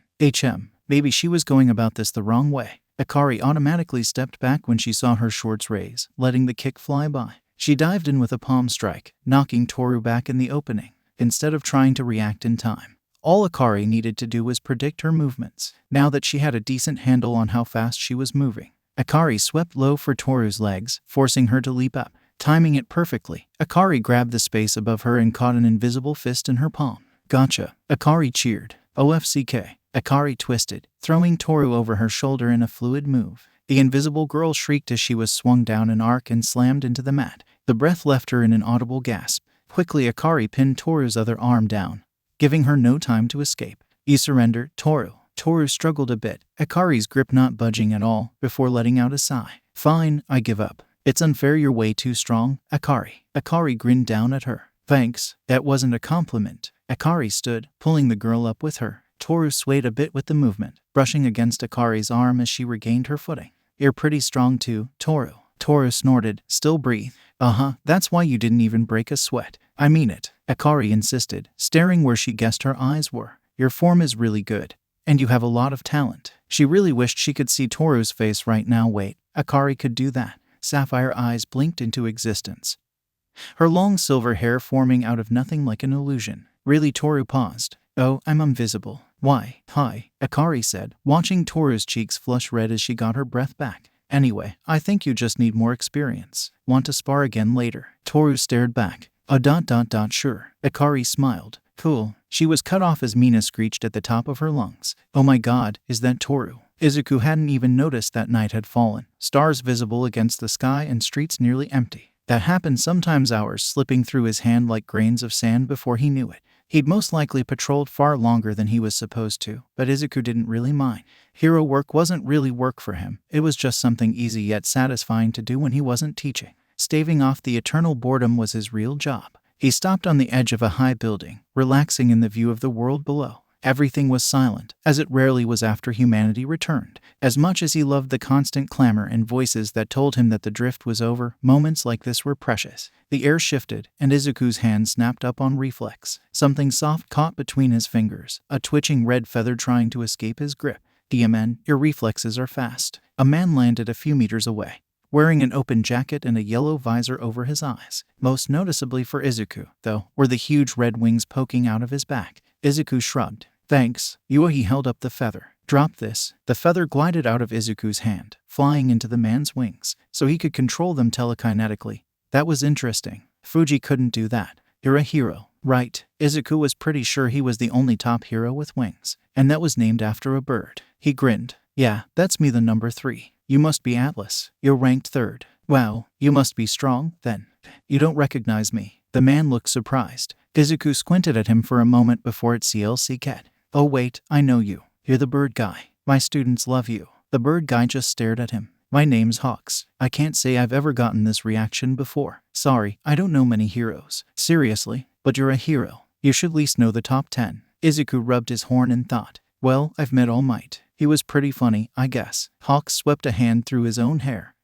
Maybe she was going about this the wrong way. Akari automatically stepped back when she saw her shorts raise, letting the kick fly by. She dived in with a palm strike, knocking Toru back in the opening, instead of trying to react in time. All Akari needed to do was predict her movements, now that she had a decent handle on how fast she was moving. Akari swept low for Toru's legs, forcing her to leap up. Timing it perfectly, Akari grabbed the space above her and caught an invisible fist in her palm. Gotcha, Akari cheered. OFCK. Akari twisted, throwing Toru over her shoulder in a fluid move. The invisible girl shrieked as she was swung down an arc and slammed into the mat. The breath left her in an audible gasp. Quickly Akari pinned Toru's other arm down, giving her no time to escape. You surrender, Toru. Toru struggled a bit, Akari's grip not budging at all, before letting out a sigh. Fine, I give up. It's unfair, you're way too strong, Akari. Akari grinned down at her. Thanks, that wasn't a compliment. Akari stood, pulling the girl up with her. Toru swayed a bit with the movement, brushing against Akari's arm as she regained her footing. You're pretty strong too, Toru. Toru snorted, still breathe. That's why you didn't even break a sweat. I mean it, Akari insisted, staring where she guessed her eyes were. Your form is really good, and you have a lot of talent. She really wished she could see Toru's face right now. Wait, Akari could do that. Sapphire eyes blinked into existence, her long silver hair forming out of nothing like an illusion. Really? Toru paused. Oh, I'm invisible. Why? Hi, Akari said, watching Toru's cheeks flush red as she got her breath back. Anyway, I think you just need more experience. Want to spar again later? Toru stared back. Sure. Akari smiled. Cool. She was cut off as Mina screeched at the top of her lungs. Oh my god, is that Toru? Izuku hadn't even noticed that night had fallen. Stars visible against the sky and streets nearly empty. That happened sometimes, hours slipping through his hand like grains of sand before he knew it. He'd most likely patrolled far longer than he was supposed to, but Izuku didn't really mind. Hero work wasn't really work for him. It was just something easy yet satisfying to do when he wasn't teaching. Staving off the eternal boredom was his real job. He stopped on the edge of a high building, relaxing in the view of the world below. Everything was silent, as it rarely was after humanity returned. As much as he loved the constant clamor and voices that told him that the drift was over, moments like this were precious. The air shifted, and Izuku's hand snapped up on reflex. Something soft caught between his fingers, a twitching red feather trying to escape his grip. DMN, your reflexes are fast. A man landed a few meters away, wearing an open jacket and a yellow visor over his eyes. Most noticeably for Izuku, though, were the huge red wings poking out of his back. Izuku shrugged. Thanks. He held up the feather. Drop this. The feather glided out of Izuku's hand, flying into the man's wings, so he could control them telekinetically. That was interesting. Fuji couldn't do that. You're a hero, right? Izuku was pretty sure he was the only top hero with wings, and that was named after a bird. He grinned. Yeah, that's me, the number 3. You must be Atlas. You're ranked 3rd. Wow, you must be strong, then. You don't recognize me. The man looked surprised. Izuku squinted at him for a moment before it CLC. Oh wait, I know you. You're the bird guy. My students love you. The bird guy just stared at him. My name's Hawks. I can't say I've ever gotten this reaction before. Sorry, I don't know many heroes. Seriously, but you're a hero. You should at least know the top 10. Izuku rubbed his horn and thought. Well, I've met All Might. He was pretty funny, I guess. Hawks swept a hand through his own hair.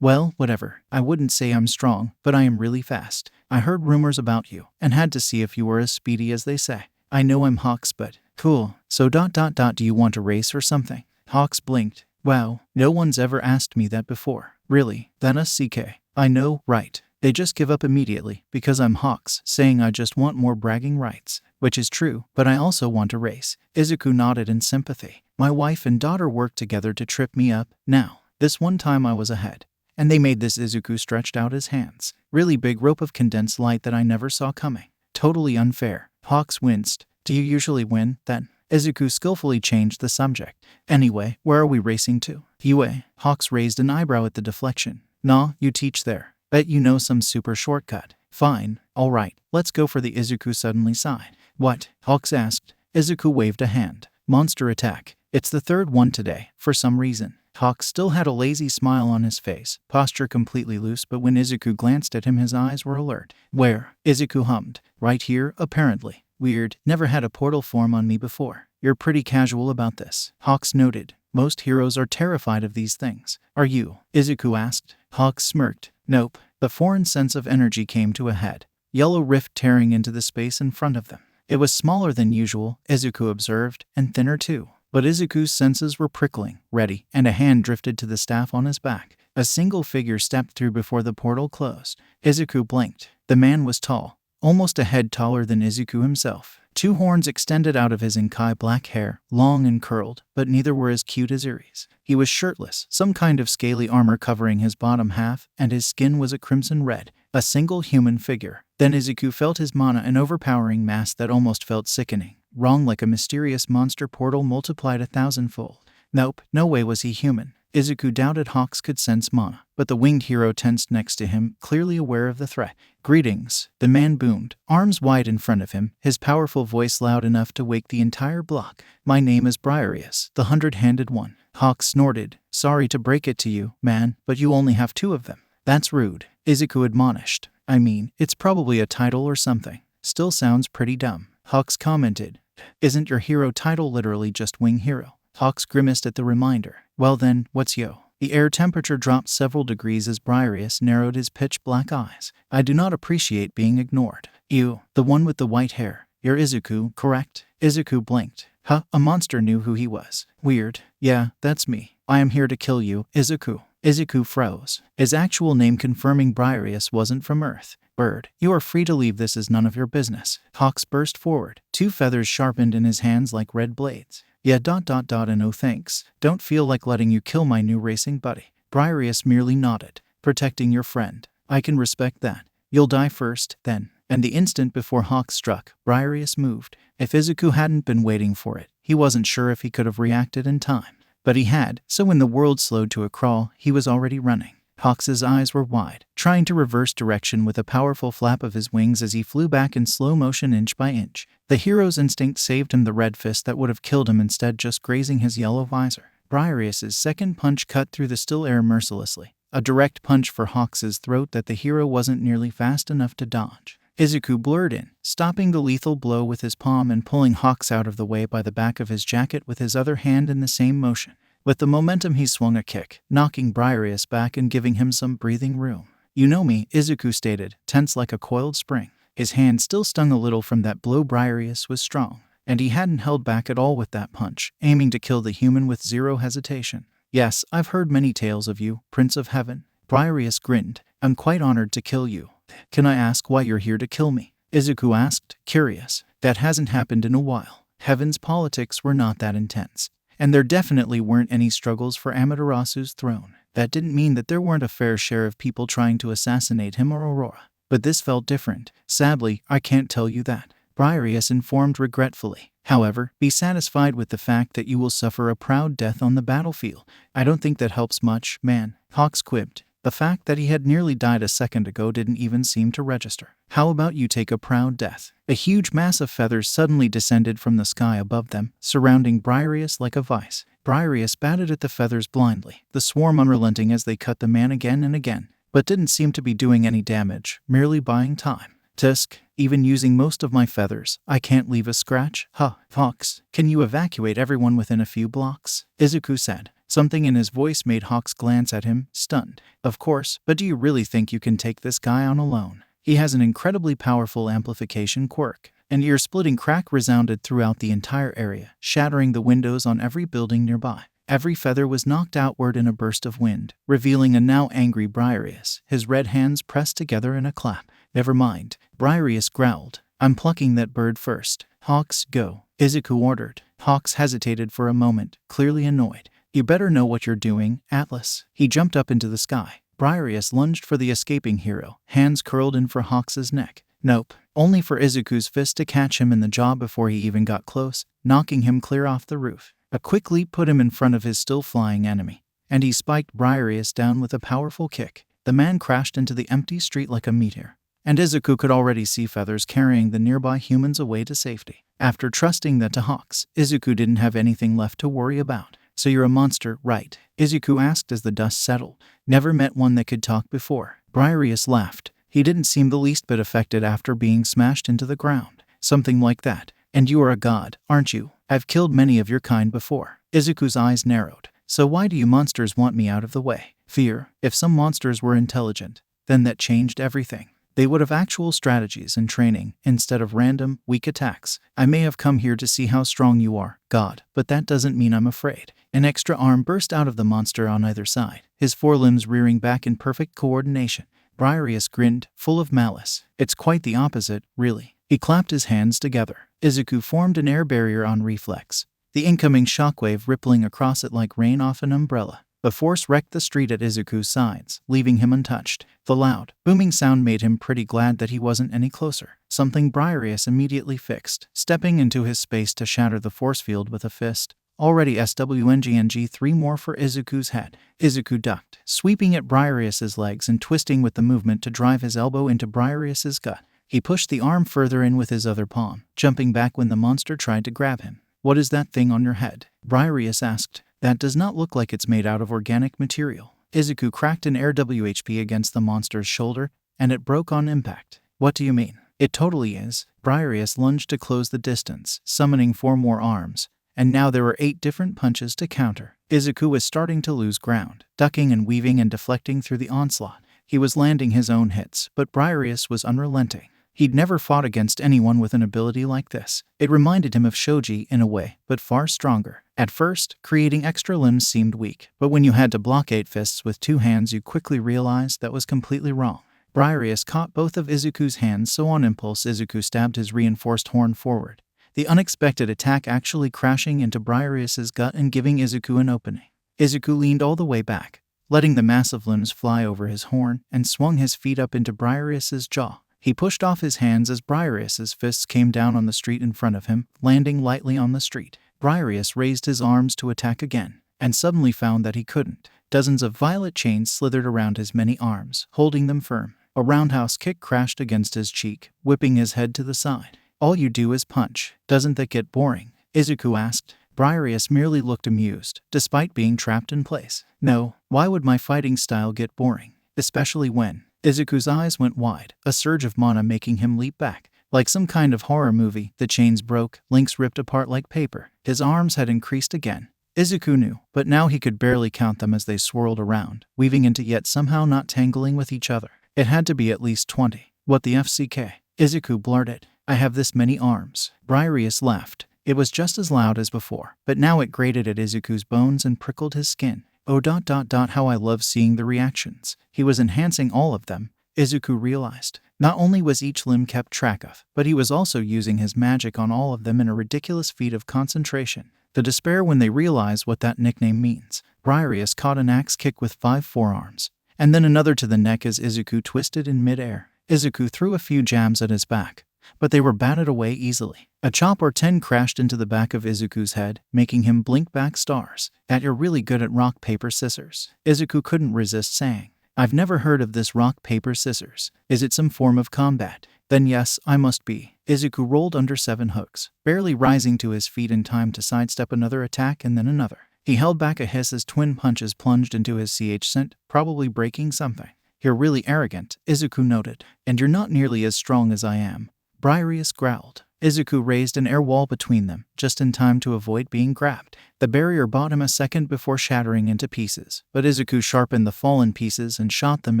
Well, whatever. I wouldn't say I'm strong, but I am really fast. I heard rumors about you, and had to see if you were as speedy as they say. I know I'm Hawks, but... Cool. So ... do you want to race or something? Hawks blinked. Wow, no one's ever asked me that before. Really? That us CK. I know, right. They just give up immediately, because I'm Hawks, saying I just want more bragging rights. Which is true, but I also want to race. Izuku nodded in sympathy. My wife and daughter worked together to trip me up. Now, this one time I was ahead. And they made this. Izuku stretched out his hands. Really big rope of condensed light that I never saw coming. Totally unfair. Hawks winced. Do you usually win, then? Izuku skillfully changed the subject. Anyway, where are we racing to? UA. Hawks raised an eyebrow at the deflection. Nah, you teach there. Bet you know some super shortcut. Fine. Alright, let's go for the Izuku suddenly sighed. What? Hawks asked. Izuku waved a hand. Monster attack. It's the 3rd one today, for some reason. Hawks still had a lazy smile on his face, posture completely loose, but when Izuku glanced at him his eyes were alert. Where? Izuku hummed. Right here, apparently. Weird, never had a portal form on me before. You're pretty casual about this. Hawks noted. Most heroes are terrified of these things. Are you? Izuku asked. Hawks smirked. Nope. The foreign sense of energy came to a head. Yellow rift tearing into the space in front of them. It was smaller than usual, Izuku observed, and thinner too. But Izuku's senses were prickling, ready, and a hand drifted to the staff on his back. A single figure stepped through before the portal closed. Izuku blinked. The man was tall, almost a head taller than Izuku himself. 2 horns extended out of his inkai black hair, long and curled, but neither were as cute as Iri's. He was shirtless, some kind of scaly armor covering his bottom half, and his skin was a crimson red. A single human figure. Then Izuku felt his mana, an overpowering mass that almost felt sickening. Wrong, like a mysterious monster portal multiplied 1,000-fold. Nope, no way was he human. Izuku doubted Hawks could sense mana, but the winged hero tensed next to him, clearly aware of the threat. Greetings, the man boomed, arms wide in front of him, his powerful voice loud enough to wake the entire block. My name is Brius, the 100-handed one. Hawks snorted. Sorry to break it to you, man, but you only have 2 of them. That's rude, Izuku admonished. I mean, it's probably a title or something. Still sounds pretty dumb. Hawks commented. Isn't your hero title literally just wing hero? Hawks grimaced at the reminder. Well then, what's yo? The air temperature dropped several degrees as Brius narrowed his pitch-black eyes. I do not appreciate being ignored. You, the one with the white hair. You're Izuku, correct? Izuku blinked. Huh, a monster knew who he was. Weird. Yeah, that's me. I am here to kill you, Izuku. Izuku froze. His actual name confirming Brius wasn't from Earth. Bird, you are free to leave, this is none of your business. Hawks burst forward, 2 feathers sharpened in his hands like red blades. Yeah ... and no thanks. Don't feel like letting you kill my new racing buddy. Brius merely nodded. Protecting your friend. I can respect that. You'll die first, then. And the instant before Hawks struck, Brius moved. If Izuku hadn't been waiting for it, he wasn't sure if he could have reacted in time. But he had, so when the world slowed to a crawl, he was already running. Hawks's eyes were wide, trying to reverse direction with a powerful flap of his wings as he flew back in slow motion inch by inch. The hero's instinct saved him the red fist that would have killed him, instead just grazing his yellow visor. Brius's second punch cut through the still air mercilessly, a direct punch for Hawks's throat that the hero wasn't nearly fast enough to dodge. Izuku blurred in, stopping the lethal blow with his palm and pulling Hawks out of the way by the back of his jacket with his other hand in the same motion. With the momentum he swung a kick, knocking Brius back and giving him some breathing room. You know me, Izuku stated, tense like a coiled spring. His hand still stung a little from that blow. Brius was strong, and he hadn't held back at all with that punch, aiming to kill the human with zero hesitation. Yes, I've heard many tales of you, Prince of Heaven. Brius grinned. I'm quite honored to kill you. Can I ask why you're here to kill me? Izuku asked, curious. That hasn't happened in a while. Heaven's politics were not that intense. And there definitely weren't any struggles for Amaterasu's throne. That didn't mean that there weren't a fair share of people trying to assassinate him or Aurora. But this felt different. Sadly, I can't tell you that, Brius informed regretfully. However, be satisfied with the fact that you will suffer a proud death on the battlefield. I don't think that helps much, man, Hawks quipped. The fact that he had nearly died a second ago didn't even seem to register. How about you take a proud death? A huge mass of feathers suddenly descended from the sky above them, surrounding Brius like a vice. Brius batted at the feathers blindly, the swarm unrelenting as they cut the man again and again, but didn't seem to be doing any damage, merely buying time. Tusk, even using most of my feathers, I can't leave a scratch? Hawks, can you evacuate everyone within a few blocks? Izuku said. Something in his voice made Hawks glance at him, stunned. Of course, but do you really think you can take this guy on alone? He has an incredibly powerful amplification quirk. An ear-splitting crack resounded throughout the entire area, shattering the windows on every building nearby. Every feather was knocked outward in a burst of wind, revealing a now angry Brius, his red hands pressed together in a clap. Never mind, Brius growled. I'm plucking that bird first. Hawks, go, Izuku ordered. Hawks hesitated for a moment, clearly annoyed. You better know what you're doing, Atlas. He jumped up into the sky. Brius lunged for the escaping hero, hands curled in for Hawks's neck. Nope, only for Izuku's fist to catch him in the jaw before he even got close, knocking him clear off the roof. A quick leap put him in front of his still flying enemy, and he spiked Brius down with a powerful kick. The man crashed into the empty street like a meteor, and Izuku could already see feathers carrying the nearby humans away to safety. After trusting that to Hawks, Izuku didn't have anything left to worry about. So you're a monster, right? Izuku asked as the dust settled. Never met one that could talk before. Brius laughed. He didn't seem the least bit affected after being smashed into the ground. Something like that. And you are a god, aren't you? I've killed many of your kind before. Izuku's eyes narrowed. So why do you monsters want me out of the way? Fear. If some monsters were intelligent, then that changed everything. They would have actual strategies and training, instead of random, weak attacks. I may have come here to see how strong you are, God, but that doesn't mean I'm afraid. An extra arm burst out of the monster on either side, his forelimbs rearing back in perfect coordination. Brius grinned, full of malice. It's quite the opposite, really. He clapped his hands together. Izuku formed an air barrier on reflex, the incoming shockwave rippling across it like rain off an umbrella. The force wrecked the street at Izuku's sides, leaving him untouched. The loud, booming sound made him pretty glad that he wasn't any closer. Something Brius immediately fixed, stepping into his space to shatter the force field with a fist. Already SWNGNG 3 more for Izuku's head. Izuku ducked, sweeping at Brius's legs and twisting with the movement to drive his elbow into Brius's gut. He pushed the arm further in with his other palm, jumping back when the monster tried to grab him. What is that thing on your head? Brius asked. That does not look like it's made out of organic material. Izuku cracked an air WHP against the monster's shoulder, and it broke on impact. What do you mean? It totally is. Brius lunged to close the distance, summoning 4 more arms, and now there were 8 different punches to counter. Izuku was starting to lose ground, ducking and weaving and deflecting through the onslaught. He was landing his own hits, but Brius was unrelenting. He'd never fought against anyone with an ability like this. It reminded him of Shoji in a way, but far stronger. At first, creating extra limbs seemed weak, but when you had to block 8 fists with 2 hands you quickly realized that was completely wrong. Brius caught both of Izuku's hands, so on impulse Izuku stabbed his reinforced horn forward, the unexpected attack actually crashing into Brius's gut and giving Izuku an opening. Izuku leaned all the way back, letting the massive limbs fly over his horn, and swung his feet up into Brius's jaw. He pushed off his hands as Brius's fists came down on the street in front of him, landing lightly on the street. Brius raised his arms to attack again, and suddenly found that he couldn't. Dozens of violet chains slithered around his many arms, holding them firm. A roundhouse kick crashed against his cheek, whipping his head to the side. All you do is punch. Doesn't that get boring? Izuku asked. Brius merely looked amused, despite being trapped in place. No, why would my fighting style get boring? Especially when... Izuku's eyes went wide, a surge of mana making him leap back. Like some kind of horror movie, the chains broke, links ripped apart like paper. His arms had increased again. Izuku knew, but now he could barely count them as they swirled around, weaving into yet somehow not tangling with each other. It had to be at least 20. What the FCK? Izuku blurted. I have this many arms. Brius laughed. It was just as loud as before, but now it grated at Izuku's bones and prickled his skin. Oh, how I love seeing the reactions. He was enhancing all of them, Izuku realized. Not only was each limb kept track of, but he was also using his magic on all of them in a ridiculous feat of concentration. The despair when they realize what that nickname means. Brius caught an axe kick with 5 forearms, and then another to the neck as Izuku twisted in midair. Izuku threw a few jabs at his back, but they were batted away easily. A chop or 10 crashed into the back of Izuku's head, making him blink back stars. You're really good at rock, paper, scissors. Izuku couldn't resist saying. I've never heard of this rock, paper, scissors. Is it some form of combat? Then yes, I must be. Izuku rolled under 7 hooks, barely rising to his feet in time to sidestep another attack and then another. He held back a hiss as twin punches plunged into his Seit, probably breaking something. You're really arrogant, Izuku noted. And you're not nearly as strong as I am, Brius growled. Izuku raised an air wall between them, just in time to avoid being grabbed. The barrier bought him a second before shattering into pieces, but Izuku sharpened the fallen pieces and shot them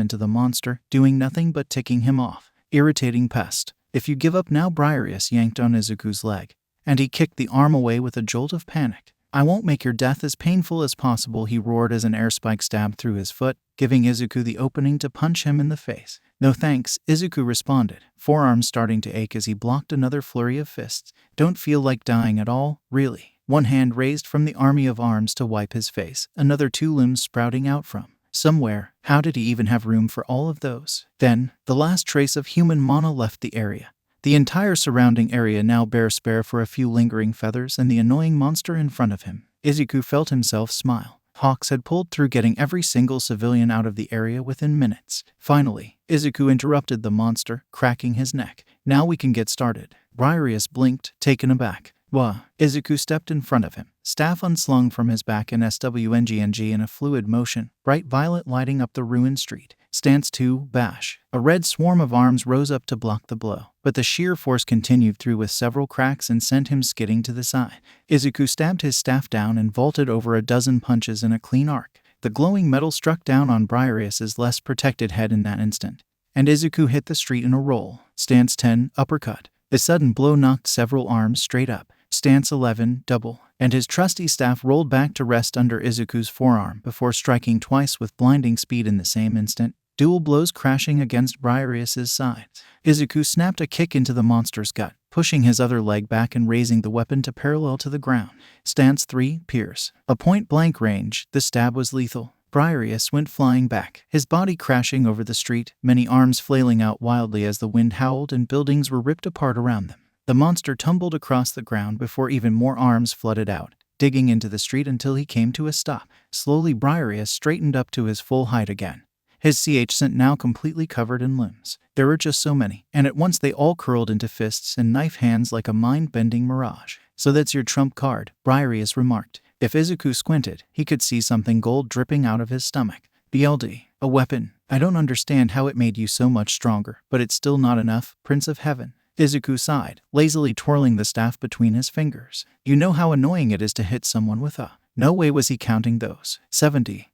into the monster, doing nothing but ticking him off. Irritating pest. If you give up now, Brius yanked on Izuku's leg, and he kicked the arm away with a jolt of panic. I won't make your death as painful as possible, he roared as an air spike stabbed through his foot, giving Izuku the opening to punch him in the face. No thanks, Izuku responded, forearms starting to ache as he blocked another flurry of fists. Don't feel like dying at all, really. One hand raised from the army of arms to wipe his face, another 2 limbs sprouting out from somewhere. How did he even have room for all of those? Then, the last trace of human mana left the area. The entire surrounding area now bare spare for a few lingering feathers and the annoying monster in front of him. Izuku felt himself smile. Hawks had pulled through, getting every single civilian out of the area within minutes. Finally, Izuku interrupted the monster, cracking his neck. Now we can get started. Brius blinked, taken aback. Wah! Izuku stepped in front of him, staff unslung from his back and swng in a fluid motion, bright violet lighting up the ruined street. Stance 2, bash. A red swarm of arms rose up to block the blow, but the sheer force continued through with several cracks and sent him skidding to the side. Izuku stabbed his staff down and vaulted over a dozen punches in a clean arc. The glowing metal struck down on Brius's less protected head in that instant, and Izuku hit the street in a roll. Stance 10, uppercut. The sudden blow knocked several arms straight up. Stance 11, double, and his trusty staff rolled back to rest under Izuku's forearm before striking twice with blinding speed in the same instant, dual blows crashing against Brius's sides. Izuku snapped a kick into the monster's gut, pushing his other leg back and raising the weapon to parallel to the ground. Stance 3, pierce. A point-blank range, the stab was lethal. Brius went flying back, his body crashing over the street, many arms flailing out wildly as the wind howled and buildings were ripped apart around them. The monster tumbled across the ground before even more arms flooded out, digging into the street until he came to a stop. Slowly Brius straightened up to his full height again, his Seit now completely covered in limbs. There were just so many, and at once they all curled into fists and knife hands like a mind-bending mirage. So that's your trump card, Brius remarked. If Izuku squinted, he could see something gold dripping out of his stomach. BLD, a weapon. I don't understand how it made you so much stronger, but it's still not enough, Prince of Heaven. Izuku sighed, lazily twirling the staff between his fingers. You know how annoying it is to hit someone with a... No way was he counting those. 70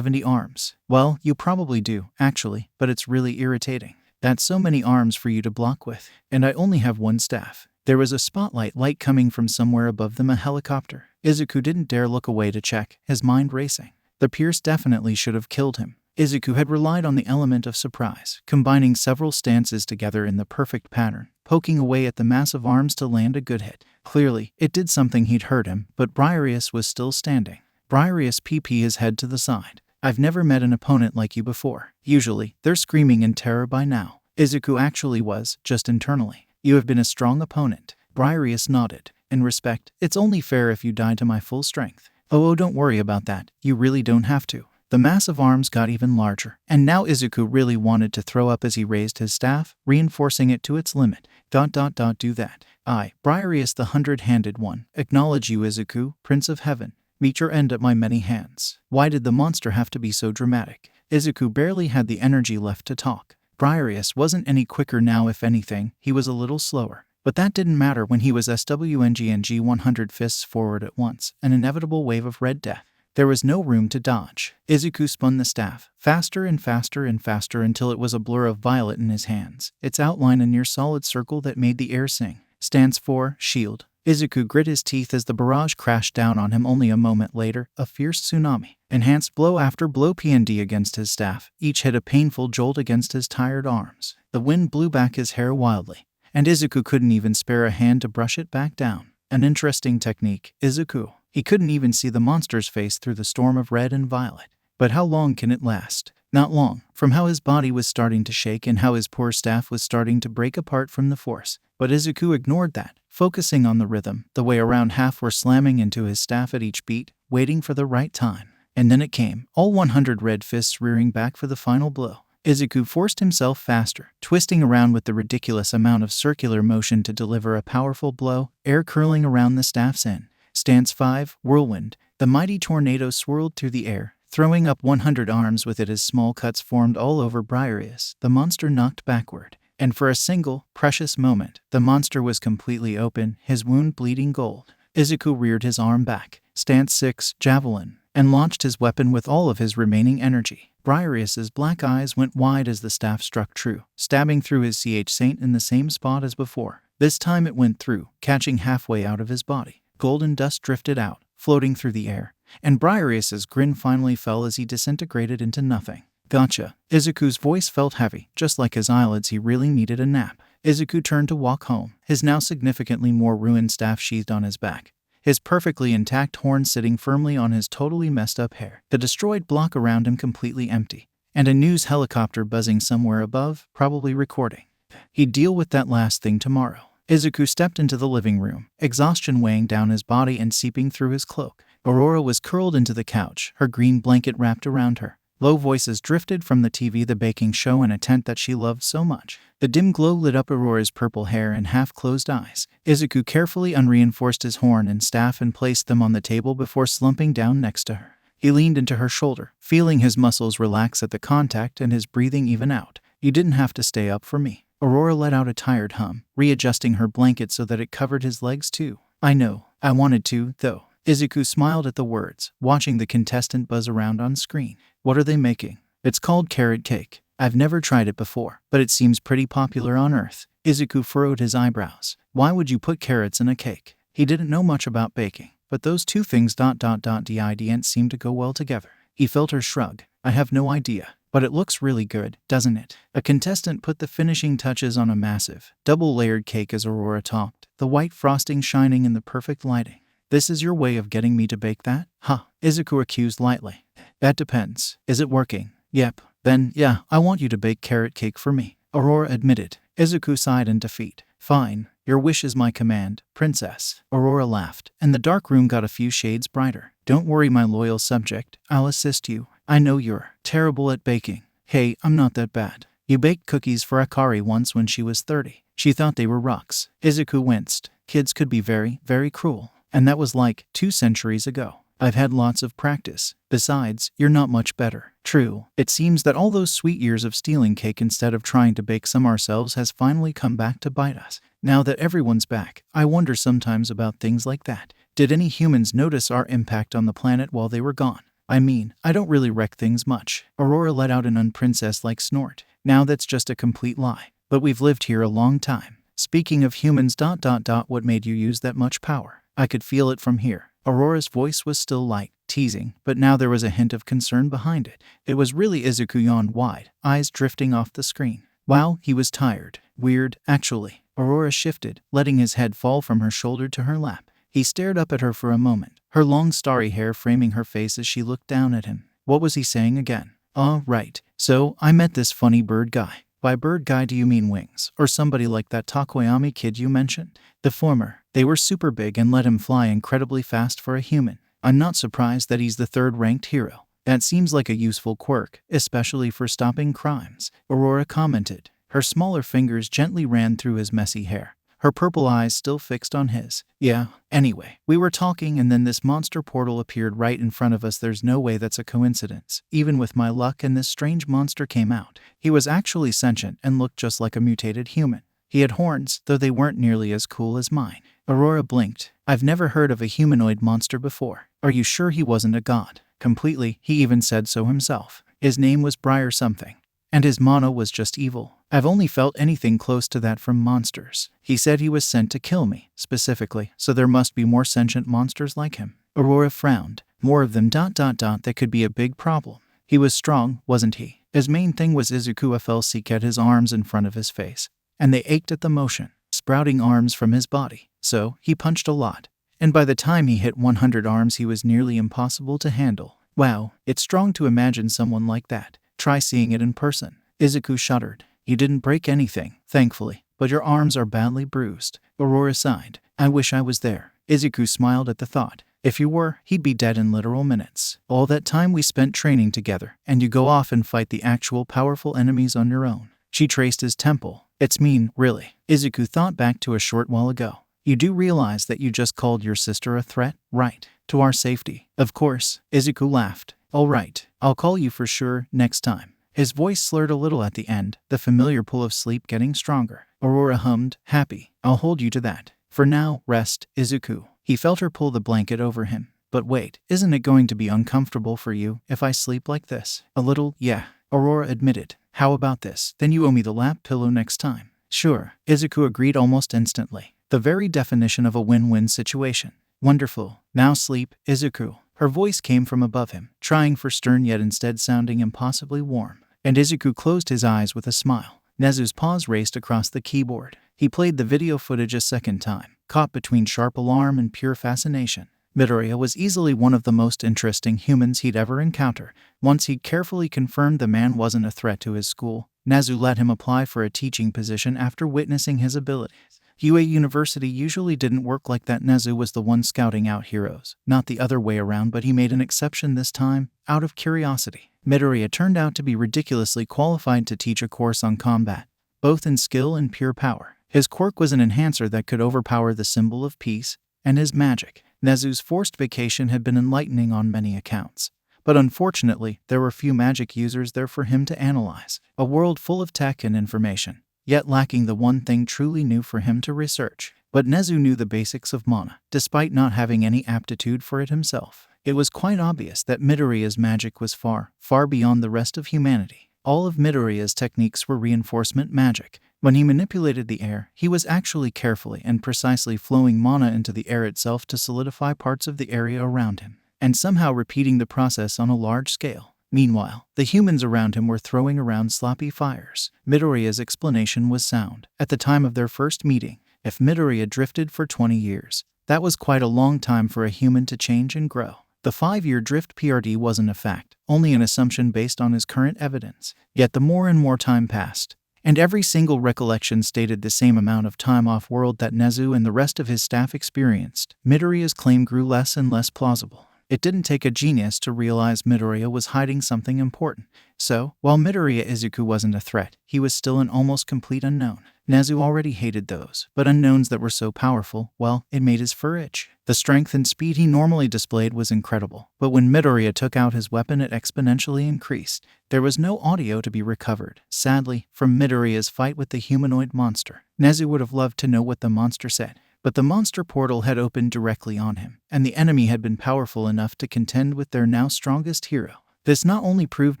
arms. Well, you probably do, actually, but it's really irritating. That's so many arms for you to block with. And I only have one staff. There was a spotlight light coming from somewhere above them, a helicopter. Izuku didn't dare look away to check, his mind racing. The pierce definitely should have killed him. Izuku had relied on the element of surprise, combining several stances together in the perfect pattern, poking away at the massive arms to land a good hit. Clearly, it did something. He'd hurt him, but Brius was still standing. Brius PP his head to the side. I've never met an opponent like you before. Usually, they're screaming in terror by now. Izuku actually was, just internally. You have been a strong opponent. Brius nodded. In respect, it's only fair if you die to my full strength. Oh, don't worry about that. You really don't have to. The massive arms got even larger, and now Izuku really wanted to throw up as he raised his staff, reinforcing it to its limit. Do that. I, Brius the 100-handed one, acknowledge you, Izuku, Prince of Heaven. Meet your end at my many hands. Why did the monster have to be so dramatic? Izuku barely had the energy left to talk. Brius wasn't any quicker now. If anything, he was a little slower. But that didn't matter when he was swng 100 fists forward at once, an inevitable wave of red death. There was no room to dodge. Izuku spun the staff, faster and faster and faster until it was a blur of violet in his hands, its outline a near solid circle that made the air sing. Stance 4, shield. Izuku grit his teeth as the barrage crashed down on him. Only a moment later, a fierce tsunami. Enhanced blow after blow P&D against his staff, each hit a painful jolt against his tired arms. The wind blew back his hair wildly, and Izuku couldn't even spare a hand to brush it back down. An interesting technique, Izuku. He couldn't even see the monster's face through the storm of red and violet. But how long can it last? Not long, from how his body was starting to shake and how his poor staff was starting to break apart from the force. But Izuku ignored that, focusing on the rhythm, the way around half were slamming into his staff at each beat, waiting for the right time. And then it came, all 100 red fists rearing back for the final blow. Izuku forced himself faster, twisting around with the ridiculous amount of circular motion to deliver a powerful blow, air curling around the staff's end. Stance 5, Whirlwind. The mighty tornado swirled through the air, throwing up 100 arms with it as small cuts formed all over Brius. The monster knocked backward, and for a single, precious moment, the monster was completely open, his wound bleeding gold. Izuku reared his arm back, Stance 6, Javelin, and launched his weapon with all of his remaining energy. Brius's black eyes went wide as the staff struck true, stabbing through his Seit in the same spot as before. This time it went through, catching halfway out of his body. Golden dust drifted out, floating through the air, and Brius's grin finally fell as he disintegrated into nothing. Gotcha. Izuku's voice felt heavy, just like his eyelids. He really needed a nap. Izuku turned to walk home, his now significantly more ruined staff sheathed on his back, his perfectly intact horn sitting firmly on his totally messed up hair, the destroyed block around him completely empty, and a news helicopter buzzing somewhere above, probably recording. He'd deal with that last thing tomorrow. Izuku stepped into the living room, exhaustion weighing down his body and seeping through his cloak. Aurora was curled into the couch, her green blanket wrapped around her. Low voices drifted from the TV, the baking show and a tent that she loved so much. The dim glow lit up Aurora's purple hair and half-closed eyes. Izuku carefully unreinforced his horn and staff and placed them on the table before slumping down next to her. He leaned into her shoulder, feeling his muscles relax at the contact and his breathing even out. "You didn't have to stay up for me." Aurora let out a tired hum, readjusting her blanket so that it covered his legs too. "I know. I wanted to, though." Izuku smiled at the words, watching the contestant buzz around on screen. "What are they making?" "It's called carrot cake. I've never tried it before, but it seems pretty popular on Earth." Izuku furrowed his eyebrows. Why would you put carrots in a cake? He didn't know much about baking, but those two things didn't seem to go well together. He felt her shrug. "I have no idea, but it looks really good, doesn't it?" A contestant put the finishing touches on a massive, double-layered cake as Aurora talked, the white frosting shining in the perfect lighting. "This is your way of getting me to bake that?" "Huh," Izuku accused lightly. "That depends. Is it working?" "Yep." "Then, yeah, I want you to bake carrot cake for me," Aurora admitted. Izuku sighed in defeat. "Fine. Your wish is my command, princess." Aurora laughed, and the dark room got a few shades brighter. "Don't worry, my loyal subject. I'll assist you. I know you're terrible at baking." "Hey, I'm not that bad. You baked cookies for Akari once when she was 30. She thought they were rocks." Izuku winced. Kids could be very, very cruel. And that was like 2 centuries ago. "I've had lots of practice. Besides, you're not much better." "True. It seems that all those sweet years of stealing cake instead of trying to bake some ourselves has finally come back to bite us. Now that everyone's back, I wonder sometimes about things like that. Did any humans notice our impact on the planet while they were gone? I mean, I don't really wreck things much." Aurora let out an unprincess-like snort. "Now that's just a complete lie. But we've lived here a long time. Speaking of humans, what made you use that much power? I could feel it from here." Aurora's voice was still light, teasing, but now there was a hint of concern behind it. It was really. Izuku yawned wide, eyes drifting off the screen. Wow, he was tired. "Weird, actually." Aurora shifted, letting his head fall from her shoulder to her lap. He stared up at her for a moment, her long starry hair framing her face as she looked down at him. What was he saying again? Right. So, I met this funny bird guy. By bird guy do you mean Wings, or somebody like that Takoyami kid you mentioned? The former. They were super big and let him fly incredibly fast for a human. I'm not surprised that he's the 3rd-ranked hero. That seems like a useful quirk, especially for stopping crimes," Aurora commented. Her smaller fingers gently ran through his messy hair, her purple eyes still fixed on his. "Yeah, anyway, we were talking and then this monster portal appeared right in front of us. There's no way that's a coincidence. Even with my luck, and this strange monster came out. He was actually sentient and looked just like a mutated human. He had horns, though they weren't nearly as cool as mine." Aurora blinked. "I've never heard of a humanoid monster before. Are you sure he wasn't a god?" "Completely. He even said so himself. His name was Brius something. And his mono was just evil. I've only felt anything close to that from monsters. He said he was sent to kill me, specifically, so there must be more sentient monsters like him." Aurora frowned. More of them ... That could be a big problem. He was strong, wasn't he? His main thing was Izuku Midoriya had his arms in front of his face, and they ached at the motion, sprouting arms from his body. So, he punched a lot. And by the time he hit 100 arms he was nearly impossible to handle. Wow, it's strong to imagine someone like that. Try seeing it in person. Izuku shuddered. You didn't break anything, thankfully, but your arms are badly bruised. Aurora sighed. I wish I was there. Izuku smiled at the thought. If you were, he'd be dead in literal minutes. All that time we spent training together, and you go off and fight the actual powerful enemies on your own. She traced his temple. It's mean, really. Izuku thought back to a short while ago. You do realize that you just called your sister a threat, right? To our safety. Of course. Izuku laughed. All right, I'll call you for sure next time. His voice slurred a little at the end, the familiar pull of sleep getting stronger. Aurora hummed, happy. I'll hold you to that. For now, rest, Izuku. He felt her pull the blanket over him. But wait, isn't it going to be uncomfortable for you if I sleep like this? A little, yeah, Aurora admitted. How about this? Then you owe me the lap pillow next time. Sure, Izuku agreed almost instantly. The very definition of a win-win situation. Wonderful. Now sleep, Izuku. Her voice came from above him, trying for stern yet instead sounding impossibly warm. And Izuku closed his eyes with a smile. Nezu's paws raced across the keyboard. He played the video footage a second time, caught between sharp alarm and pure fascination. Midoriya was easily one of the most interesting humans he'd ever encountered. Once he'd carefully confirmed the man wasn't a threat to his school, Nezu let him apply for a teaching position after witnessing his abilities. UA University usually didn't work like that. Nezu was the one scouting out heroes, not the other way around, but he made an exception this time, out of curiosity. Midoriya turned out to be ridiculously qualified to teach a course on combat, both in skill and pure power. His quirk was an enhancer that could overpower the symbol of peace, and his magic. Nezu's forced vacation had been enlightening on many accounts. But unfortunately, there were few magic users there for him to analyze. A world full of tech and information, yet lacking the one thing truly new for him to research. But Nezu knew the basics of mana, despite not having any aptitude for it himself. It was quite obvious that Midoriya's magic was far, far beyond the rest of humanity. All of Midoriya's techniques were reinforcement magic. When he manipulated the air, he was actually carefully and precisely flowing mana into the air itself to solidify parts of the area around him, and somehow repeating the process on a large scale. Meanwhile, the humans around him were throwing around sloppy fires. Midoriya's explanation was sound. At the time of their first meeting, if Midoriya drifted for 20 years, that was quite a long time for a human to change and grow. The 5-year drift PRD wasn't a fact, only an assumption based on his current evidence. Yet the more and more time passed, and every single recollection stated the same amount of time off-world that Nezu and the rest of his staff experienced, Midoriya's claim grew less and less plausible. It didn't take a genius to realize Midoriya was hiding something important. So, while Midoriya Izuku wasn't a threat, he was still an almost complete unknown. Nezu already hated those, but unknowns that were so powerful, well, it made his fur itch. The strength and speed he normally displayed was incredible, but when Midoriya took out his weapon it exponentially increased. There was no audio to be recovered, sadly, from Midoriya's fight with the humanoid monster. Nezu would have loved to know what the monster said, but the monster portal had opened directly on him, and the enemy had been powerful enough to contend with their now strongest hero. This not only proved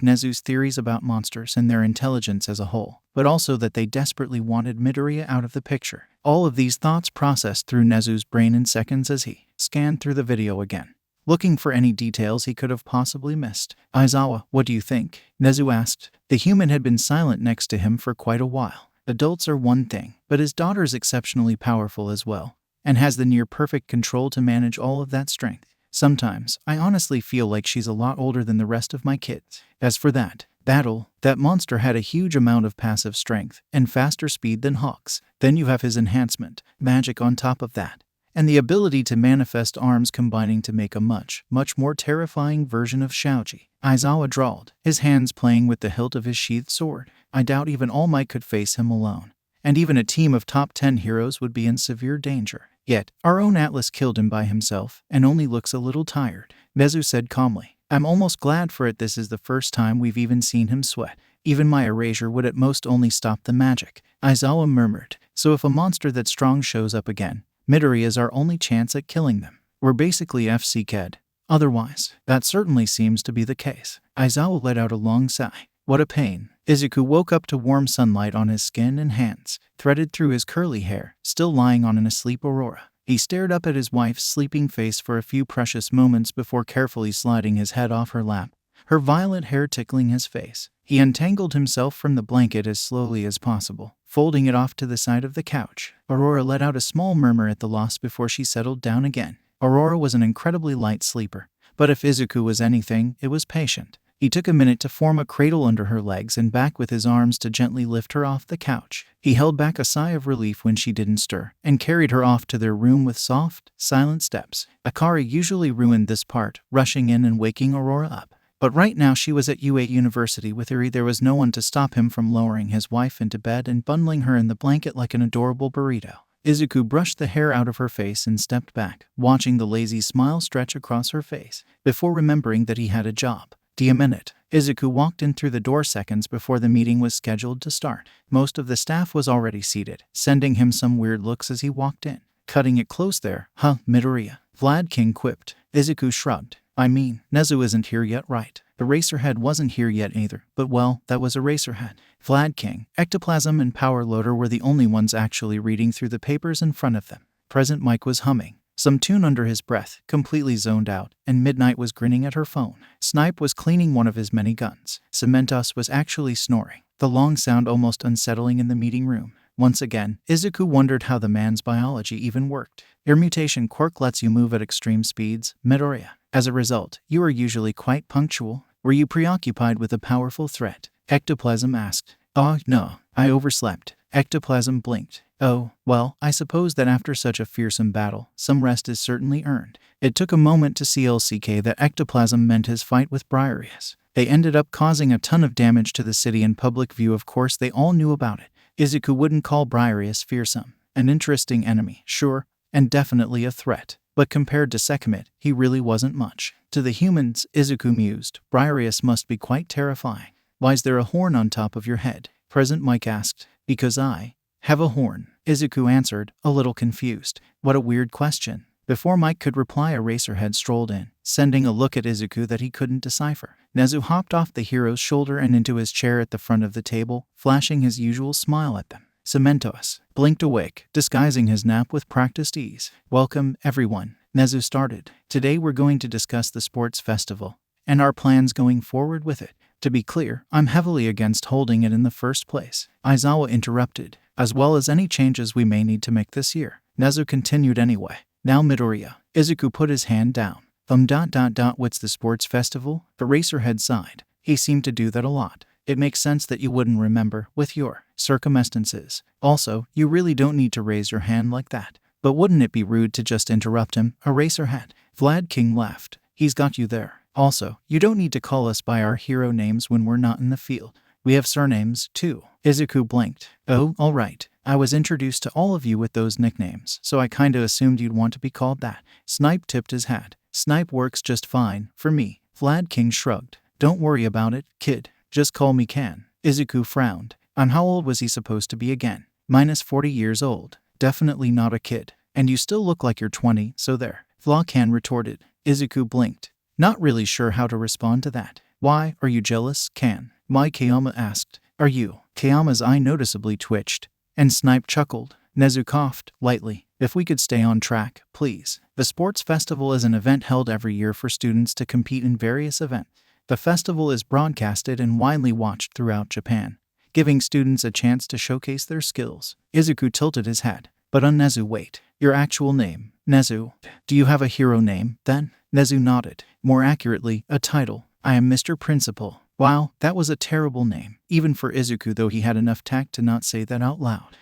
Nezu's theories about monsters and their intelligence as a whole, but also that they desperately wanted Midoriya out of the picture. All of these thoughts processed through Nezu's brain in seconds as he scanned through the video again, looking for any details he could have possibly missed. Aizawa, what do you think? Nezu asked. The human had been silent next to him for quite a while. Adults are one thing, but his daughter's exceptionally powerful as well, and has the near-perfect control to manage all of that strength. Sometimes, I honestly feel like she's a lot older than the rest of my kids. As for that monster had a huge amount of passive strength and faster speed than Hawks. Then you have his enhancement, magic on top of that, and the ability to manifest arms combining to make a much, much more terrifying version of Shaoji. Aizawa drawled, his hands playing with the hilt of his sheathed sword. I doubt even All Might could face him alone, and even a team of top 10 heroes would be in severe danger. Yet, our own Atlas killed him by himself, and only looks a little tired. Nezu said calmly. I'm almost glad for it. This is the first time we've even seen him sweat. Even my erasure would at most only stop the magic. Aizawa murmured. So if a monster that strong shows up again, Midoriya is our only chance at killing them. We're basically FC-ked. Otherwise, that certainly seems to be the case. Aizawa let out a long sigh. What a pain. Izuku woke up to warm sunlight on his skin and hands, threaded through his curly hair, still lying on an asleep Aurora. He stared up at his wife's sleeping face for a few precious moments before carefully sliding his head off her lap, her violet hair tickling his face. He untangled himself from the blanket as slowly as possible, folding it off to the side of the couch. Aurora let out a small murmur at the loss before she settled down again. Aurora was an incredibly light sleeper, but if Izuku was anything, it was patient. He took a minute to form a cradle under her legs and back with his arms to gently lift her off the couch. He held back a sigh of relief when she didn't stir, and carried her off to their room with soft, silent steps. Akari usually ruined this part, rushing in and waking Aurora up. But right now she was at UA University with Eri. There was no one to stop him from lowering his wife into bed and bundling her in the blanket like an adorable burrito. Izuku brushed the hair out of her face and stepped back, watching the lazy smile stretch across her face, before remembering that he had a job. "Do you mean it?" Izuku walked in through the door seconds before the meeting was scheduled to start. Most of the staff was already seated, sending him some weird looks as he walked in. "Cutting it close there, huh, Midoriya?" Vlad King quipped. Izuku shrugged. "I mean, Nezu isn't here yet, right? Eraserhead wasn't here yet either, but well, that was Eraserhead." Vlad King, Ectoplasm and Power Loader were the only ones actually reading through the papers in front of them. Present Mike was humming some tune under his breath, completely zoned out, and Midnight was grinning at her phone. Snipe was cleaning one of his many guns. Cementos was actually snoring, the long sound almost unsettling in the meeting room. Once again, Izuku wondered how the man's biology even worked. "Your mutation quirk lets you move at extreme speeds, Midoriya. As a result, you are usually quite punctual. Were you preoccupied with a powerful threat?" Ectoplasm asked. "Oh, no, I overslept." Ectoplasm blinked. "Oh, well, I suppose that after such a fearsome battle, some rest is certainly earned." It took a moment to see LCK that Ectoplasm meant his fight with Brius. They ended up causing a ton of damage to the city in public view. Of course, they all knew about it. Izuku wouldn't call Brius fearsome. An interesting enemy, sure, and definitely a threat. But compared to Sekhmet, he really wasn't much. To the humans, Izuku mused, Brius must be quite terrifying. "Why's there a horn on top of your head?" Present Mike asked. "Because I have a horn," Izuku answered, a little confused. What a weird question. Before Mike could reply, Eraserhead strolled in, sending a look at Izuku that he couldn't decipher. Nezu hopped off the hero's shoulder and into his chair at the front of the table, flashing his usual smile at them. Cementos blinked awake, disguising his nap with practiced ease. "Welcome, everyone," Nezu started. "Today we're going to discuss the sports festival and our plans going forward with it. To be clear, I'm heavily against holding it in the first place," Aizawa interrupted, "as well as any changes we may need to make this year." Nezu continued anyway. "Now Midoriya." Izuku put his hand down. What's the sports festival?" Eraserhead sighed. He seemed to do that a lot. "It makes sense that you wouldn't remember, with your circumstances. Also, you really don't need to raise your hand like that." "But wouldn't it be rude to just interrupt him?" Eraserhead. Vlad King laughed. "He's got you there. Also, you don't need to call us by our hero names when we're not in the field. We have surnames, too." Izuku blinked. "Oh, all right. I was introduced to all of you with those nicknames, so I kinda assumed you'd want to be called that." Snipe tipped his hat. "Snipe works just fine, for me." Vlad King shrugged. "Don't worry about it, kid. Just call me Can." Izuku frowned. And how old was he supposed to be again? -40 years old. Definitely not a kid. "And you still look like you're 20, so there." Can retorted. Izuku blinked, not really sure how to respond to that. "Why, are you jealous, Can?" Kayama asked. "Are you?" Kayama's eye noticeably twitched, and Snipe chuckled. Nezu coughed lightly. "If we could stay on track, please." The sports festival is an event held every year for students to compete in various events. The festival is broadcasted and widely watched throughout Japan, giving students a chance to showcase their skills. Izuku tilted his head. "But on Nezu, wait. Your actual name, Nezu. Do you have a hero name, then?" Nezu nodded. "More accurately, a title. I am Mr. Principal." Wow, that was a terrible name, even for Izuku, though he had enough tact to not say that out loud.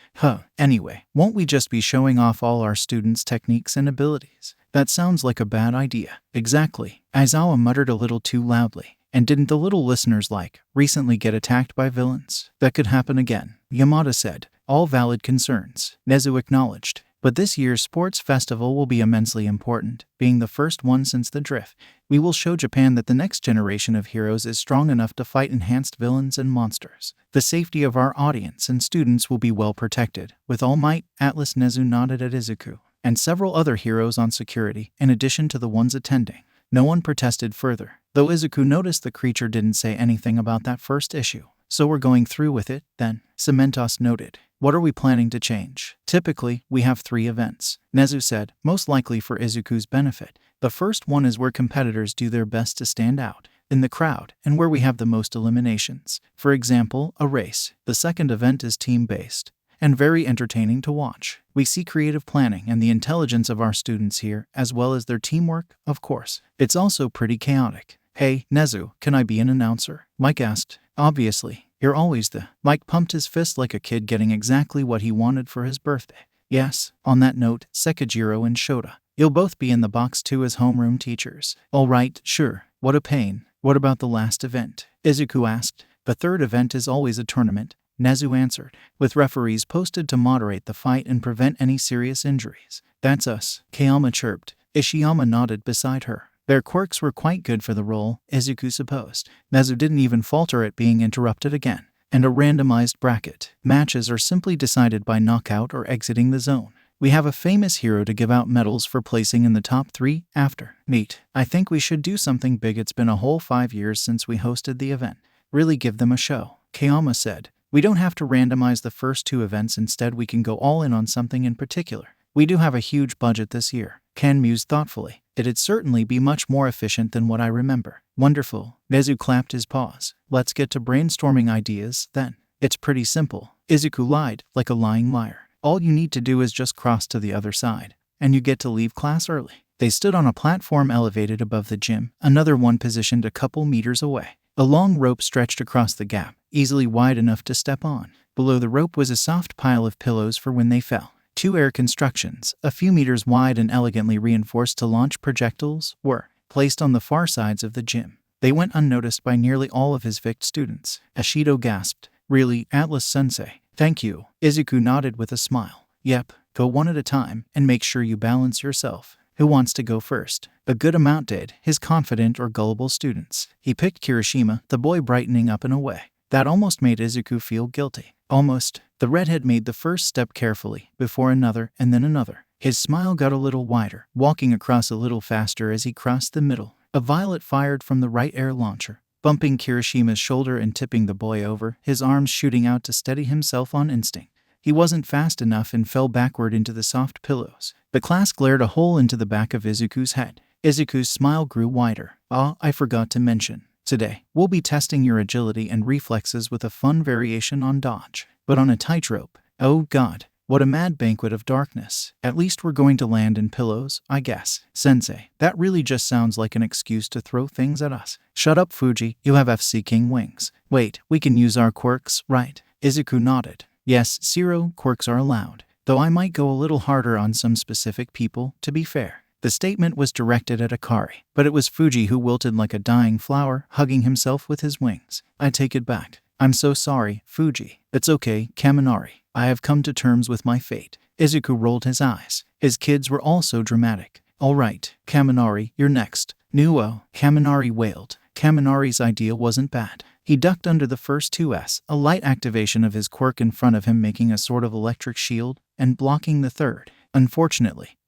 Anyway, won't we just be showing off all our students' techniques and abilities? That sounds like a bad idea. Exactly, Aizawa muttered a little too loudly. And didn't the little listeners recently get attacked by villains? That could happen again, Yamada said. All valid concerns, Nezu acknowledged. But this year's sports festival will be immensely important, being the first one since the drift. We will show Japan that the next generation of heroes is strong enough to fight enhanced villains and monsters. The safety of our audience and students will be well protected. With all might, Atlas. Nezu nodded at Izuku, and several other heroes on security, in addition to the ones attending. No one protested further, though Izuku noticed the creature didn't say anything about that first issue. "So we're going through with it, then," Cementos noted. What are we planning to change? Typically, we have 3 events, Nezu said, most likely for Izuku's benefit. The first one is where competitors do their best to stand out in the crowd and where we have the most eliminations. For example, a race. The second event is team-based and very entertaining to watch. We see creative planning and the intelligence of our students here, as well as their teamwork, of course. It's also pretty chaotic. Hey, Nezu, can I be an announcer? Mike asked. Obviously, you're always the... Mike pumped his fist like a kid getting exactly what he wanted for his birthday. Yes, on that note, Sekijiro and Shota, you'll both be in the box too as homeroom teachers. All right, sure. What a pain. What about the last event? Izuku asked. The third event is always a tournament, Nezu answered, with referees posted to moderate the fight and prevent any serious injuries. That's us, Kayama chirped. Ishiyama nodded beside her. Their quirks were quite good for the role, Izuku supposed. Nezu didn't even falter at being interrupted again. And a randomized bracket. Matches are simply decided by knockout or exiting the zone. We have a famous hero to give out medals for placing in the top 3 after. Neat. I think we should do something big. It's been a whole 5 years since we hosted the event. Really give them a show, Kayama said. We don't have to randomize the first 2 events. Instead, we can go all in on something in particular. We do have a huge budget this year, Ken mused thoughtfully. It'd certainly be much more efficient than what I remember. Wonderful. Nezu clapped his paws. Let's get to brainstorming ideas, then. It's pretty simple. Izuku lied, like a lying liar. All you need to do is just cross to the other side, and you get to leave class early. They stood on a platform elevated above the gym, another one positioned a couple meters away. A long rope stretched across the gap, easily wide enough to step on. Below the rope was a soft pile of pillows for when they fell. 2 air constructions, a few meters wide and elegantly reinforced to launch projectiles, were placed on the far sides of the gym. They went unnoticed by nearly all of his VICT students. Ashido gasped. Really, Atlas-sensei? Thank you. Izuku nodded with a smile. Yep, go one at a time, and make sure you balance yourself. Who wants to go first? A good amount did, his confident or gullible students. He picked Kirishima, the boy brightening up and away. That almost made Izuku feel guilty. Almost. The redhead made the first step carefully, before another, and then another. His smile got a little wider, walking across a little faster as he crossed the middle. A violet fired from the right air launcher, bumping Kirishima's shoulder and tipping the boy over, his arms shooting out to steady himself on instinct. He wasn't fast enough and fell backward into the soft pillows. The class glared a hole into the back of Izuku's head. Izuku's smile grew wider. I forgot to mention. Today, we'll be testing your agility and reflexes with a fun variation on dodge. But on a tightrope. Oh God, what a mad banquet of darkness. At least we're going to land in pillows, I guess. Sensei, that really just sounds like an excuse to throw things at us. Shut up, Fuji, you have FC King wings. Wait, we can use our quirks, right? Izuku nodded. Yes, 0 quirks are allowed. Though I might go a little harder on some specific people, to be fair. The statement was directed at Akari, but it was Fuji who wilted like a dying flower, hugging himself with his wings. I take it back. I'm so sorry, Fuji. It's okay, Kaminari. I have come to terms with my fate. Izuku rolled his eyes. His kids were all so dramatic. All right, Kaminari, you're next. Nuo, Kaminari wailed. Kaminari's idea wasn't bad. He ducked under the first 2s, a light activation of his quirk in front of him making a sort of electric shield, and blocking the third. Unfortunately,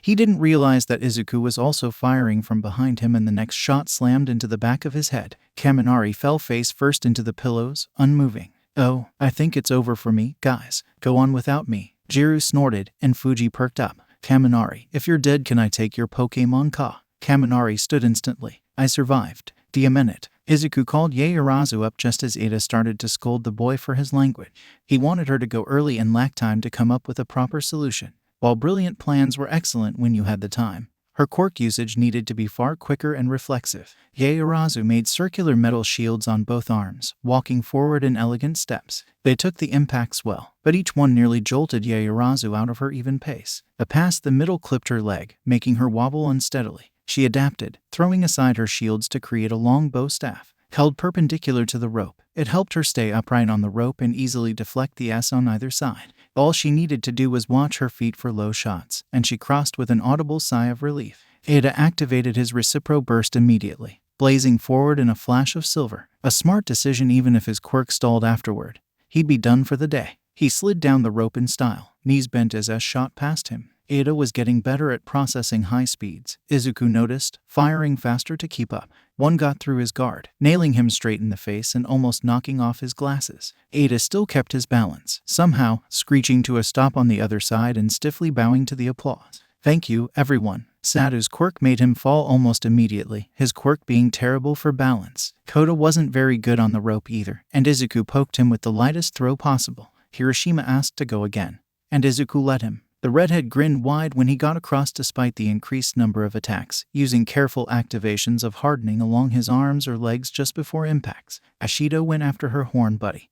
he didn't realize that Izuku was also firing from behind him and the next shot slammed into the back of his head. Kaminari fell face first into the pillows, unmoving. Oh, I think it's over for me, guys. Go on without me. Jiru snorted, and Fuji perked up. Kaminari, if you're dead, can I take your Pokemon Ka? Kaminari stood instantly. I survived. Diamenet. Izuku called Yaoyorozu up just as Ada started to scold the boy for his language. He wanted her to go early and lacked time to come up with a proper solution. While brilliant plans were excellent when you had the time, her quirk usage needed to be far quicker and reflexive. Yaoyorozu made circular metal shields on both arms, walking forward in elegant steps. They took the impacts well, but each one nearly jolted Yaoyorozu out of her even pace. A pass the middle clipped her leg, making her wobble unsteadily. She adapted, throwing aside her shields to create a long bow staff. Held perpendicular to the rope, it helped her stay upright on the rope and easily deflect the S on either side. All she needed to do was watch her feet for low shots, and she crossed with an audible sigh of relief. Ada activated his recipro burst immediately, blazing forward in a flash of silver. A smart decision even if his quirk stalled afterward. He'd be done for the day. He slid down the rope in style, knees bent as S shot past him. Ada was getting better at processing high speeds, Izuku noticed, firing faster to keep up. One got through his guard, nailing him straight in the face and almost knocking off his glasses. Ada still kept his balance, somehow, screeching to a stop on the other side and stiffly bowing to the applause. "Thank you, everyone." Satu's quirk made him fall almost immediately, his quirk being terrible for balance. Koda wasn't very good on the rope either, and Izuku poked him with the lightest throw possible. Hiroshima asked to go again, and Izuku let him. The redhead grinned wide when he got across despite the increased number of attacks, using careful activations of hardening along his arms or legs just before impacts. Ashido went after her horn buddy.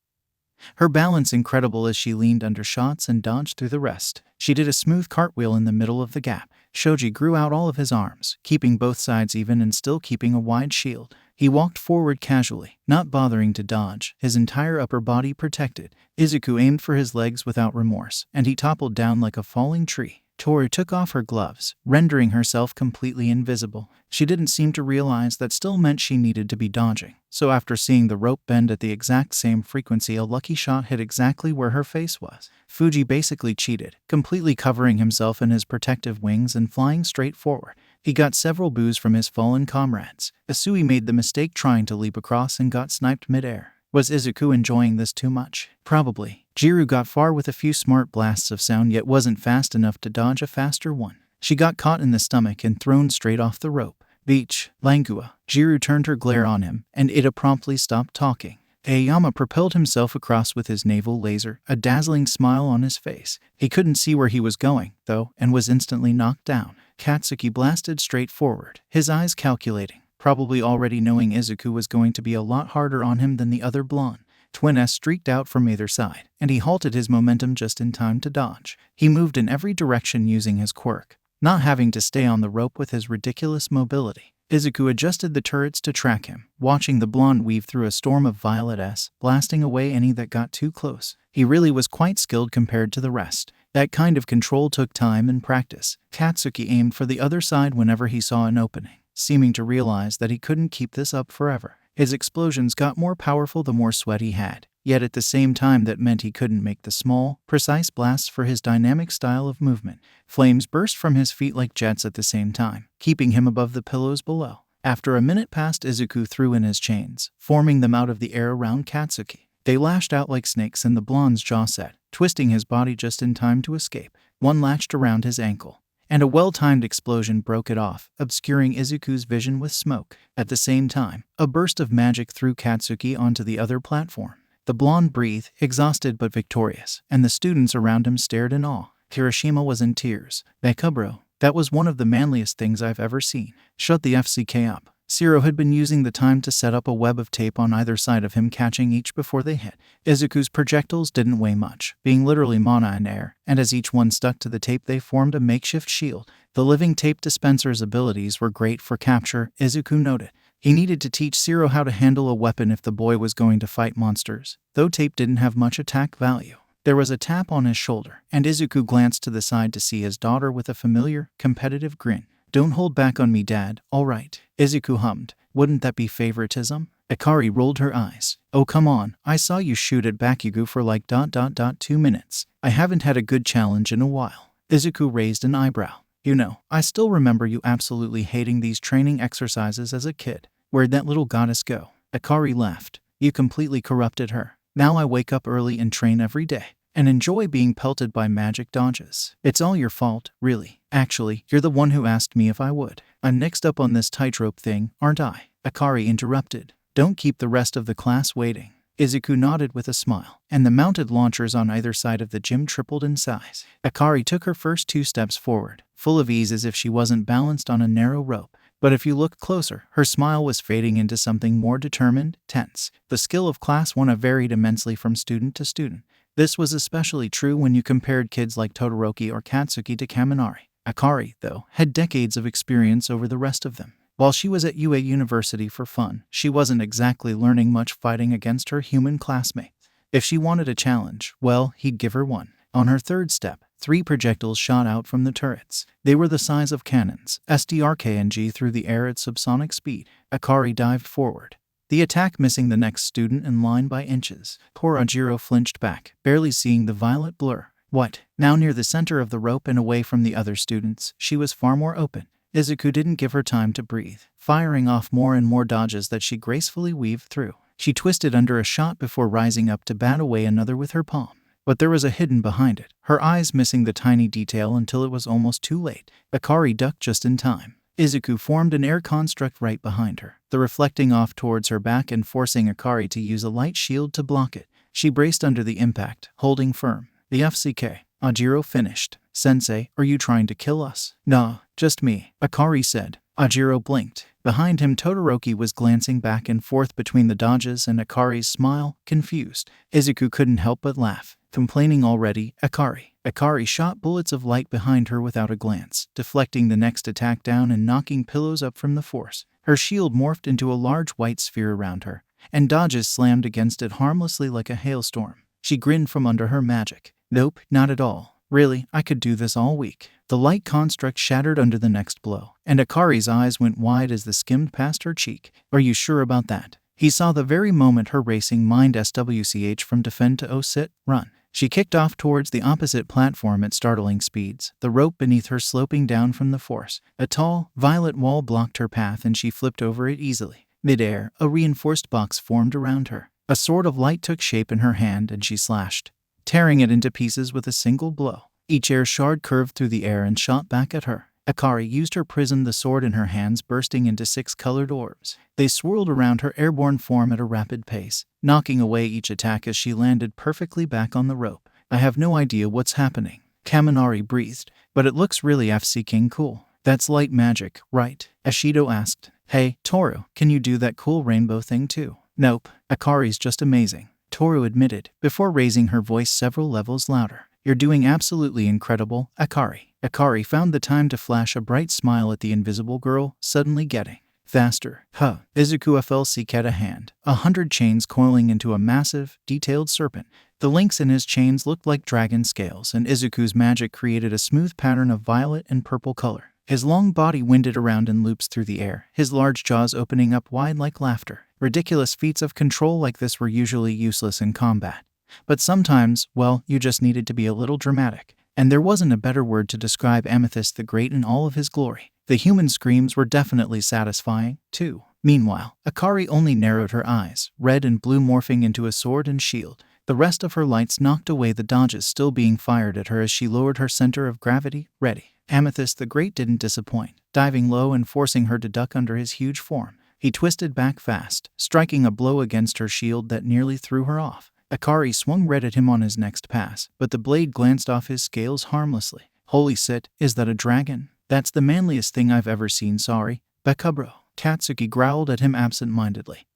Her balance incredible as she leaned under shots and dodged through the rest. She did a smooth cartwheel in the middle of the gap. Shoji grew out all of his arms, keeping both sides even and still keeping a wide shield. He walked forward casually, not bothering to dodge, his entire upper body protected. Izuku aimed for his legs without remorse, and he toppled down like a falling tree. Toru took off her gloves, rendering herself completely invisible. She didn't seem to realize that still meant she needed to be dodging. So after seeing the rope bend at the exact same frequency, a lucky shot hit exactly where her face was. Fuji basically cheated, completely covering himself in his protective wings and flying straight forward. He got several boos from his fallen comrades. Asui made the mistake trying to leap across and got sniped mid-air. Was Izuku enjoying this too much? Probably. Jiru got far with a few smart blasts of sound yet wasn't fast enough to dodge a faster one. She got caught in the stomach and thrown straight off the rope. Beach, Langua. Jiru turned her glare on him, and Ida promptly stopped talking. Aoyama propelled himself across with his naval laser, a dazzling smile on his face. He couldn't see where he was going, though, and was instantly knocked down. Katsuki blasted straight forward, his eyes calculating, probably already knowing Izuku was going to be a lot harder on him than the other blonde. Twin S streaked out from either side, and he halted his momentum just in time to dodge. He moved in every direction using his quirk, not having to stay on the rope with his ridiculous mobility. Izuku adjusted the turrets to track him, watching the blonde weave through a storm of violet S, blasting away any that got too close. He really was quite skilled compared to the rest. That kind of control took time and practice. Katsuki aimed for the other side whenever he saw an opening, seeming to realize that he couldn't keep this up forever. His explosions got more powerful the more sweat he had, yet at the same time that meant he couldn't make the small, precise blasts for his dynamic style of movement. Flames burst from his feet like jets at the same time, keeping him above the pillows below. After a minute passed, Izuku threw in his chains, forming them out of the air around Katsuki. They lashed out like snakes and the blonde's jaw set, twisting his body just in time to escape. One latched around his ankle, and a well-timed explosion broke it off, obscuring Izuku's vision with smoke. At the same time, a burst of magic threw Katsuki onto the other platform. The blonde breathed, exhausted but victorious, and the students around him stared in awe. Hiroshima was in tears. "Becca bro, that was one of the manliest things I've ever seen. Shut the FCK up." Zero had been using the time to set up a web of tape on either side of him, catching each before they hit. Izuku's projectiles didn't weigh much, being literally mana in air, and as each one stuck to the tape they formed a makeshift shield. The living tape dispenser's abilities were great for capture, Izuku noted. He needed to teach Zero how to handle a weapon if the boy was going to fight monsters, though tape didn't have much attack value. There was a tap on his shoulder, and Izuku glanced to the side to see his daughter with a familiar, competitive grin. "Don't hold back on me, Dad, all right," Izuku hummed. "Wouldn't that be favoritism?" Akari rolled her eyes. "Oh come on, I saw you shoot at Bakugo for like 2 minutes. I haven't had a good challenge in a while." Izuku raised an eyebrow. "You know, I still remember you absolutely hating these training exercises as a kid. Where'd that little goddess go?" Akari laughed. "You completely corrupted her. Now I wake up early and train every day, and enjoy being pelted by magic dodges. It's all your fault, really. Actually, you're the one who asked me if I would. I'm next up on this tightrope thing, aren't I?" Akari interrupted. "Don't keep the rest of the class waiting." Izuku nodded with a smile, and the mounted launchers on either side of the gym tripled in size. Akari took her first 2 steps forward, full of ease as if she wasn't balanced on a narrow rope. But if you looked closer, her smile was fading into something more determined, tense. The skill of Class 1 varied immensely from student to student. This was especially true when you compared kids like Todoroki or Katsuki to Kaminari. Akari, though, had decades of experience over the rest of them. While she was at UA University for fun, she wasn't exactly learning much fighting against her human classmates. If she wanted a challenge, well, he'd give her one. On her 3rd step, 3 projectiles shot out from the turrets. They were the size of cannons, SDRKNG through the air at subsonic speed. Akari dived forward, the attack missing the next student in line by inches. Poor Ajiro flinched back, barely seeing the violet blur. What? Now near the center of the rope and away from the other students, she was far more open. Izuku didn't give her time to breathe, firing off more and more dodges that she gracefully weaved through. She twisted under a shot before rising up to bat away another with her palm. But there was a hidden behind it, her eyes missing the tiny detail until it was almost too late. Akari ducked just in time. Izuku formed an air construct right behind her, the reflecting off towards her back and forcing Akari to use a light shield to block it. She braced under the impact, holding firm. The FCK. Ajiro finished. Sensei, are you trying to kill us? Nah, just me, Akari said. Ajiro blinked. Behind him, Todoroki was glancing back and forth between the dodges and Akari's smile, confused. Izuku couldn't help but laugh. Complaining already, Akari. Akari shot bullets of light behind her without a glance, deflecting the next attack down and knocking pillows up from the force. Her shield morphed into a large white sphere around her, and dodges slammed against it harmlessly like a hailstorm. She grinned from under her magic. Nope, not at all. Really, I could do this all week. The light construct shattered under the next blow, and Akari's eyes went wide as the skimmed past her cheek. Are you sure about that? He saw the very moment her racing mind SWCH from defend to sit, run. She kicked off towards the opposite platform at startling speeds, the rope beneath her sloping down from the force. A tall, violet wall blocked her path and she flipped over it easily. Mid-air, a reinforced box formed around her. A sword of light took shape in her hand and she slashed, tearing it into pieces with a single blow. Each air shard curved through the air and shot back at her. Akari used her prism, the sword in her hands bursting into 6 colored orbs. They swirled around her airborne form at a rapid pace, knocking away each attack as she landed perfectly back on the rope. I have no idea what's happening, Kaminari breathed, but it looks really FC-king cool. That's light magic, right? Ashido asked. Hey, Toru, can you do that cool rainbow thing too? Nope, Akari's just amazing, Toru admitted, before raising her voice several levels louder. You're doing absolutely incredible, Akari. Akari found the time to flash a bright smile at the invisible girl, suddenly getting faster. Huh. Izuku FLC cat a hand, 100 chains coiling into a massive, detailed serpent. The links in his chains looked like dragon scales, and Izuku's magic created a smooth pattern of violet and purple color. His long body winded around in loops through the air, his large jaws opening up wide like laughter. Ridiculous feats of control like this were usually useless in combat. But sometimes, well, you just needed to be a little dramatic. And there wasn't a better word to describe Amethyst the Great in all of his glory. The human screams were definitely satisfying, too. Meanwhile, Akari only narrowed her eyes, red and blue morphing into a sword and shield. The rest of her lights knocked away the dodges still being fired at her as she lowered her center of gravity, ready. Amethyst the Great didn't disappoint, diving low and forcing her to duck under his huge form. He twisted back fast, striking a blow against her shield that nearly threw her off. Akari swung red at him on his next pass, but the blade glanced off his scales harmlessly. Holy Seit, is that a dragon? That's the manliest thing I've ever seen, sorry, Bakubro. Katsuki growled at him absent-mindedly,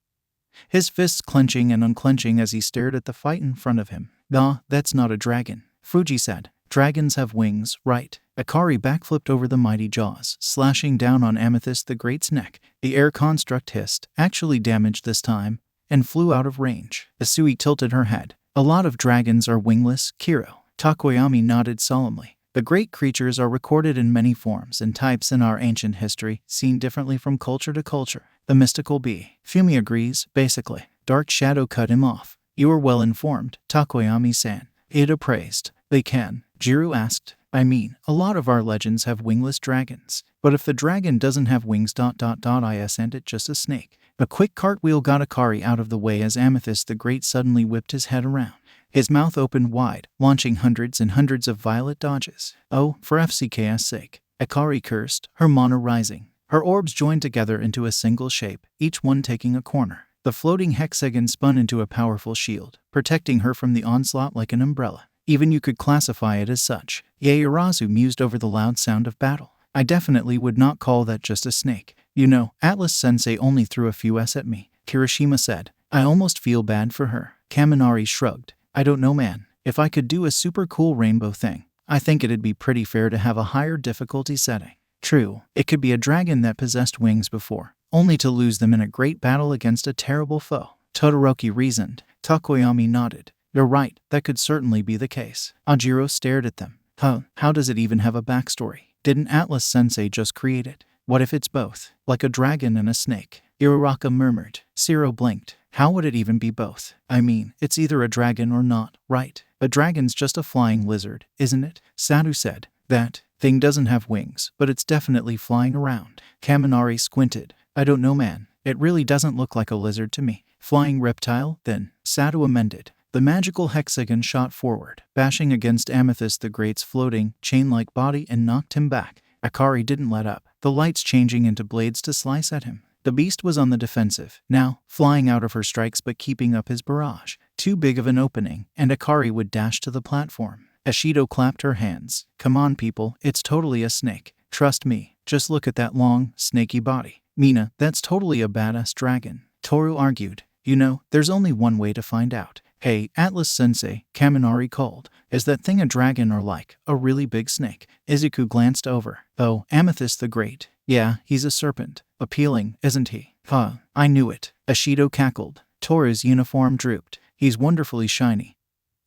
his fists clenching and unclenching as he stared at the fight in front of him. Nah, that's not a dragon, Fuji said. Dragons have wings, right? Akari backflipped over the mighty jaws, slashing down on Amethyst the Great's neck. The air construct hissed, actually damaged this time, and flew out of range. Asui tilted her head. A lot of dragons are wingless, Kiro. Takoyami nodded solemnly. The great creatures are recorded in many forms and types in our ancient history, seen differently from culture to culture. The mystical bee. Fumi agrees, basically. Dark Shadow cut him off. You are well informed, Takoyami-san. Ida praised. They can, Jiru asked. I mean, a lot of our legends have wingless dragons. But if the dragon doesn't have wings ... isn't it just a snake? A quick cartwheel got Akari out of the way as Amethyst the Great suddenly whipped his head around. His mouth opened wide, launching hundreds and hundreds of violet dodges. Oh, for FCK's sake. Akari cursed, her mana rising. Her orbs joined together into a single shape, each one taking a corner. The floating hexagon spun into a powerful shield, protecting her from the onslaught like an umbrella. Even you could classify it as such. Yaoyorozu mused over the loud sound of battle. I definitely would not call that just a snake. You know, Atlas-sensei only threw a few at me, Kirishima said. I almost feel bad for her. Kaminari shrugged. I don't know, man. If I could do a super cool rainbow thing, I think it'd be pretty fair to have a higher difficulty setting. True, it could be a dragon that possessed wings before, only to lose them in a great battle against a terrible foe. Todoroki reasoned. Takoyami nodded. You're right, that could certainly be the case. Ajiro stared at them. Huh, how does it even have a backstory? Didn't Atlas-sensei just create it? What if it's both? Like a dragon and a snake? Iraraka murmured. Siro blinked. How would it even be both? I mean, it's either a dragon or not, right? A dragon's just a flying lizard, isn't it? Satu said. That thing doesn't have wings, but it's definitely flying around. Kaminari squinted. I don't know, man. It really doesn't look like a lizard to me. Flying reptile, then, Satu amended. The magical hexagon shot forward, bashing against Amethyst the Great's floating, chain-like body and knocked him back. Akari didn't let up, the lights changing into blades to slice at him. The beast was on the defensive, now, flying out of her strikes but keeping up his barrage. Too big of an opening, and Akari would dash to the platform. Ashido clapped her hands. Come on, people, it's totally a snake. Trust me, just look at that long, snaky body. Mina, that's totally a badass dragon. Toru argued. You know, there's only one way to find out. Hey, Atlas-sensei, Kaminari called. Is that thing a dragon or like a really big snake? Izuku glanced over. Oh, Amethyst the Great. Yeah, he's a serpent. Appealing, isn't he? Huh, I knew it. Ashido cackled. Toru's uniform drooped. He's wonderfully shiny.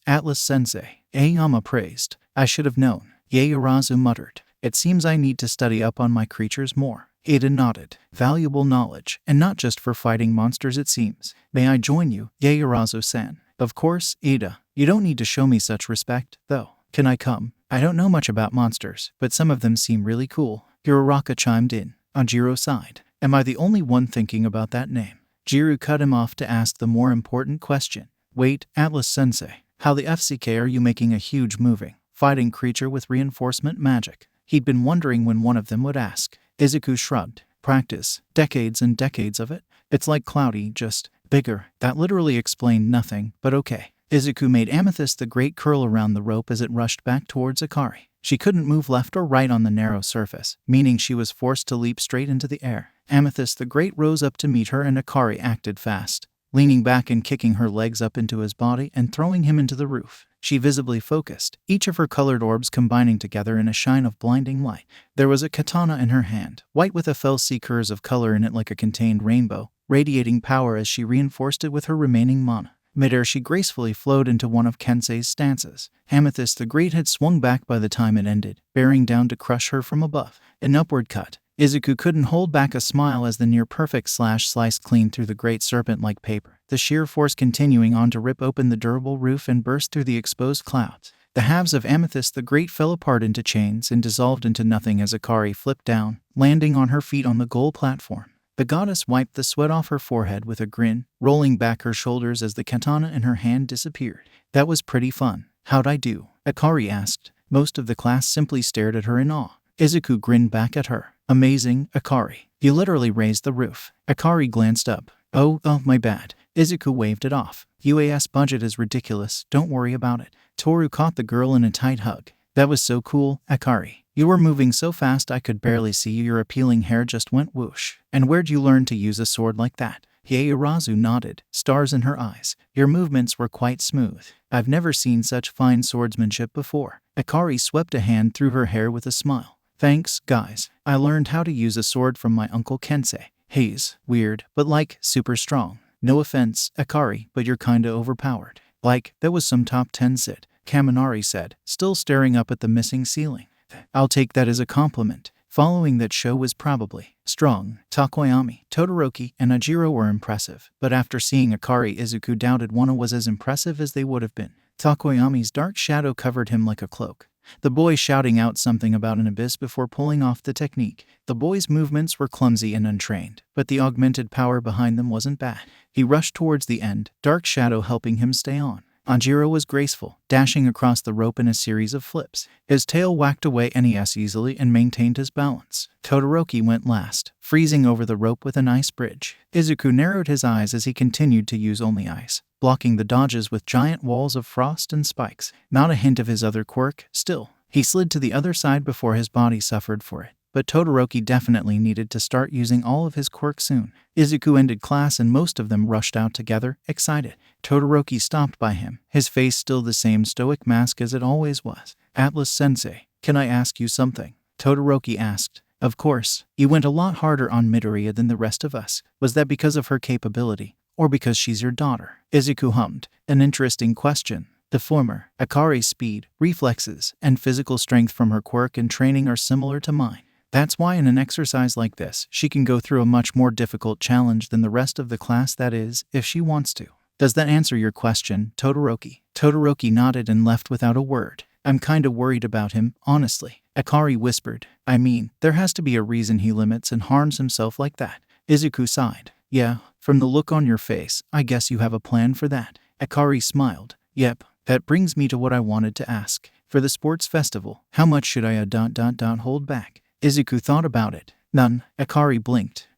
Atlas-sensei, Aoyama praised. I should have known. Yaoyorozu muttered. It seems I need to study up on my creatures more. Ada nodded. Valuable knowledge, and not just for fighting monsters it seems. May I join you, Yaoyorozu-san? Of course, Ada. You don't need to show me such respect, though. Can I come? I don't know much about monsters, but some of them seem really cool. Hiroraka chimed in. Anjiro sighed. Am I the only one thinking about that name? Jiru cut him off to ask the more important question. Wait, Atlas-sensei. How the FCK are you making a huge moving, fighting creature with reinforcement magic? He'd been wondering when one of them would ask. Izuku shrugged. Practice. Decades and decades of it. It's like Cloudy, just bigger. That literally explained nothing, but okay. Izuku made Amethyst the Great curl around the rope as it rushed back towards Akari. She couldn't move left or right on the narrow surface, meaning she was forced to leap straight into the air. Amethyst the Great rose up to meet her and Akari acted fast, leaning back and kicking her legs up into his body and throwing him into the roof. She visibly focused, each of her colored orbs combining together in a shine of blinding light. There was a katana in her hand, white with a fell seekers of color in it like a contained rainbow, radiating power as she reinforced it with her remaining mana. Midair she gracefully flowed into one of Kensei's stances. Amethyst the Great had swung back by the time it ended, bearing down to crush her from above. An upward cut. Izuku couldn't hold back a smile as the near-perfect slash sliced clean through the great serpent like paper, the sheer force continuing on to rip open the durable roof and burst through the exposed clouds. The halves of Amethyst the Great fell apart into chains and dissolved into nothing as Akari flipped down, landing on her feet on the goal platform. The goddess wiped the sweat off her forehead with a grin, rolling back her shoulders as the katana in her hand disappeared. That was pretty fun. How'd I do? Akari asked. Most of the class simply stared at her in awe. Izuku grinned back at her. Amazing, Akari. You literally raised the roof. Akari glanced up. Oh, my bad. Izuku waved it off. UAS budget is ridiculous, don't worry about it. Toru caught the girl in a tight hug. That was so cool, Akari. You were moving so fast I could barely see you. Your appealing hair just went whoosh. And where'd you learn to use a sword like that? Yaoyorozu nodded, stars in her eyes. Your movements were quite smooth. I've never seen such fine swordsmanship before. Akari swept a hand through her hair with a smile. Thanks, guys. I learned how to use a sword from my uncle Kensei. He's weird, but like, super strong. No offense, Akari, but you're kinda overpowered. Like, that was some top 10 sit, Kaminari said, still staring up at the missing ceiling. I'll take that as a compliment. Following that show was probably strong. Takoyami, Todoroki, and Ajiro were impressive, but after seeing Akari, Izuku doubted Wano was as impressive as they would have been. Takoyami's dark shadow covered him like a cloak. The boy shouting out something about an abyss before pulling off the technique. The boy's movements were clumsy and untrained, but the augmented power behind them wasn't bad. He rushed towards the end, dark shadow helping him stay on. Anjiro was graceful, dashing across the rope in a series of flips. His tail whacked away NES easily and maintained his balance. Todoroki went last, freezing over the rope with an ice bridge. Izuku narrowed his eyes as he continued to use only ice, blocking the dodges with giant walls of frost and spikes. Not a hint of his other quirk, still. He slid to the other side before his body suffered for it. But Todoroki definitely needed to start using all of his quirk soon. Izuku ended class and most of them rushed out together, excited. Todoroki stopped by him, his face still the same stoic mask as it always was. Atlas-sensei, can I ask you something? Todoroki asked. Of course. You went a lot harder on Midoriya than the rest of us. Was that because of her capability, or because she's your daughter? Izuku hummed. An interesting question. The former, Akari's speed, reflexes, and physical strength from her quirk and training are similar to mine. That's why in an exercise like this, she can go through a much more difficult challenge than the rest of the class, that is, if she wants to. Does that answer your question, Todoroki? Todoroki nodded and left without a word. I'm kinda worried about him, honestly. Akari whispered. I mean, there has to be a reason he limits and harms himself like that. Izuku sighed. Yeah, from the look on your face, I guess you have a plan for that. Akari smiled. Yep, that brings me to what I wanted to ask. For the sports festival, how much should I hold back? Izuku thought about it. None. Akari blinked.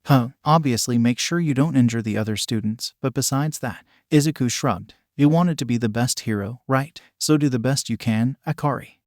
Obviously make sure you don't injure the other students, but besides that, Izuku shrugged. You wanted to be the best hero, right? So do the best you can, Akari.